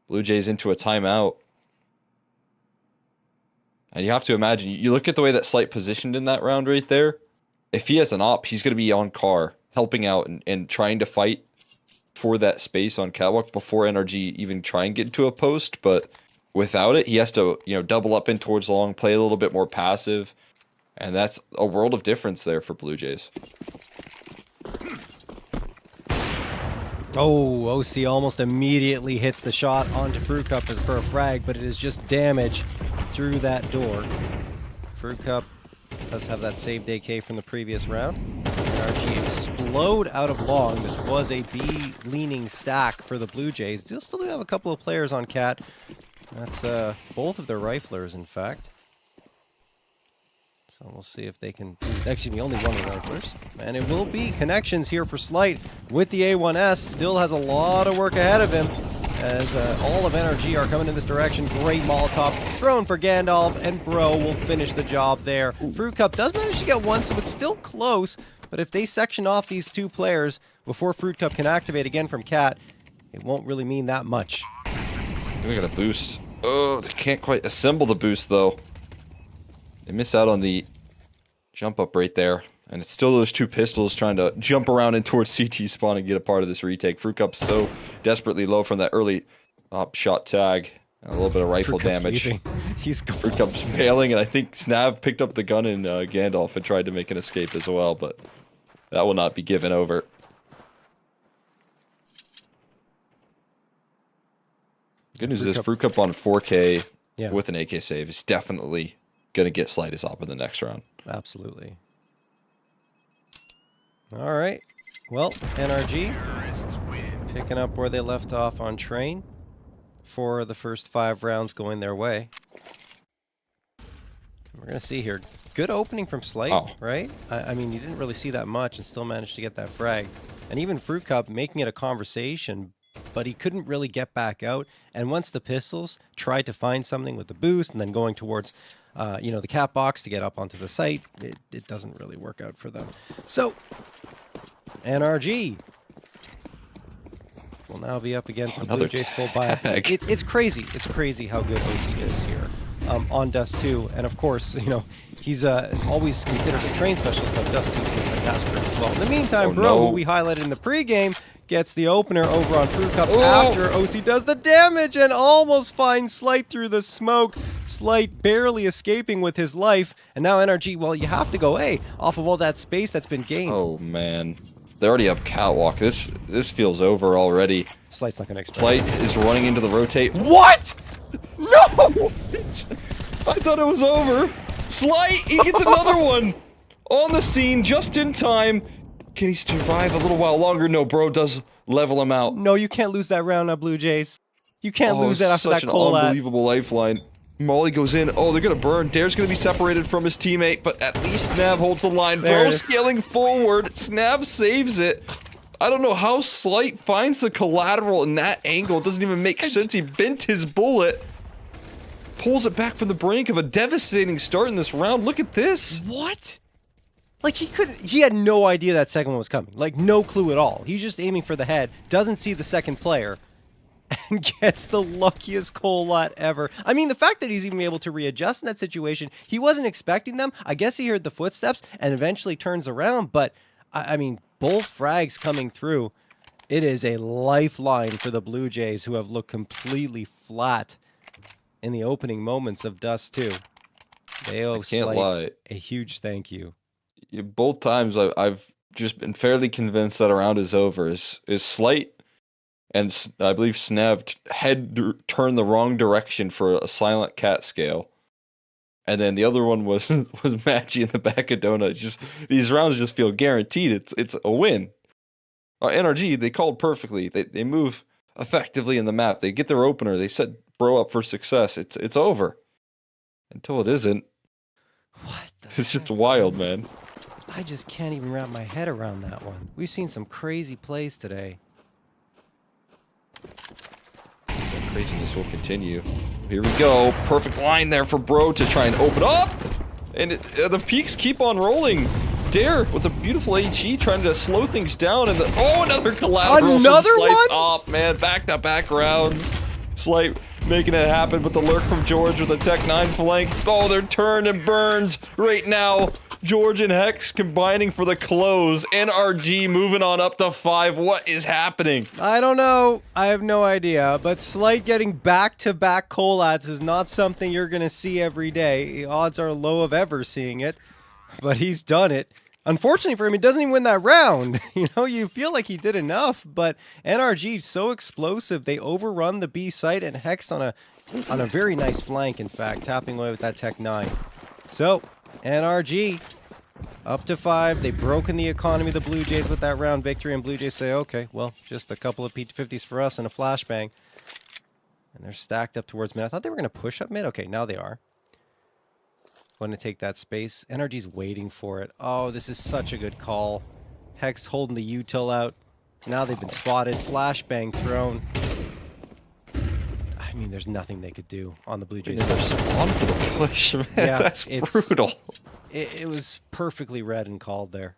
Blue Jays into a timeout. And you have to imagine, you look at the way that Slight positioned in that round right there. If he has an op, he's going to be on car, helping out and trying to fight for that space on Catwalk before NRG even try and get into a post. But without it. He has to, double up in towards long, play a little bit more passive. And that's a world of difference there for Blue Jays. Oh, OC almost immediately hits the shot onto Fruit Cup for a frag, but it is just damage through that door. Fruit Cup does have that saved AK from the previous round. NRG explode out of long. This was a B-leaning stack for the Blue Jays. They'll still have a couple of players on Cat. That's both of their riflers, in fact. So we'll see if they can... Excuse me, only one of the riflers. And it will be connections here for Slight with the A1S. Still has a lot of work ahead of him as all of NRG are coming in this direction. Great Molotov thrown for Gandalf, and Bro will finish the job there. Fruit Cup does manage to get one, so it's still close. But if they section off these two players before Fruit Cup can activate again from Cat, it won't really mean that much. We got a boost. Oh, they can't quite assemble the boost, though. They miss out on the jump up right there. And it's still those two pistols trying to jump around in towards CT spawn and get a part of this retake. Fruit Cup's so desperately low from that early shot tag. And a little bit of rifle damage. He's gone. Fruit Cup's bailing, and I think Snav picked up the gun in Gandalf and tried to make an escape as well, but that will not be given over. Good news is Fruit Cup on 4K with an AK save is definitely going to get Slightest up in the next round. Absolutely. All right. Well, NRG picking up where they left off on Train for the first 5 rounds going their way. We're going to see here. Good opening from Slight, right? I mean, you didn't really see that much and still managed to get that frag. And even Fruit Cup making it a conversation, but he couldn't really get back out. And once the pistols tried to find something with the boost and then going towards, the cat box to get up onto the site, it doesn't really work out for them. So, NRG will now be up against the Blue Jays full buy. It's crazy. It's crazy how good OC is here on Dust 2. And of course, he's always considered a train specialist, but Dust 2 is fantastic as well. In the meantime, Bro, who we highlighted in the pregame, gets the opener over on Fruit Cup after OC does the damage and almost finds Slight through the smoke. Slight barely escaping with his life. And now NRG, well, you have to go off of all that space that's been gained. Oh, man. They're already up catwalk. This feels over already. Slight's not going to expect Slight is running into the rotate. What? No! I thought it was over. Slight, he gets another one. On the scene, just in time. Can he survive a little while longer? No, Bro does level him out. No, you can't lose that round now, Blue Jays. You can't lose that after that such an collab. Unbelievable lifeline. Molly goes in. Oh, they're going to burn. Dare's going to be separated from his teammate, but at least Snav holds the line. Bro scaling forward. Snav saves it. I don't know how Slight finds the collateral in that angle. It doesn't even make sense. He bent his bullet. Pulls it back from the brink of a devastating start in this round. Look at this. What? Like, he had no idea that second one was coming. Like, no clue at all. He's just aiming for the head, doesn't see the second player, and gets the luckiest coal lot ever. I mean, the fact that he's even able to readjust in that situation, he wasn't expecting them. I guess he heard the footsteps and eventually turns around, but, I mean, both frags coming through. It is a lifeline for the Blue Jays, who have looked completely flat in the opening moments of Dust 2. They owe Slight a huge thank you. Both times I've just been fairly convinced that a round is over. Is Slight and I believe Snav turned the wrong direction for a silent cat scale, and then the other one was Matchy in the back of Donut. Just these rounds just feel guaranteed. It's a win. NRG, they called perfectly. They move effectively in the map. They get their opener. They set Bro up for success. It's over until it isn't. What? It's just wild, man. I just can't even wrap my head around that one. We've seen some crazy plays today. The craziness will continue. Here we go. Perfect line there for Bro to try and open up. And the peaks keep on rolling. Dare with a beautiful HE trying to slow things down. And another collateral. Another one? Oh, man. Back-to-back rounds. Slight making it happen, but the lurk from George with a Tech 9 flank. Oh, they're turned and burned right now. George and Hex combining for the close. NRG moving on up to 5. What is happening? I don't know. I have no idea. But Slight getting back-to-back Colats is not something you're going to see every day. The odds are low of ever seeing it. But he's done it. Unfortunately for him, he doesn't even win that round. You know, you feel like he did enough, but NRG is so explosive. They overrun the B site and Hex on a very nice flank, in fact, tapping away with that Tech 9. So, NRG up to 5. They've broken the economy of the Blue Jays with that round victory, and Blue Jays say, okay, well, just a couple of P250s for us and a flashbang. And they're stacked up towards mid. I thought they were going to push up mid. Okay, now they are. Going to take that space. NRG's waiting for it. Oh, this is such a good call. Hex holding the util out. Now they've been spotted. Flashbang thrown. I mean, there's nothing they could do on the Blue Jays. They're so on for the push, man. Yeah, That's brutal. It was perfectly read and called there.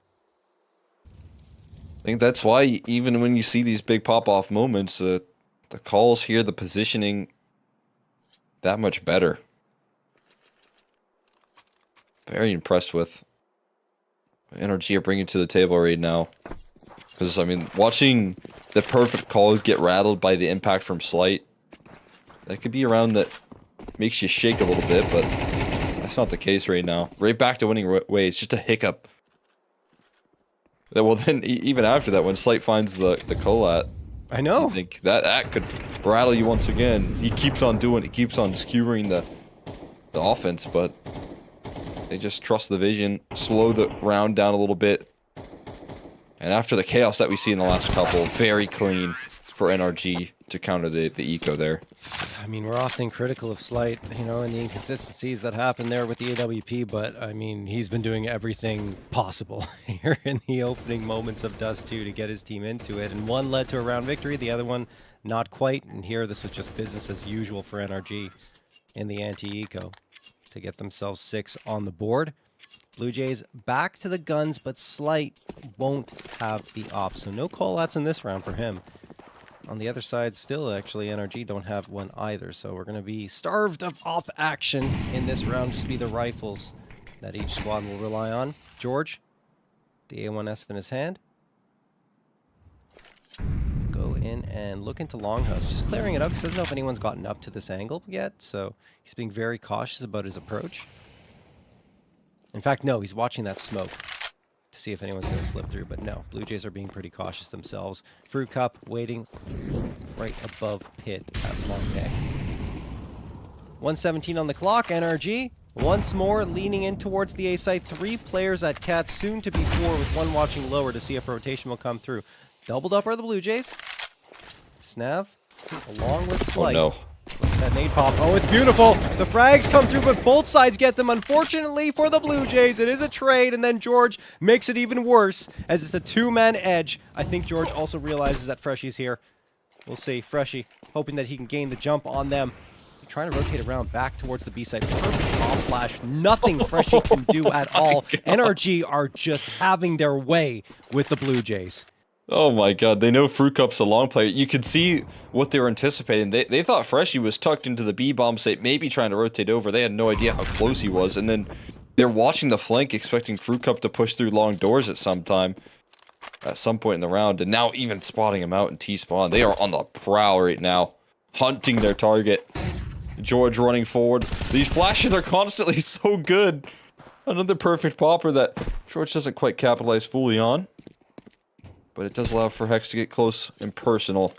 I think that's why even when you see these big pop-off moments, the calls here, the positioning, that much better. Very impressed with energy are bringing to the table right now. Because, I mean, watching the perfect call get rattled by the impact from Slight, that could be a round that makes you shake a little bit, but that's not the case right now. Right back to winning ways, just a hiccup. Well, then, even after that, when Slight finds the collat, I know. I think that could rattle you once again. He keeps on doing it, he keeps on skewering the offense, but they just trust the vision, slow the round down a little bit. And after the chaos that we see in the last couple, very clean for NRG to counter the eco there. I mean, we're often critical of Slight, you know, and the inconsistencies that happen there with the AWP, but, I mean, he's been doing everything possible here in the opening moments of Dust 2 to get his team into it. And one led to a round victory, the other one not quite. And here, this was just business as usual for NRG in the anti-eco to get themselves 6 on the board. Blue Jays back to the guns, but Slight won't have the op, so no call-outs in this round for him. On the other side, still, actually, NRG don't have one either, so we're going to be starved of op action in this round, just be the rifles that each squad will rely on. George, the A1S in his hand. Go in and look into Longhouse, just clearing it up, because doesn't know if anyone's gotten up to this angle yet, so he's being very cautious about his approach. In fact, no, he's watching that smoke to see if anyone's going to slip through, but no, Blue Jays are being pretty cautious themselves. Fruit Cup waiting right above pit at long deck. 1:17 on the clock, NRG once more leaning in towards the A site. 3 players at Cat, soon to be 4 with 1 watching lower to see if rotation will come through. Doubled up are the Blue Jays. Snav along with Slight. Oh no. Look at that nade pop. Oh, it's beautiful. The frags come through, but both sides get them. Unfortunately for the Blue Jays, it is a trade, and then George makes it even worse as it's a 2-man edge. I think George also realizes that Freshy's here. We'll see. Freshy hoping that he can gain the jump on them. Trying to rotate around back towards the B side. Perfect bomb flash. Nothing Freshy can do at all. NRG are just having their way with the Blue Jays. Oh my god, they know Fruit Cup's a long player. You could see what they were anticipating. They thought Freshy was tucked into the B-bomb site, maybe trying to rotate over. They had no idea how close he was. And then they're watching the flank, expecting Fruit Cup to push through long doors at some point in the round. And now even spotting him out in T-spawn. They are on the prowl right now, hunting their target. George running forward. These flashes are constantly so good. Another perfect popper that George doesn't quite capitalize fully on. But it does allow for Hex to get close and personal.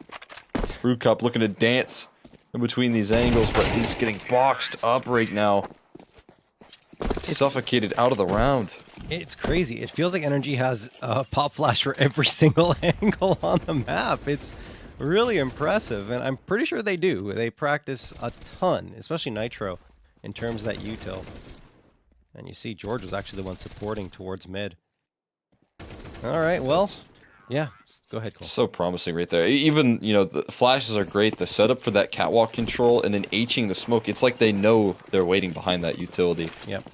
Fruit Cup looking to dance in between these angles, but he's getting boxed up right now. Suffocated out of the round. It's crazy. It feels like NRG has a pop flash for every single angle on the map. It's really impressive, and I'm pretty sure they do. They practice a ton, especially Nitro, in terms of that util. And you see George was actually the one supporting towards mid. All right, well... yeah, go ahead, Cole. So promising right there. Even, you know, the flashes are great. The setup for that catwalk control and then H'ing the smoke, it's like they know they're waiting behind that utility. Yep.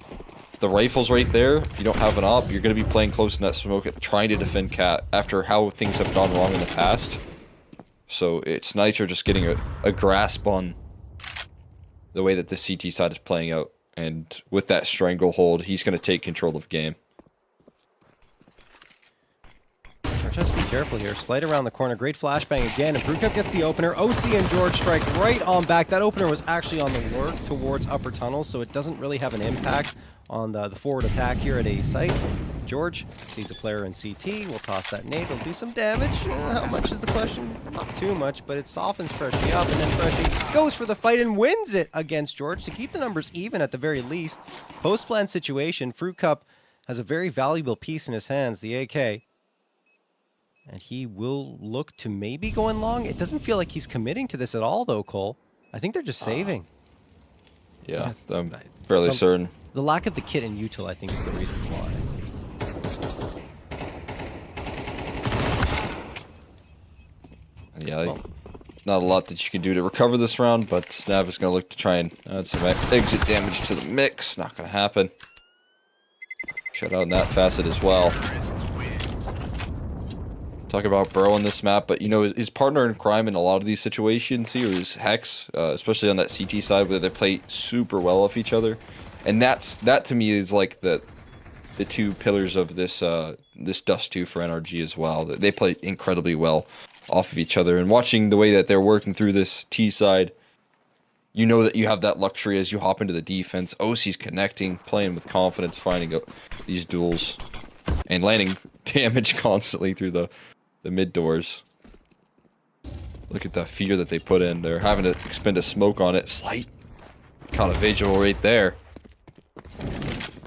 The rifle's right there. If you don't have an op, you're going to be playing close in that smoke, trying to defend Cat after how things have gone wrong in the past. So it's Nitro just getting a grasp on the way that the CT side is playing out. And with that stranglehold, he's going to take control of game. Just be careful here. Slide around the corner. Great flashbang again. And Brewcup gets the opener. OC and George strike right on back. That opener was actually on the work towards upper tunnels, so it doesn't really have an impact on the forward attack here at A site. George sees a player in CT. We'll toss that nade. It'll do some damage. How much is the question? Not too much, but it softens Freshie up. And then Freshie goes for the fight and wins it against George to keep the numbers even at the very least. Post-plan situation. Fruit Cup has a very valuable piece in his hands, the AK. And he will look to maybe go in long. It doesn't feel like he's committing to this at all, though, Cole. I think they're just saving. Yeah, I'm fairly certain. The lack of the kit and util, I think, is the reason why. Yeah, not a lot that you can do to recover this round, but Snav is going to look to try and add some exit damage to the mix. Not going to happen. Shut out in that facet as well. Talk about Bro on this map, but you know, his partner in crime in a lot of these situations here is Hex, especially on that CT side where they play super well off each other. And that to me is like the two pillars of this this Dust 2 for NRG as well. They play incredibly well off of each other, and watching the way that they're working through this T side, you know that you have that luxury as you hop into the defense. OC's connecting, playing with confidence, finding out these duels, and landing damage constantly through the mid doors. Look at the fear that they put in. They're having to expend a smoke on it. Slight caught a visual right there.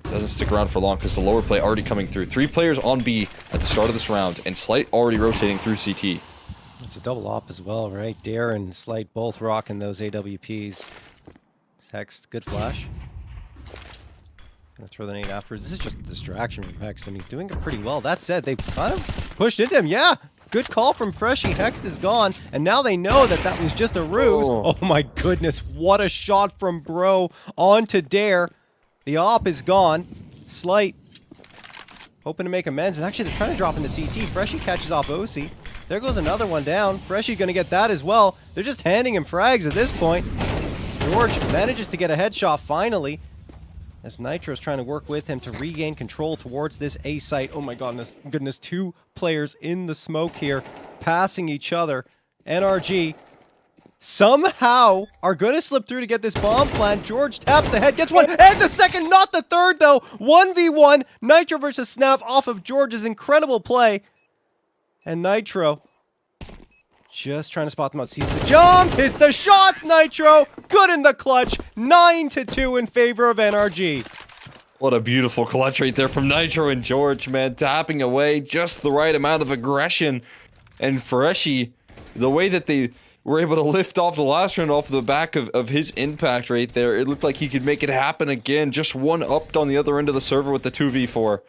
Doesn't stick around for long because the lower play already coming through. 3 players on B at the start of this round, and Slight already rotating through CT. It's a double op as well, right? Dare and Slight both rocking those AWPs. Hex, good flash. Gonna throw the nade afterwards. This is just a distraction from Hex, and he's doing it pretty well. That said, they've kind of pushed into him. Yeah, good call from Freshie. Hex is gone, and now they know that that was just a ruse. Oh my goodness, what a shot from Bro onto Dare. The op is gone. Slight hoping to make amends, and actually they're trying to drop into CT. Freshie catches off OC. There goes another one down. Freshie gonna get that as well. They're just handing him frags at this point. George manages to get a headshot finally, as Nitro's trying to work with him to regain control towards this A site. Oh my goodness, 2 players in the smoke here, passing each other. NRG somehow are going to slip through to get this bomb plant. George taps the head, gets one, and the second, not the third though. 1v1, Nitro versus Snap off of George's incredible play. And Nitro just trying to spot them out. Sees the jump, hits the shots, Nitro, good in the clutch. 9-2 in favor of NRG. What a beautiful clutch right there from Nitro and George, man. Tapping away just the right amount of aggression. And Freshie, the way that they were able to lift off the last round off the back of his impact right there, it looked like he could make it happen again. Just one upped on the other end of the server with the 2v4.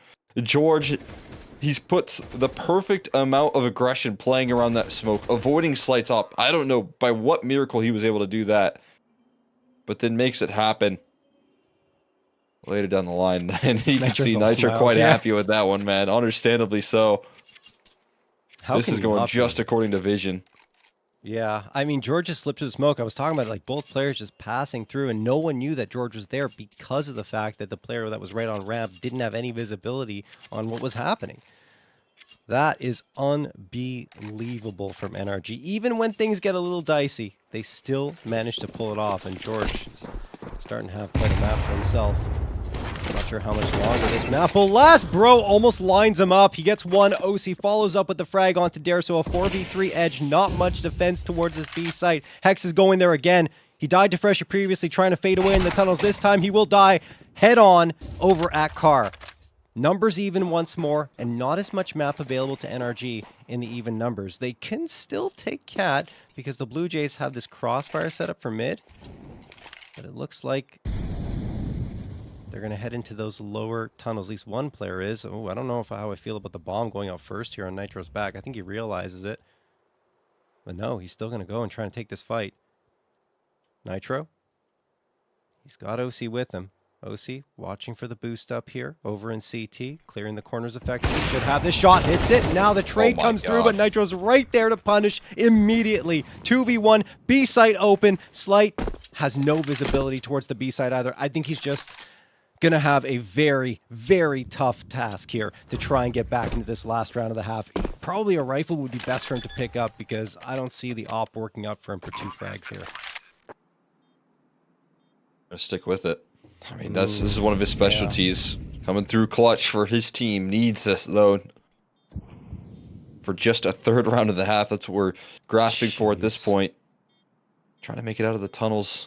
George, he's put the perfect amount of aggression playing around that smoke, avoiding Slight's up. I don't know by what miracle he was able to do that, but then makes it happen later down the line. And you can see Nitro quite happy with that one, man. Understandably so. This is going just according to vision. Yeah, I mean, George just slipped through the smoke. I was talking about like both players just passing through, and no one knew that George was there because of the fact that the player that was right on ramp didn't have any visibility on what was happening. That is unbelievable from NRG. Even when things get a little dicey, they still manage to pull it off, and George is starting to have quite a map for himself. I'm not sure how much longer this map will last. Bro almost lines him up. He gets one. OC follows up with the frag onto Dare, so a 4v3 edge. Not much defense towards this B site. Hex is going there again. He died to Freshie previously, trying to fade away in the tunnels. This time he will die head on over at Car. Numbers even once more, and not as much map available to NRG in the even numbers. They can still take Cat because the Blue Jays have this crossfire set up for mid, but it looks like they're going to head into those lower tunnels. At least one player is. Oh, I don't know how I feel about the bomb going out first here on Nitro's back. I think he realizes it. But no, he's still going to go and try and take this fight. Nitro. He's got OC with him. OC watching for the boost up here over in CT, clearing the corners effectively. Should have this shot, hits it. Now the trade comes through, but Nitro's right there to punish immediately. 2v1, B site open. Slight has no visibility towards the B site either. I think he's just gonna have a very, very tough task here to try and get back into this last round of the half. Probably a rifle would be best for him to pick up because I don't see the op working out for him for 2 frags here. Stick with it. I mean, this is one of his specialties. Coming through clutch for his team. Needs this, though. For just a 3rd round of the half, that's what we're grasping for at this point. Trying to make it out of the tunnels.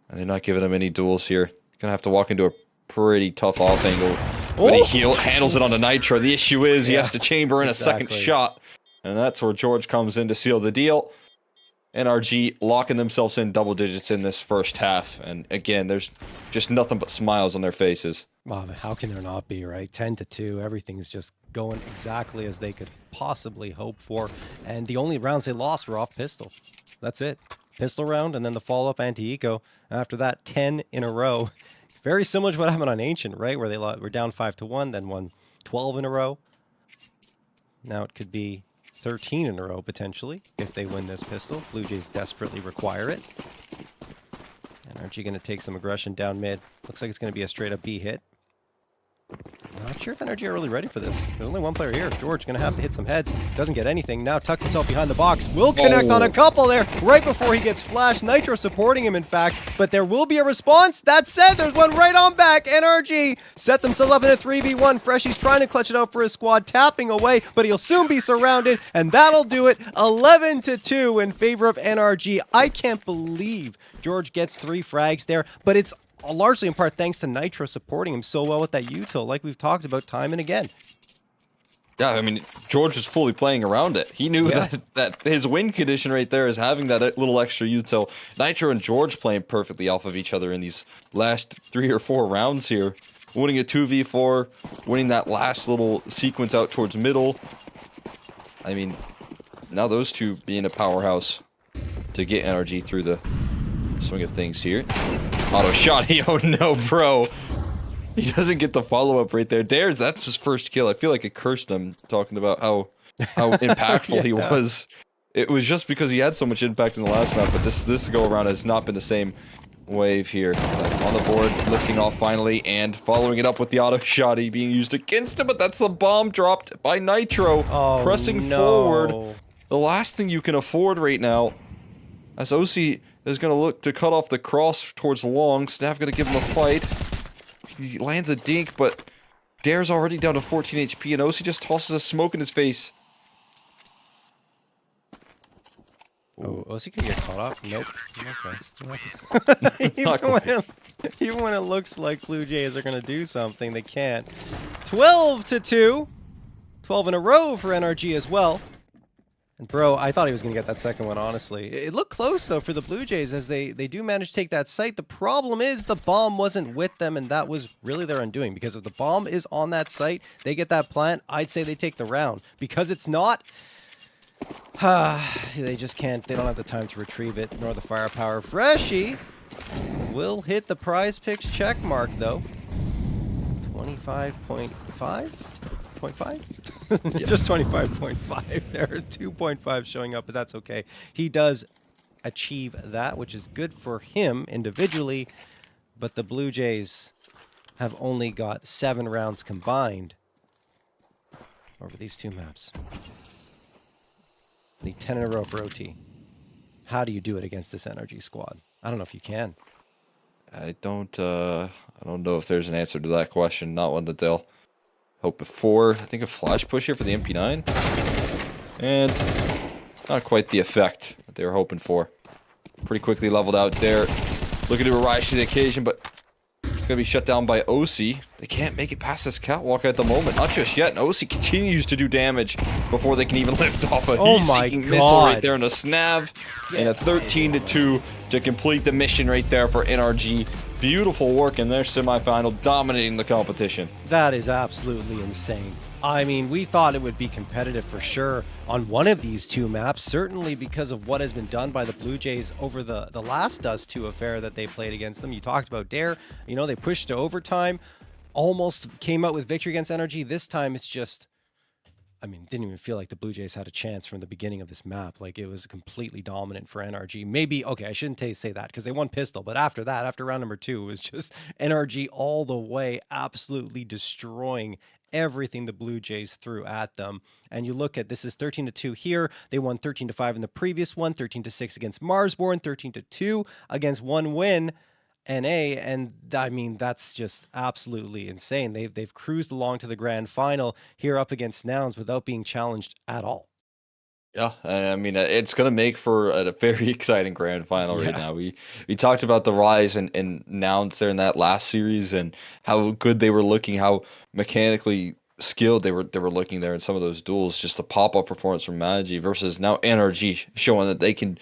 And they're not giving him any duels here. Gonna have to walk into a pretty tough off angle. But he handles it onto Nitro. The issue is he has to chamber in a second shot. And that's where George comes in to seal the deal. NRG locking themselves in double digits in this first half. And again, there's just nothing but smiles on their faces. Wow, but how can there not be, right? 10-2, everything's just going exactly as they could possibly hope for. And the only rounds they lost were off pistol. That's it. Pistol round and then the follow-up anti-eco. After that, 10 in a row. Very similar to what happened on Ancient, right? Where they were down 5-1, then won 12 in a row. Now it could be 13 in a row, potentially, if they win this pistol. Blue Jays desperately require it. NRG going to take some aggression down mid. Looks like it's going to be a straight-up B hit. Not sure if NRG are really ready for this. There's only one player here. George going to have to hit some heads. Doesn't get anything. Now tucks himself behind the box. Will connect on a couple there right before he gets flashed. Nitro supporting him, in fact. But there will be a response. That said, there's one right on back. NRG set themselves up in a 3v1. Freshy's trying to clutch it out for his squad. Tapping away, but he'll soon be surrounded. And that'll do it. 11-2 in favor of NRG. I can't believe George gets 3 frags there. But it's largely in part thanks to Nitro supporting him so well with that util, like we've talked about time and again. Yeah, I mean, George was fully playing around it. He knew that his win condition right there is having that little extra util. Nitro and George playing perfectly off of each other in these last 3 or 4 rounds here. Winning a 2v4, winning that last little sequence out towards middle. I mean, now those two being a powerhouse to get NRG through the swing of things here. Auto shot. Oh no, bro. He doesn't get the follow-up right there. That's his first kill. I feel like it cursed him talking about how impactful he was. It was just because he had so much impact in the last map, but this go-around has not been the same wave here. On the board, lifting off finally, and following it up with the auto shotty being used against him, but that's the bomb dropped by Nitro. Pressing forward. The last thing you can afford right now, as OC is going to look to cut off the cross towards long. Snav going to give him a fight. He lands a dink, but Dare's already down to 14 HP, and OC just tosses a smoke in his face. Oh, OC could get caught off? Nope. Okay. even when it looks like Blue Jays are going to do something, they can't. 12-2. 12 in a row for NRG as well. And bro, I thought he was going to get that second one, honestly. It looked close, though, for the Blue Jays as they do manage to take that site. The problem is the bomb wasn't with them, and that was really their undoing. Because if the bomb is on that site, they get that plant, I'd say they take the round. Because it's not, they just can't. They don't have the time to retrieve it, nor the firepower. Freshy will hit the Prizepicks check mark, though. 25.5? 0.5? Yeah. Just 25.5 there. 2.5 showing up, but that's okay. He does achieve that, which is good for him individually, but the Blue Jays have only got 7 rounds combined over these 2 maps. Need 10 in a row for OT. How do you do it against this NRG squad? I don't know if you can. I don't know if there's an answer to that question. Not one that they'll hope before. I think a flash push here for the MP9. And not quite the effect that they were hoping for. Pretty quickly leveled out there. Looking to rise to the occasion, but it's going to be shut down by OC. They can't make it past this catwalk at the moment. Not just yet. And OC continues to do damage before they can even lift off a heat-seeking missile right there on a Snav. And a 13-2 to complete the mission right there for NRG. beautiful work in their semifinal, dominating the competition. That is absolutely insane. I mean, we thought it would be competitive for sure on one of these two maps, certainly because of what has been done by the Blue Jays over the last Dust 2 affair that they played against them. You talked about Dare, you know, they pushed to overtime, almost came out with victory against NRG. This time it's just, I mean, didn't even feel like the Blue Jays had a chance from the beginning of this map. Like, it was completely dominant for NRG. Maybe, okay, I shouldn't say that because they won Pistol, but after that, after round number 2, it was just NRG all the way, absolutely destroying everything the Blue Jays threw at them. And you look at, this is 13-2 here. They won 13-5 in the previous one, 13-6 against Marsborn, 13-2 against One Win NA, and I mean, that's just absolutely insane. They've cruised along to the grand final here up against Nouns without being challenged at all. Yeah, I mean, it's going to make for a very exciting grand final right Yeah. now. We talked about the rise and Nouns there in that last series and how good they were looking, how mechanically skilled they were looking there in some of those duels. Just the pop-up performance from Magi versus now NRG showing that they can,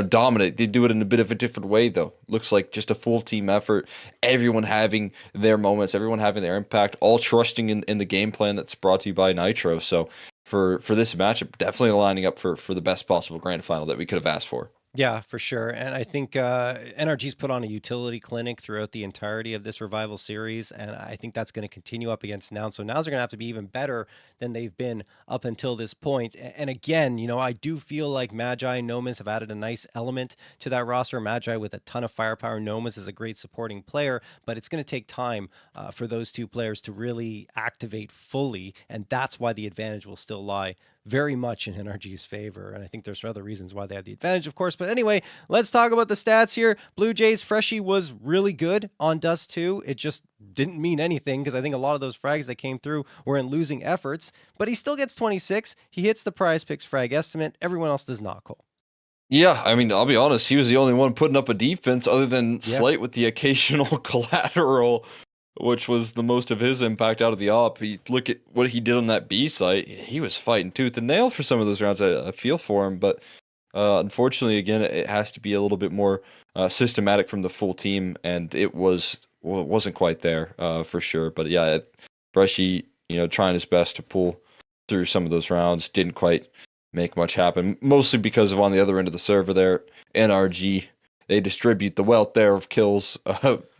dominate. They do it in a bit of a different way though. Looks like just a full team effort, everyone having their moments, everyone having their impact, all trusting in the game plan that's brought to you by Nitro. So for this matchup, definitely lining up for the best possible grand final that we could have asked for. Yeah, for sure. And I think NRG's put on a utility clinic throughout the entirety of this Revival series, and I think that's going to continue up against Nouns. So Nouns are going to have to be even better than they've been up until this point. And again, I do feel like Magi and Nomas have added a nice element to that roster. Magi with a ton of firepower. Nomas is a great supporting player, but it's going to take time for those two players to really activate fully, and that's why the advantage will still lie very much in NRG's favor. And I think there's other reasons why they have the advantage, of course. But anyway, let's talk about the stats here. Blue Jays, Freshie was really good on Dust 2. It just didn't mean anything because I think a lot of those frags that came through were in losing efforts. But he still gets 26. He hits the Prizepicks frag estimate. Everyone else does not, Cole. Yeah, I mean, I'll be honest, he was the only one putting up a defense other than Slight with the occasional collateral, which was the most of his impact out of the op. You look at what he did on that B site, he was fighting tooth and nail for some of those rounds. I feel for him, but unfortunately, again, it has to be a little bit more systematic from the full team, and it wasn't quite there for sure. But yeah, Freshie, trying his best to pull through some of those rounds, didn't quite make much happen, mostly because of on the other end of the server there, NRG. They distribute the wealth there of kills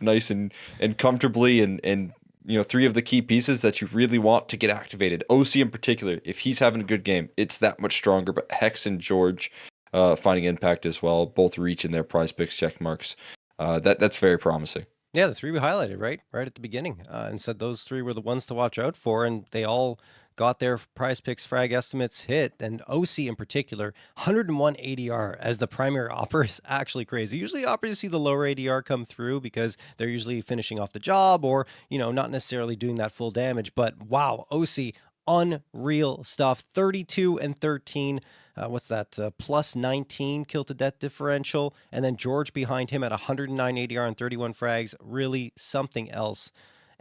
nice and comfortably, and 3 of the key pieces that you really want to get activated. OC in particular, if he's having a good game, it's that much stronger. But Hex and George finding impact as well, both reaching their Prizepicks check marks. That's very promising. Yeah, the 3 we highlighted right at the beginning, and said those 3 were the ones to watch out for, and they all got their Prizepicks frag estimates hit. And OC in particular, 101 ADR as the primary opper is actually crazy. Usually operators see the lower ADR come through because they're usually finishing off the job or, not necessarily doing that full damage. But wow, OC, unreal stuff. 32 and 13. What's that? Plus 19 kill to death differential. And then George behind him at 109 ADR and 31 frags. Really something else.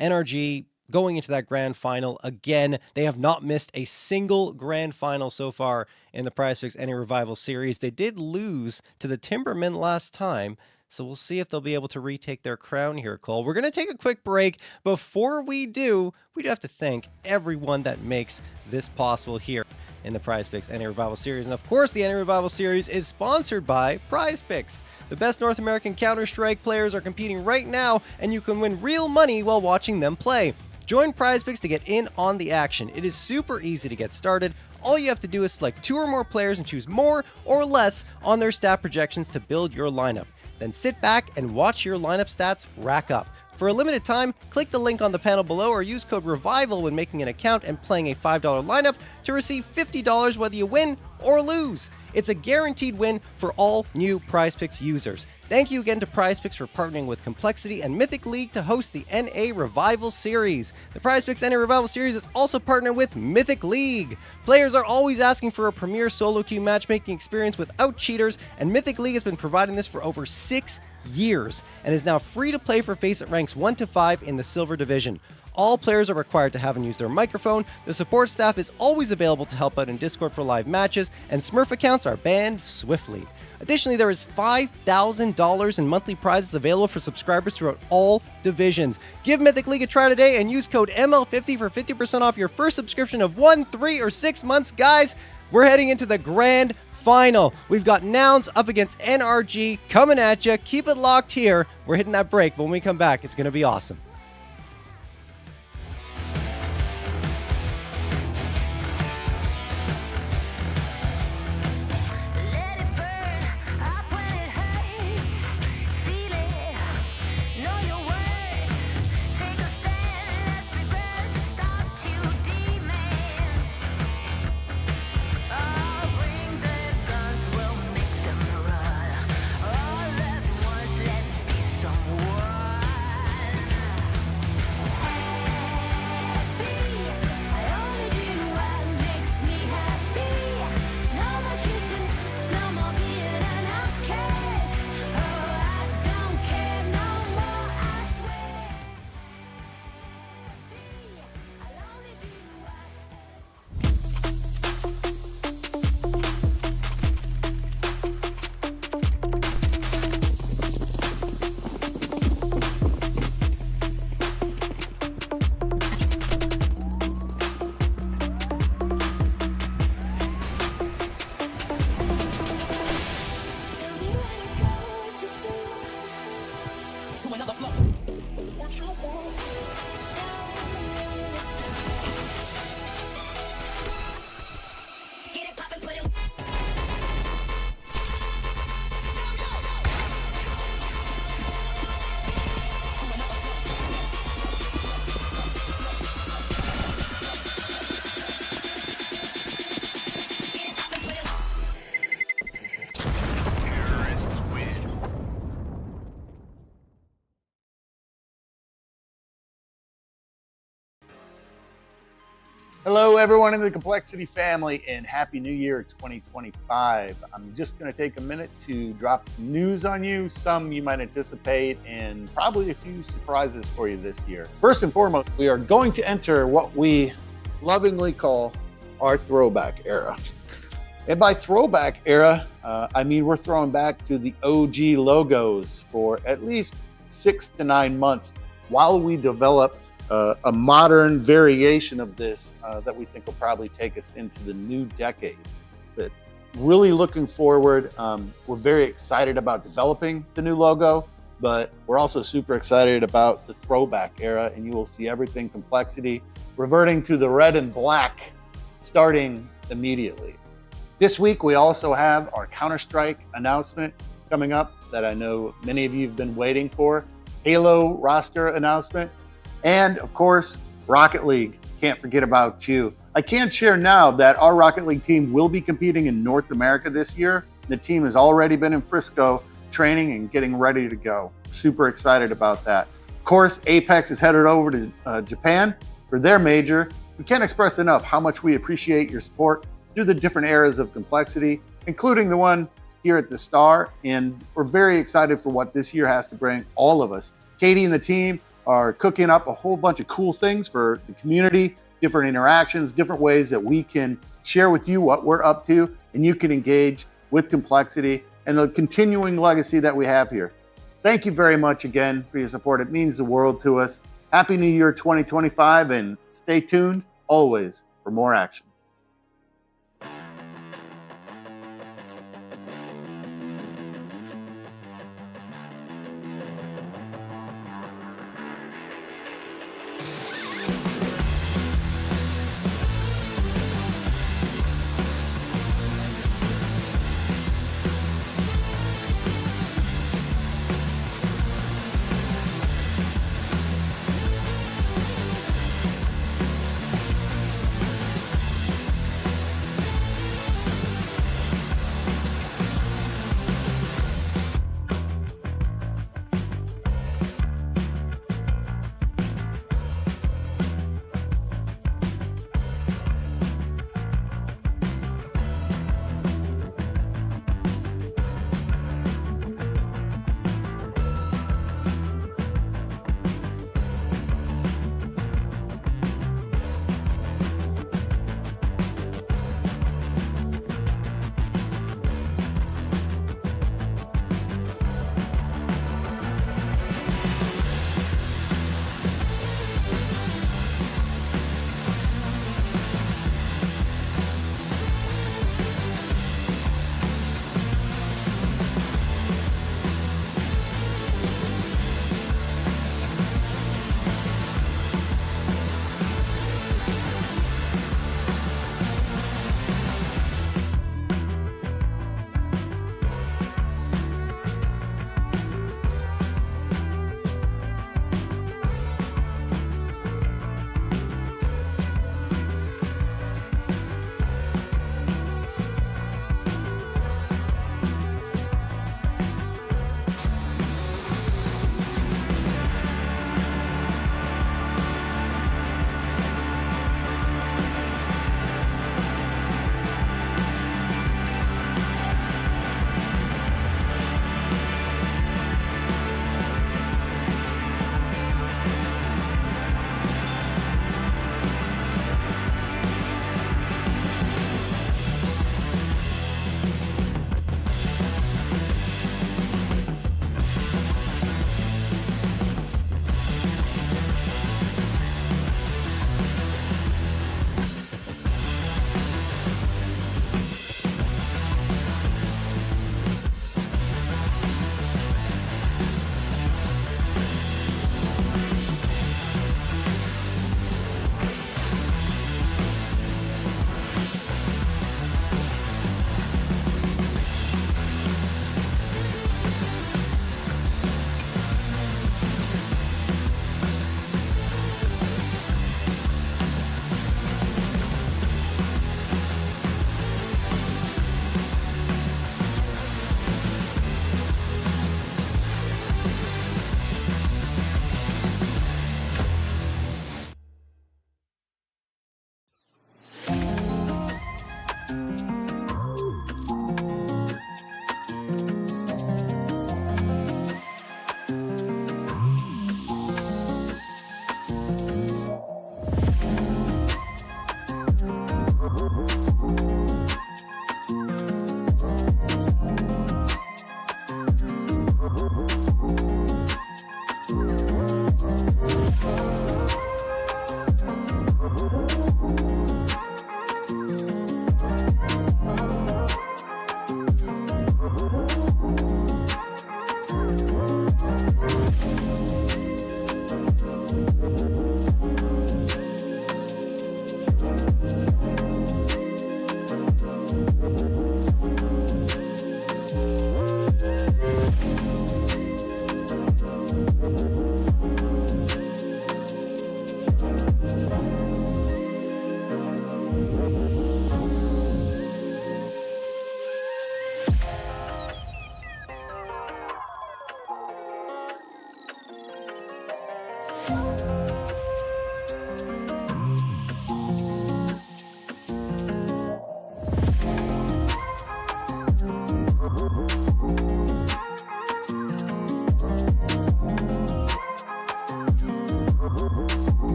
NRG going into that grand final again. They have not missed a single grand final so far in the Prizepicks NA Revival series. They did lose to the Timbermen last time, so we'll see if they'll be able to retake their crown here, Cole. We're going to take a quick break. Before we do, we'd have to thank everyone that makes this possible here in the Prizepicks NA Revival series. And of course, the NA Revival series is sponsored by Prizepicks. The best North American Counter-Strike players are competing right now, and you can win real money while watching them play. Join Prizepicks to get in on the action. It is super easy to get started. All you have to do is select 2 or more players and choose more or less on their stat projections to build your lineup. Then sit back and watch your lineup stats rack up. For a limited time, click the link on the panel below or use code REVIVAL when making an account and playing a $5 lineup to receive $50 whether you win or lose. It's a guaranteed win for all new Prizepicks users. Thank you again to Prizepicks for partnering with Complexity and Mythic League to host the NA Revival Series. The Prizepicks NA Revival Series is also partnered with Mythic League. Players are always asking for a premier solo queue matchmaking experience without cheaters, and Mythic League has been providing this for over 6 years and is now free to play for FACEIT ranks 1 to 5 in the Silver Division. all players are required to have and use their microphone. The support staff is always available to help out in Discord for live matches, and Smurf accounts are banned swiftly. Additionally, there is $5,000 in monthly prizes available for subscribers throughout all divisions. Give Mythic League a try today and use code ML50 for 50% off your first subscription of 1, 3, or 6 months. Guys, we're heading into the grand final. We've got Nouns up against NRG coming at you. Keep it locked here. We're hitting that break, but when we come back, it's going to be awesome. Hello, everyone in the Complexity family, and Happy New Year 2025. I'm just going to take a minute to drop some news on you, some you might anticipate, and probably a few surprises for you this year. First and foremost, we are going to enter what we lovingly call our throwback era. And by throwback era, I mean we're throwing back to the OG logos for at least 6 to 9 months while we develop a modern variation of this that we think will probably take us into the new decade. But really looking forward, we're very excited about developing the new logo, but we're also super excited about the throwback era, and you will see everything Complexity reverting to the red and black starting immediately. This week, we also have our Counter-Strike announcement coming up that I know many of you have been waiting for, Halo roster announcement, and of course, Rocket League. Can't forget about you. I can share now that our Rocket League team will be competing in North America this year. The team has already been in Frisco training and getting ready to go. Super excited about that. Of course, Apex is headed over to Japan for their major. We can't express enough how much we appreciate your support through the different eras of Complexity, including the one here at the Star. And we're very excited for what this year has to bring all of us. Katie and the team are cooking up a whole bunch of cool things for the community, different interactions, different ways that we can share with you what we're up to, and you can engage with Complexity and the continuing legacy that we have here. Thank you very much again for your support. It means the world to us. Happy New Year 2025, and stay tuned always for more action.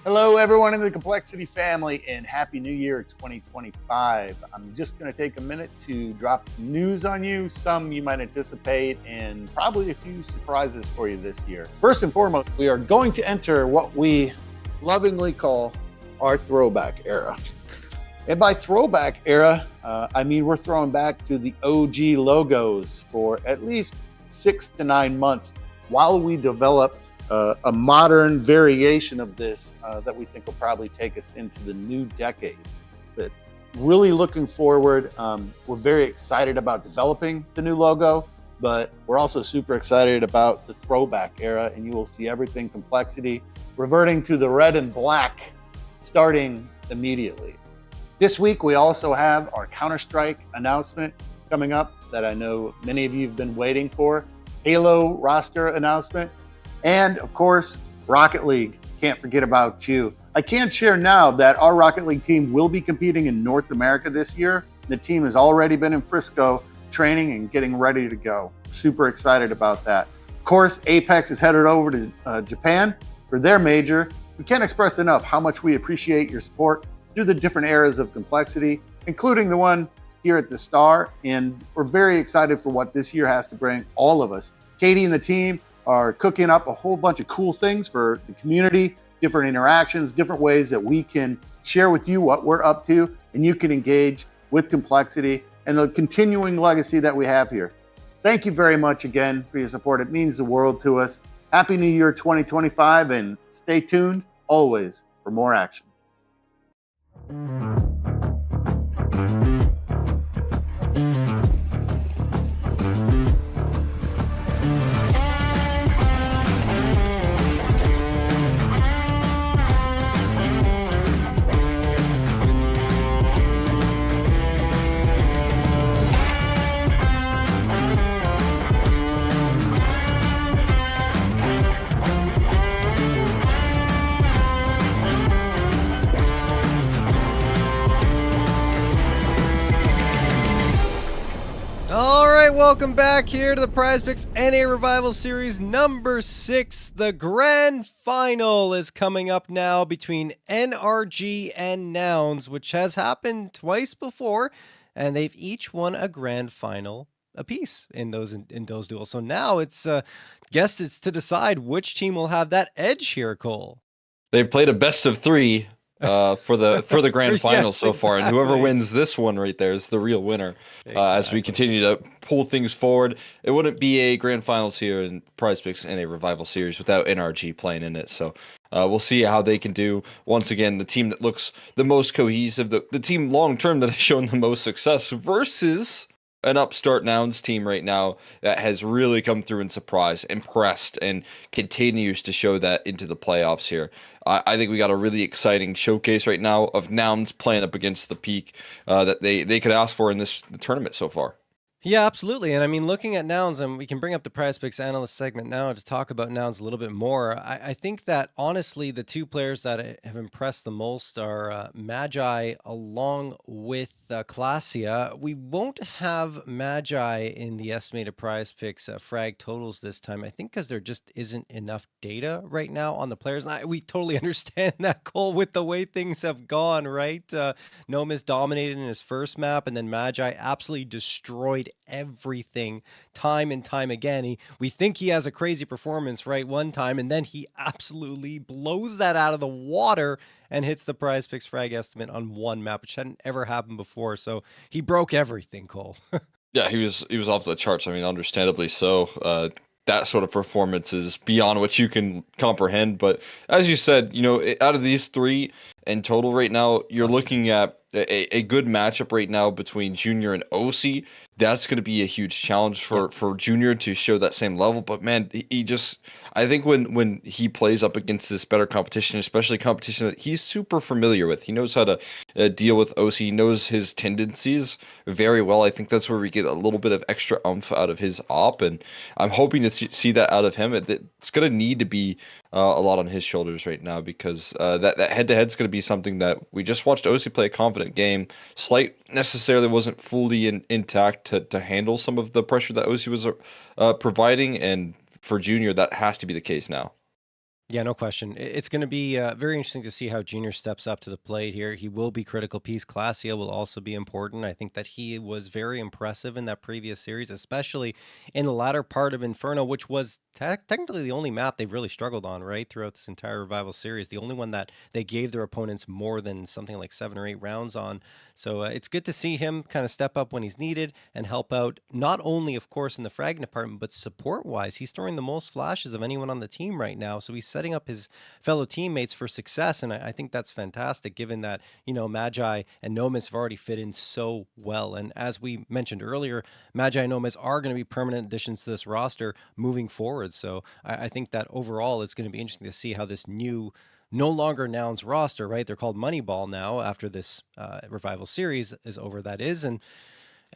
Hello, everyone in the Complexity family, and Happy New Year 2025. I'm just going to take a minute to drop some news on you, some you might anticipate, and probably a few surprises for you this year. First and foremost, we are going to enter what we lovingly call our throwback era. And by throwback era, I mean we're throwing back to the OG logos for at least 6 to 9 months while we develop a modern variation of this that we think will probably take us into the new decade. But really looking forward, we're very excited about developing the new logo, but we're also super excited about the throwback era, and you will see everything Complexity reverting to the red and black starting immediately. This week, we also have our Counter-Strike announcement coming up that I know many of you have been waiting for, Halo roster announcement, and of course, Rocket League. Can't forget about you. I can share now that our Rocket League team will be competing in North America this year. The team has already been in Frisco training and getting ready to go. Super excited about that. Of course, Apex is headed over to Japan for their major. We can't express enough how much we appreciate your support through the different eras of Complexity, including the one here at the Star. And we're very excited for what this year has to bring all of us. Katie and the team are cooking up a whole bunch of cool things for the community, different interactions, different ways that we can share with you what we're up to, and you can engage with Complexity and the continuing legacy that we have here. Thank you very much again for your support. It means the world to us. Happy New Year 2025, and stay tuned always for more action. All right, welcome back here to the Prizepicks NA Revival Series number 6. The grand final is coming up now between NRG and Nouns, which has happened twice before, and they've each won a grand final apiece in those duels. So now it's guess it's to decide which team will have that edge here, Cole. They played a best of 3 for the grand final Yes, so far, and whoever exactly. wins this one right there is the real winner. As we continue to pull things forward, it wouldn't be a grand finals here in Prizepicks and a Revival Series without NRG playing in it. So we'll see how they can do. Once again, the team that looks the most cohesive, the team long term that has shown the most success versus an upstart Nouns team right now that has really come through and surprised, impressed, and continues to show that into the playoffs here. I think we got a really exciting showcase right now of Nouns playing up against the peak that they could ask for in this tournament so far. Yeah, absolutely. And I mean, looking at Nouns, and we can bring up the Prizepicks analyst segment now to talk about Nouns a little bit more. I think that honestly, the two players that have impressed the most are Magi along with Classia. We won't have Magi in the estimated Prizepicks frag totals this time, I think, because there just isn't enough data right now on the players. And we totally understand that, Cole, with the way things have gone, right? Nomis dominated in his first map, and then Magi absolutely destroyed everything time and time again. We think he has a crazy performance, right, one time, and then he absolutely blows that out of the water and hits the Prizepicks frag estimate on one map, which hadn't ever happened before. So he broke everything, Cole. Yeah, he was off the charts. I mean, understandably so. That sort of performance is beyond what you can comprehend. But as you said, out of these 3 in total right now, you're looking at a good matchup right now between Junior and OC. That's going to be a huge challenge for Junior to show that same level. But man, I think when he plays up against this better competition, especially competition that he's super familiar with, he knows how to deal with OC. He knows his tendencies very well. I think that's where we get a little bit of extra oomph out of his op, and I'm hoping to see that out of him. It's going to need to be a lot on his shoulders right now, because that head-to-head is going to be something that we just watched OC play a confident game. Slight necessarily wasn't fully intact to handle some of the pressure that OC was providing, and for Junior, that has to be the case now. Yeah, no question. It's going to be very interesting to see how Junior steps up to the plate here. He will be critical piece. Clasia will also be important. I think that he was very impressive in that previous series, especially in the latter part of Inferno, which was technically the only map they've really struggled on, right, throughout this entire Revival series. The only one that they gave their opponents more than something like 7 or 8 rounds on. So it's good to see him kind of step up when he's needed and help out, not only, of course, in the frag department, but support wise. He's throwing the most flashes of anyone on the team right now. So he's setting up his fellow teammates for success. And I think that's fantastic, given that, Magi and Nomis have already fit in so well. And as we mentioned earlier, Magi and Nomis are going to be permanent additions to this roster moving forward. So I think that overall it's going to be interesting to see how this new no longer Noun's roster, right? They're called Moneyball now after this Revival series is over. That is, and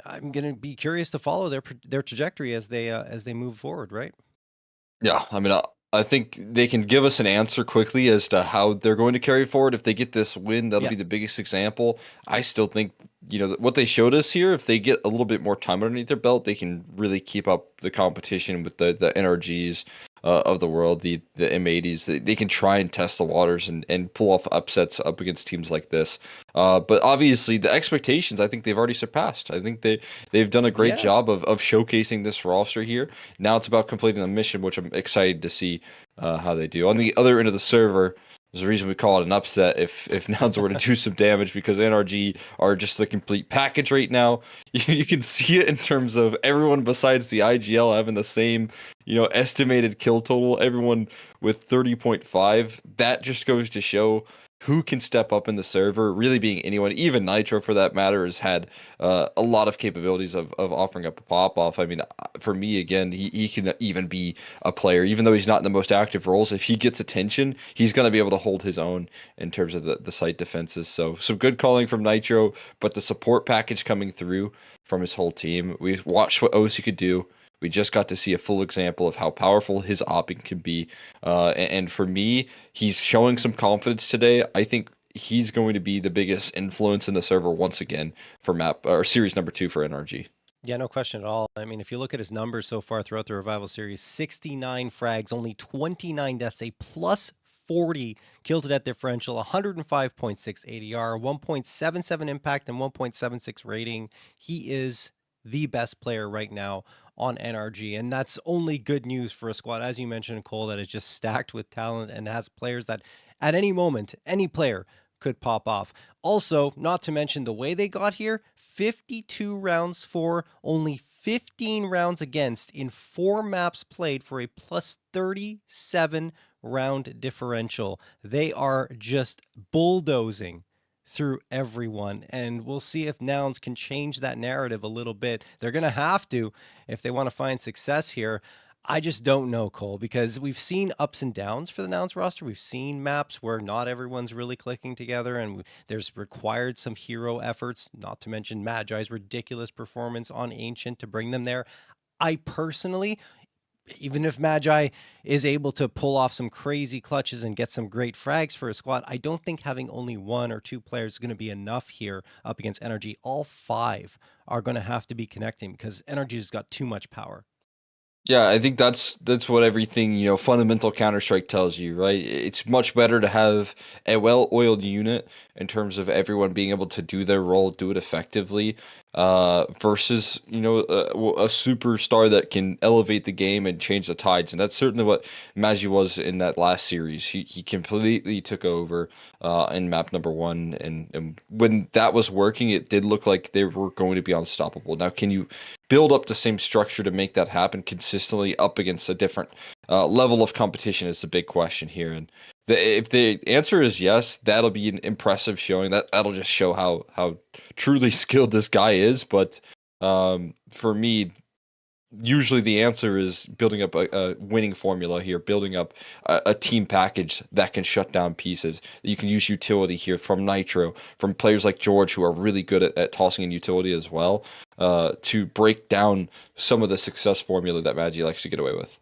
I'm going to be curious to follow their trajectory as they move forward, right? Yeah, I mean, I think they can give us an answer quickly as to how they're going to carry forward. If they get this win, that'll Yeah. be the biggest example. I still think, what they showed us here, if they get a little bit more time underneath their belt, they can really keep up the competition with the NRGs of the world, the M80s. They can try and test the waters and pull off upsets up against teams like this. But obviously, the expectations, I think they've already surpassed. I think they've done a great Yeah. job of showcasing this roster here. Now it's about completing the mission, which I'm excited to see how they do. On the other end of the server, there's a reason we call it an upset if Nouns were to do some damage, because NRG are just the complete package right now. You can see it in terms of everyone besides the IGL having the same, estimated kill total. Everyone with 30.5. That just goes to show who can step up in the server, really being anyone. Even Nitro, for that matter, has had a lot of capabilities of offering up a pop-off. I mean, for me, again, he can even be a player, even though he's not in the most active roles. If he gets attention, he's going to be able to hold his own in terms of the site defenses. So some good calling from Nitro, but the support package coming through from his whole team. We've watched what OC could do. We just got to see a full example of how powerful his opping can be. And for me, he's showing some confidence today. I think he's going to be the biggest influence in the server once again for map or series number 2 for NRG. Yeah, no question at all. I mean, if you look at his numbers so far throughout the Revival series, 69 frags, only 29 deaths, a plus 40 kill to death differential, 105.6 ADR, 1.77 impact, and 1.76 rating. He is the best player right now on NRG. And that's only good news for a squad, as you mentioned, Cole, that is just stacked with talent and has players that at any moment, any player could pop off. Also, not to mention the way they got here, 52 rounds for, only 15 rounds against in 4 maps played for a plus 37 round differential. They are just bulldozing through everyone, and we'll see if Nouns can change that narrative a little bit. They're going to have to if they want to find success here. I just don't know, Cole, because we've seen ups and downs for the Nouns roster. We've seen maps where not everyone's really clicking together, and there's required some hero efforts, not to mention Magi's ridiculous performance on Ancient to bring them there. I personally, even if Magi is able to pull off some crazy clutches and get some great frags for a squad, I don't think having only 1 or 2 players is going to be enough here up against NRG. All 5 are going to have to be connecting because NRG has got too much power. Yeah, I think that's what everything, fundamental Counter-Strike tells you, right? It's much better to have a well-oiled unit in terms of everyone being able to do their role, do it effectively, versus, a superstar that can elevate the game and change the tides. And that's certainly what Magi was in that last series. He completely took over in map number 1. And when that was working, it did look like they were going to be unstoppable. Now, can you build up the same structure to make that happen consistently up against a different level of competition is the big question here. And if the answer is yes, that'll be an impressive showing. That'll just show how truly skilled this guy is. But for me, usually the answer is building up a winning formula here, building up a team package that can shut down pieces. You can use utility here from Nitro, from players like George, who are really good at tossing in utility as well, to break down some of the success formula that Magi likes to get away with.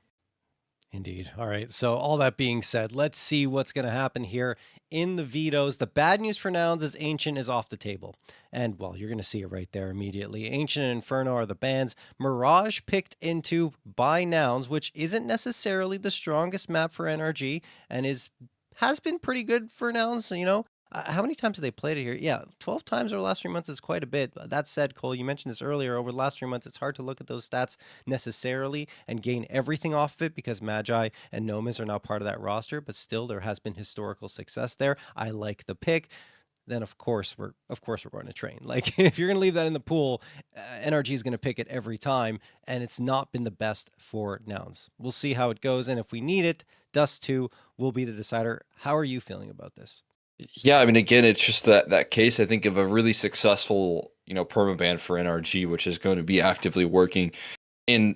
Indeed. All right. So, all that being said, let's see what's going to happen here in the vetoes. The bad news for Nouns is Ancient is off the table. And, well, you're going to see it right there immediately. Ancient and Inferno are the bans. Mirage picked into by Nouns, which isn't necessarily the strongest map for NRG and has been pretty good for Nouns, How many times have they played it here? Yeah, 12 times over the last 3 months is quite a bit. That said, Cole, you mentioned this earlier. Over the last 3 months, it's hard to look at those stats necessarily and gain everything off of it because Magi and Nomas are now part of that roster, but still there has been historical success there. I like the pick. Then of course we're going to train. Like if you're going to leave that in the pool, NRG is going to pick it every time, and it's not been the best for Nouns. We'll see how it goes, and if we need it, Dust 2 will be the decider. How are you feeling about this? Yeah, I mean, again, it's just that case, I think, of a really successful, permaban for NRG, which is going to be actively working in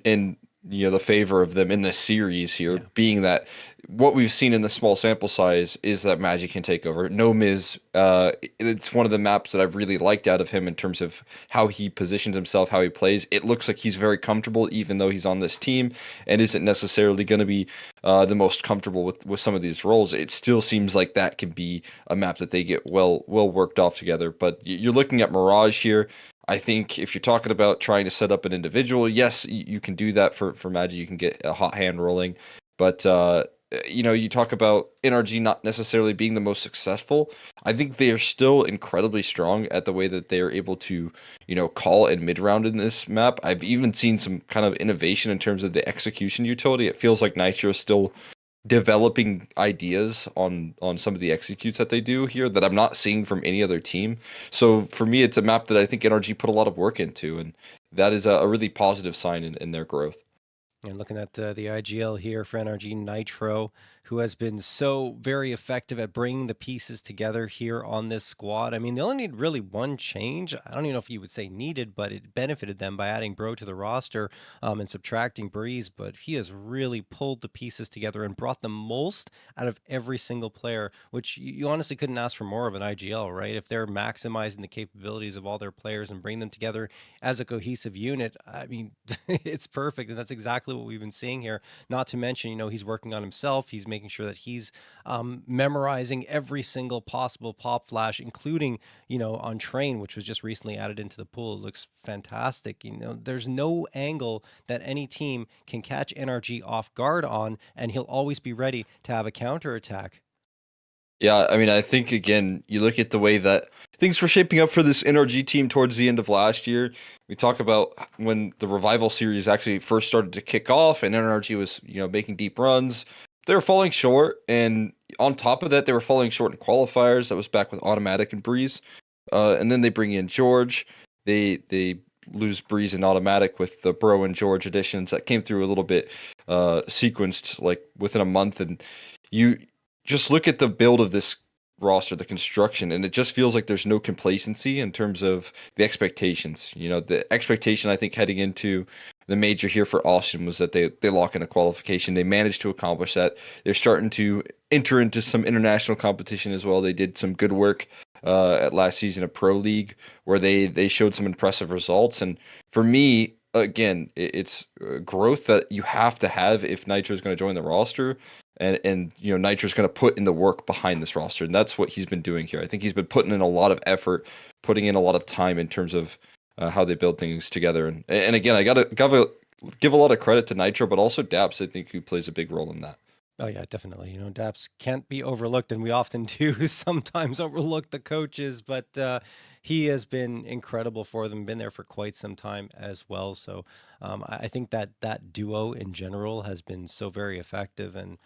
the favor of them in the series here, Yeah. being that what we've seen in the small sample size is that Magic can take over. No Miz, it's one of the maps that I've really liked out of him in terms of how he positions himself, how he plays. It looks like he's very comfortable, even though he's on this team and isn't necessarily going to be the most comfortable with some of these roles. It still seems like that can be a map that they get well worked off together. But you're looking at Mirage here. I think if you're talking about trying to set up an individual, yes, you can do that for Magic. You can get a hot hand rolling. But, you talk about NRG not necessarily being the most successful. I think they are still incredibly strong at the way that they are able to, call and mid round in this map. I've even seen some kind of innovation in terms of the execution utility. It feels like Nitro is still developing ideas on some of the executes that they do here that I'm not seeing from any other team. So for me, it's a map that I think NRG put a lot of work into, and that is a really positive sign in their growth. And looking at the IGL here for NRG Nitro, who has been so very effective at bringing the pieces together here on this squad. I mean, they only need really one change. I don't even know if you would say needed, but it benefited them by adding Bro to the roster and subtracting Breeze. But he has really pulled the pieces together and brought the most out of every single player, which you honestly couldn't ask for more of an IGL, right? If they're maximizing the capabilities of all their players and bring them together as a cohesive unit, I mean, it's perfect. And that's exactly what we've been seeing here. Not to mention, he's working on himself. He's making sure that he's memorizing every single possible pop flash, including, on Train, which was just recently added into the pool. It looks fantastic. There's no angle that any team can catch NRG off guard on, and he'll always be ready to have a counter attack. Yeah, I mean, I think, again, you look at the way that things were shaping up for this NRG team towards the end of last year. We talk about when the Revival series actually first started to kick off and NRG was, making deep runs. They were falling short, and on top of that, they were falling short in qualifiers. That was back with Automatic and Breeze. And then they bring in George. They lose Breeze and Automatic with the Bro and George additions that came through a little bit sequenced, like within a month. And you just look at the build of this roster, the construction, and it just feels like there's no complacency in terms of the expectations. The expectation, I think, heading into the major here for Austin was that they lock in a qualification. They managed to accomplish that. They're starting to enter into some international competition as well. They did some good work at last season of Pro League where they showed some impressive results. And for me, again, it's growth that you have to have if Nitro is going to join the roster. And Nitro's going to put in the work behind this roster, and that's what he's been doing here. I think he's been putting in a lot of effort, putting in a lot of time in terms of how they build things together. And again, I gotta give a lot of credit to Nitro, but also Daps, I think, who plays a big role in that. Oh yeah, definitely. Daps can't be overlooked, and we often do sometimes overlook the coaches, but he has been incredible for them, been there for quite some time as well. So I think that duo in general has been so very effective, and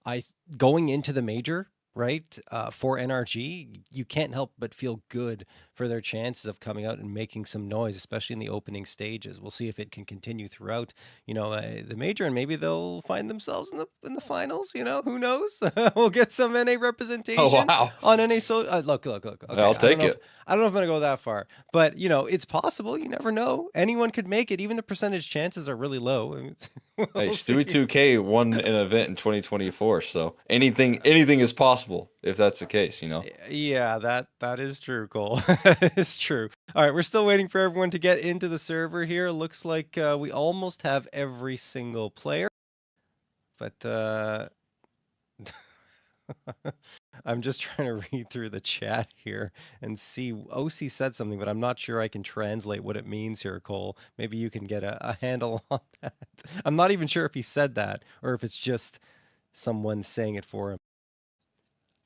I going into the major, right, for NRG, you can't help but feel good for their chances of coming out and making some noise, especially in the opening stages. We'll see if it can continue throughout, the major, and maybe they'll find themselves in the finals. Who knows? We'll get some NA Oh, representation wow. on NA. So look. Okay, I'll take it. I don't know if I'm gonna go that far, but it's possible. You never know. Anyone could make it. Even the percentage chances are really low. I mean, Hey, we'll Stewie see. 2K won an event in 2024, so anything is possible if that's the case. Yeah, that is true, Cole. That is true. All right, we're still waiting for everyone to get into the server here. Looks like we almost have every single player. But I'm just trying to read through the chat here and see. OC said something, but I'm not sure I can translate what it means here, Cole. Maybe you can get a handle on that. I'm not even sure if he said that or if it's just someone saying it for him.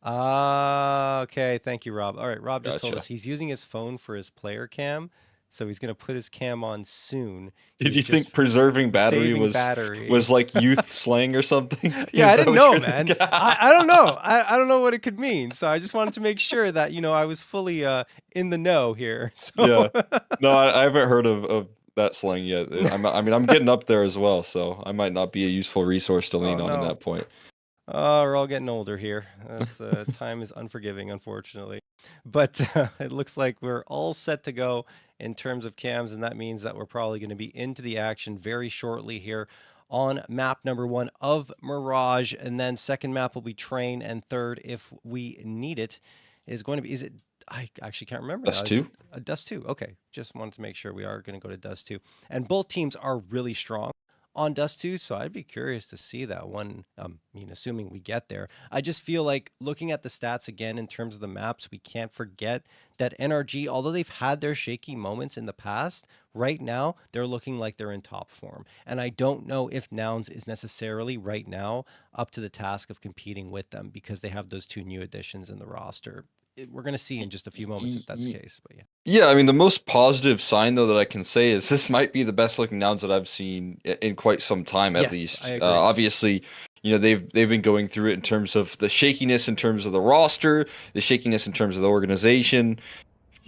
Ah, okay. Thank you, Rob. All right, Rob just told us Gotcha. he's using his phone for his player cam, so he's gonna put his cam on soon. Did He's you think just preserving battery saving was battery. like youth slang or something? Yeah, Is I that didn't what know, you're man. thinking? I don't know. I don't know what it could mean. So I just wanted to make sure that, I was fully in the know here. Yeah. So No, I haven't heard of that slang yet. I mean, I'm getting up there as well, so I might not be a useful resource to oh lean on in no. that point. We're all getting older here. That's time is unforgiving, unfortunately. But it looks like we're all set to go in terms of cams, and that means that we're probably going to be into the action very shortly here on map number 1 of Mirage, and then second map will be Train, and third, if we need it, is going to be. Is it? I actually can't remember now. Us Is it too? Dust 2? Okay, just wanted to make sure we are going to go to Dust 2, and both teams are really strong on Dust 2, so I'd be curious to see that one. I mean, assuming we get there. I just feel like looking at the stats again in terms of the maps, we can't forget that NRG, although they've had their shaky moments in the past, right now they're looking like they're in top form. And I don't know if Nouns is necessarily right now up to the task of competing with them because they have those 2 new additions in the roster. We're going to see in just a few moments if that's the case, but yeah. Yeah, I mean, the most positive sign though that I can say is this might be the best looking Nouns that I've seen in quite some time, at Yes, least. I agree. Obviously, they've been going through it in terms of the shakiness, in terms of the roster, the shakiness in terms of the organization.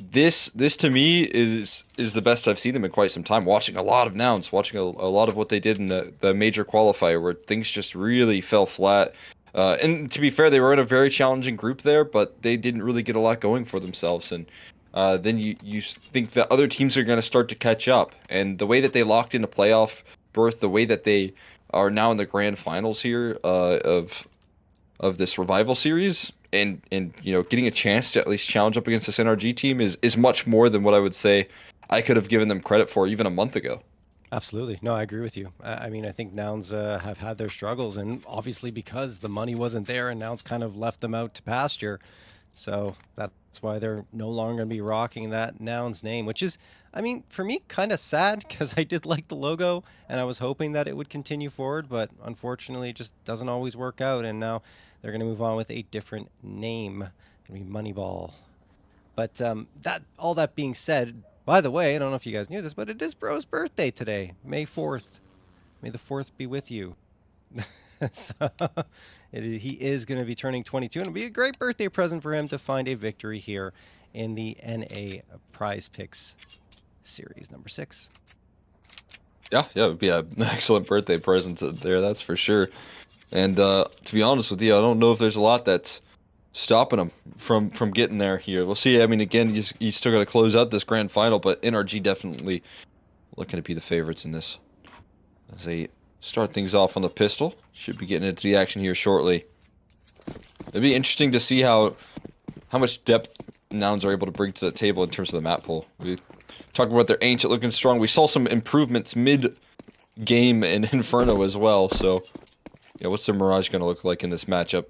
This to me is the best I've seen them in quite some time. Watching a lot of Nouns, watching a lot of what they did in the major qualifier, where things just really fell flat. And to be fair, they were in a very challenging group there, but they didn't really get a lot going for themselves. And then you think that other teams are going to start to catch up. And the way that they locked in a playoff berth, the way that they are now in the grand finals here of this revival series, and getting a chance to at least challenge up against this NRG team is much more than what I would say I could have given them credit for even a month ago. Absolutely. No, I agree with you. I mean, I think Nouns have had their struggles, and obviously because the money wasn't there, and Nouns kind of left them out to pasture. So that's why they're no longer going to be rocking that Nouns name, which is, I mean, for me, kind of sad because I did like the logo, and I was hoping that it would continue forward, but unfortunately, it just doesn't always work out, and now they're going to move on with a different name. Going to be Moneyball. But all that being said, by the way, I don't know if you guys knew this, but it is Bro's birthday today, May 4th. May the 4th be with you. So, he is going to be turning 22, and it'll be a great birthday present for him to find a victory here in the NA Prizepicks Series number 6. Yeah, it would be an excellent birthday present there, that's for sure. And to be honest with you, I don't know if there's a lot that's stopping him from getting there here. We'll see. I mean, again, he's still got to close out this grand final, but NRG definitely looking to be the favorites in this. As they start things off on the pistol, should be getting into the action here shortly. It'd be interesting to see how much depth Nouns are able to bring to the table in terms of the map pool. We talked about their ancient looking strong. We saw some improvements mid-game in Inferno as well. So, yeah, what's their Mirage going to look like in this matchup?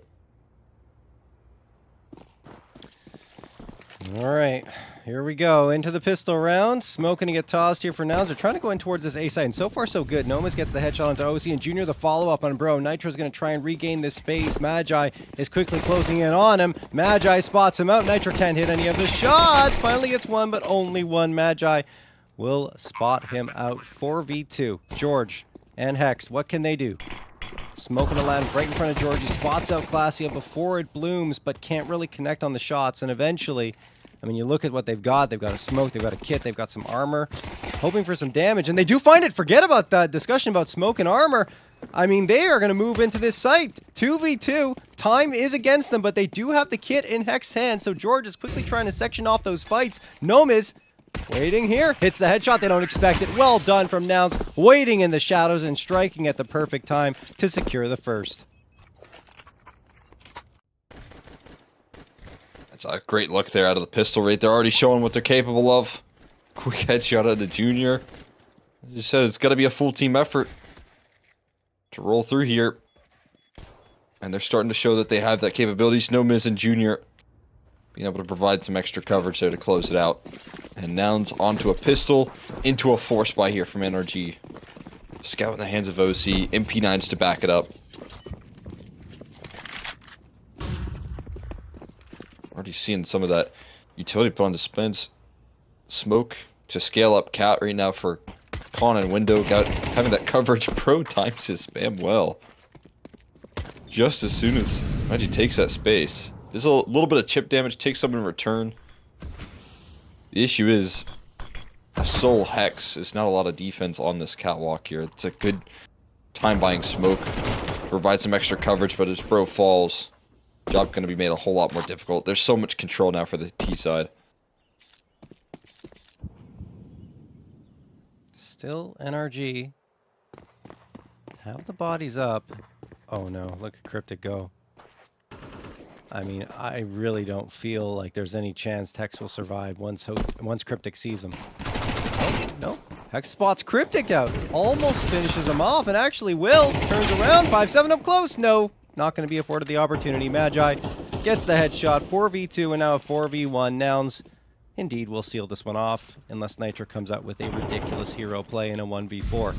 All right, here we go into the pistol round. Smoke going to get tossed here for Nouns. They're trying to go in towards this A side, and so far so good. Nomas gets the headshot onto OC, and Junior the follow-up on Bro. Nitro's going to try and regain this space. Magi is quickly closing in on him. Magi spots him out. Nitro can't hit any of the shots. Finally gets one, but only one. Magi will spot him out. 4v2. George and Hex, what can they do? Smoking to land right in front of George. He spots out Classio before it blooms, but can't really connect on the shots, and eventually... I mean, you look at what they've got. They've got a smoke. They've got a kit. They've got some armor. Hoping for some damage. And they do find it. Forget about that discussion about smoke and armor. I mean, they are going to move into this site. 2v2. Time is against them, but they do have the kit in Hex's hand. So George is quickly trying to section off those fights. Nomis waiting here. Hits the headshot. They don't expect it. Well done from Nouns. Waiting in the shadows and striking at the perfect time to secure the first. It's a great look there out of the pistol right. They're already showing what they're capable of. Quick headshot out of the Junior. As you said, it's got to be a full team effort to roll through here. And they're starting to show that they have that capabilities. Nomiz and Junior being able to provide some extra coverage there to close it out. And Nouns onto a pistol, into a force buy here from NRG. Scout in the hands of OC, MP9s to back it up. Already seeing some of that utility put on dispense. Smoke to scale up Cat right now for Con and Window. Having that coverage. Pro times his spam well. Just as soon as Reggie takes that space. There's a little bit of chip damage, takes some in return. The issue is a Soul Hex. There's not a lot of defense on this catwalk here. It's a good time buying smoke. Provide some extra coverage, but as Bro falls, job going to be made a whole lot more difficult. There's so much control now for the T side. Still NRG. Have the bodies up. Oh no, look at Cryptic go. I mean, I really don't feel like there's any chance Tex will survive once Cryptic sees him. Oh, no. Hex spots Cryptic out. Almost finishes him off, and actually will. Turns around, 5-7 up close. No, not going to be afforded the opportunity. Magi gets the headshot. 4v2 and now a 4v1. Nouns indeed will seal this one off, unless Nitro comes out with a ridiculous hero play in a 1v4.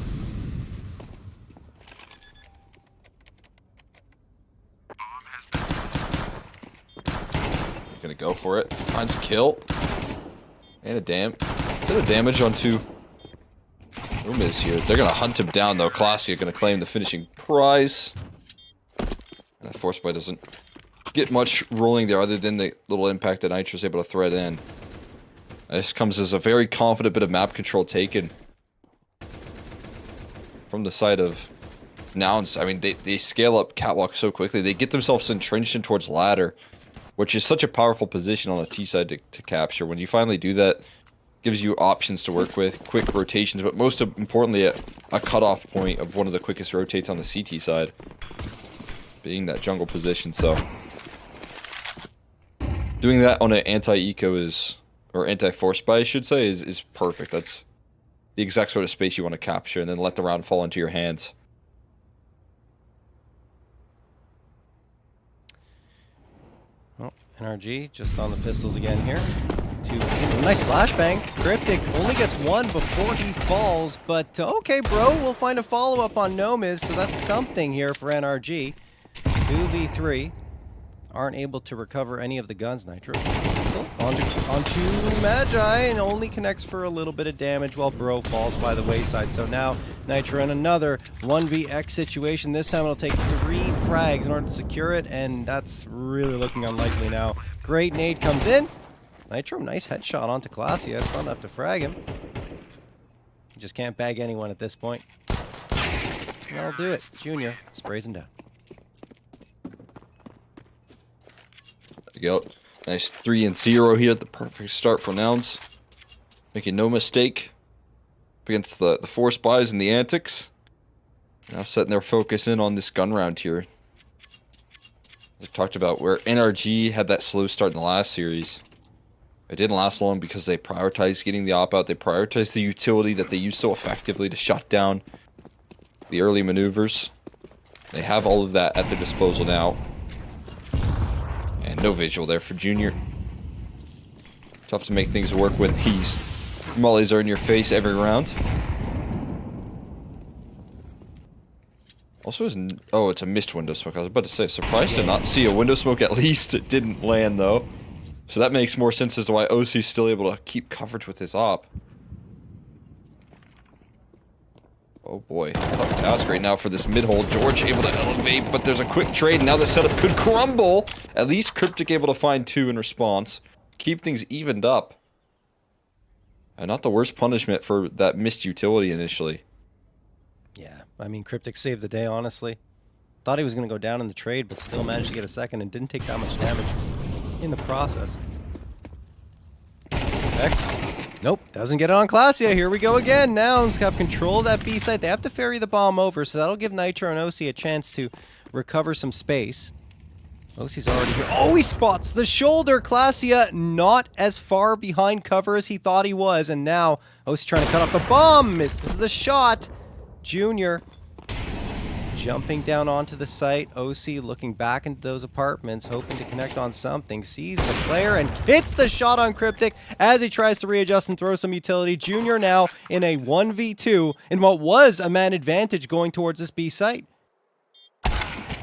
Gonna go for it. Finds a kill. And a bit of damage onto Umiz here. They're gonna hunt him down though. Classy are gonna claim the finishing prize. And that force buy doesn't get much rolling there other than the little impact that Nitro's able to thread in. This comes as a very confident bit of map control taken from the side of Nouns. I mean, they scale up catwalk so quickly. They get themselves entrenched in towards ladder, which is such a powerful position on the T side to capture. When you finally do that, gives you options to work with, quick rotations, but most importantly, a cutoff point of one of the quickest rotates on the CT side, being that jungle position. So doing that on an anti-eco or anti-force buy, I should say, is perfect. That's the exact sort of space you want to capture, and then let the round fall into your hands. Well, NRG just on the pistols again here. Nice flashbang. Cryptic only gets one before he falls, but okay, bro, we'll find a follow-up on Nomiz, so that's something here for NRG. 2v3. Aren't able to recover any of the guns. Nitro onto Magi, and only connects for a little bit of damage while Bro falls by the wayside. So now Nitro in another 1vx situation. This time it'll take 3 frags in order to secure it, and that's really looking unlikely now. Great nade comes in. Nitro, nice headshot onto Classy. It's not enough to frag him. He just can't bag anyone at this point. That'll do it. Junior sprays him down. There you go. Nice 3-0 here at the perfect start for Nouns. Making no mistake against the force buys and the antics. Now setting their focus in on this gun round here. We talked about where NRG had that slow start in the last series. It didn't last long because they prioritized getting the op out. They prioritized the utility that they used so effectively to shut down the early maneuvers. They have all of that at their disposal now. And no visual there for Junior. Tough to make things work when these mollies are in your face every round. Also, it's a missed window smoke. I was about to say, surprised to not see a window smoke. At least it didn't land though. So that makes more sense as to why OC's still able to keep coverage with his op. Oh boy, tough task right now for this mid-hole. George able to elevate, but there's a quick trade. Now the setup could crumble. At least Cryptic able to find 2 in response. Keep things evened up. And not the worst punishment for that missed utility initially. Yeah, I mean, Cryptic saved the day, honestly. Thought he was going to go down in the trade, but still managed to get a second and didn't take that much damage in the process. Excellent. Nope, doesn't get it on Classia. Here we go again. Nouns have control of that B site. They have to ferry the bomb over, so that'll give Nitro and OC a chance to recover some space. OC's already here. Oh, he spots the shoulder. Classia not as far behind cover as he thought he was, and now OC trying to cut off the bomb. Misses the shot. Junior jumping down onto the site. OC looking back into those apartments, hoping to connect on something. Sees the player and hits the shot on Cryptic as he tries to readjust and throw some utility. Junior now in a 1v2 in what was a man advantage going towards this B site.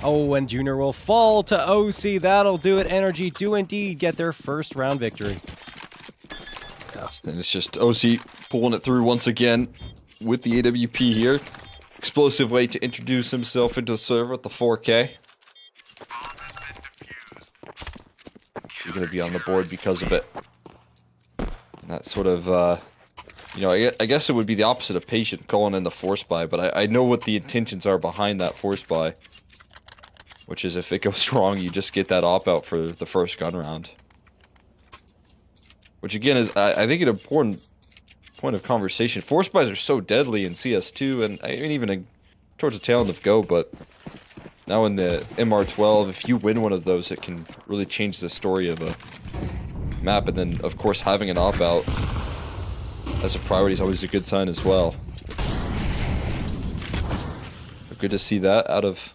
Oh, and Junior will fall to OC. That'll do it. Energy do indeed get their first round victory. Yeah, and it's just OC pulling it through once again with the AWP here. Explosive way to introduce himself into the server with the 4K. You're going to be on the board because of it. And that sort of, you know, I guess it would be the opposite of patient calling in the force buy, but I know what the intentions are behind that force buy. Which is if it goes wrong, you just get that op out for the first gun round. Which again is, I think, an important point of conversation. Force buys are so deadly in CS2 and I mean even towards the tail end of Go, but now in the MR12, if you win one of those, it can really change the story of a map. And then, of course, having an op out as a priority is always a good sign as well. But good to see that out of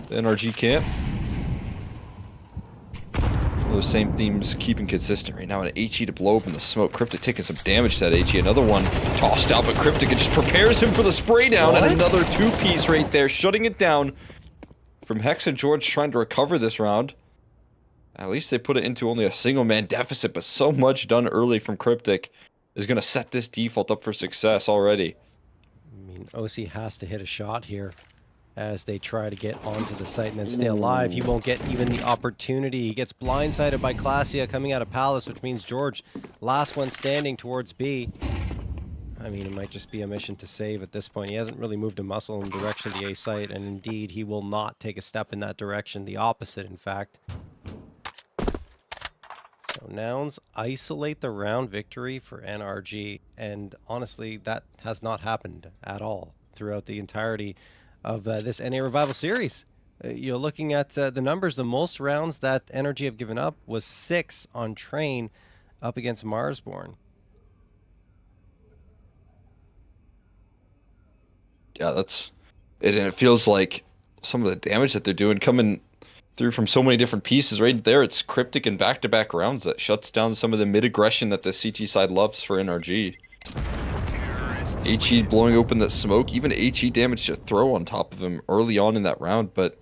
the NRG camp. Those same themes keeping consistent right now. An HE to blow open the smoke. Cryptic taking some damage to that HE. Another one tossed out, but Cryptic, it just prepares him for the spray down. What? And another two-piece right there, shutting it down. From Hex and George trying to recover this round. At least they put it into only a single-man deficit, but so much done early from Cryptic is going to set this default up for success already. I mean, OC has to hit a shot here as they try to get onto the site and then stay alive. He won't get even the opportunity. He gets blindsided by Classia coming out of Palace, which means George, last one standing towards B. I mean, it might just be a mission to save at this point. He hasn't really moved a muscle in the direction of the A site, and indeed, he will not take a step in that direction. The opposite, in fact. So Nouns isolate the round victory for NRG, and honestly, that has not happened at all throughout the entirety of this NA Revival series. You're looking at the numbers. The most rounds that NRG have given up was 6 on Train up against Marsborn. Yeah, that's it, and it feels like some of the damage that they're doing coming through from so many different pieces. Right there, it's Cryptic and back-to-back rounds that shuts down some of the mid-aggression that the CT side loves for NRG. HE blowing open that smoke, even HE damage to throw on top of him early on in that round, but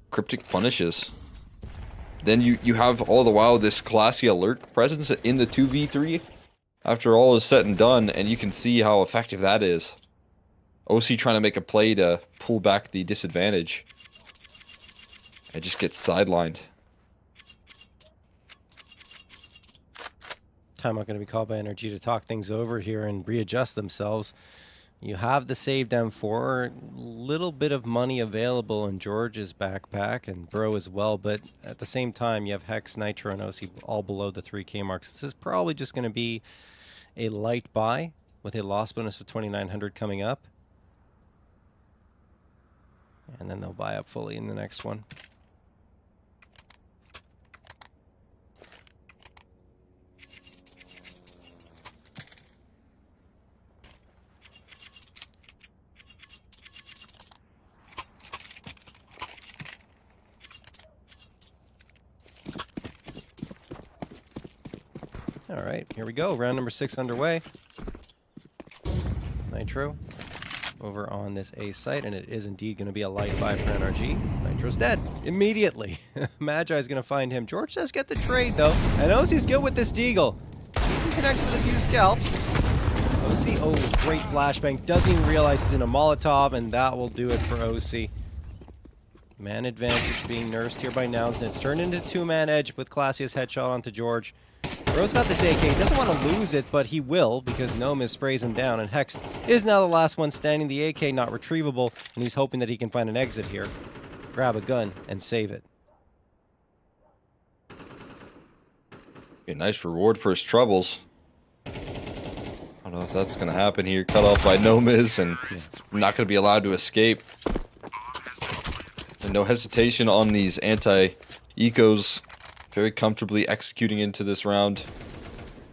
Cryptic punishes. Then you have all the while this classy alert presence in the 2v3 after all is said and done, and you can see how effective that is. OC trying to make a play to pull back the disadvantage. It just gets sidelined. Timeout going to be called by NRG to talk things over here and readjust themselves. You have the saved M4, little bit of money available in George's backpack and Bro as well, but at the same time you have Hex, Nitro, and OC all below the 3K marks. This is probably just going to be a light buy with a loss bonus of 2,900 coming up. And then they'll buy up fully in the next one. All right, here we go. Round number 6 underway. Nitro over on this A site, and it is indeed going to be a light buy for NRG. Nitro's dead immediately. Magi is going to find him. George does get the trade, though, and OC's good with this deagle. He can connect with a few scalps. OC, oh, great flashbang. Doesn't even realize he's in a Molotov, and that will do it for OC. Man advantage being nursed here by Nouns, and it's turned into 2-man edge with Classia's headshot onto George. Bro's got this AK, he doesn't want to lose it, but he will because Nomis sprays him down, and Hex is now the last one standing. The AK not retrievable, and he's hoping that he can find an exit here. Grab a gun and save it. A nice reward for his troubles. I don't know if that's going to happen here. Cut off by Nomis, and not going to be allowed to escape. And no hesitation on these anti-ecos. Very comfortably executing into this round.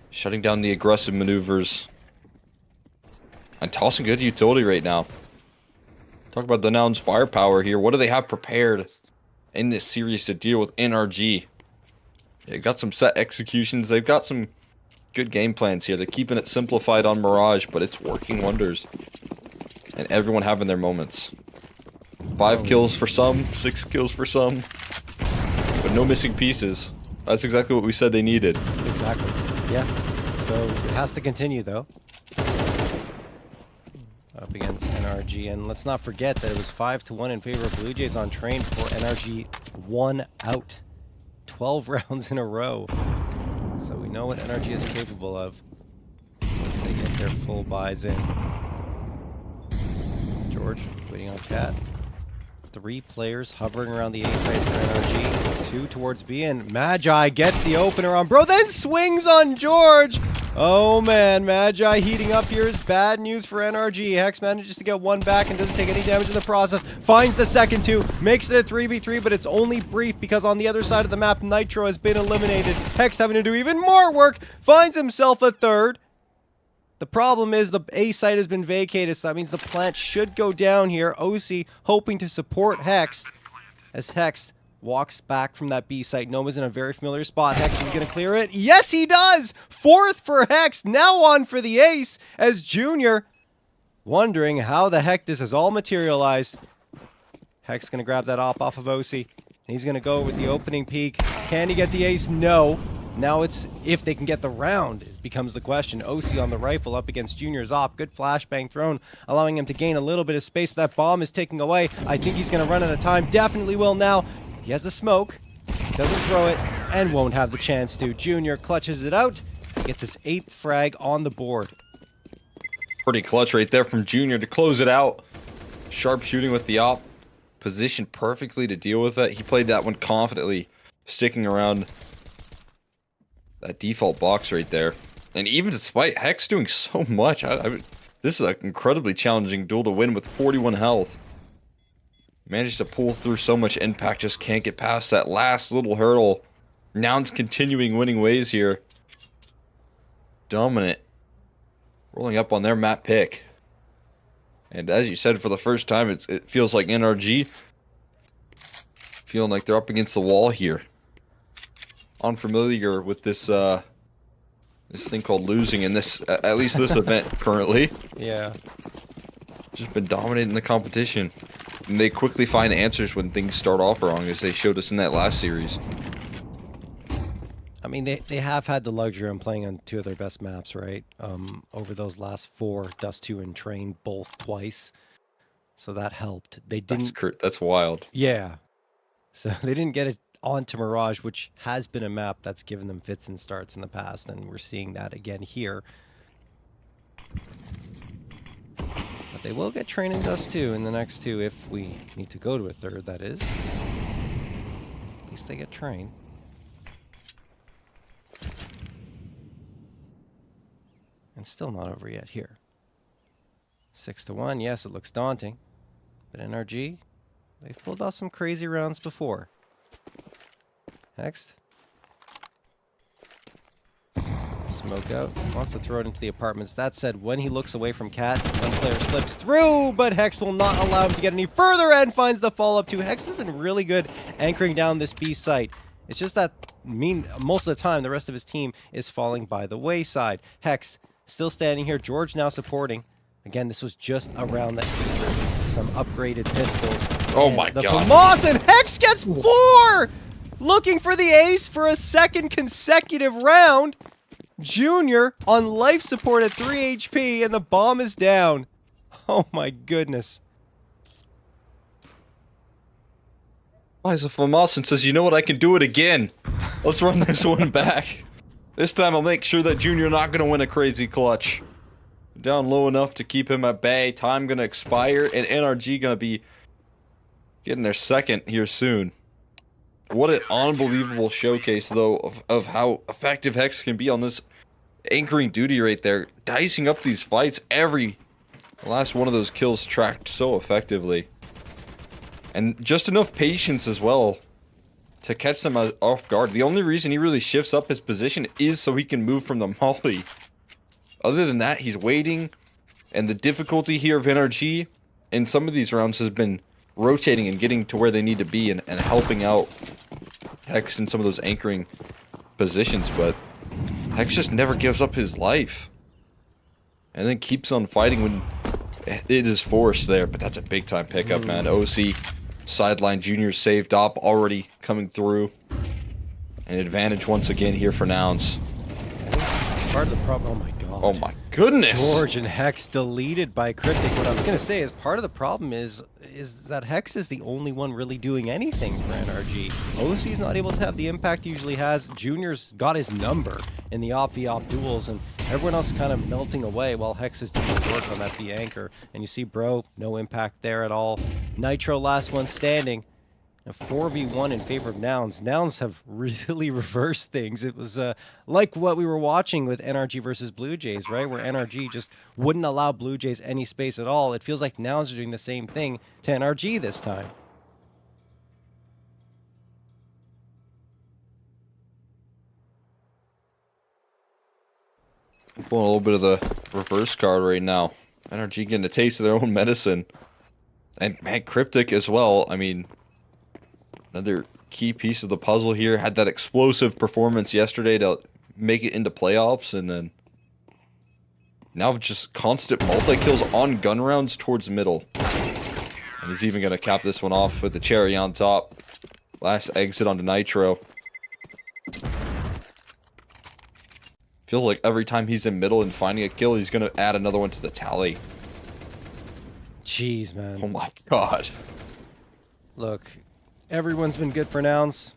Shutting down the aggressive maneuvers. And tossing good utility right now. Talk about the Noun's firepower here. What do they have prepared in this series to deal with NRG? They've got some set executions. They've got some good game plans here. They're keeping it simplified on Mirage, but it's working wonders. And everyone having their moments. 5 kills for some, 6 kills for some. But no missing pieces. That's exactly what we said they needed. Exactly. Yeah. So it has to continue, though. Up against NRG. And let's not forget that it was 5-1 in favor of Blue Jays on train before NRG won out 12 rounds in a row. So we know what NRG is capable of once they get their full buys in. George waiting on Cat. 3 players hovering around the A site for NRG. 2 towards B, and Magi gets the opener on Bro, then swings on George. Oh man, Magi heating up here is bad news for NRG. Hex manages to get 1 back and doesn't take any damage in the process. Finds the second 2, makes it a 3v3, but it's only brief because on the other side of the map, Nitro has been eliminated. Hex having to do even more work, finds himself a 3rd. The problem is the A site has been vacated, so that means the plant should go down here. OC hoping to support Hex as Hex walks back from that B site. Noma's in a very familiar spot. Hex is going to clear it. Yes, he does! 4th for Hex, now on for the ace as Junior wondering how the heck this has all materialized. Hex going to grab that off of OC. And he's going to go with the opening peek. Can he get the ace? No. Now it's if they can get the round, it becomes the question. OC on the rifle up against Junior's op. Good flashbang thrown, allowing him to gain a little bit of space, but that bomb is taking away. I think he's going to run out of time. Definitely will now. He has the smoke, doesn't throw it, and won't have the chance to. Junior clutches it out, gets his 8th frag on the board. Pretty clutch right there from Junior to close it out. Sharp shooting with the op. Positioned perfectly to deal with it. He played that one confidently, sticking around that default box right there. And even despite Hex doing so much, this is an incredibly challenging duel to win with 41 health. Managed to pull through so much impact, just can't get past that last little hurdle. Noun's continuing winning ways here. Dominant. Rolling up on their map pick. And as you said, for the first time, it feels like NRG feeling like they're up against the wall here. Unfamiliar with this this thing called losing in this, at least this event currently. Yeah. Just been dominating the competition. And they quickly find answers when things start off wrong, as they showed us in that last series. I mean, they have had the luxury of playing on 2 of their best maps, right? Over those last 4, Dust 2 and Train both twice. So that helped. They didn't. That's wild. Yeah. So they didn't get it onto Mirage, which has been a map that's given them fits and starts in the past, and we're seeing that again here. But they will get Train and Dust 2 in the next 2 if we need to go to a 3rd, that is. At least they get Train. And still not over yet here. 6-1, yes, it looks daunting. But NRG, they've pulled off some crazy rounds before. Next. Smoke out. Wants to throw it into the apartments. That said, when he looks away from Cat, one player slips through, but Hex will not allow him to get any further and finds the follow-up too. Hex has been really good anchoring down this B site. It's just that most of the time, the rest of his team is falling by the wayside. Hex still standing here. George now supporting. Again, this was just around that some upgraded pistols. Oh my god. Moss and Hex gets 4! Looking for the ace for a 2nd consecutive round. Junior on life support at 3 HP, and the bomb is down. Oh my goodness. Prizepicks says, you know what, I can do it again. Let's run this one back. This time I'll make sure that Junior not going to win a crazy clutch. Down low enough to keep him at bay. Time going to expire, and NRG going to be getting their 2nd here soon. What an unbelievable showcase, though, of how effective Hex can be on this anchoring duty right there. Dicing up these fights. The last one of those kills tracked so effectively. And just enough patience as well to catch them off guard. The only reason he really shifts up his position is so he can move from the molly. Other than that, he's waiting. And the difficulty here of NRG in some of these rounds has been rotating and getting to where they need to be and helping out Hex in some of those anchoring positions, but Hex just never gives up his life. And then keeps on fighting when it is forced there, but that's a big time pickup, man. OC sideline Junior saved up, already coming through. An advantage once again here for Nouns. Part of the problem. Oh my god. Oh my goodness. George and Hex deleted by Cryptic. What I was gonna say is part of the problem is that Hex is the only one really doing anything for NRG. OC's not able to have the impact he usually has. Junior's got his number in the op-v-op duels, and everyone else is kind of melting away while Hex is doing work on that B anchor. And you see Bro, no impact there at all. Nitro last one standing. A 4v1 in favor of Nouns. Nouns have really reversed things. It was like what we were watching with NRG versus Blue Jays, right? Where NRG just wouldn't allow Blue Jays any space at all. It feels like Nouns are doing the same thing to NRG this time. Pulling a little bit of the reverse card right now. NRG getting a taste of their own medicine. And man, Cryptic as well. I mean, another key piece of the puzzle here. Had that explosive performance yesterday to make it into playoffs, and then now just constant multi-kills on gun rounds towards middle. And he's even going to cap this one off with the cherry on top. Last exit onto Nitro. Feels like every time he's in middle and finding a kill, he's going to add another one to the tally. Jeez, man. Oh my god. Look, everyone's been good for Nouns.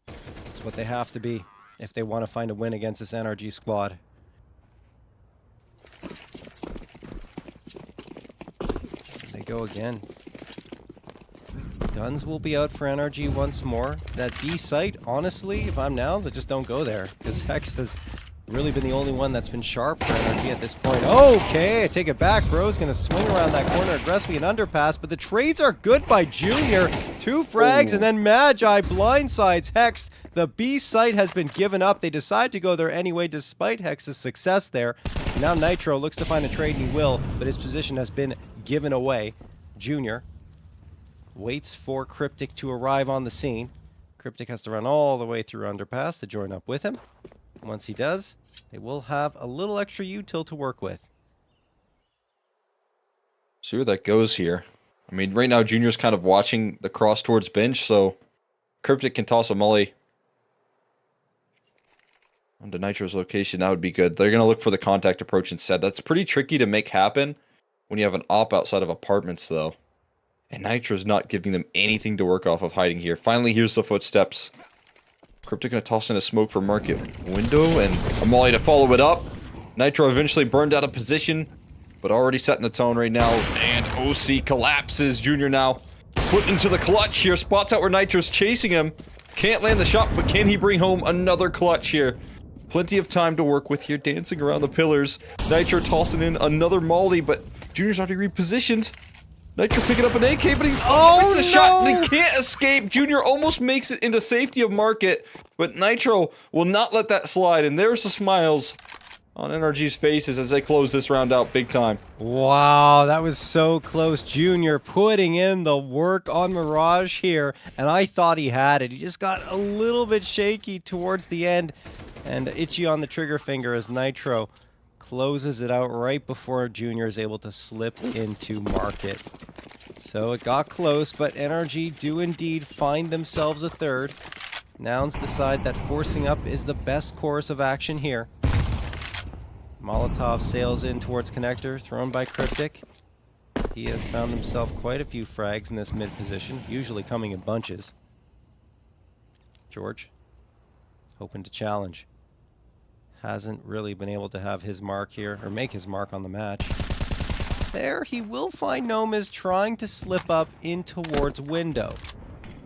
It's what they have to be if they want to find a win against this NRG squad. They go again. Guns will be out for NRG once more. That B site, honestly, if I'm Nouns, I just don't go there. Because Hex has really been the only one that's been sharp for NRG at this point. Okay, I take it back. Bro's going to swing around that corner aggressively, an underpass, but the trades are good by Junior. 2 frags, and then Magi blindsides Hex. The B site has been given up. They decide to go there anyway, despite Hex's success there. Now Nitro looks to find a trade, and he will, but his position has been given away. Junior waits for Cryptic to arrive on the scene. Cryptic has to run all the way through underpass to join up with him. Once he does, they will have a little extra util to work with. See where that goes here. I mean, right now Junior's kind of watching the cross towards bench, so Cryptic can toss a molly onto Nitro's location. That would be good. They're going to look for the contact approach instead. That's pretty tricky to make happen when you have an op outside of apartments, though. And Nitro's not giving them anything to work off of hiding here. Finally, here's the footsteps. Cryptic going to toss in a smoke for market window, and a molly to follow it up. Nitro eventually burned out of position, but already setting the tone right now. And OC collapses. Junior now put into the clutch here. Spots out where Nitro's chasing him. Can't land the shot, but can he bring home another clutch here? Plenty of time to work with here, dancing around the pillars. Nitro tossing in another molly, but Junior's already repositioned. Nitro picking up an AK, but he makes a shot and he can't escape. Junior almost makes it into safety of market, but Nitro will not let that slide, and there's the smiles on NRG's faces as they close this round out big time. Wow, that was so close. Junior putting in the work on Mirage here, and I thought he had it. He just got a little bit shaky towards the end and itchy on the trigger finger as Nitro closes it out right before Junior is able to slip into market. So it got close, but NRG do indeed find themselves a third. Nouns decide that forcing up is the best course of action here. Molotov sails in towards connector, thrown by Cryptic. He has found himself quite a few frags in this mid position, usually coming in bunches. George, hoping to challenge. Hasn't really been able to have his mark here, or make his mark on the match. There, he will find Nomas trying to slip up in towards window.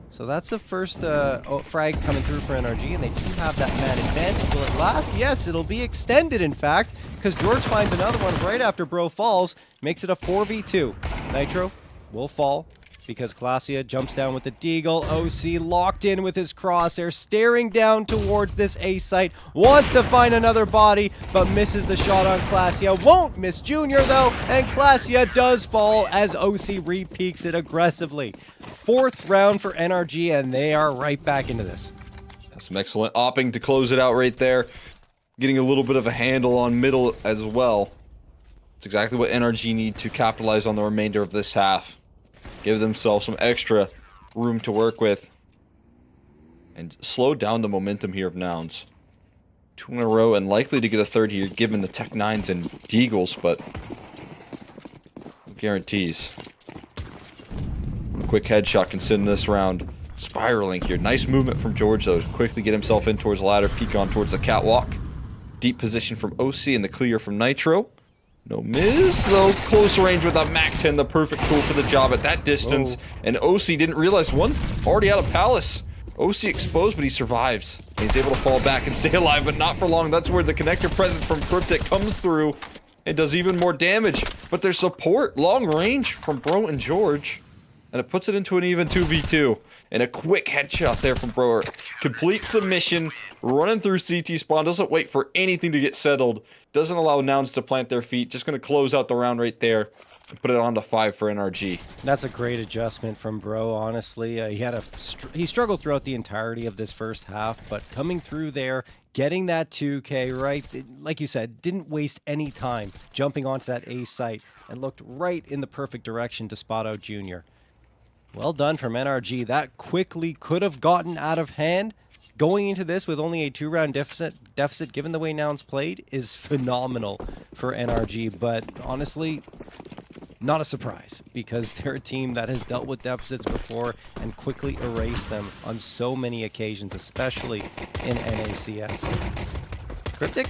So that's the first frag coming through for NRG, and they do have that man advantage. Will it last? Yes, it'll be extended, in fact, because George finds another one right after Bro falls, makes it a 4v2. Nitro will fall because Klasia jumps down with the deagle. OC locked in with his crosshair, staring down towards this A site. Wants to find another body, but misses the shot on Klasia. Won't miss Junior though, and Klasia does fall as OC re-peaks it aggressively. 4th round for NRG, and they are right back into this. That's some excellent opping to close it out right there. Getting a little bit of a handle on middle as well. It's exactly what NRG need to capitalize on the remainder of this half. Give themselves some extra room to work with. And slow down the momentum here of Nouns. 2 in a row and likely to get a 3rd here given the Tech 9s and Deagles, but no guarantees. Quick headshot can send this round spiraling here. Nice movement from George though to quickly get himself in towards the ladder, peek on towards the catwalk. Deep position from OC and the clear from Nitro. No miss, though. Close range with a MAC-10, the perfect tool for the job at that distance. Whoa. And OC didn't realize one already out of Palace. OC exposed, but he survives. He's able to fall back and stay alive, but not for long. That's where the connector presence from Cryptic comes through and does even more damage. But there's support, long range from Bro and George. And it puts it into an even 2v2. And a quick headshot there from Broer. Complete submission, running through CT spawn, doesn't wait for anything to get settled. Doesn't allow Nouns to plant their feet. Just going to close out the round right there. And put it on to 5 for NRG. That's a great adjustment from Bro, honestly. He struggled throughout the entirety of this first half, but coming through there, getting that 2K right, like you said, didn't waste any time jumping onto that A site and looked right in the perfect direction to spot out Junior. Well done from NRG. That quickly could have gotten out of hand. Going into this with only a 2-round deficit, given the way Nouns played, is phenomenal for NRG. But honestly, not a surprise, because they're a team that has dealt with deficits before and quickly erased them on so many occasions, especially in NACS. Cryptic,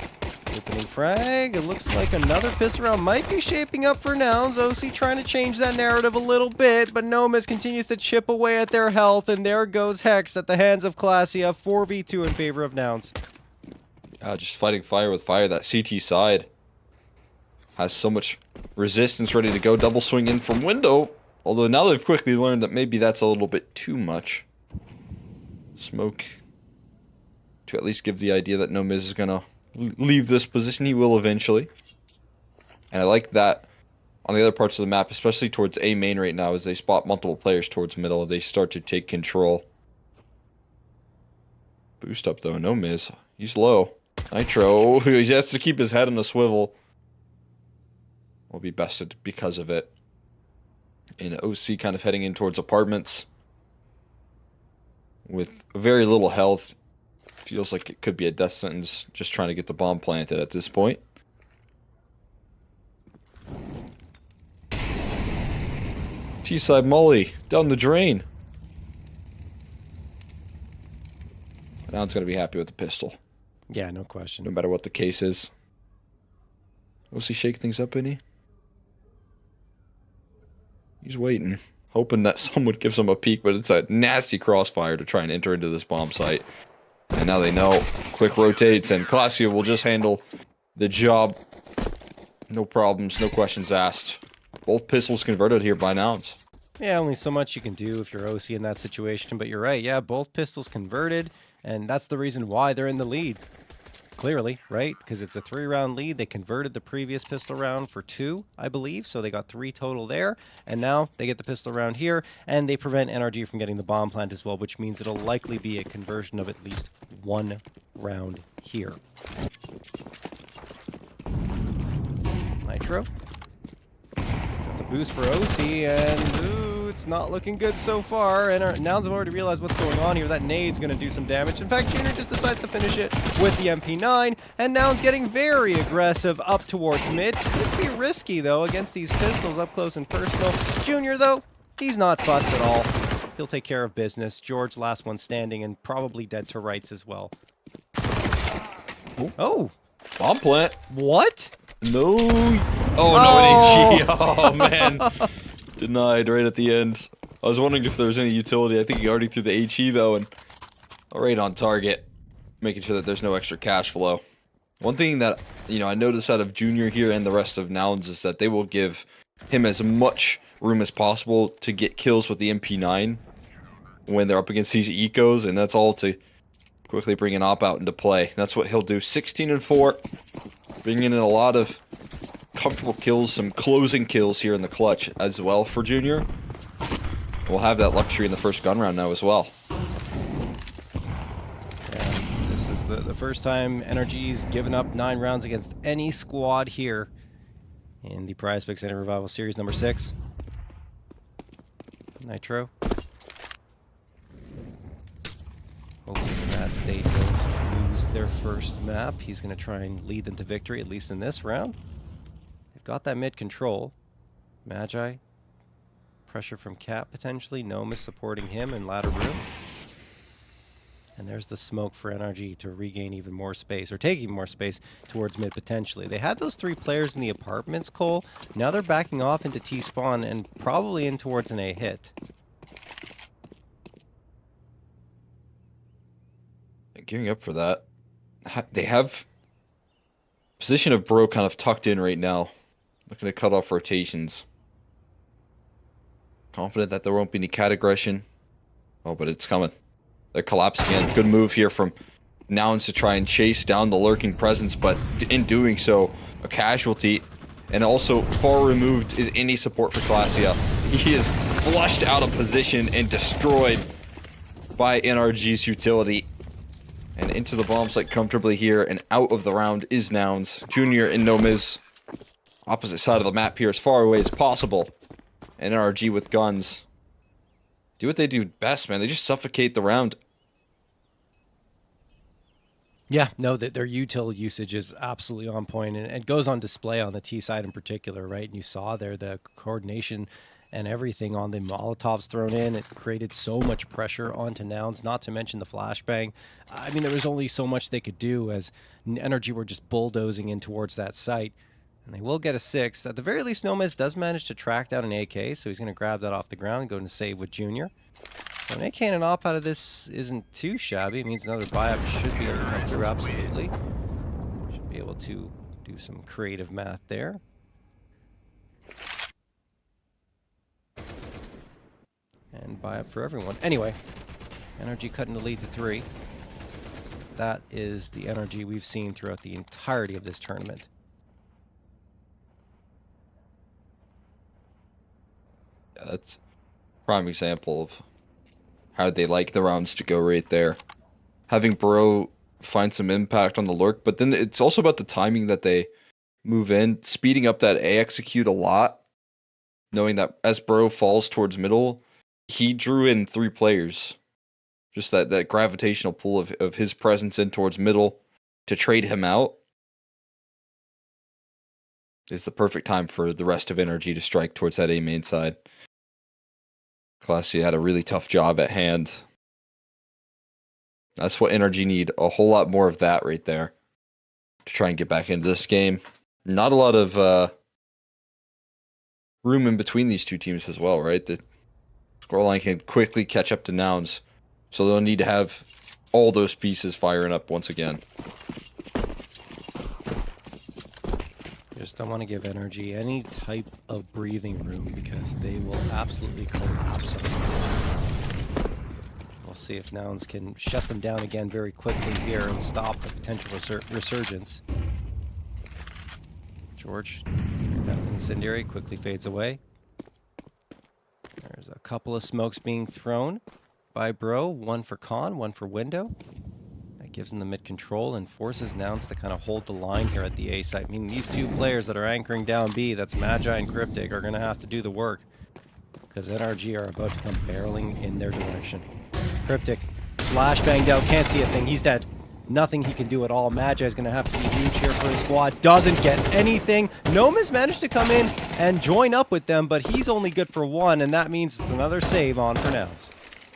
opening frag. It looks like another pistol round might be shaping up for Nouns. OC trying to change that narrative a little bit, but Nomas continues to chip away at their health, and there goes Hex at the hands of Klasia. 4v2 in favor of Nouns. Just fighting fire with fire. That CT side has so much resistance ready to go. Double swing in from window. Although now they've quickly learned that maybe that's a little bit too much. Smoke to at least give the idea that No Miz is going to leave this position. He will eventually. And I like that on the other parts of the map, especially towards A main right now, as they spot multiple players towards middle, they start to take control. Boost up though, No Miz. He's low. Nitro, he has to keep his head on a swivel. Will be bested because of it. And OC kind of heading in towards apartments with very little health. Feels like it could be a death sentence just trying to get the bomb planted at this point. T-side molly down the drain. Now it's going to be happy with the pistol. Yeah, no question. No matter what the case is. Was he shake things up, any? He's waiting. Hoping that someone gives him a peek, but it's a nasty crossfire to try and enter into this bomb site. And now they know. Quick rotates, and Klasia will just handle the job. No problems, no questions asked. Both pistols converted here by Nouns. Yeah, only so much you can do if you're OC in that situation, but you're right. Yeah, both pistols converted, and that's the reason why they're in the lead. Clearly, right? Because it's a 3-round lead. They converted the previous pistol round for 2, I believe, so they got 3 total there, and now they get the pistol round here, and they prevent NRG from getting the bomb plant as well, which means it'll likely be a conversion of at least 1 round here. Nitro. Got the boost for OC, and ooh, it's not looking good so far. And Nouns have already realized what's going on here. That nade's going to do some damage. In fact, Junior just decides to finish it with the MP9, and Nouns getting very aggressive up towards mid. Could be risky, though, against these pistols up close and personal. Junior, though, he's not fussed at all. He'll take care of business. George, last one standing, and probably dead to rights as well. Oh! Bomb plant. What? No. Oh, no, an HE. Oh, man. Denied right at the end. I was wondering if there was any utility. I think he already threw the HE, though, and right on target. Making sure that there's no extra cash flow. One thing that, I noticed out of Junior here and the rest of Nouns is that they will give him as much room as possible to get kills with the MP9 when they're up against these ecos, and that's all to quickly bring an op out into play. That's what he'll do. 16-4, bringing in a lot of comfortable kills, some closing kills here in the clutch as well for Junior. We'll have that luxury in the first gun round now as well. Yeah, this is the first time NRG's given up 9 rounds against any squad here in the Prizepicks Inner Revival Series number 6. Nitro. Hoping that they don't lose their first map. He's going to try and lead them to victory, at least in this round. They've got that mid control. Magi. Pressure from Cap potentially. Gnome is supporting him in ladder room. And there's the smoke for NRG to regain even more space, or take even more space towards mid potentially. They had those 3 players in the apartments, Cole. Now they're backing off into T-spawn and probably in towards an A hit. Gearing up for that. They have position of Bro kind of tucked in right now. Looking to cut off rotations. Confident that there won't be any cat aggression. Oh, but it's coming. They're collapsing again. Good move here from Nouns to try and chase down the lurking presence, but in doing so, a casualty. And also, far removed is any support for Classia. He is flushed out of position and destroyed by NRG's utility. And into the bomb site comfortably here, and out of the round is Nouns. Junior and Nomiz, opposite side of the map here, as far away as possible. And NRG with guns do what they do best, man. They just suffocate the round. Yeah, no, their util usage is absolutely on point, and it goes on display on the T side in particular, right? And you saw there the coordination and everything on the Molotovs thrown in. It created so much pressure onto Nouns, not to mention the flashbang. I mean, there was only so much they could do as NRG were just bulldozing in towards that site. And they will get a 6. At the very least, Nomez does manage to track down an AK, so he's going to grab that off the ground and go into save with Junior. So an AK and an op out of this isn't too shabby. It means another buy-up should be able to come through, absolutely. Should be able to do some creative math there. And buy-up for everyone. Anyway, NRG cutting the lead to 3. That is the NRG we've seen throughout the entirety of this tournament. That's a prime example of how they like the rounds to go right there. Having Bro find some impact on the lurk, but then it's also about the timing that they move in, speeding up that A execute a lot, knowing that as Bro falls towards middle, he drew in 3 players. Just that gravitational pull of his presence in towards middle to trade him out is the perfect time for the rest of NRG to strike towards that A main side. Classy had a really tough job at hand. That's what NRG need. A whole lot more of that right there to try and get back into this game. Not a lot of room in between these two teams as well, right? The scoreline can quickly catch up to Nouns, so they'll need to have all those pieces firing up once again. Just don't want to give NRG any type of breathing room because they will absolutely collapse. We'll see if Nouns can shut them down again very quickly here and stop the potential resurgence. George, that incendiary quickly fades away. There's a couple of smokes being thrown by Bro. One for Con, one for Window. That gives him the mid control and forces Nouns to kind of hold the line here at the A site. I mean, these 2 players that are anchoring down B, that's Magi and Cryptic, are going to have to do the work because NRG are about to come barreling in their direction. Cryptic, flash banged out, can't see a thing, he's dead. Nothing he can do at all. Magi is going to have to be huge here for his squad. Doesn't get anything. Gnome has managed to come in and join up with them, but he's only good for 1, and that means it's another save on for Nouns.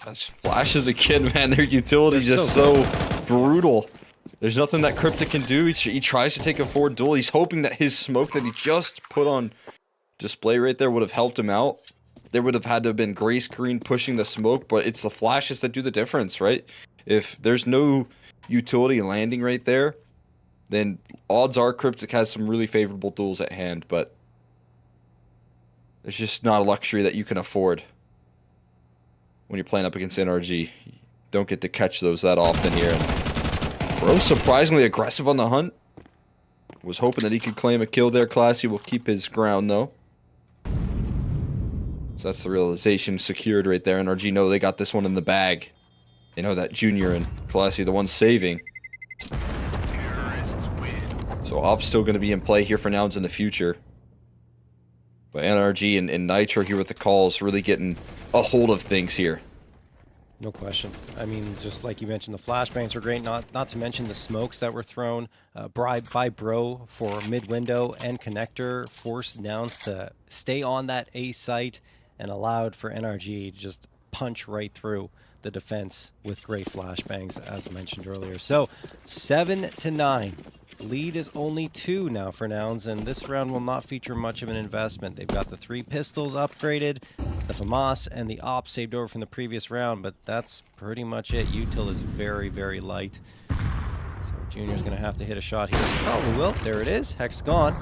That's Flash as a kid, man. Their utility is just so brutal. There's nothing that Cryptic can do. He tries to take a forward duel. He's hoping that his smoke that he just put on display right there would have helped him out. There would have had to have been gray screen pushing the smoke, but it's the flashes that do the difference, right? If there's no utility landing right there, then odds are Cryptic has some really favorable duels at hand, but There's just not a luxury that you can afford when you're playing up against NRG. You don't get to catch those that often here. And Bro, surprisingly aggressive on the hunt. Was hoping that he could claim a kill there. Classy will keep his ground, though. So that's the realization secured right there. NRG know they got this one in the bag. They know that Junior and Classy are the ones saving. Terrorists win. So Op's still going to be in play here for Nouns in the future. But NRG and Nitro here with the calls really getting a hold of things here. No question. I mean, just like you mentioned, the flashbangs were great. Not to mention the smokes that were thrown by Bro for mid window and connector forced Nouns to stay on that A site and allowed for NRG to just punch right through the defense with great flashbangs, as mentioned earlier. So 7-9. Lead is only 2 now for Nouns, and this round will not feature much of an investment. They've got the 3 pistols upgraded, the FAMAS and the Op saved over from the previous round, but that's pretty much it. Util is very, very light. So Junior's going to have to hit a shot here. Probably will. There it is. Hex gone.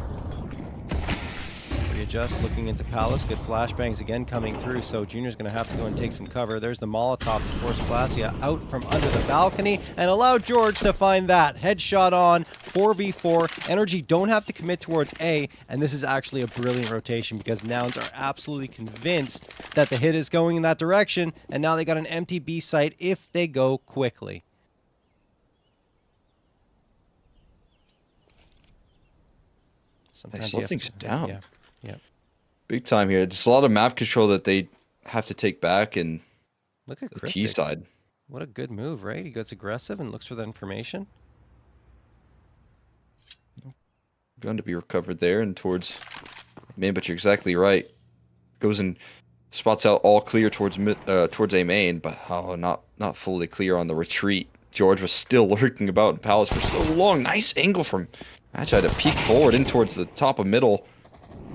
Readjust, looking into Palace. Good flashbangs again coming through, so Junior's going to have to go and take some cover. There's the Molotov to force Classy out from under the balcony and allow George to find that. Headshot on, 4v4. NRG don't have to commit towards A, and this is actually a brilliant rotation because Nouns are absolutely convinced that the hit is going in that direction, and now they got an empty B site if they go quickly. They slow things down. Yeah. Yeah. Big time here. There's a lot of map control that they have to take back and Look at the Cryptic. T side. What a good move, right? He gets aggressive and looks for the information. Gun to be recovered there and towards main, but you're exactly right. Goes and spots out all clear towards A main, but not fully clear on the retreat. George was still lurking about in Palace for so long. Nice angle from Magi to peek forward in towards the top of middle.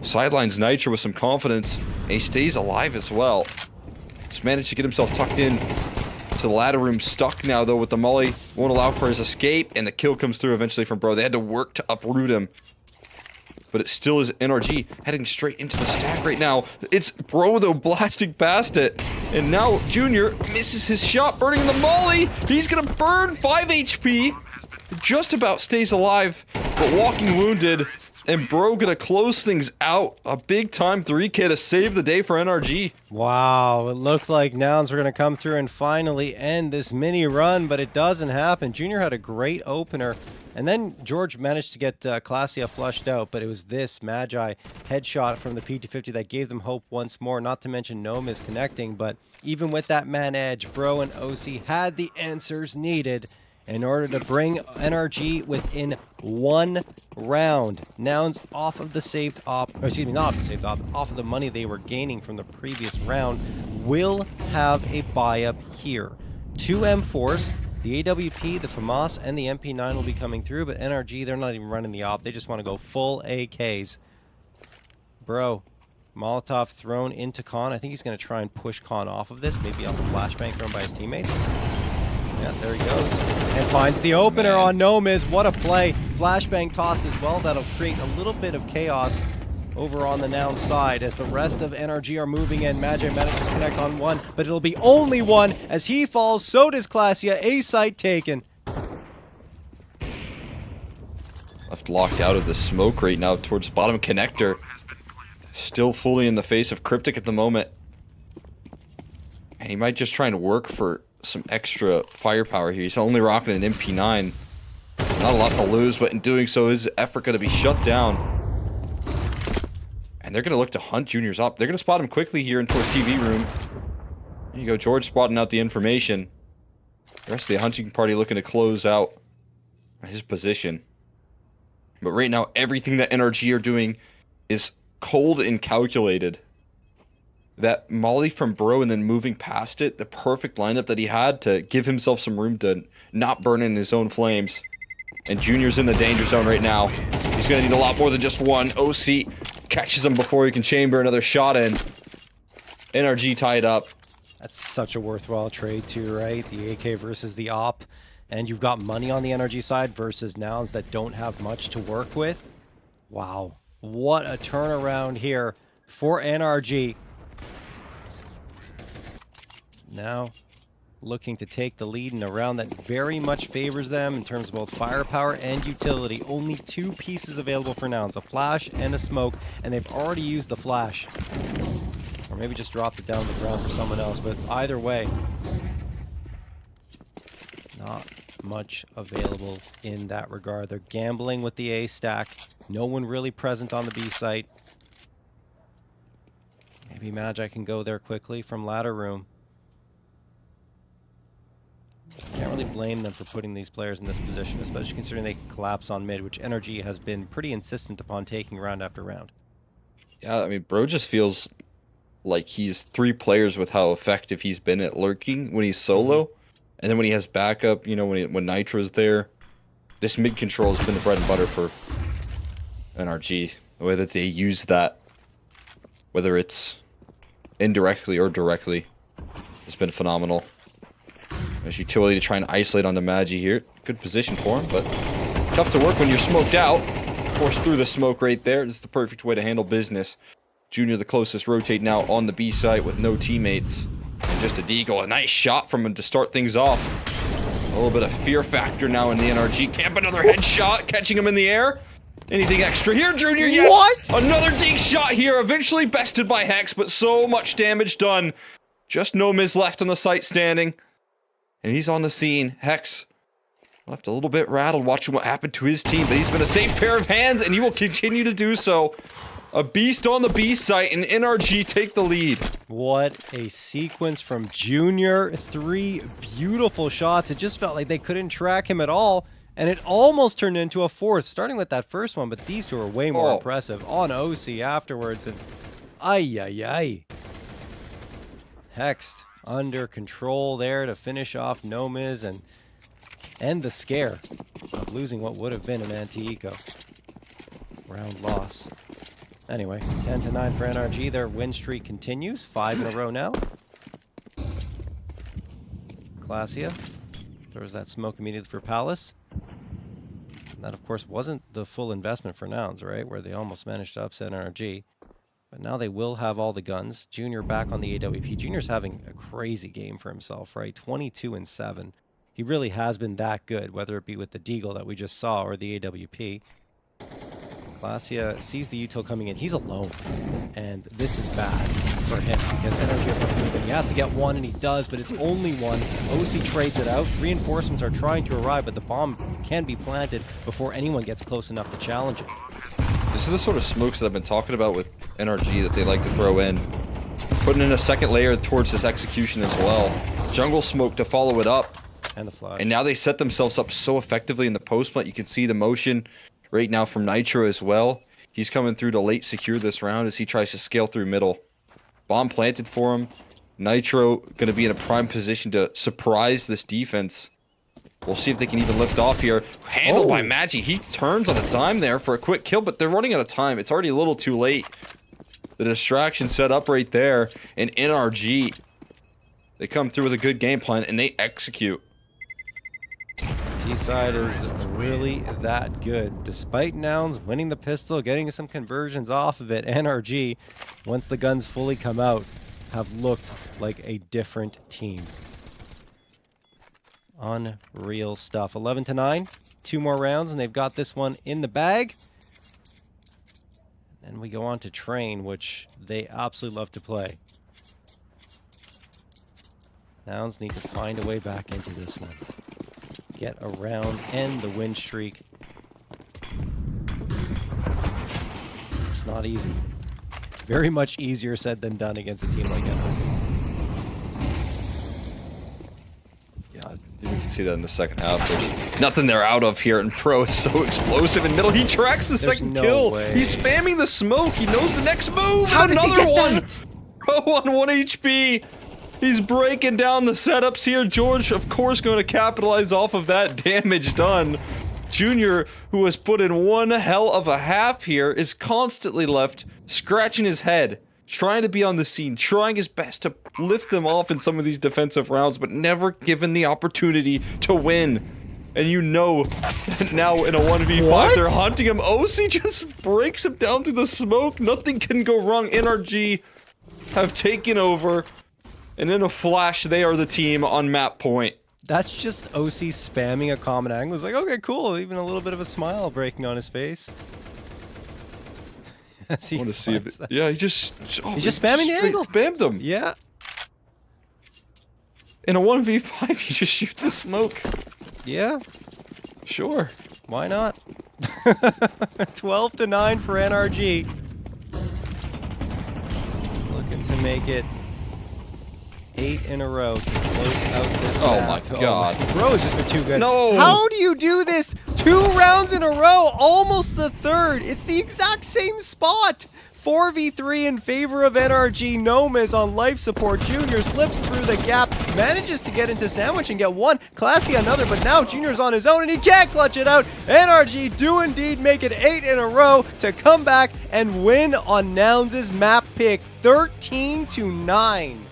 Sidelines Nitro with some confidence, and he stays alive as well. Just managed to get himself tucked in to the ladder room. Stuck now, though, with the molly. Won't allow for his escape, and the kill comes through eventually from Bro. They had to work to uproot him. But it still is NRG heading straight into the stack right now. It's Bro, though, blasting past it. And now Junior misses his shot, burning the molly. He's going to burn 5 HP. Just about stays alive, but walking wounded. And Bro gonna close things out. A big time 3K to save the day for NRG. Wow, it looked like Nouns were going to come through and finally end this mini run, but it doesn't happen. Junior had a great opener, and then George managed to get Classia flushed out, but it was this Magi headshot from the P250 that gave them hope once more, not to mention Gnome is connecting, but even with that man edge, Bro and OC had the answers needed in order to bring NRG within 1 round. Nouns off of the saved op, or excuse me, not off the saved op, off of the money they were gaining from the previous round, will have a buy-up here. 2 M4s, the AWP, the FAMAS, and the MP9 will be coming through, but NRG, they're not even running the op. They just want to go full AKs. Bro, Molotov thrown into Khan. I think he's going to try and push Khan off of this, maybe off a flashbang thrown by his teammates. Yeah, there he goes. And finds the opener on Nomiz. What a play. Flashbang tossed as well. That'll create a little bit of chaos over on the Noun side as the rest of NRG are moving in. Magi manages to connect on 1, but it'll be only 1 as he falls. So does Classia. A site taken. Left locked out of the smoke right now towards bottom connector. Still fully in the face of Cryptic at the moment. And he might just try and work for some extra firepower here. He's only rocking an MP9. Not a lot to lose, but in doing so, his effort going to be shut down. And they're going to look to hunt Juniors up. They're going to spot him quickly here in towards TV room. There you go, George spotting out the information. The rest of the hunting party looking to close out his position. But right now, everything that NRG are doing is cold and calculated. That molly from Bro and then moving past it, the perfect lineup that he had to give himself some room to not burn in his own flames. And Junior's in the danger zone right now. He's going to need a lot more than just one. OC catches him before he can chamber another shot in. NRG tied up. That's such a worthwhile trade too, right? The AK versus the op. And you've got money on the NRG side versus Nouns that don't have much to work with. Wow. What a turnaround here for NRG. Now looking to take the lead in a round that very much favors them in terms of both firepower and utility. Only 2 pieces available for Nouns, a flash and a smoke, and they've already used the flash. Or maybe just dropped it down to the ground for someone else, but either way, not much available in that regard. They're gambling with the A stack. No one really present on the B site. Maybe Magi can go there quickly from ladder room. Can't really blame them for putting these players in this position, especially considering they collapse on mid, which NRG has been pretty insistent upon taking round after round. Yeah, I mean, bro just feels like he's 3 players with how effective he's been at lurking when he's solo. And then when he has backup, you know, when Nitro's there, this mid control has been the bread and butter for NRG. The way that they use that, whether it's indirectly or directly, has been phenomenal. There's utility to try and isolate onto Magi here. Good position for him, but tough to work when you're smoked out. Forced through the smoke right there. It's the perfect way to handle business. Junior the closest rotate now on the B site with no teammates. And just a deagle. A nice shot from him to start things off. A little bit of fear factor now in the NRG camp. Another headshot, catching him in the air. Anything extra here, Junior? Yes! What? Another dig shot here. Eventually bested by Hex, but so much damage done. Just no miss left on the site standing. And he's on the scene. Hex left a little bit rattled watching what happened to his team, but he's been a safe pair of hands, and he will continue to do so. A beast on the B site, and NRG take the lead. What a sequence from Junior. 3 beautiful shots. It just felt like they couldn't track him at all, and it almost turned into a 4th, starting with that first one, but these 2 are way more impressive on OC afterwards, and ay. Hexed under control there to finish off Nomiz and end the scare of losing what would have been an anti-eco. Round loss. Anyway, 10-9 for NRG. Their win streak continues. 5 in a row now. Classia throws that smoke immediately for Palace. And that, of course, wasn't the full investment for Nouns, right? Where they almost managed to upset NRG. But now they will have all the guns. Junior back on the AWP. Junior's having a crazy game for himself, right? 22-7. He really has been that good, whether it be with the Deagle that we just saw or the AWP. Classia sees the util coming in. He's alone. And this is bad for him because NRG are moving. He has to get one, and he does, but it's only one. OC trades it out. Reinforcements are trying to arrive, but the bomb can be planted before anyone gets close enough to challenge it. This is the sort of smokes that I've been talking about with NRG that they like to throw in. Putting in a second layer towards this execution as well. Jungle smoke to follow it up. And the flash. And now they set themselves up so effectively in the post plant. You can see the motion right now from Nitro as well. He's coming through to late secure this round as he tries to scale through middle. Bomb planted for him. Nitro going to be in a prime position to surprise this defense. We'll see if they can even lift off here. Handled by Magi. He turns on a dime there for a quick kill, but they're running out of time. It's already a little too late. The distraction set up right there. And NRG, they come through with a good game plan, and they execute. T-side is really that good. Despite Nouns winning the pistol, getting some conversions off of it, NRG, once the guns fully come out, have looked like a different team. Unreal stuff. 11-9. 2 more rounds, and they've got this one in the bag. And we go on to Train, which they absolutely love to play. Nouns need to find a way back into this one. Get around, end the win streak. It's not easy. Very much easier said than done against a team like NRG. Yeah, you can see that in the second half. There's nothing they're out of here, and Pro is so explosive in middle. He tracks the second kill. He's spamming the smoke. He knows the next move. How does he get that? Pro on 1 HP. He's breaking down the setups here. George, of course, going to capitalize off of that damage done. Junior, who has put in one hell of a half here, is constantly left scratching his head, trying to be on the scene, trying his best to lift them off in some of these defensive rounds, but never given the opportunity to win. And you know that now in a 1v5, What? they're hunting him. OC just breaks him down through the smoke. Nothing can go wrong. NRG have taken over. And in a flash, they are the team on map point. That's just OC spamming a common angle. It's like, okay, cool. Even a little bit of a smile breaking on his face. I want to see if it, yeah, he's just spamming the angle. Spammed him. Yeah. In a 1v5, he just shoots a smoke. Yeah. Sure. Why not? 12-9 for NRG. Looking to make it 8 in a row to close out this map. My god. Bro has just been too good. No! How do you do this? 2 rounds in a row, almost the third. It's the exact same spot. 4v3 in favor of NRG. Gomez on life support. Junior slips through the gap, manages to get into sandwich and get one. Classy another, but now Junior's on his own and he can't clutch it out. NRG do indeed make it 8 in a row to come back and win on Nouns' map pick, 13-9.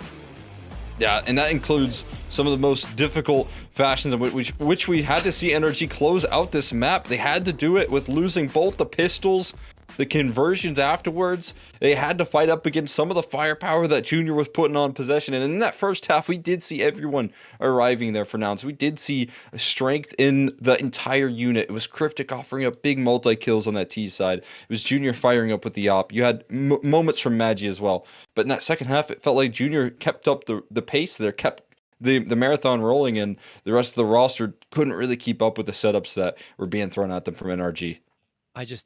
Yeah, and that includes some of the most difficult fashions in which we had to see NRG close out this map. They had to do it with losing both the pistols, the conversions afterwards. They had to fight up against some of the firepower that Junior was putting on possession. And in that first half, we did see everyone arriving there for Nouns. We did see strength in the entire unit. It was Cryptic offering up big multi-kills on that T side. It was Junior firing up with the op. You had moments from Magi as well. But in that second half, it felt like Junior kept up the pace there, kept the marathon rolling, and the rest of the roster couldn't really keep up with the setups that were being thrown at them from NRG.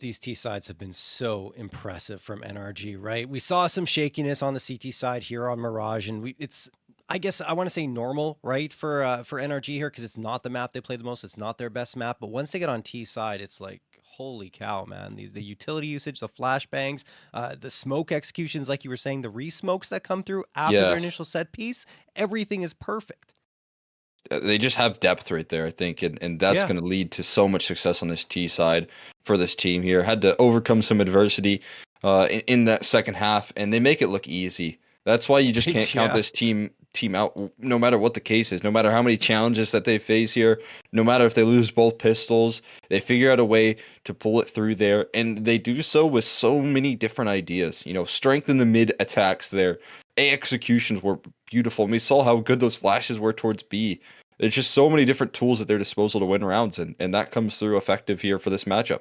These T sides have been so impressive from NRG, right? We saw some shakiness on the CT side here on Mirage, and I guess I want to say normal, right, for NRG here, because it's not the map they play the most. It's not their best map, but once they get on T side, it's like, holy cow, man. The utility usage, the flashbangs, the smoke executions, like you were saying, the re-smokes that come through after their initial set piece, everything is perfect. They just have depth right there, I think, and that's going to lead to so much success on this T side for this team here. Had to overcome some adversity in that second half, and they make it look easy. That's why you just can't count this team out, no matter what the case is, no matter how many challenges that they face here, no matter if they lose both pistols, they figure out a way to pull it through there, and they do so with so many different ideas. You know, strength in the mid attacks there. A executions were beautiful, and we saw how good those flashes were towards B. There's just so many different tools at their disposal to win rounds, and that comes through effective here for this matchup.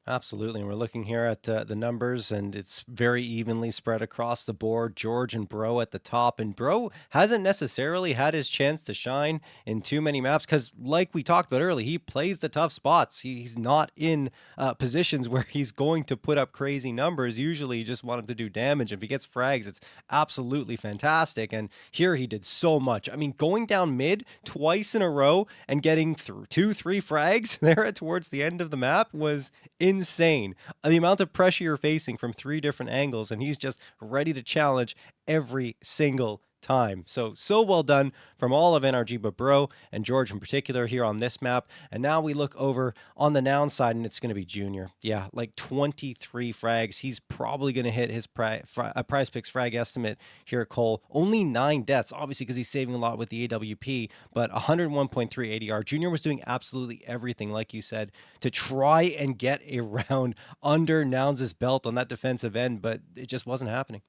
Absolutely. And we're looking here at the numbers, and it's very evenly spread across the board. George and Bro at the top, and Bro hasn't necessarily had his chance to shine in too many maps because, like we talked about earlier, he plays the tough spots. He's not in positions where he's going to put up crazy numbers. Usually you just want him to do damage. If he gets frags, it's absolutely fantastic. And here he did so much. I mean, going down mid twice in a row and getting through 2-3 frags there towards the end of the map was insane. The amount of pressure you're facing from 3 different angles, and he's just ready to challenge every single time. So well done from all of NRG, but Bro and George in particular here on this map. And now we look over on the Noun side, and it's going to be Junior. Yeah, like 23 frags. He's probably going to hit his Prizepicks frag estimate here at Cole. Only 9 deaths, obviously, because he's saving a lot with the AWP, but 101.3 ADR. Junior was doing absolutely everything, like you said, to try and get a round under Nouns' belt on that defensive end, but it just wasn't happening.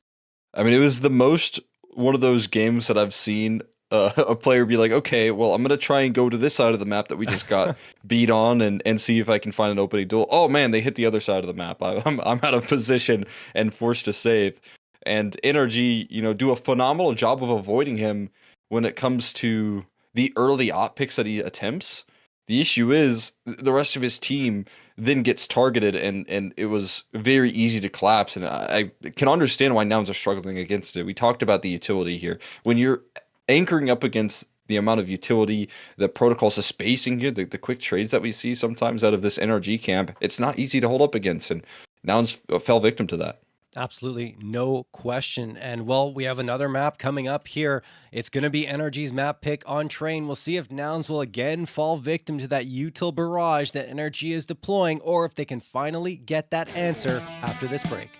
I mean, it was the most one of those games that I've seen a player be like, okay, well, I'm going to try and go to this side of the map that we just got beat on and see if I can find an opening duel. Oh, man, they hit the other side of the map. I'm out of position and forced to save. And NRG, you know, do a phenomenal job of avoiding him when it comes to the early op picks that he attempts. The issue is the rest of his team then gets targeted, and it was very easy to collapse. And I can understand why Nouns are struggling against it. We talked about the utility here. When you're anchoring up against the amount of utility, the protocols of spacing here, the quick trades that we see sometimes out of this NRG camp, it's not easy to hold up against, and Nouns fell victim to that. Absolutely, no question. And well, we have another map coming up here. It's going to be NRG's map pick on Train. We'll see if Nouns will again fall victim to that util barrage that NRG is deploying, or if they can finally get that answer after this break.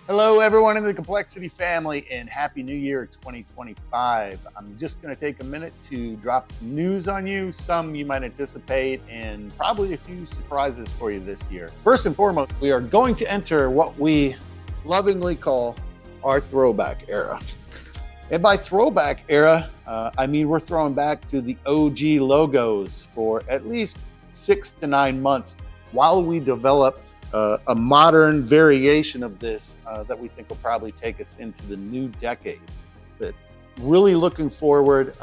Hello, everyone in the Complexity family, and Happy New Year 2025. I'm just going to take a minute to drop some news on you, some you might anticipate, and probably a few surprises for you this year. First and foremost, we are going to enter what we lovingly call our throwback era. And by throwback era, I mean we're throwing back to the OG logos for at least 6 to 9 months while we develop a modern variation of this that we think will probably take us into the new decade. But really looking forward,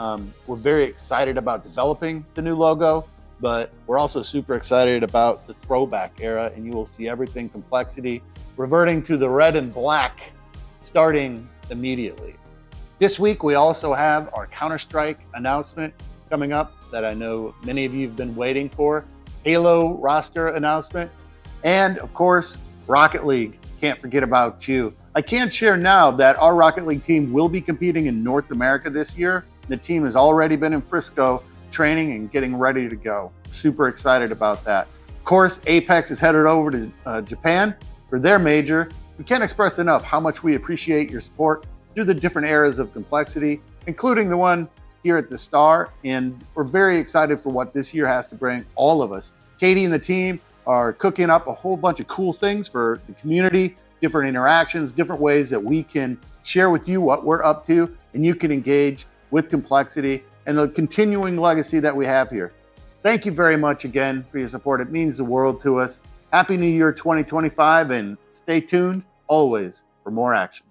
we're very excited about developing the new logo, but we're also super excited about the throwback era, and you will see everything Complexity reverting to the red and black starting immediately. This week, we also have our Counter-Strike announcement coming up that I know many of you have been waiting for. Halo roster announcement. And of course, Rocket League. Can't forget about you. I can share now that our Rocket League team will be competing in North America this year. The team has already been in Frisco training and getting ready to go. Super excited about that. Of course, Apex is headed over to Japan for their major. We can't express enough how much we appreciate your support through the different eras of Complexity, including the one here at the Star. And we're very excited for what this year has to bring all of us. Katie and the team are cooking up a whole bunch of cool things for the community, different interactions, different ways that we can share with you what we're up to, and you can engage with Complexity and the continuing legacy that we have here. Thank you very much again for your support. It means the world to us. Happy New Year 2025, and stay tuned always for more action.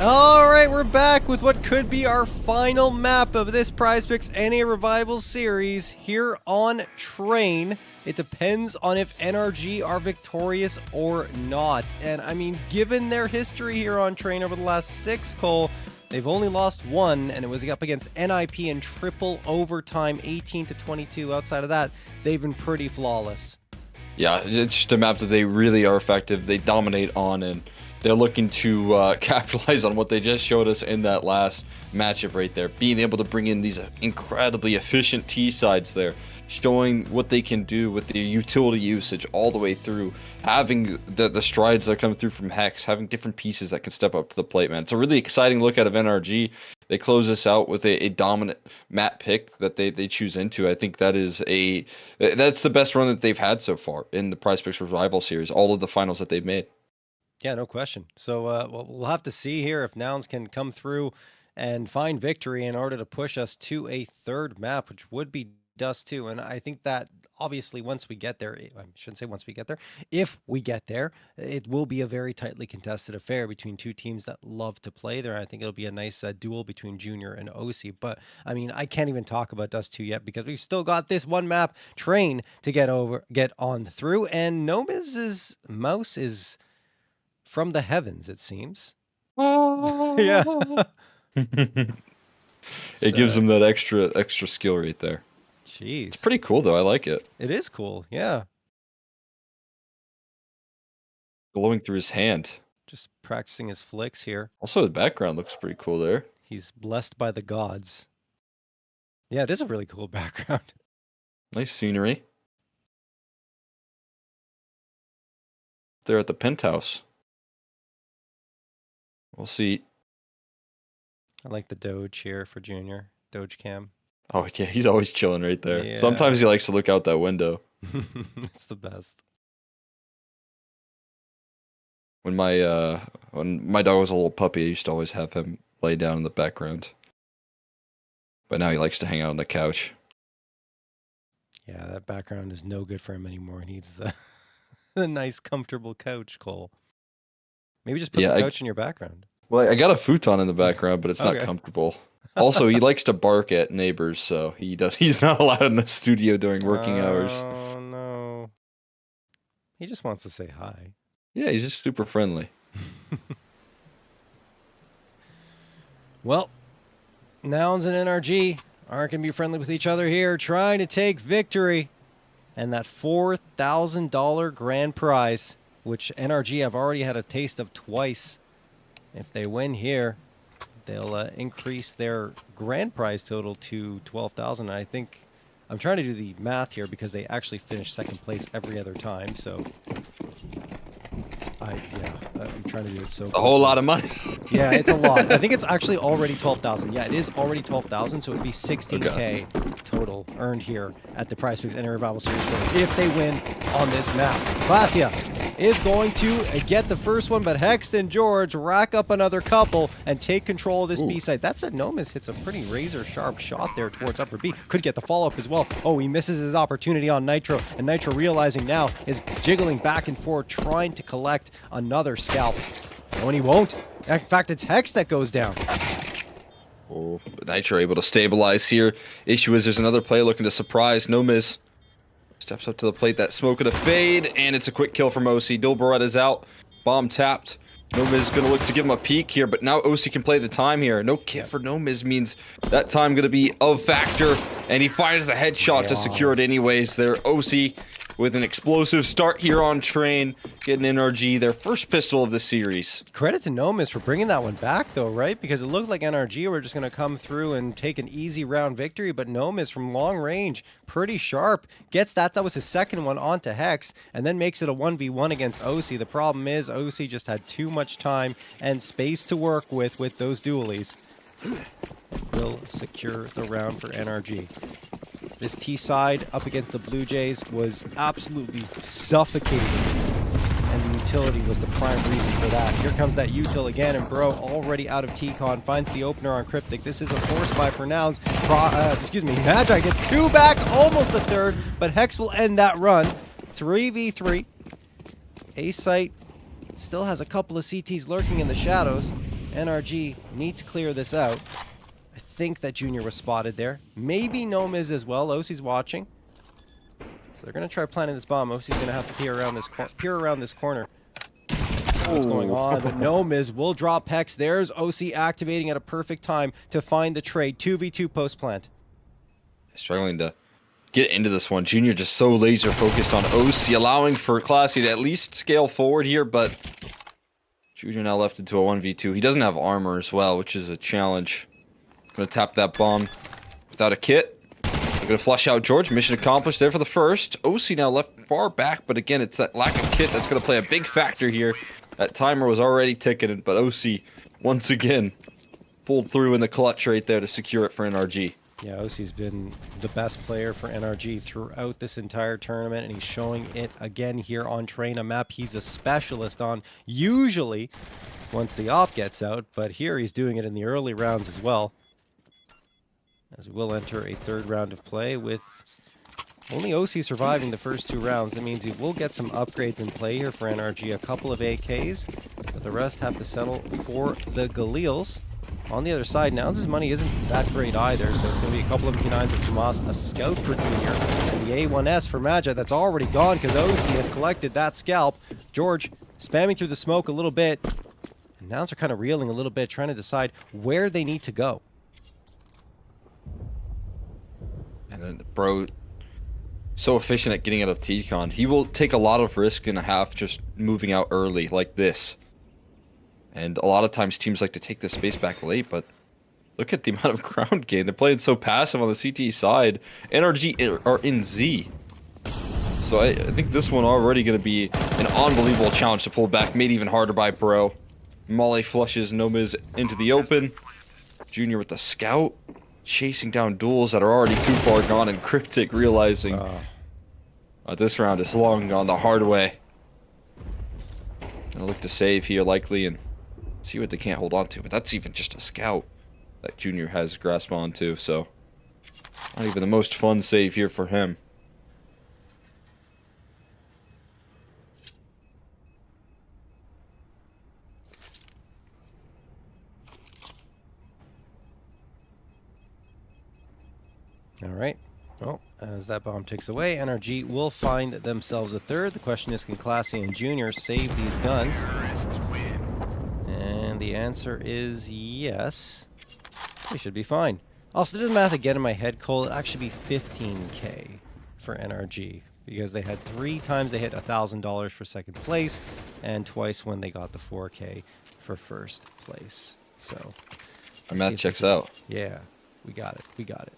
All right, we're back with what could be our final map of this Prizepicks NA Revival series here on Train. It depends on if NRG are victorious or not. And I mean, given their history here on Train over the last 6, Cole, they've only lost 1, and it was up against NIP in triple overtime, 18-22. Outside of that, they've been pretty flawless. Yeah, it's just a map that they really are effective. They dominate on, and they're looking to capitalize on what they just showed us in that last matchup right there. Being able to bring in these incredibly efficient T-sides there, showing what they can do with the utility usage all the way through, having the strides that come through from Hex, having different pieces that can step up to the plate, man. It's a really exciting look out of NRG. They close this out with a dominant map pick that they choose into. I think that's the best run that they've had so far in the Prizepicks Revival series, all of the finals that they've made. Yeah, no question. So we'll have to see here if Nouns can come through and find victory in order to push us to a third map, which would be Dust 2. And I think that obviously once we get there, I shouldn't say once we get there, if we get there, it will be a very tightly contested affair between two teams that love to play there. I think it'll be a nice duel between Junior and OC. But I mean, I can't even talk about Dust 2 yet because we've still got this one map Train to get on through. And Nomiz's mouse is from the heavens, it seems. Yeah. It gives them that extra skill right there. Jeez. It's pretty cool though. I like it. It is cool. Yeah. Glowing through his hand. Just practicing his flicks here. Also, the background looks pretty cool there. He's blessed by the gods. Yeah, it is a really cool background. Nice scenery. They're at the penthouse. We'll see. I like the Doge here for Junior. Doge cam. Oh, yeah, he's always chilling right there. Yeah. Sometimes he likes to look out that window. It's the best. When my dog was a little puppy, I used to always have him lay down in the background. But now he likes to hang out on the couch. Yeah, that background is no good for him anymore. He needs the nice, comfortable couch, Cole. Maybe just put the couch in your background. Well, I got a futon in the background, but it's not comfortable. Also, he likes to bark at neighbors, so he's not allowed in the studio during working hours. Oh, no. He just wants to say hi. Yeah, he's just super friendly. Well, Nouns and NRG aren't going to be friendly with each other here, trying to take victory. And that $4,000 grand prize, which NRG have already had a taste of twice. If they win here, they'll increase their grand prize total to $12,000. I think I'm trying to do the math here because they actually finish second place every other time. So I'm trying to do it so a whole lot of money. Yeah, it's a lot. I think it's actually already 12,000. Yeah, it is already 12,000. So it'd be 16K total earned here at the Prizepicks NA Revival Series if they win on this map. Glacia is going to get the first one, but Hex and George rack up another couple and take control of this B side. That said, Nomis hits a pretty razor-sharp shot there towards upper B. Could get the follow-up as well. Oh, he misses his opportunity on Nitro, and Nitro realizing now is jiggling back and forth, trying to collect another scalp. Oh, and he won't. In fact, it's Hex that goes down. Oh, but Nitro able to stabilize here. Issue is there's another player looking to surprise. Nomiz steps up to the plate, that smoke and a fade, and it's a quick kill from OC. Dilberetta's out, bomb tapped. Nomiz is going to look to give him a peek here, but now OC can play the time here. No kit for Nomiz means that time going to be a factor, and he finds a headshot to secure it anyways there. OC with an explosive start here on Train, getting NRG their first pistol of the series. Credit to Nomis for bringing that one back, though, right? Because it looked like NRG were just going to come through and take an easy round victory, but Nomis from long range, pretty sharp, gets that. That was his second one onto Hex, and then makes it a 1v1 against OC. The problem is OC just had too much time and space to work with those dualies. Will secure the round for NRG. This T side up against the Blue Jays was absolutely suffocating, and the utility was the prime reason for that. Here comes that util again, and Bro already out of T-Con finds the opener on Cryptic. This is a force buy for Nouns. Magi gets two back, almost the third, but Hex will end that run. 3v3. A-Site still has a couple of CTs lurking in the shadows. NRG need to clear this out. I think that Junior was spotted there. Maybe Nomiz as well. Osi's watching. So they're going to try planting this bomb. Osi's going to have to peer around this corner. What's going on? But Nomiz will drop Hex. There's OC activating at a perfect time to find the trade. 2v2 post plant. Struggling to get into this one. Junior just so laser focused on OC, allowing for Classy to at least scale forward here, but Junior now left into a 1v2. He doesn't have armor as well, which is a challenge. Gonna tap that bomb without a kit. They're gonna flush out George. Mission accomplished there for the first. OC now left far back, but again, it's that lack of kit that's gonna play a big factor here. That timer was already ticking, but OC, once again, pulled through in the clutch right there to secure it for NRG. Yeah, OC's been the best player for NRG throughout this entire tournament, and he's showing it again here on Train, a map he's a specialist on, usually once the op gets out, but here he's doing it in the early rounds as well. As we will enter a third round of play with only OC surviving the first 2 rounds. That means he will get some upgrades in play here for NRG, a couple of AKs, but the rest have to settle for the Galeels. On the other side, Nouns' money isn't that great either, so it's going to be a couple of P9s of Tomas, a scout for Junior, and the A1S for Magi that's already gone because OC has collected that scalp. George spamming through the smoke a little bit, and Nouns are kind of reeling a little bit, trying to decide where they need to go. And then Bro, so efficient at getting out of T-Con. He will take a lot of risk in a half just moving out early like this. And a lot of times teams like to take this space back late, but look at the amount of ground gain. They're playing so passive on the CT side. NRG are in Z. So I think this one already going to be an unbelievable challenge to pull back, made even harder by Bro. Molly flushes Nomiz into the open. Junior with the scout, chasing down duels that are already too far gone, and Cryptic realizing this round is long gone the hard way. Gonna look to save here likely and see what they can't hold on to, but that's even just a scout that Junior has grasp onto, so not even the most fun save here for him. All right. Well, as that bomb ticks away, NRG will find themselves a third. The question is, can Classy and Junior save these guns? And the answer is yes. We should be fine. Also, did the math again in my head, Cole. It'd actually be 15K for NRG because they had 3 times they hit $1,000 for second place and twice when they got the 4K for first place. So, Our math checks out. Yeah, we got it. We got it.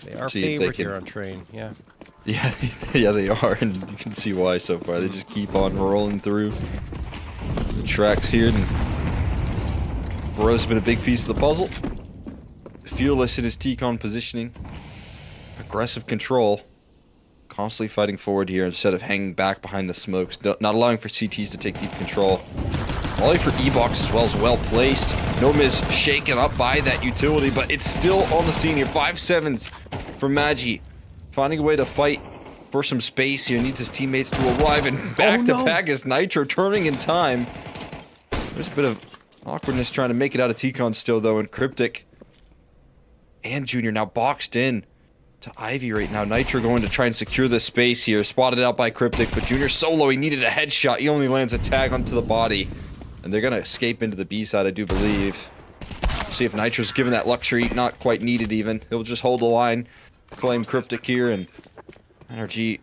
They are favored here on Train, yeah. Yeah, yeah, they are, and you can see why so far. They just keep on rolling through the tracks here, and Bro's been a big piece of the puzzle. Fearless in his T-Con positioning. Aggressive control. Constantly fighting forward here instead of hanging back behind the smokes. Not allowing for CTs to take deep control. Volley for E-Box as well is well placed. Nomiz shaken up by that utility, but it's still on the scene here. 5-7s for Magi. Finding a way to fight for some space here. Needs his teammates to arrive, and back to back is Nitro turning in time. There's a bit of awkwardness trying to make it out of T-Con still, though, and Cryptic and Junior now boxed in to Ivy right now. Nitro going to try and secure the space here. Spotted out by Cryptic, but Junior solo. He needed a headshot. He only lands a tag onto the body. And they're going to escape into the B side, I do believe. See if Nitro's given that luxury. Not quite needed even. He'll just hold the line. Claim Cryptic here, and NRG,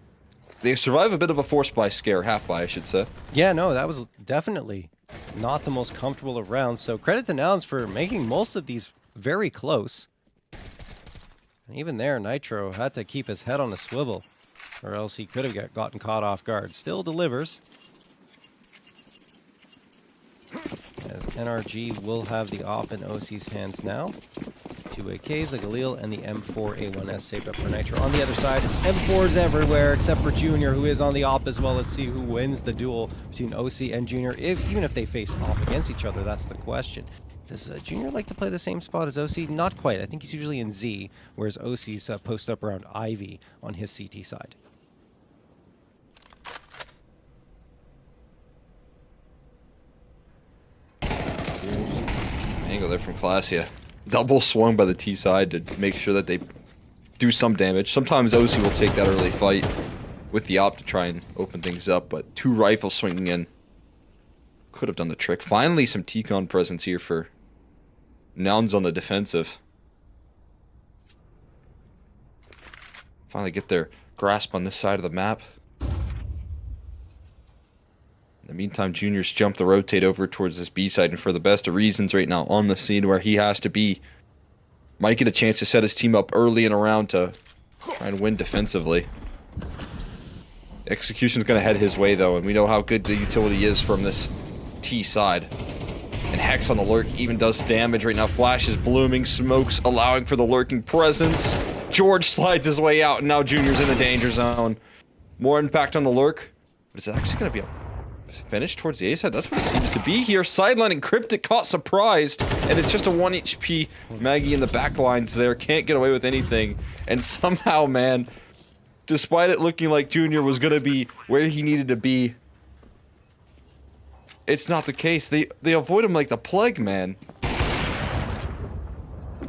they survive a bit of a force buy scare. Half buy, I should say. Yeah, no, that was definitely not the most comfortable of rounds. So credit to Nouns for making most of these very close. And even there, Nitro had to keep his head on a swivel, or else he could have gotten caught off guard. Still delivers. As NRG will have the op in OC's hands now. 2 AKs, the Galil, and the M4 A1S saved up for Nitro. On the other side, it's M4s everywhere, except for Junior, who is on the op as well. Let's see who wins the duel between OC and Junior, even if they face off against each other. That's the question. Does Junior like to play the same spot as OC? Not quite. I think he's usually in Z, whereas OC's post up around Ivy on his CT side. angle there from Classia. Double swung by the T side to make sure that they do some damage. Sometimes OC will take that early fight with the op to try and open things up, but 2 rifles swinging in could have done the trick. Finally, some T-Con presence here for Nouns on the defensive. Finally get their grasp on this side of the map. In the meantime, Junior's jumped the rotate over towards this B side, and for the best of reasons right now on the scene where he has to be. Might get a chance to set his team up early in a round to try and win defensively. Execution's going to head his way, though, and we know how good the utility is from this T side. And Hex on the lurk even does damage right now. Flash is blooming, smokes allowing for the lurking presence. George slides his way out, and now Junior's in the danger zone. More impact on the lurk, but it's actually going to be a finish towards the A side. That's what it seems to be here. Sidelining Cryptic caught surprised, and it's just a 1 HP. Maggie in the back lines there, can't get away with anything. And somehow, man, despite it looking like Junior was going to be where he needed to be, it's not the case. They avoid him like the plague, man.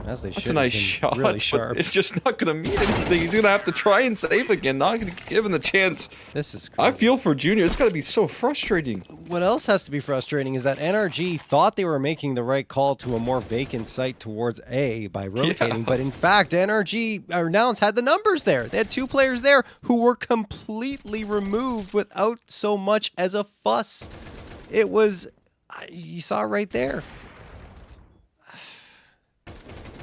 As they That's a nice shot, really but sharp. it's just not going to mean anything. He's going to have to try and save again, not going to give him the chance. This is crazy. I feel for Junior. It's got to be so frustrating. What else has to be frustrating is that NRG thought they were making the right call to a more vacant site towards A by rotating, but in fact, NRG or Nouns had the numbers there. They had 2 players there who were completely removed without so much as a fuss. It was, you saw it right there.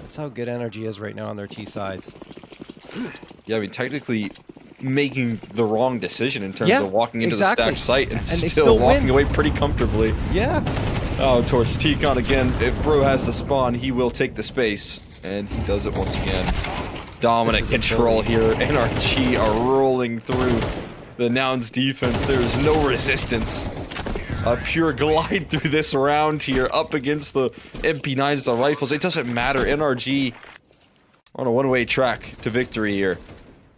That's how good NRG is right now on their T sides. Yeah, I mean, technically making the wrong decision in terms of walking into the stacked site and still walking away pretty comfortably. Yeah. Oh, towards T-Con again. If Bro has the spawn, he will take the space. And he does it once again. Dominant control here. NRG are rolling through the Nouns defense. There's no resistance. A pure glide through this round here, up against the MP9s, the rifles. It doesn't matter. NRG on a one-way track to victory here.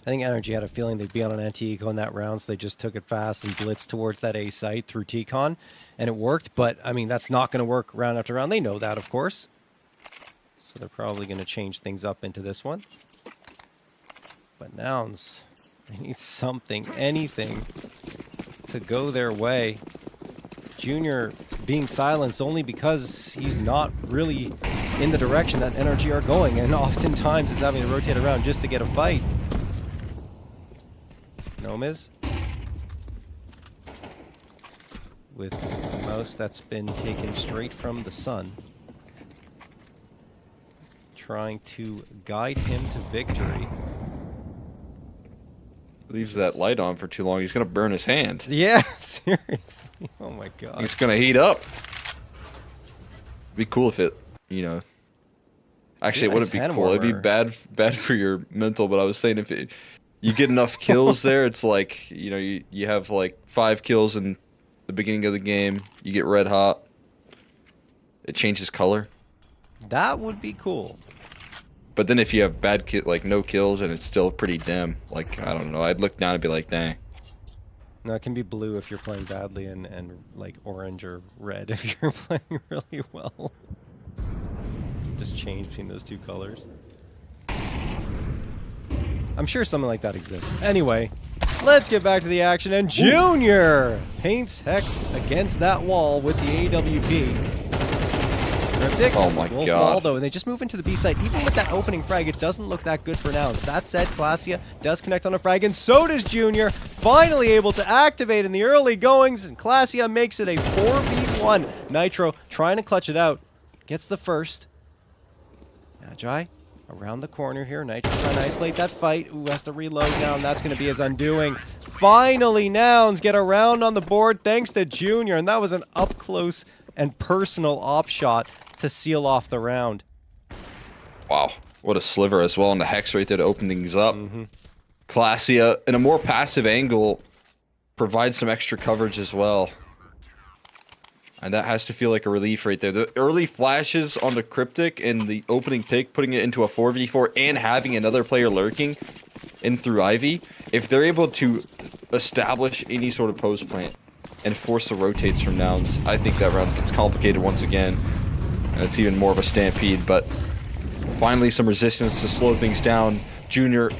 I think NRG had a feeling they'd be on an anti-eco in that round, so they just took it fast and blitzed towards that A site through T-Con, and it worked. But, I mean, that's not going to work round after round. They know that, of course. So they're probably going to change things up into this one. But Nouns, they need something, anything, to go their way. Junior being silenced only because he's not really in the direction that NRG are going, and oftentimes is having to rotate around just to get a fight. Nomiz with a mouse that's been taken straight from the sun, trying to guide him to victory. Leaves that light on for too long, he's gonna burn his hand. Yeah, seriously. Oh my god. He's gonna heat up. Be cool if it, you know. Actually, it wouldn't be cool. It'd be bad for your mental. But I was saying, if you get enough kills there, it's like, you know, you have like 5 kills in the beginning of the game. You get red hot. It changes color. That would be cool. But then if you have like no kills and it's still pretty dim, like, I don't know, I'd look down and be like, dang. No, it can be blue if you're playing badly, and like orange or red if you're playing really well. Just change between those 2 colors. I'm sure something like that exists. Anyway, let's get back to the action, and Junior paints Hex against that wall with the AWP. Cryptic oh my will god. fall, though, and they just move into the B site. Even with that opening frag, it doesn't look that good for Nouns. That said, Classia does connect on a frag, and so does Junior. Finally able to activate in the early goings, and Classia makes it a 4v1. Nitro trying to clutch it out. Gets the first. Magi around the corner here. Nitro trying to isolate that fight. Ooh, has to reload now, and that's going to be his undoing. Finally, Nouns get a round on the board thanks to Junior, and that was an up-close and personal op shot to seal off the round. Wow, what a sliver as well on the Hex right there to open things up. Classia, in a more passive angle, provides some extra coverage as well. And that has to feel like a relief right there. The early flashes on the Cryptic and the opening pick, putting it into a 4v4 and having another player lurking in through Ivy, if they're able to establish any sort of pose plant and force the rotates from Nouns, I think that round gets complicated once again. It's even more of a stampede, but finally some resistance to slow things down. Junior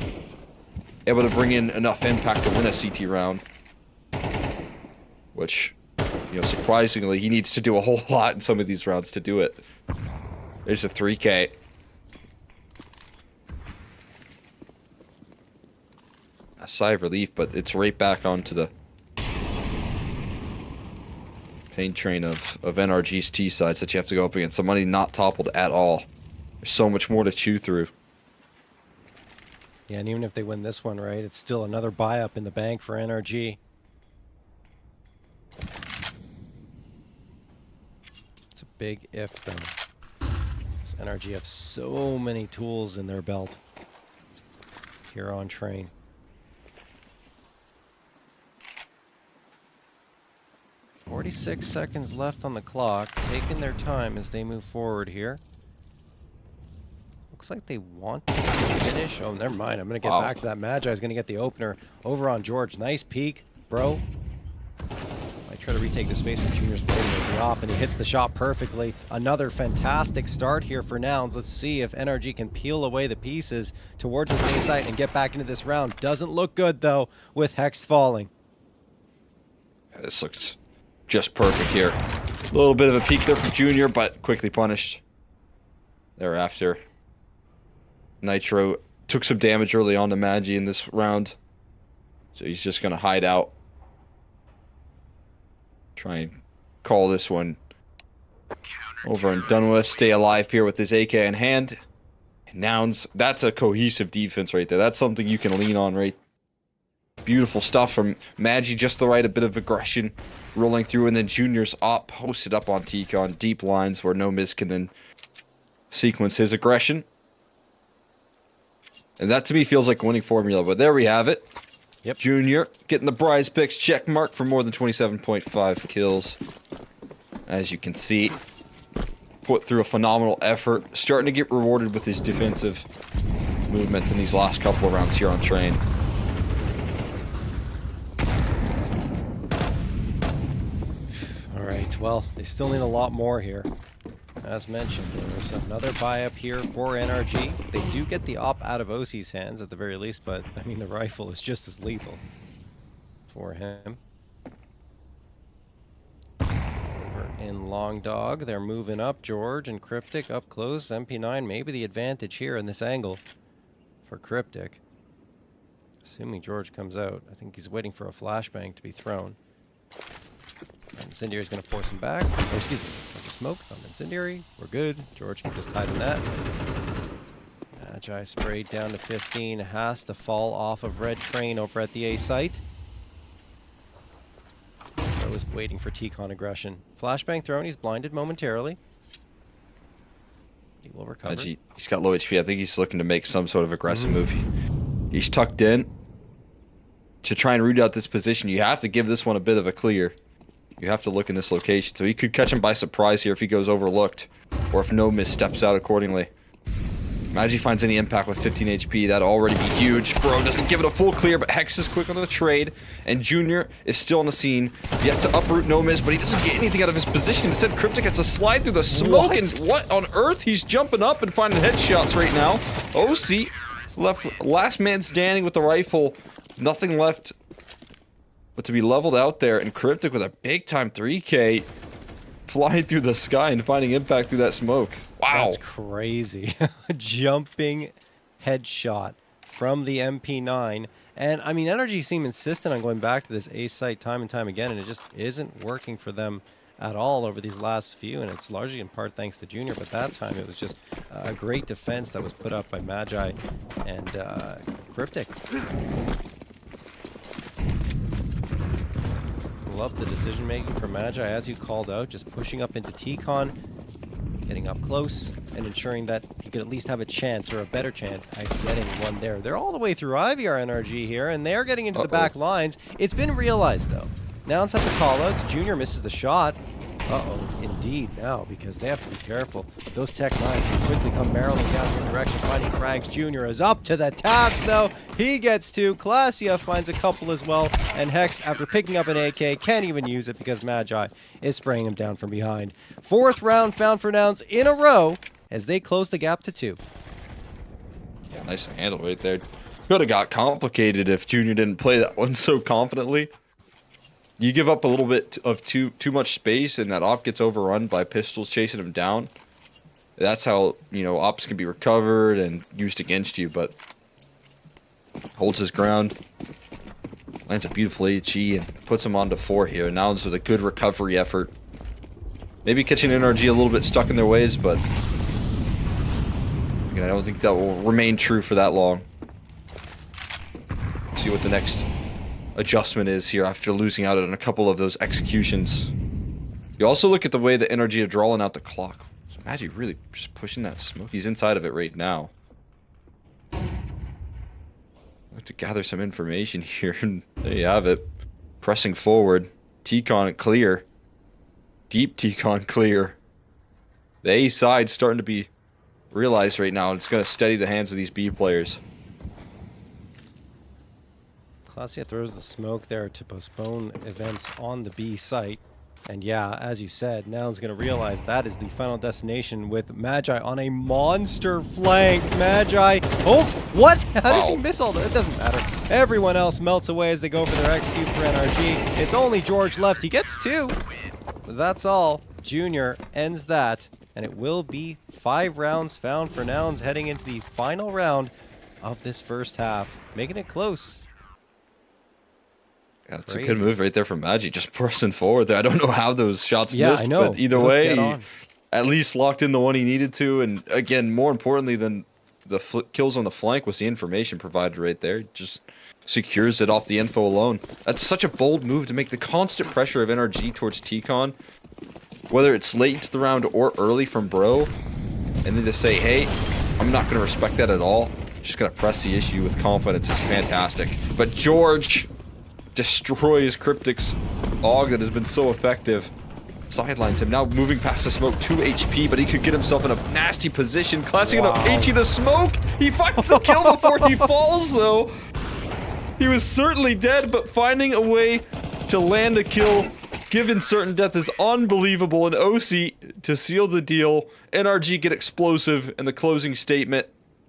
able to bring in enough impact to win a CT round. Which, you know, surprisingly, he needs to do a whole lot in some of these rounds to do it. There's a 3K. A sigh of relief, but it's right back onto the pain train of NRG's T sides that you have to go up against. Somebody not toppled at all. There's so much more to chew through. Yeah, and even if they win this one, right, it's still another buy up in the bank for NRG. It's a big if, though. Because NRG have so many tools in their belt here on train. 46 seconds left on the clock, taking their time as they move forward here. Looks like they want to finish. Oh, never mind. I'm going to get back to that. Magi is going to get the opener over on George. Nice peek, bro. Might try to retake the space, but Junior's playing the off, and he hits the shot perfectly. Another fantastic start here for Nouns. Let's see if NRG can peel away the pieces towards the same site and get back into this round. Doesn't look good, though, with Hex falling. This looks just perfect here. A little bit of a peek there for Junior, but quickly punished thereafter. Nitro took some damage early on to Magi in this round, so he's just going to hide out. Try and call this one over and done with. Stay alive here with his AK in hand. Nouns, that's a cohesive defense right there. That's something you can lean on, right? Beautiful stuff from Magi, just the right, a bit of aggression rolling through, and then Junior's op posted up on T-Con, deep lines where No Miss can then sequence his aggression. And that to me feels like a winning formula, but there we have it. Yep. Junior getting the Prizepicks check mark for more than 27.5 kills. As you can see, put through a phenomenal effort, starting to get rewarded with his defensive movements in these last couple of rounds here on train. Alright, well, they still need a lot more here. As mentioned, there's another buy up here for NRG. They do get the op out of OC's hands at the very least, but I mean the rifle is just as lethal for him. Over in Long Dog, they're moving up. George and Cryptic up close. MP9 maybe the advantage here in this angle for Cryptic. Assuming George comes out. I think he's waiting for a flashbang to be thrown. Incendiary is going to force him back. Oh, excuse me. Like a smoke on Incendiary. We're good. George can just hide in that. Magi sprayed down to 15. Has to fall off of Red Train over at the A site. I was waiting for T-Con aggression. Flashbang thrown. He's blinded momentarily. He will recover. He's got low HP. I think he's looking to make some sort of aggressive move. He's tucked in. To try and root out this position, you have to give this one a bit of a clear. You have to look in this location, so he could catch him by surprise here if he goes overlooked, or if No Miss steps out accordingly. Magi finds any impact with 15 HP, that'd already be huge. Bro doesn't give it a full clear, but Hex is quick on the trade, and Junior is still on the scene. Yet to uproot No Miss, but he doesn't get anything out of his position. Instead, Cryptic has to slide through the smoke, and what on earth? He's jumping up and finding headshots right now. OC left last man standing with the rifle. Nothing left but to be leveled out there, and Cryptic with a big-time 3K flying through the sky and finding impact through that smoke. Wow. That's crazy. Jumping headshot from the MP9. And, I mean, NRG seem insistent on going back to this A site time and time again, and it just isn't working for them at all over these last few, and it's largely in part thanks to Junior, but that time it was just a great defense that was put up by Magi and Cryptic. Love the decision making from Magi, as you called out, just pushing up into T-Con, getting up close, and ensuring that he could at least have a chance, or a better chance, at getting one there. They're all the way through IVR NRG here, and they're getting into the back lines. It's been realized, though. Nouns have the call-outs. Junior misses the shot. Uh-oh, indeed now, because they have to be careful. Those Tech 9s can quickly come barreling down your direction. Finding Frags Jr. is up to the task, though. He gets 2. Classia finds a couple as well. And Hex, after picking up an AK, can't even use it because Magi is spraying him down from behind. 4th round found for Nouns in a row as they close the gap to 2. Yeah, nice handle right there. Could have got complicated if Junior didn't play that one so confidently. You give up a little bit of too much space, and that op gets overrun by pistols chasing him down. That's how, you know, ops can be recovered and used against you, but holds his ground. Lands a beautiful HE and puts him onto 4 here. Nouns with a good recovery effort. Maybe catching NRG a little bit stuck in their ways, but again, I don't think that will remain true for that long. See what the next adjustment is here after losing out on a couple of those executions. You also look at the way the energy are drawing out the clock. So Magi really just pushing that smoke. He's inside of it right now. I have to gather some information here. There you have it. Pressing forward. T-Con clear. Deep T-Con clear. The A side starting to be realized right now. And it's going to steady the hands of these B players. Classia throws the smoke there to postpone events on the B site. And yeah, as you said, Noun's going to realize that is the final destination with Magi on a monster flank. Magi, oh, what? How does he miss all that? It doesn't matter. Everyone else melts away as they go for their execute for NRG. It's only George left. He gets 2. But that's all. Junior ends that. And it will be 5 rounds found for Nouns heading into the final round of this first half. Making it close. Yeah, it's a good move right there from Magi, just pressing forward there. I don't know how those shots missed, I know. but either way, he at least locked in the one he needed to. And again, more importantly than the kills on the flank was the information provided right there. Just secures it off the info alone. That's such a bold move to make the constant pressure of NRG towards T-Con, whether it's late into the round or early from Bro, and then to say, hey, I'm not going to respect that at all. Just going to press the issue with confidence is fantastic. But George destroys Cryptic's AUG that has been so effective. Sidelines him, now moving past the smoke, 2 HP, but he could get himself in a nasty position. Classic enough, HE the smoke! He finds the kill before he falls, though! He was certainly dead, but finding a way to land a kill, given certain death, is unbelievable. And OC, to seal the deal, NRG get explosive, and the closing statement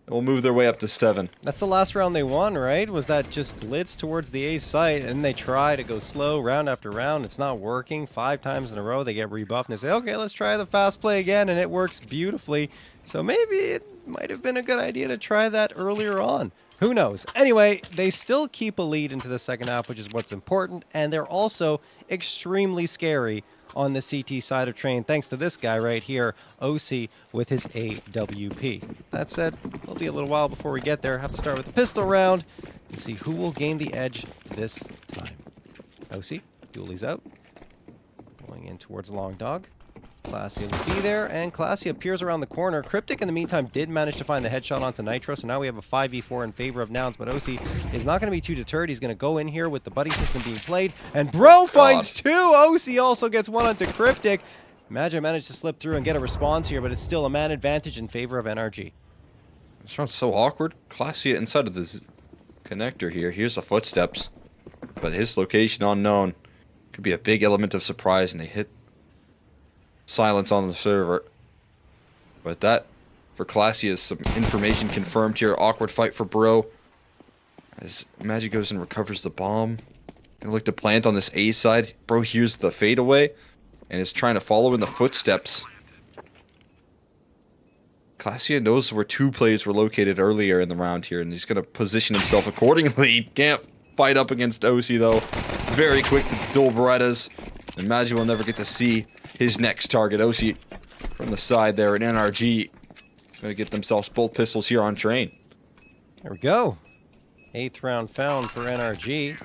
will move their way up to 7. That's the last round they won, right? Was that just blitz towards the A site, and they try to go slow round after round. It's not working. 5 times in a row, they get rebuffed, and they say, okay, let's try the fast play again, and it works beautifully. So maybe it might have been a good idea to try that earlier on. Who knows? Anyway, they still keep a lead into the second half, which is what's important, and they're also extremely scary on the CT side of train, thanks to this guy right here, OC, with his AWP. That said, it'll be a little while before we get there. Have to start with the pistol round and see who will gain the edge this time. OC, dualies out. Going in towards Long Dog. Classia will be there, and Classia appears around the corner. Cryptic, in the meantime, did manage to find the headshot onto Nitro, so now we have a 5v4 in favor of Nouns, but OC is not going to be too deterred. He's going to go in here with the buddy system being played, and Bro finds 2! OC also gets 1 onto Cryptic. Magi managed to slip through and get a response here, but it's still a man advantage in favor of NRG. This round's so awkward. Classia inside of this connector here. Here's the footsteps, but his location unknown. Could be a big element of surprise, and they hit silence on the server. But that, for Classia, is some information confirmed here. Awkward fight for Bro. As Magi goes and recovers the bomb. Gonna look to plant on this A side. Bro hears the fadeaway and is trying to follow in the footsteps. Classia knows where 2 plays were located earlier in the round here, and he's gonna position himself accordingly. He can't fight up against OC though. Very quick to dual Berettas, and Magi will never get to see his next target. OC from the side there, and NRG gonna get themselves both pistols here on train. There we go. 8th round found for NRG.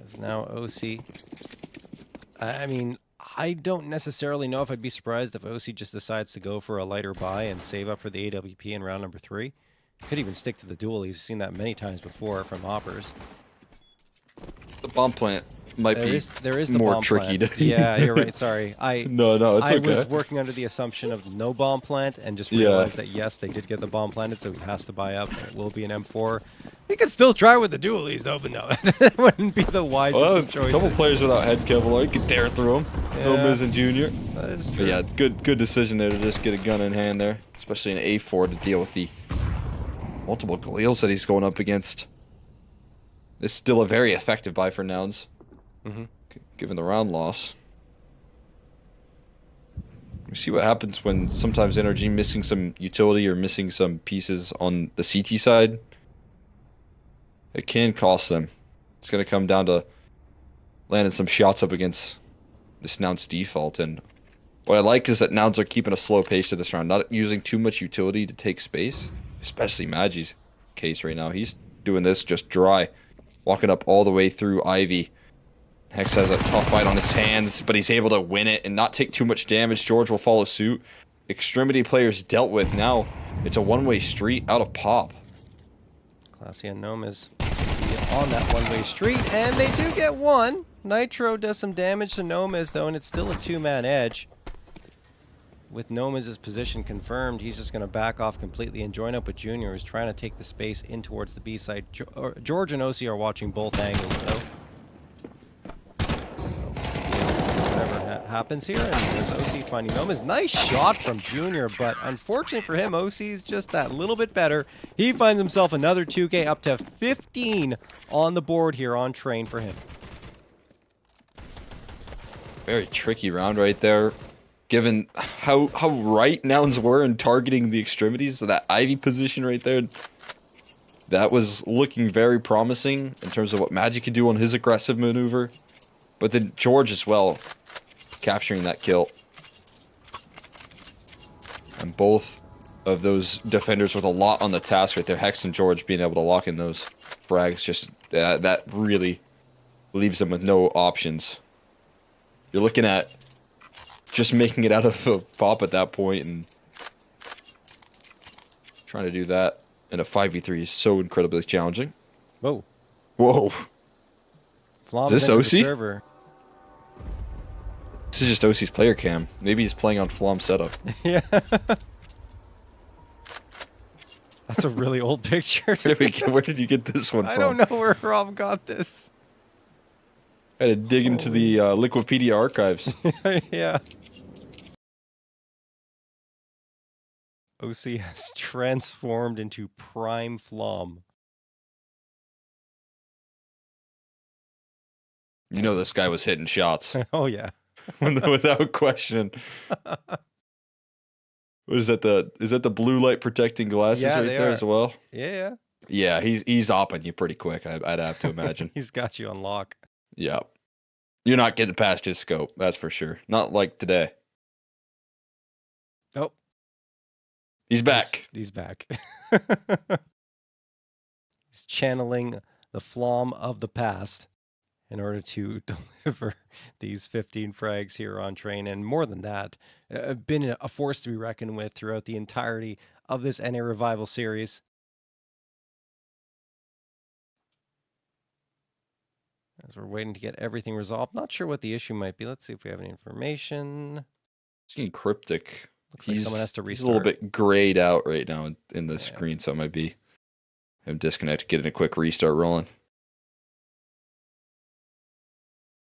As now OC. I mean, I don't necessarily know if I'd be surprised if OC just decides to go for a lighter buy and save up for the AWP in round number 3. Could even stick to the dual. He's seen that many times before from Hoppers. The bomb plant might be there is the more bomb tricky plant. to. Yeah, you're right. Sorry, No, it's I okay. was working under the assumption of no bomb plant and just Yeah. realized that yes, they did get the bomb planted, so he has to buy up. And it will be an M4. He could still try with the dualies though, but no, it wouldn't be the wisest Well, of a choices. couple players without head Kevlar, you could tear through them. No Yeah. Miz and Junior. That is But true. yeah, good decision there to just get a gun in hand there, especially an A4 to deal with the multiple Galils that he's going up against. It's still a very effective buy for Nouns, given the round loss. We see what happens when sometimes NRG missing some utility or missing some pieces on the CT side. It can cost them. It's going to come down to landing some shots up against this Nouns default. And what I like is that Nouns are keeping a slow pace to this round, not using too much utility to take space, especially Magi's case right now. He's doing this just dry, walking up all the way through Ivy. Hex has a tough fight on his hands, but he's able to win it and not take too much damage. George will follow suit. Extremity players dealt with. Now it's a one-way street out of Pop. Classy and Gnome is on that one-way street, and they do get one. Nitro does some damage to Gnomes, though, and it's still a two-man edge. With Gnomes' position confirmed, he's just going to back off completely and join up with Junior, who's trying to take the space in towards the B side. George and OC are watching both angles, though. Whatever happens here, and there's OC finding Gnomes. Nice shot from Junior, but unfortunately for him, OC's just that little bit better. He finds himself another 2K, up to 15 on the board here on train for him. Very tricky round right there, given how right Nouns were in targeting the extremities. So that Ivy position right there, that was looking very promising in terms of what Magic could do on his aggressive maneuver. But then George as well, capturing that kill. And both of those defenders with a lot on the task right there, Hex and George being able to lock in those frags, just that really leaves them with no options. You're looking at just making it out of Pop at that point, and trying to do that in a 5v3 is so incredibly challenging. Whoa. Whoa. Flom Is this into OC? the server. This is just OC's player cam. Maybe he's playing on Flom setup. Yeah. That's a really old picture. Where did you get this one from? I don't know where Rob got this. I had to dig into the Liquipedia archives. Yeah. OC has transformed into Prime Flom. You know this guy was hitting shots. Oh, yeah. Without question. What is that? Is that the blue light protecting glasses Yeah, right they there are. as well? Yeah. Yeah, he's opping you pretty quick. I'd have to imagine. He's got you on lock. Yeah, you're not getting past his scope. That's for sure. Not like today. Oh, He's back. He's back. He's channeling the Flom of the past in order to deliver these 15 frags here on train. And more than that, been a force to be reckoned with throughout the entirety of this NA Revival series. As we're waiting to get everything resolved. Not sure what the issue might be. Let's see if we have any information. It's getting cryptic. Looks like someone has to He's restart. a little bit grayed out right now in the screen, so it might be him disconnected, getting a quick restart rolling.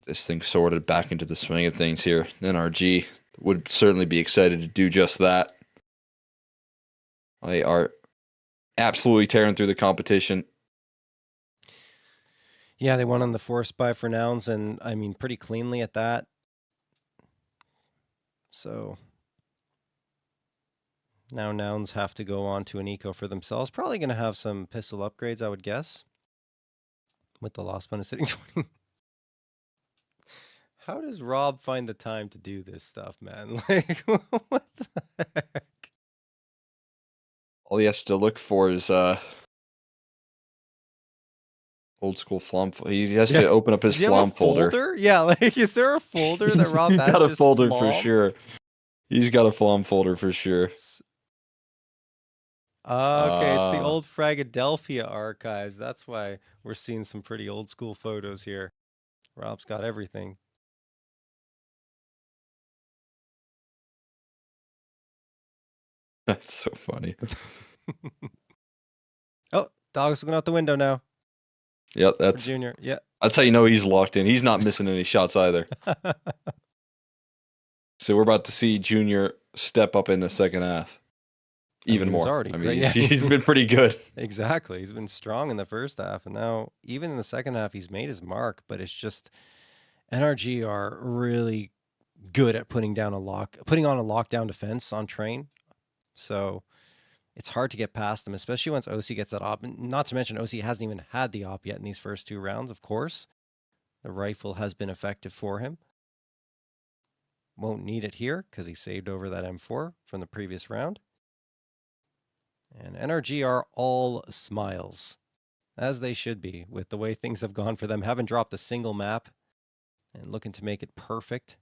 This thing sorted back into the swing of things here. NRG would certainly be excited to do just that. They are absolutely tearing through the competition. Yeah, they won on the force buy for Nouns, and I mean pretty cleanly at that. So now Nouns have to go on to an eco for themselves. Probably going to have some pistol upgrades, I would guess. With the lost bonus sitting 20. How does Rob find the time to do this stuff, man? Like, what the heck? All he has to look for is old school Flom. He has to open up his Does he have a Flom folder. folder? Yeah, like, is there a folder that Rob He's has? got a just folder for Flom? sure. He's got a Flom folder for sure. Okay, it's the old Fragadelphia archives. That's why we're seeing some pretty old school photos here. Rob's got everything. That's so funny. Oh, dog's looking out the window now. Yep, For that's Junior. Yeah. how you know he's locked in. He's not missing any shots either. So we're about to see Junior step up in the second half. Even he was more. already I great. mean, Yeah. he's been pretty good. Exactly. He's been strong in the first half, and now even in the second half, he's made his mark. But it's just NRG are really good at putting on a lockdown defense on Train. So it's hard to get past them, especially once OC gets that op. Not to mention OC hasn't even had the op yet in these first 2 rounds, of course. The rifle has been effective for him. Won't need it here because he saved over that M4 from the previous round. And NRG are all smiles, as they should be, with the way things have gone for them. Haven't dropped a single map and looking to make it perfect.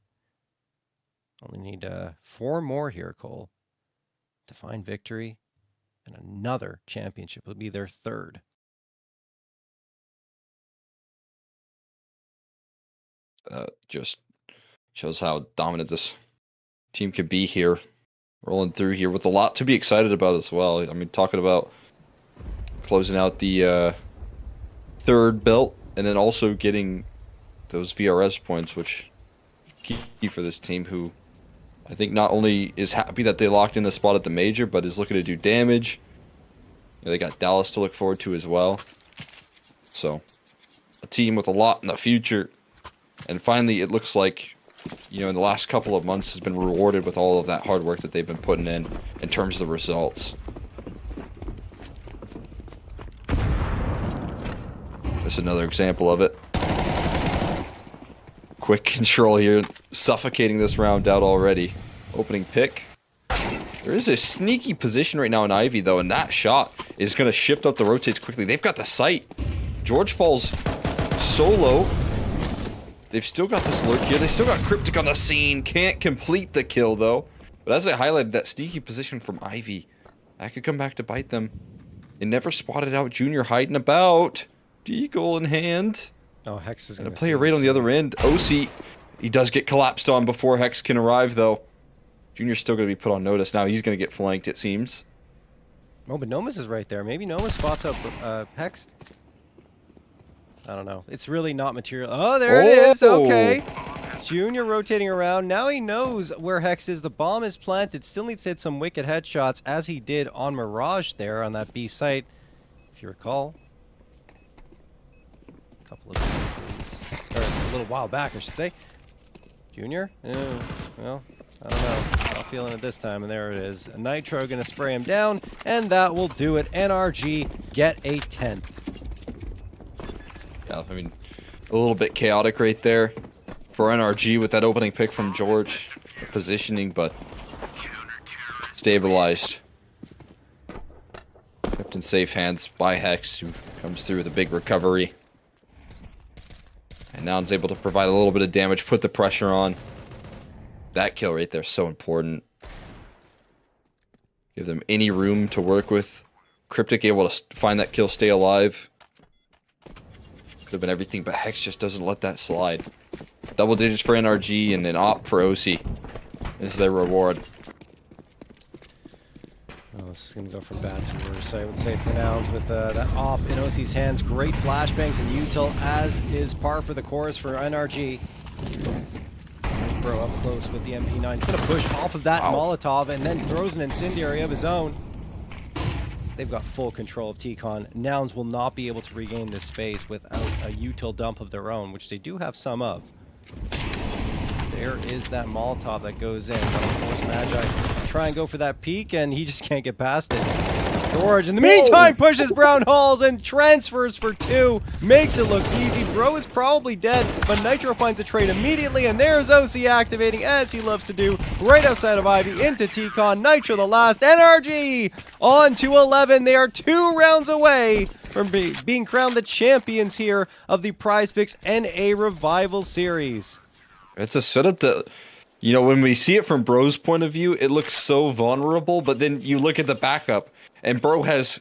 Only need 4 more here, Cole, to find victory. And another championship will be their 3rd. Just shows how dominant this team could be here. Rolling through here with a lot to be excited about as well. I mean, talking about closing out the 3rd belt and then also getting those VRS points, which key for this team, who I think not only is happy that they locked in the spot at the major, but is looking to do damage. You know, they got Dallas to look forward to as well. So, a team with a lot in the future. And finally, it looks like, you know, in the last couple of months has been rewarded with all of that hard work that they've been putting in terms of the results. That's another example of it. Quick control here, suffocating this round out already. Opening pick. There is a sneaky position right now in Ivy, though, and that shot is going to shift up the rotates quickly. They've got the sight. George falls solo. They've still got this lurk here. They still got Cryptic on the scene. Can't complete the kill, though. But as I highlighted, that sneaky position from Ivy, that could come back to bite them. They never spotted out Junior hiding about. Deagle in hand. Oh, Hex is going to play a raid on the other end. OC, he does get collapsed on before Hex can arrive, though. Junior's still going to be put on notice now. He's going to get flanked, it seems. Oh, but Nomus is right there. Maybe Nomus spots out Hex. I don't know. It's really not material. Oh, there it is. Okay. Junior rotating around. Now he knows where Hex is. The bomb is planted. Still needs to hit some wicked headshots, as he did on Mirage there on that B site, if you recall. A couple of or a little while back, I should say. Junior? Well, I don't know. Not feeling it this time, and there it is. Nitro going to spray him down, and that will do it. NRG get a 10th. Yeah, I mean, a little bit chaotic right there for NRG with that opening pick from George. Positioning, but stabilized. Kept in safe hands by Hex, who comes through with a big recovery. And now is able to provide a little bit of damage, put the pressure on. That kill right there is so important. Give them any room to work with. Cryptic able to find that kill, stay alive. Could have been everything, but Hex just doesn't let that slide. Double digits for NRG and an op for OC. This is their reward. Well, this is going to go from bad to worse, I would say, for Nouns, with that op in OC's hands. Great flashbangs and util, as is par for the course for NRG. Bro up close with the MP9. He's going to push off of that Molotov and then throws an incendiary of his own. They've got full control of T-Con. Nouns will not be able to regain this space without a util dump of their own, which they do have some of. There is that Molotov that goes in. But of course, Magi try and go for that peak, and he just can't get past it. George, in the meantime, pushes Brown Halls and transfers for 2. Makes it look easy. Bro is probably dead, but Nitro finds a trade immediately, and there's OC activating, as he loves to do, right outside of Ivy into T-Con. Nitro the last. NRG on to 11. They are 2 rounds away from being crowned the champions here of the Prizepicks NA Revival Series. It's a setup that, you know, when we see it from Bro's point of view, it looks so vulnerable, but then you look at the backup, and Bro has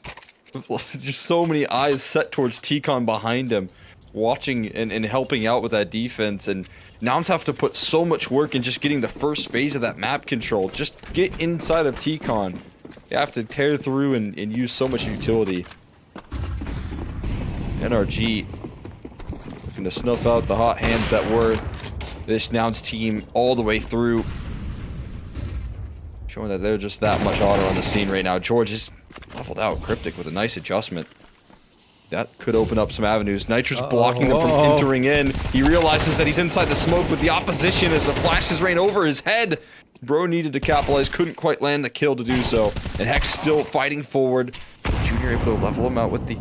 just so many eyes set towards T-Con behind him. watching and helping out with that defense, and Nouns have to put so much work in just getting the first phase of that map control. Just get inside of T-Con. You have to tear through and use so much utility. NRG looking to snuff out the hot hands that were this Nouns team all the way through. Showing that they're just that much hotter on the scene right now. George is leveled out Cryptic with a nice adjustment. That could open up some avenues. Nitro's blocking him from entering in. He realizes that he's inside the smoke with the opposition as the flashes rain over his head. Bro needed to capitalize, couldn't quite land the kill to do so. And Hex still fighting forward. Junior able to level him out with the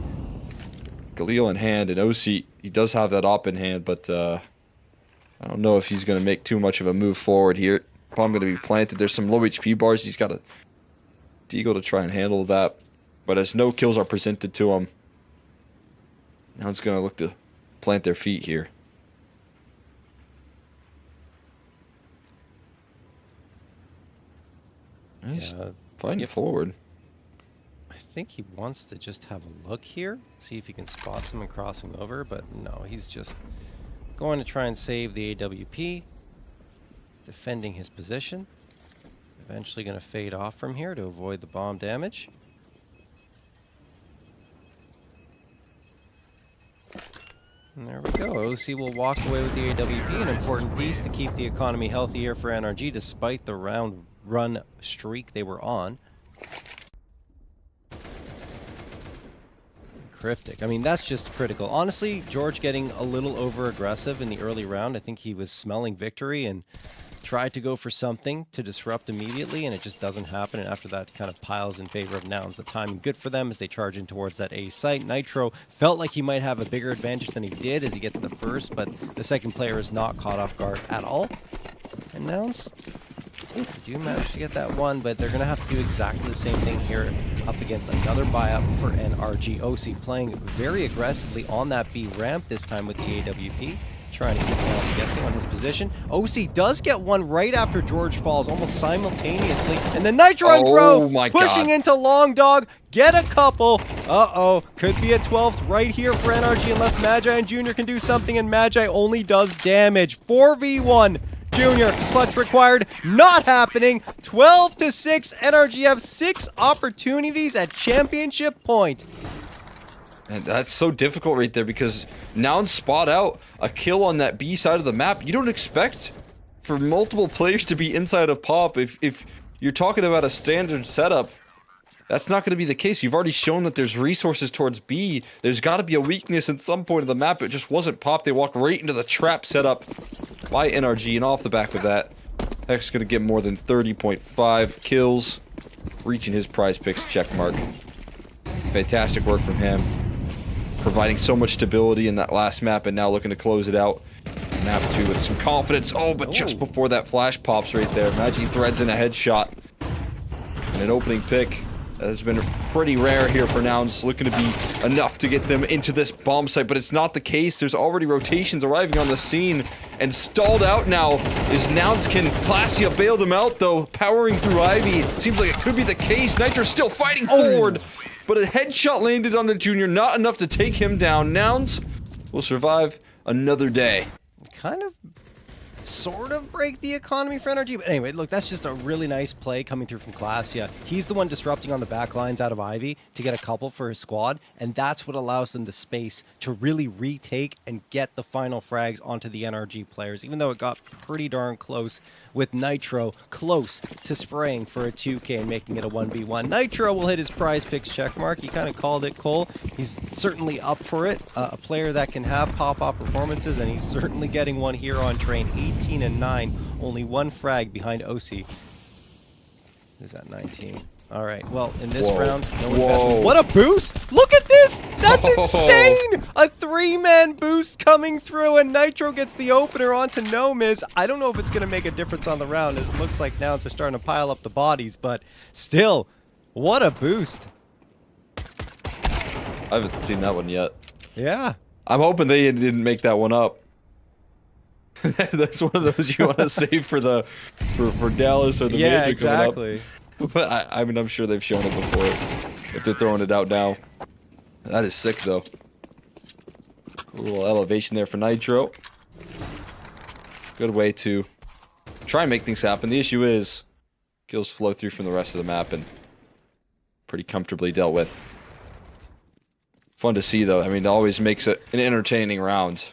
Galil in hand. And OC, he does have that op in hand, but I don't know if he's going to make too much of a move forward here. Probably going to be planted. There's some low HP bars. He's got a Deagle to try and handle that. But as no kills are presented to him, now it's going to look to plant their feet here. He's fighting forward. I think he wants to just have a look here, see if he can spot someone crossing over, but no, he's just going to try and save the AWP, defending his position. Eventually going to fade off from here to avoid the bomb damage. And there we go. OC will walk away with the AWP, an important piece to keep the economy healthy here for NRG despite the round run streak they were on. Cryptic. I mean, that's just critical. Honestly, George getting a little over aggressive in the early round. I think he was smelling victory and tried to go for something to disrupt immediately, and it just doesn't happen. And after that, kind of piles in favor of Nouns. The timing good for them as they charge in towards that A site. Nitro felt like he might have a bigger advantage than he did as he gets the first, but the second player is not caught off guard at all. And Nouns they do manage to get that one, but they're going to have to do exactly the same thing here up against another buy-up for NRG. OC playing very aggressively on that B ramp, this time with the AWP. Trying to keep Nouns guessing on his position. OC does get one right after George falls, almost simultaneously. And then Nitro and Bro pushing into Long Dog. Get a couple. Uh-oh. Could be a 12th right here for NRG unless Magi and Junior can do something, and Magi only does damage. 4v1. Junior, clutch required, not happening. 12-6, NRG have 6 opportunities at championship point. And that's so difficult right there because Nouns spot out a kill on that B side of the map. You don't expect for multiple players to be inside of Pop. If you're talking about a standard setup, that's not going to be the case. You've already shown that there's resources towards B. There's got to be a weakness in some point of the map. It just wasn't Pop. They walked right into the trap setup by NRG, and off the back of that, Hex going to get more than 30.5 kills, reaching his prize picks checkmark. Fantastic work from him, providing so much stability in that last map, and now looking to close it out. Map 2 with some confidence. Oh, but just before that flash pops right there, Magi threads in a headshot. And an opening pick that has been pretty rare here for Nouns, looking to be enough to get them into this bomb site, but it's not the case. There's already rotations arriving on the scene, and stalled out now is Nouns. Can Plasia bail them out, though? Powering through Ivy, seems like it could be the case. Nitro still fighting forward, but a headshot landed on the Junior, not enough to take him down. Nouns will survive another day. Kind of sort of break the economy for NRG. But anyway, look, that's just a really nice play coming through from Glacia. He's the one disrupting on the back lines out of Ivy to get a couple for his squad, and that's what allows them the space to really retake and get the final frags onto the NRG players, even though it got pretty darn close with Nitro close to spraying for a 2K and making it a 1v1. Nitro will hit his prize picks checkmark. He kind of called it, Cole. He's certainly up for it. A player that can have pop-off performances, and he's certainly getting one here on train. 18-9, only one frag behind OC. Who's at 19? All right, well, in this round, no investment. What a boost! Look at this! That's insane! A 3-man boost coming through, and Nitro gets the opener onto Nomiz. I don't know if it's going to make a difference on the round, as it looks like Nouns are starting to pile up the bodies, but still, what a boost. I haven't seen that one yet. Yeah. I'm hoping they didn't make that one up. That's one of those you want to save for the for Dallas or the Major coming up. But I mean, I'm sure they've shown it before if they're throwing it out now. That is sick, though. A little elevation there for Nitro. Good way to try and make things happen. The issue is kills flow through from the rest of the map and pretty comfortably dealt with. Fun to see, though. I mean, it always makes it an entertaining round.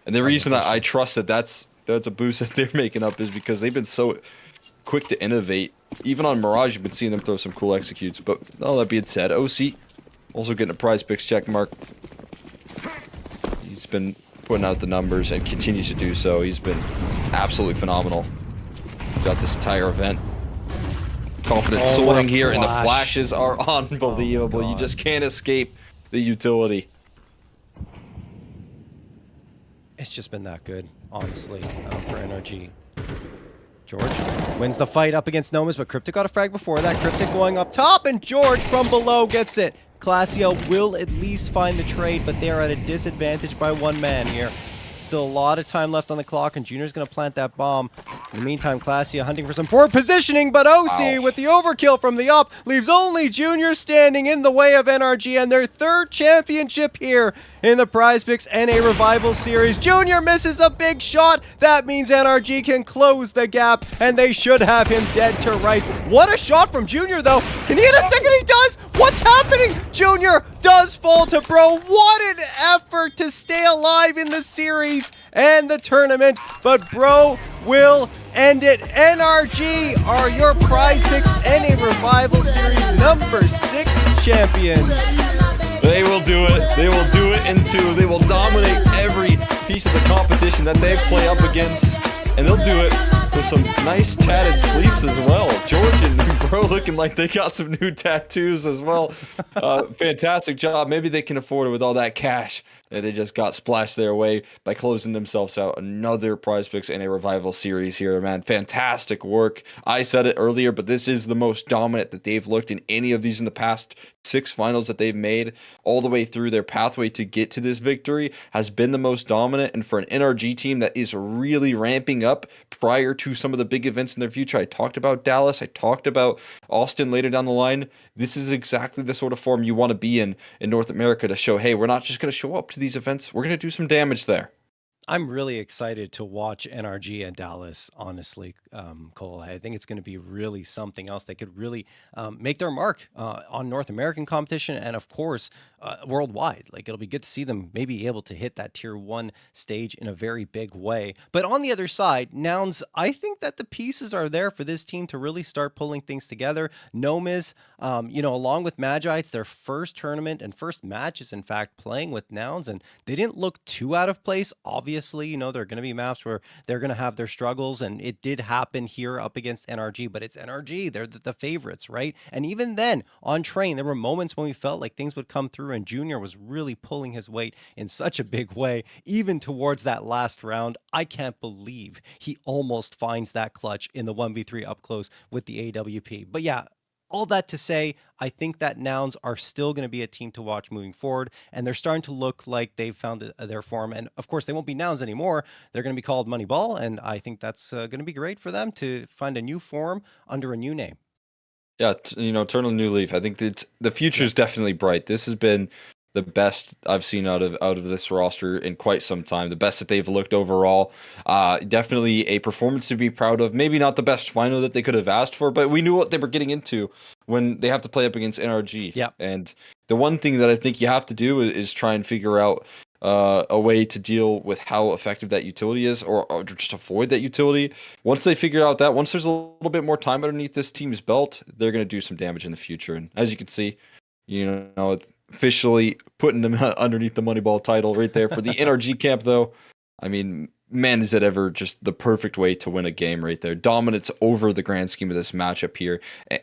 And the reason I trust that that's a boost that they're making up is because they've been so quick to innovate. Even on Mirage, you've been seeing them throw some cool executes. But all that being said, OC also getting a Prizepicks check mark. He's been putting out the numbers and continues to do so. He's been absolutely phenomenal throughout this entire event. Confidence soaring here, and the flashes are unbelievable. You just can't escape the utility. It's just been that good, honestly, for NRG. George wins the fight up against Nomas, but Cryptic got a frag before that. Cryptic going up top, and George from below gets it. Classio will at least find the trade, but they're at a disadvantage by one man here. Still a lot of time left on the clock, and Junior's going to plant that bomb. In the meantime, Classio hunting for some forward positioning, but OC with the overkill from the up leaves only Junior standing in the way of NRG and their third championship here in the Prizepicks NA Revival Series. Junior misses a big shot. That means NRG can close the gap, and they should have him dead to rights. What a shot from Junior, though. Can he hit a second? He does. What's happening? Junior does fall to Bro. What an effort to stay alive in the series and the tournament, but Bro will end it. NRG are your Prizepicks NA Revival Series number 6 champions. They will do it. They will do it in 2. They will dominate every piece of the competition that they play up against, and they'll do it with some nice tatted sleeves as well. George and Bro looking like they got some new tattoos as well. Fantastic job. Maybe they can afford it with all that cash that they just got splashed their way by closing themselves out. Another Prizepicks NA Revival Series here, man. Fantastic work. I said it earlier, but this is the most dominant that they've looked in any of these in the past 6 finals that they've made. All the way through their pathway to get to this victory has been the most dominant, and for an NRG team that is really ramping up prior to some of the big events in their future. I talked about Dallas. I talked about Austin later down the line. This is exactly the sort of form you want to be in North America to show, hey, we're not just going to show up to these events. We're going to do some damage there. I'm really excited to watch NRG and Dallas, honestly, Cole. I think it's going to be really something else. They could really make their mark on North American competition and, of course, worldwide. Like, it'll be good to see them maybe able to hit that tier 1 stage in a very big way. But on the other side, Nouns, I think that the pieces are there for this team to really start pulling things together. Nomas, along with Magi, it's their first tournament and first matches, in fact, playing with Nouns, and they didn't look too out of place. Obviously, there are going to be maps where they're going to have their struggles, and it did happen here up against NRG, but it's NRG. They're the favorites, right? And even then, on Train, there were moments when we felt like things would come through, and Junior was really pulling his weight in such a big way, even towards that last round. I can't believe he almost finds that clutch in the 1v3 up close with the AWP. But yeah, all that to say, I think that Nouns are still going to be a team to watch moving forward, and they're starting to look like they've found their form. And of course, they won't be Nouns anymore. They're going to be called Moneyball, and I think that's going to be great for them to find a new form under a new name. Yeah, turn a new leaf. I think that the future is definitely bright. This has been the best I've seen out of this roster in quite some time. The best that they've looked overall. Definitely a performance to be proud of. Maybe not the best final that they could have asked for, but we knew what they were getting into when they have to play up against NRG. Yeah. And the one thing that I think you have to do is try and figure out a way to deal with how effective that utility is, or just avoid that utility. Once they figure out that, once there's a little bit more time underneath this team's belt, they're going to do some damage in the future. And as you can see, officially putting them underneath the Moneyball title right there for the NRG camp, though. I mean, man, is it ever just the perfect way to win a game right there. Dominance over the grand scheme of this matchup here.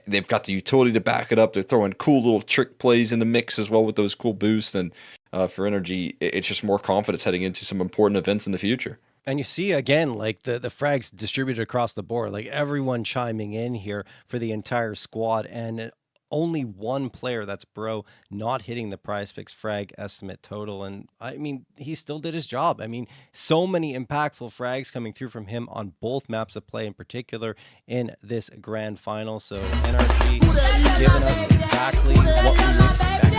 They've got the utility to back it up. They're throwing cool little trick plays in the mix as well with those cool boosts. And for NRG, it's just more confidence heading into some important events in the future. And you see, again, like the frags distributed across the board, like everyone chiming in here for the entire squad, and only one player, that's Bro, not hitting the Prizepicks frag estimate total. And I mean, he still did his job. I mean, so many impactful frags coming through from him on both maps of play, in particular in this grand final. So NRG giving us exactly what we expect.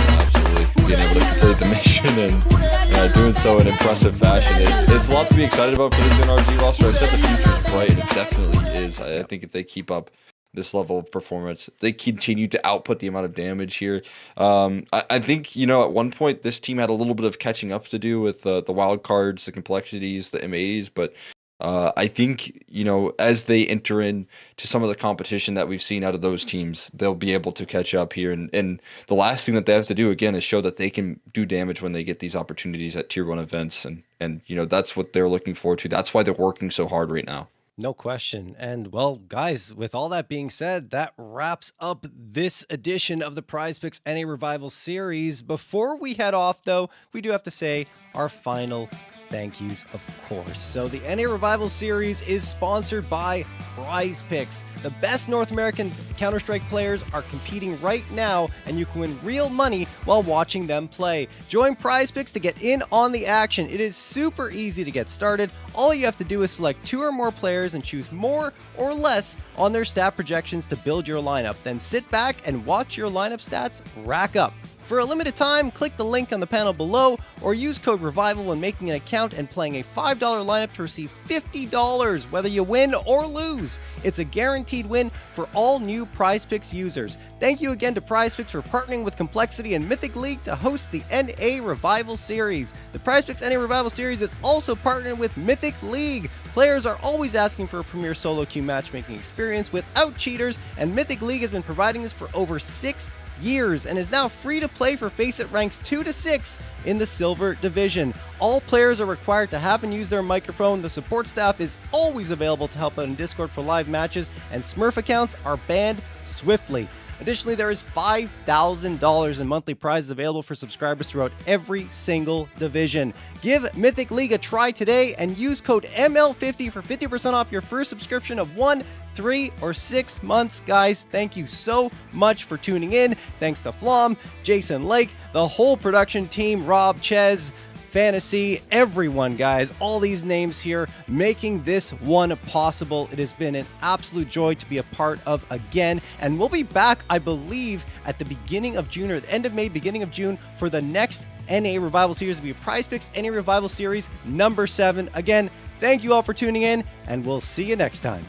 Absolutely. being able to complete the mission and doing so in impressive fashion. It's a lot to be excited about for this NRG roster. I said the future is bright, and it definitely is. I think if they keep up this level of performance, they continue to output the amount of damage here. I think, you know, at one point this team had a little bit of catching up to do with the wild cards, the complexities, the M80s, but I think, you know, as they enter into some of the competition that we've seen out of those teams, they'll be able to catch up here. And the last thing that they have to do, again, is show that they can do damage when they get these opportunities at Tier 1 events. And you know, that's what they're looking forward to. That's why they're working so hard right now. No question. And well, guys, with all that being said, that wraps up this edition of the Prizepicks NA Revival series. Before we head off, though, we do have to say our final thank yous, of course. So the NA Revival series is sponsored by Prizepicks. The best North American Counter-Strike players are competing right now, and you can win real money while watching them play. Join Prizepicks to get in on the action. It is super easy to get started. All you have to do is select 2 or more players and choose more or less on their stat projections to build your lineup. Then sit back and watch your lineup stats rack up. For a limited time, click the link on the panel below or use code REVIVAL when making an account and playing a $5 lineup to receive $50 whether you win or lose. It's a guaranteed win for all new Prizepicks users. Thank you again to Prizepicks for partnering with Complexity and Mythic League to host the NA Revival series. The Prizepicks NA Revival series is also partnered with Mythic League. Players are always asking for a premier solo queue matchmaking experience without cheaters, and Mythic League has been providing this for over 6 years and is now free to play for FACEIT ranks 2 to 6 in the Silver Division. All players are required to have and use their microphone. The support staff is always available to help out in Discord for live matches, and Smurf accounts are banned swiftly. Additionally, there is $5,000 in monthly prizes available for subscribers throughout every single division. Give Mythic League a try today and use code ML50 for 50% off your first subscription of 1, 3, or 6 months. Guys, thank you so much for tuning in. Thanks to Flom, Jason Lake, the whole production team, Rob, Ches, Fantasy, everyone, guys, all these names here making this one possible. It has been an absolute joy to be a part of again, and we'll be back, I believe, at the beginning of June or the end of May, beginning of June for the next NA Revival series. It'll be a Prizepicks NA Revival series number 7. Again, thank you all for tuning in, and we'll see you next time.